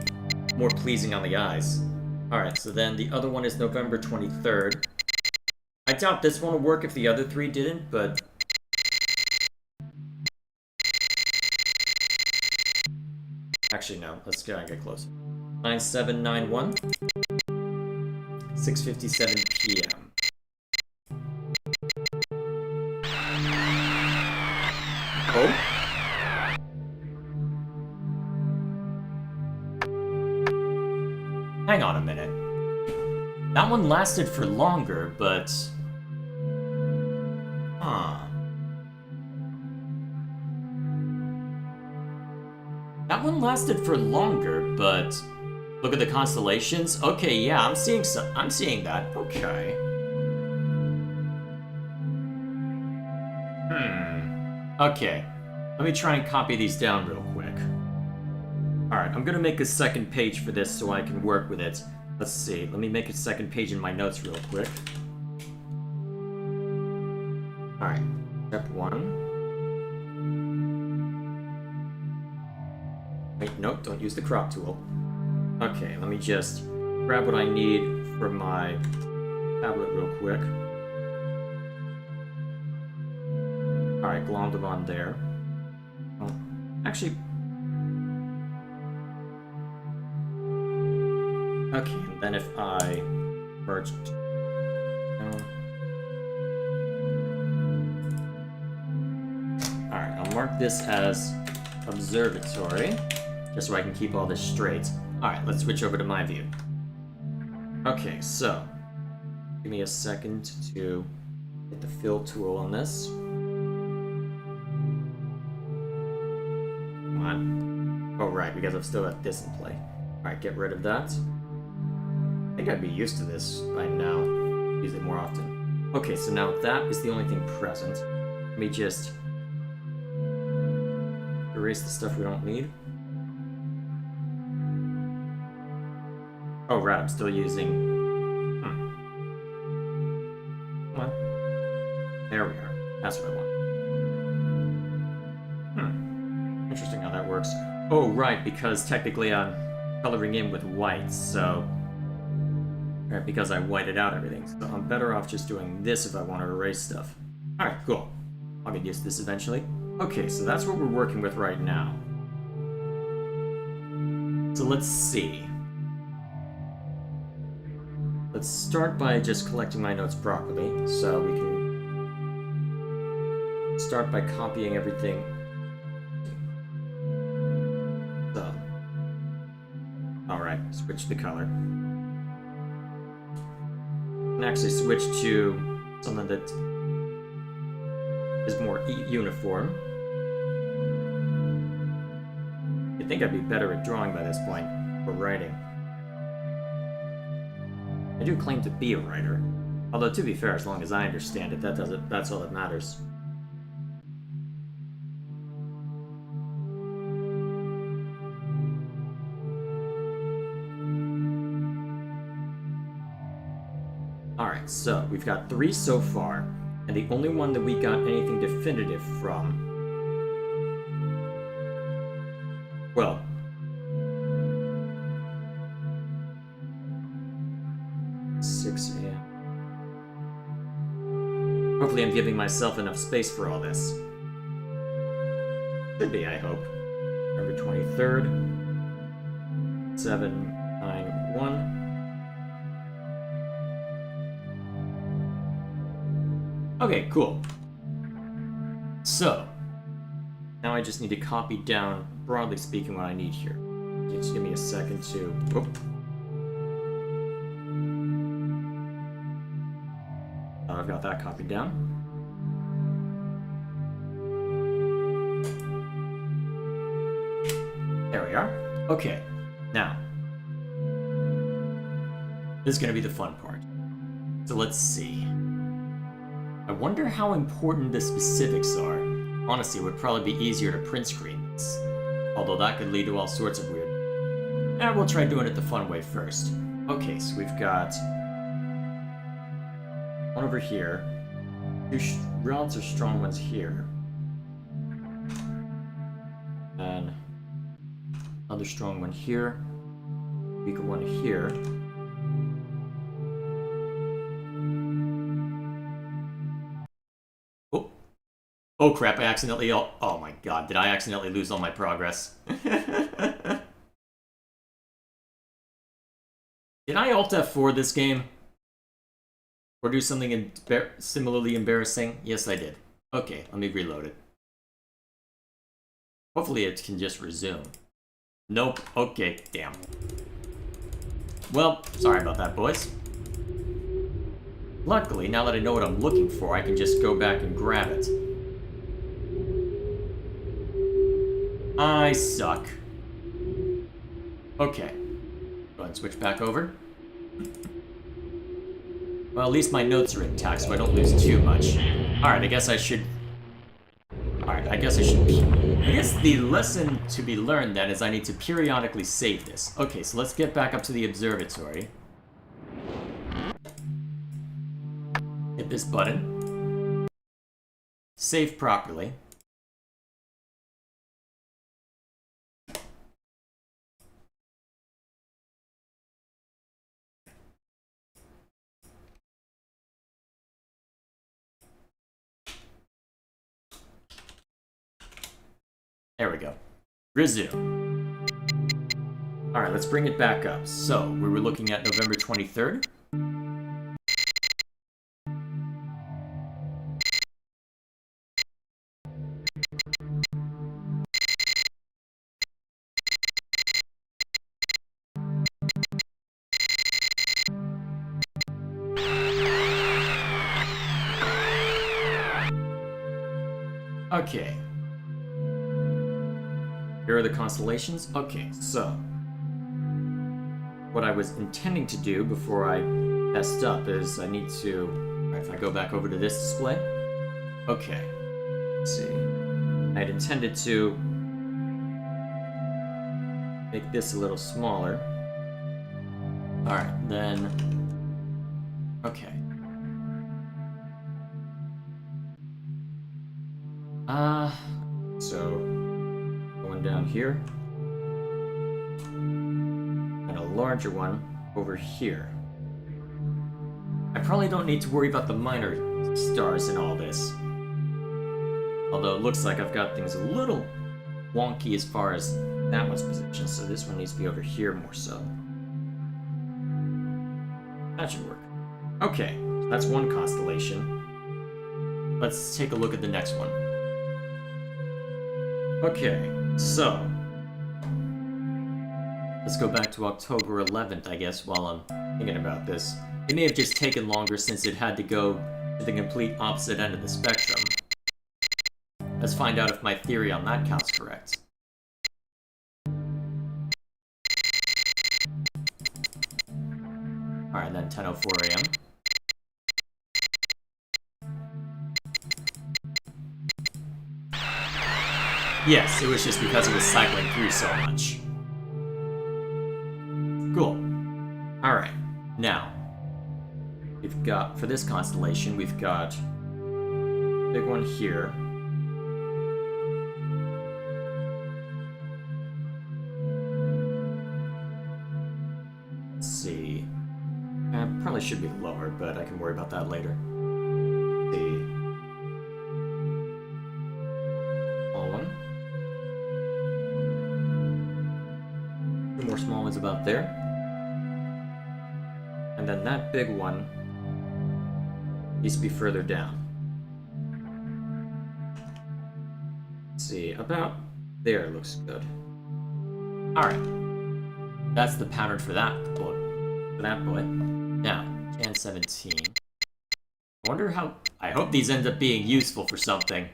more pleasing on the eyes. Alright, so then the other one is November 23rd. I doubt this one will work if the other three didn't, but... Actually, no. Let's go and get closer. 9791. 6:57 p.m. Oh? Hang on a minute. That one lasted for longer, but... Huh. That one lasted for longer, but... Look at the constellations? Okay, yeah, I'm seeing that. Okay. Okay. Let me try and copy these down real quick. Alright, I'm gonna make a second page for this so I can work with it. Let's see, let me make a second page in my notes real quick. Alright, step 1. Wait, nope, don't use the crop tool. Okay, let me just grab what I need for my tablet real quick. Alright, glommed them on there. Oh, actually... Okay, and then if I merge... Alright, I'll mark this as observatory, just so I can keep all this straight. Alright, let's switch over to my view. Okay, so... Give me a second to hit the fill tool on this. Come on. Oh, right, because I've still got this in play. Alright, get rid of that. I think I'd be used to this by now. Use it more often. Okay, so now that is the only thing present. Let me just erase the stuff we don't need. Oh, right, I'm still using... Come on. There we are. That's what I want. Interesting how that works. Oh, right, because technically I'm coloring in with white, so... Right, because I whited out everything. So I'm better off just doing this if I want to erase stuff. Alright, cool. I'll get used to this eventually. Okay, so that's what we're working with right now. So let's see. Let's start by just collecting my notes properly, so we can start by copying everything. So, alright, switch the color. And actually switch to something that is more uniform. You'd think I'd be better at drawing by this point, or writing. I do claim to be a writer. Although, to be fair, as long as I understand it, that's all that matters. Alright, so we've got 3 so far, and the only one that we got anything definitive from... Well... 6 a.m. Hopefully I'm giving myself enough space for all this. Should be, I hope. November 23rd. 791. Okay, cool. So, now I just need to copy down, broadly speaking, what I need here. Just give me a second to... Whoop. I've got that copied down. There we are. Okay, now. This is going to be the fun part. So let's see. I wonder how important the specifics are. Honestly, it would probably be easier to print screen this. Although that could lead to all sorts of weird... we'll try doing it the fun way first. Okay, so we've got... one over here. 2 rods or strong ones here. And another strong one here. Weaker one here. Oh. Oh crap, I accidentally... Oh my god, did I accidentally lose all my progress? Did I Alt F4 this game? Or do something similarly embarrassing? Yes, I did. Okay, let me reload it. Hopefully it can just resume. Nope. Okay, damn. Well, sorry about that, boys. Luckily, now that I know what I'm looking for, I can just go back and grab it. I suck. Okay. Go ahead and switch back over. Well, at least my notes are intact, so I don't lose too much. Alright, I guess I should... Alright, I guess the lesson to be learned, then, is I need to periodically save this. Okay, so let's get back up to the observatory. Hit this button. Save properly. There we go. Resume. Alright, let's bring it back up. So, we were looking at November 23rd. Okay. Here are the constellations. Okay, so what I was intending to do before I messed up is I need to... Right, if I go back over to this display. Okay. Let's see. I had intended to make this a little smaller. Alright, then... Okay. So... one down here. And a larger one over here. I probably don't need to worry about the minor stars in all this. Although it looks like I've got things a little wonky as far as that one's position, so this one needs to be over here more so. That should work. Okay, so that's one constellation. Let's take a look at the next one. Okay, so let's go back to October 11th, I guess, while I'm thinking about this. It may have just taken longer since it had to go to the complete opposite end of the spectrum. Let's find out if my theory on that count's correct. Alright, then 10:04 a.m. Yes, it was just because it was cycling through so much. Cool. Alright, now, we've got, for this constellation, we've got big one here. Let's see. Probably should be lower, but I can worry about that later. Let's see. Small one. Two more small ones about there. And then that big one needs to be further down. Let's see, about there looks good. Alright. That's the pattern for that boy. Now, Jan 17. I wonder how... I hope these end up being useful for something.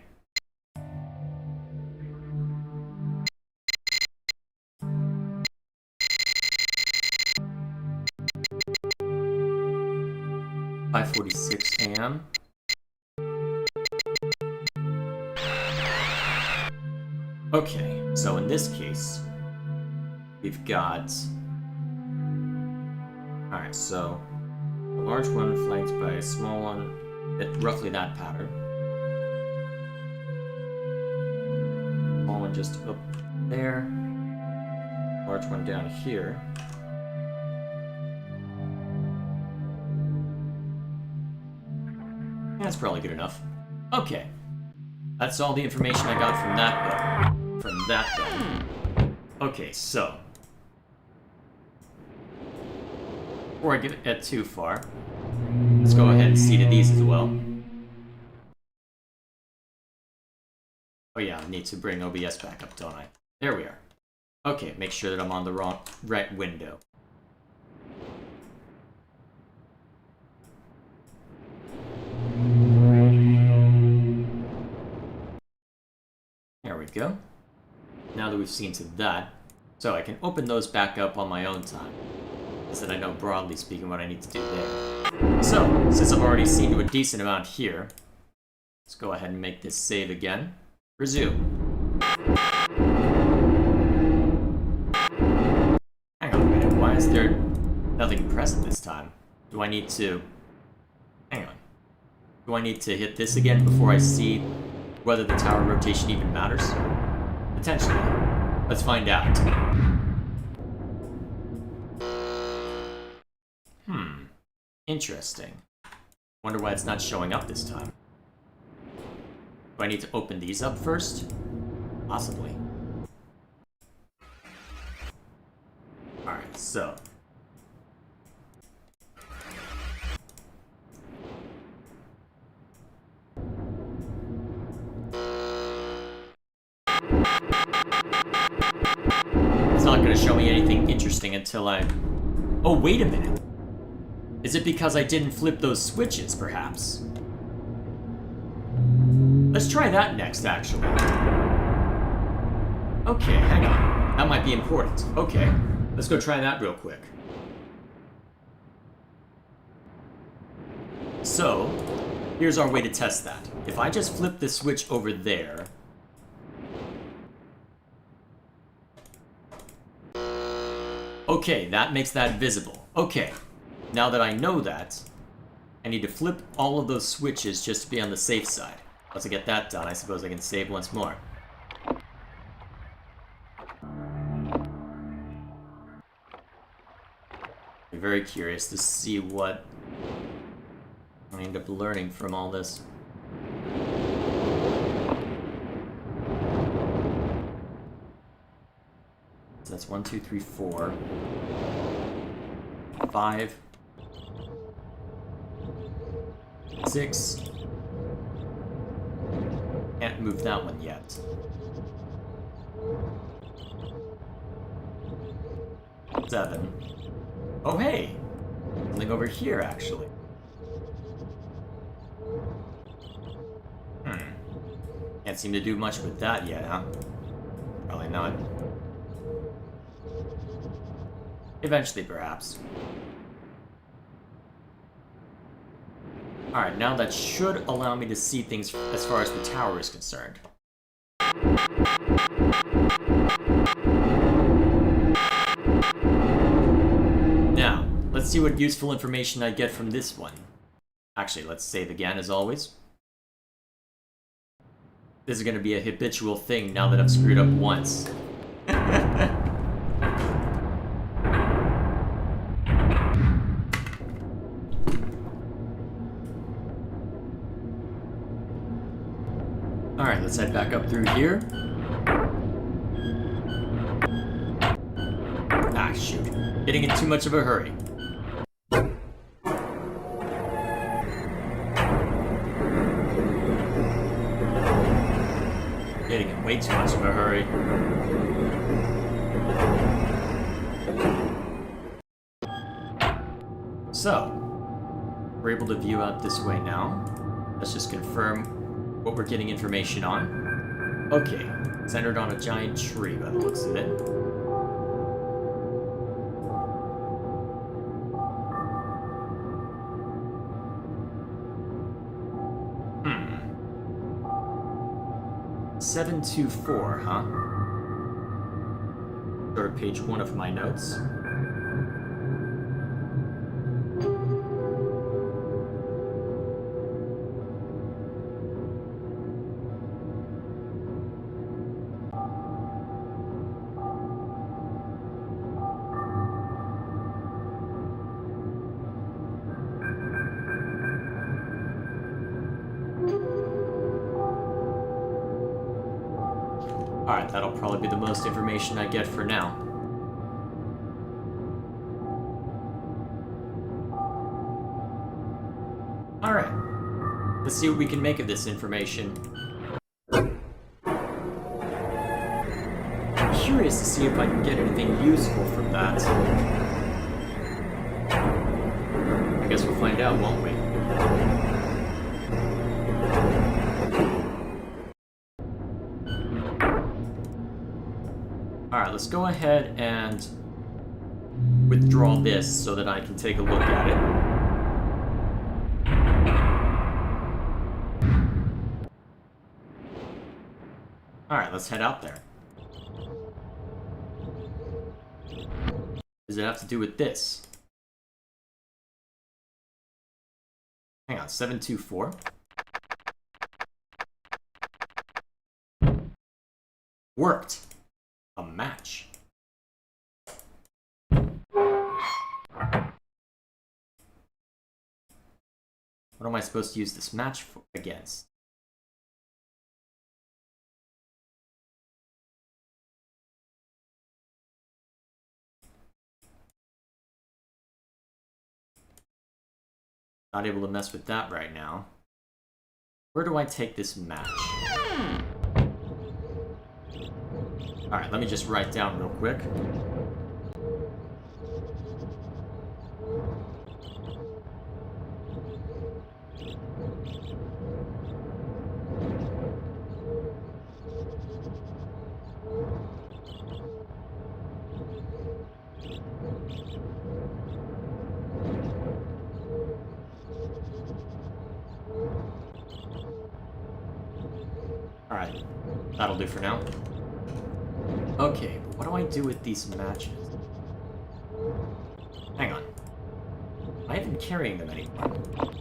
.46 a.m. Okay, so in this case, we've got... Alright, so a large one flanked by a small one, roughly that pattern. Small one just up there. Large one down here. That's probably good enough. Okay. That's all the information I got from that book. From that book. Okay, so... Before I get too far, let's go ahead and see to these as well. Oh yeah, I need to bring OBS back up, don't I? There we are. Okay, make sure that I'm on the right window. There we go. Now that we've seen to that, so I can open those back up on my own time. So that I know, broadly speaking, what I need to do there. So, since I've already seen to a decent amount here, let's go ahead and make this save again. Resume. Hang on a minute, why is there nothing present this time? Do I need to... Hang on. Do I need to hit this again before I see whether the tower rotation even matters? Potentially. Let's find out. Interesting. Wonder why it's not showing up this time. Do I need to open these up first? Possibly. Alright, so... It's not gonna show me anything interesting until I... Oh, wait a minute! Is it because I didn't flip those switches, perhaps? Let's try that next, actually. Okay, hang on. That might be important. Okay, let's go try that real quick. So, here's our way to test that. If I just flip the switch over there... Okay, that makes that visible. Okay. Now that I know that, I need to flip all of those switches just to be on the safe side. Once I get that done, I suppose I can save once more. I'm very curious to see what I end up learning from all this. So that's 1, 2, 3, 4, 5, 6. Can't move that one yet. 7. Oh hey! Something over here, actually. Can't seem to do much with that yet, huh? Probably not. Eventually, perhaps. Alright, now that should allow me to see things as far as the tower is concerned. Now, let's see what useful information I get from this one. Actually, let's save again, as always. This is going to be a habitual thing now that I've screwed up once. Alright, let's head back up through here. Ah, shoot. Getting in too much of a hurry. Getting in way too much of a hurry. So, we're able to view out this way now. Let's just confirm what we're getting information on. Okay, centered on a giant tree by the looks of it. Hmm. 724, huh? Go to page 1 of my notes. Alright, that'll probably be the most information I get for now. Alright, let's see what we can make of this information. I'm curious to see if I can get anything useful from that. I guess we'll find out, won't we? Alright, let's go ahead and withdraw this so that I can take a look at it. Alright, let's head out there. Does it have to do with this? Hang on, 724. Worked. A match. What am I supposed to use this match for, against? Not able to mess with that right now. Where do I take this match? Alright, let me just write down real quick. Alright, that'll do for now. Okay, but what do I do with these matches? Hang on. I haven't been carrying them anymore.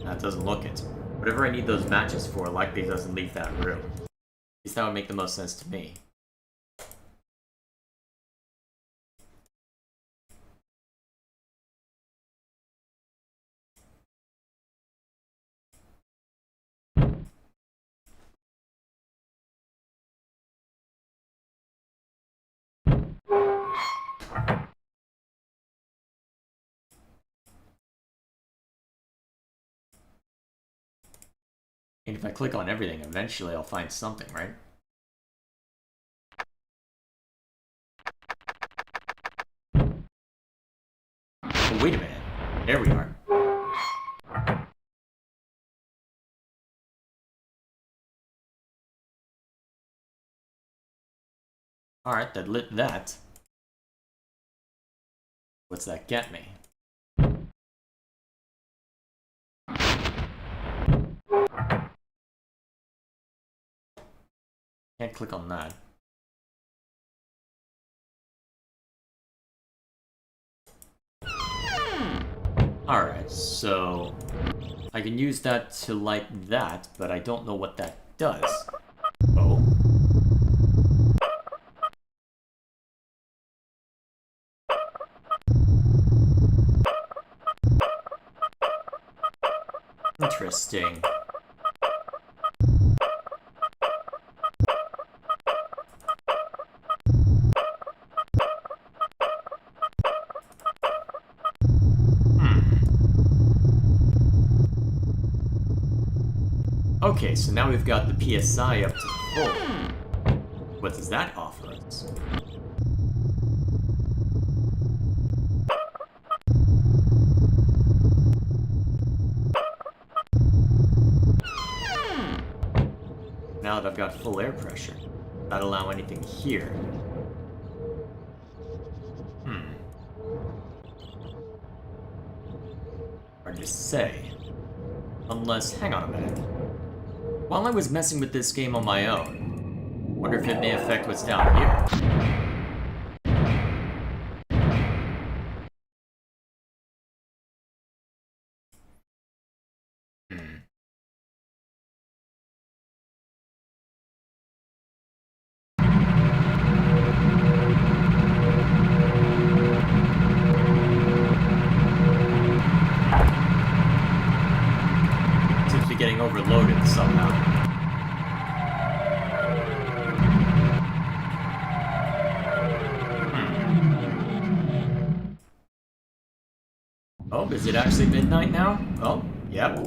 That doesn't look it. Whatever I need those matches for likely doesn't leave that room. At least that would make the most sense to me. And if I click on everything, eventually I'll find something, right? Oh, wait a minute. There we are. Alright, that lit that. What's that get me? Can't click on that. Alright, so I can use that to light that, but I don't know what that does. Oh. Interesting. Okay, so now we've got the PSI up to full. What does that offer us? Now that I've got full air pressure, not allow anything here. Hard to say. Unless, hang on a minute. While I was messing with this game on my own, wonder if it may affect what's down here. Getting overloaded somehow. Oh, is it actually midnight now? Oh, yep.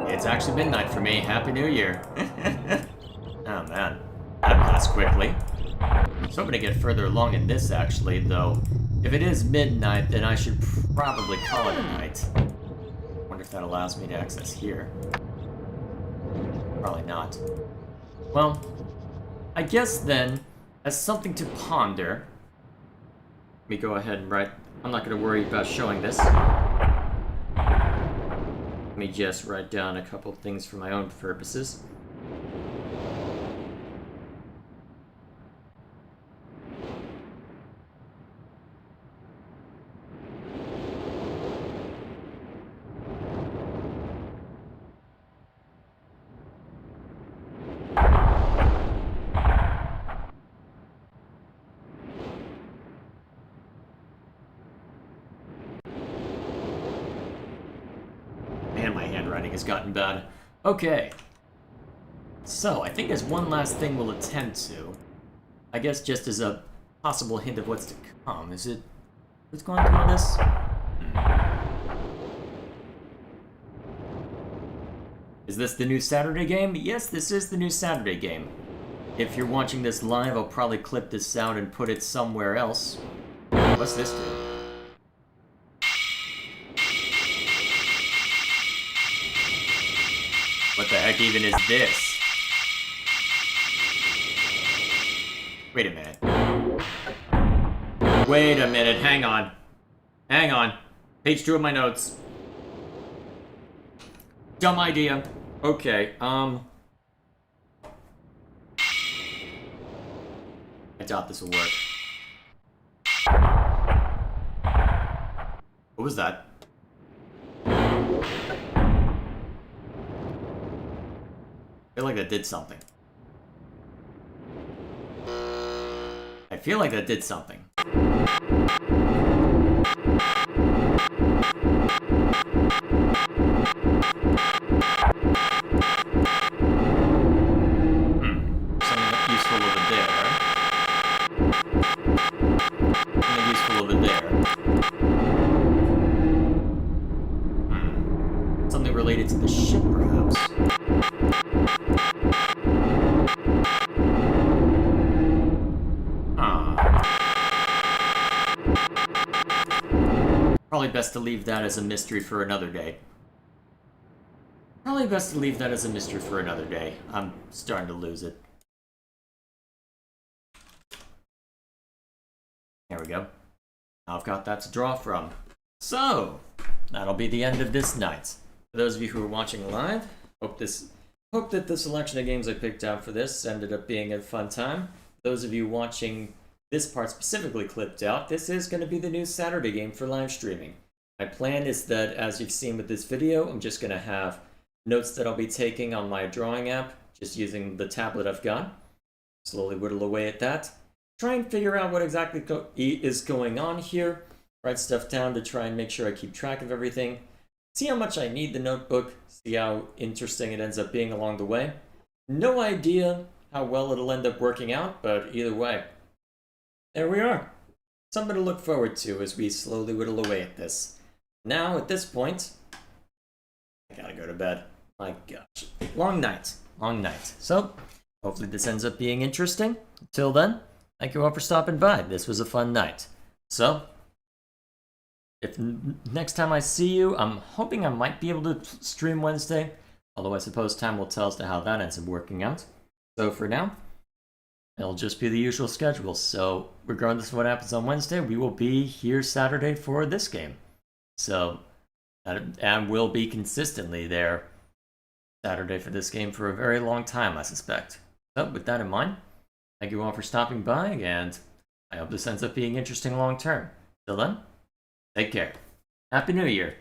It's actually midnight for me. Happy New Year. Oh man, that passed quickly. I was hoping to get further along in this actually, though. If it is midnight, then I should probably call it a night. Wonder if that allows me to access here. Probably not. Well, I guess then, as something to ponder, let me go ahead and write. I'm not going to worry about showing this. Let me just write down a couple things for my own purposes. Has gotten bad. Okay. So, I think there's one last thing we'll attend to. I guess just as a possible hint of what's to come. Is it... what's going on with this? Is this the new Saturday game? Yes, this is the new Saturday game. If you're watching this live, I'll probably clip this out and put it somewhere else. What's this do? What the heck even is this? Wait a minute. Wait a minute, hang on. Hang on. Page 2 of my notes. Dumb idea. Okay, I doubt this will work. What was that? I feel like that did something. I feel like that did something. Something useful over there. Something useful over there. Something related to the ship, perhaps. probably best to leave that as a mystery for another day. Probably best to leave that as a mystery for another day. I'm starting to lose it. There we go. Now I've got that to draw from. So, that'll be the end of this night. For those of you who are watching live, hope that the selection of games I picked out for this ended up being a fun time. Those of you watching this part specifically clipped out, this is going to be the new Saturday game for live streaming. My plan is that, as you've seen with this video, I'm just going to have notes that I'll be taking on my drawing app, just using the tablet I've got. Slowly whittle away at that. Try and figure out what exactly is going on here. Write stuff down to try and make sure I keep track of everything. See how much I need the notebook. See how interesting it ends up being along the way. No idea how well it'll end up working out, but either way. There we are. Something to look forward to as we slowly whittle away at this. Now, at this point, I gotta go to bed. My gosh. Long night. Long night. So, hopefully this ends up being interesting. Until then, thank you all for stopping by. This was a fun night. So, if next time I see you, I'm hoping I might be able to stream Wednesday. Although I suppose time will tell as to how that ends up working out. So for now, it'll just be the usual schedule. So regardless of what happens on Wednesday, we will be here Saturday for this game. So, and we'll be consistently there Saturday for this game for a very long time, I suspect. So with that in mind, thank you all for stopping by, and I hope this ends up being interesting long term. Till then, take care. Happy New Year.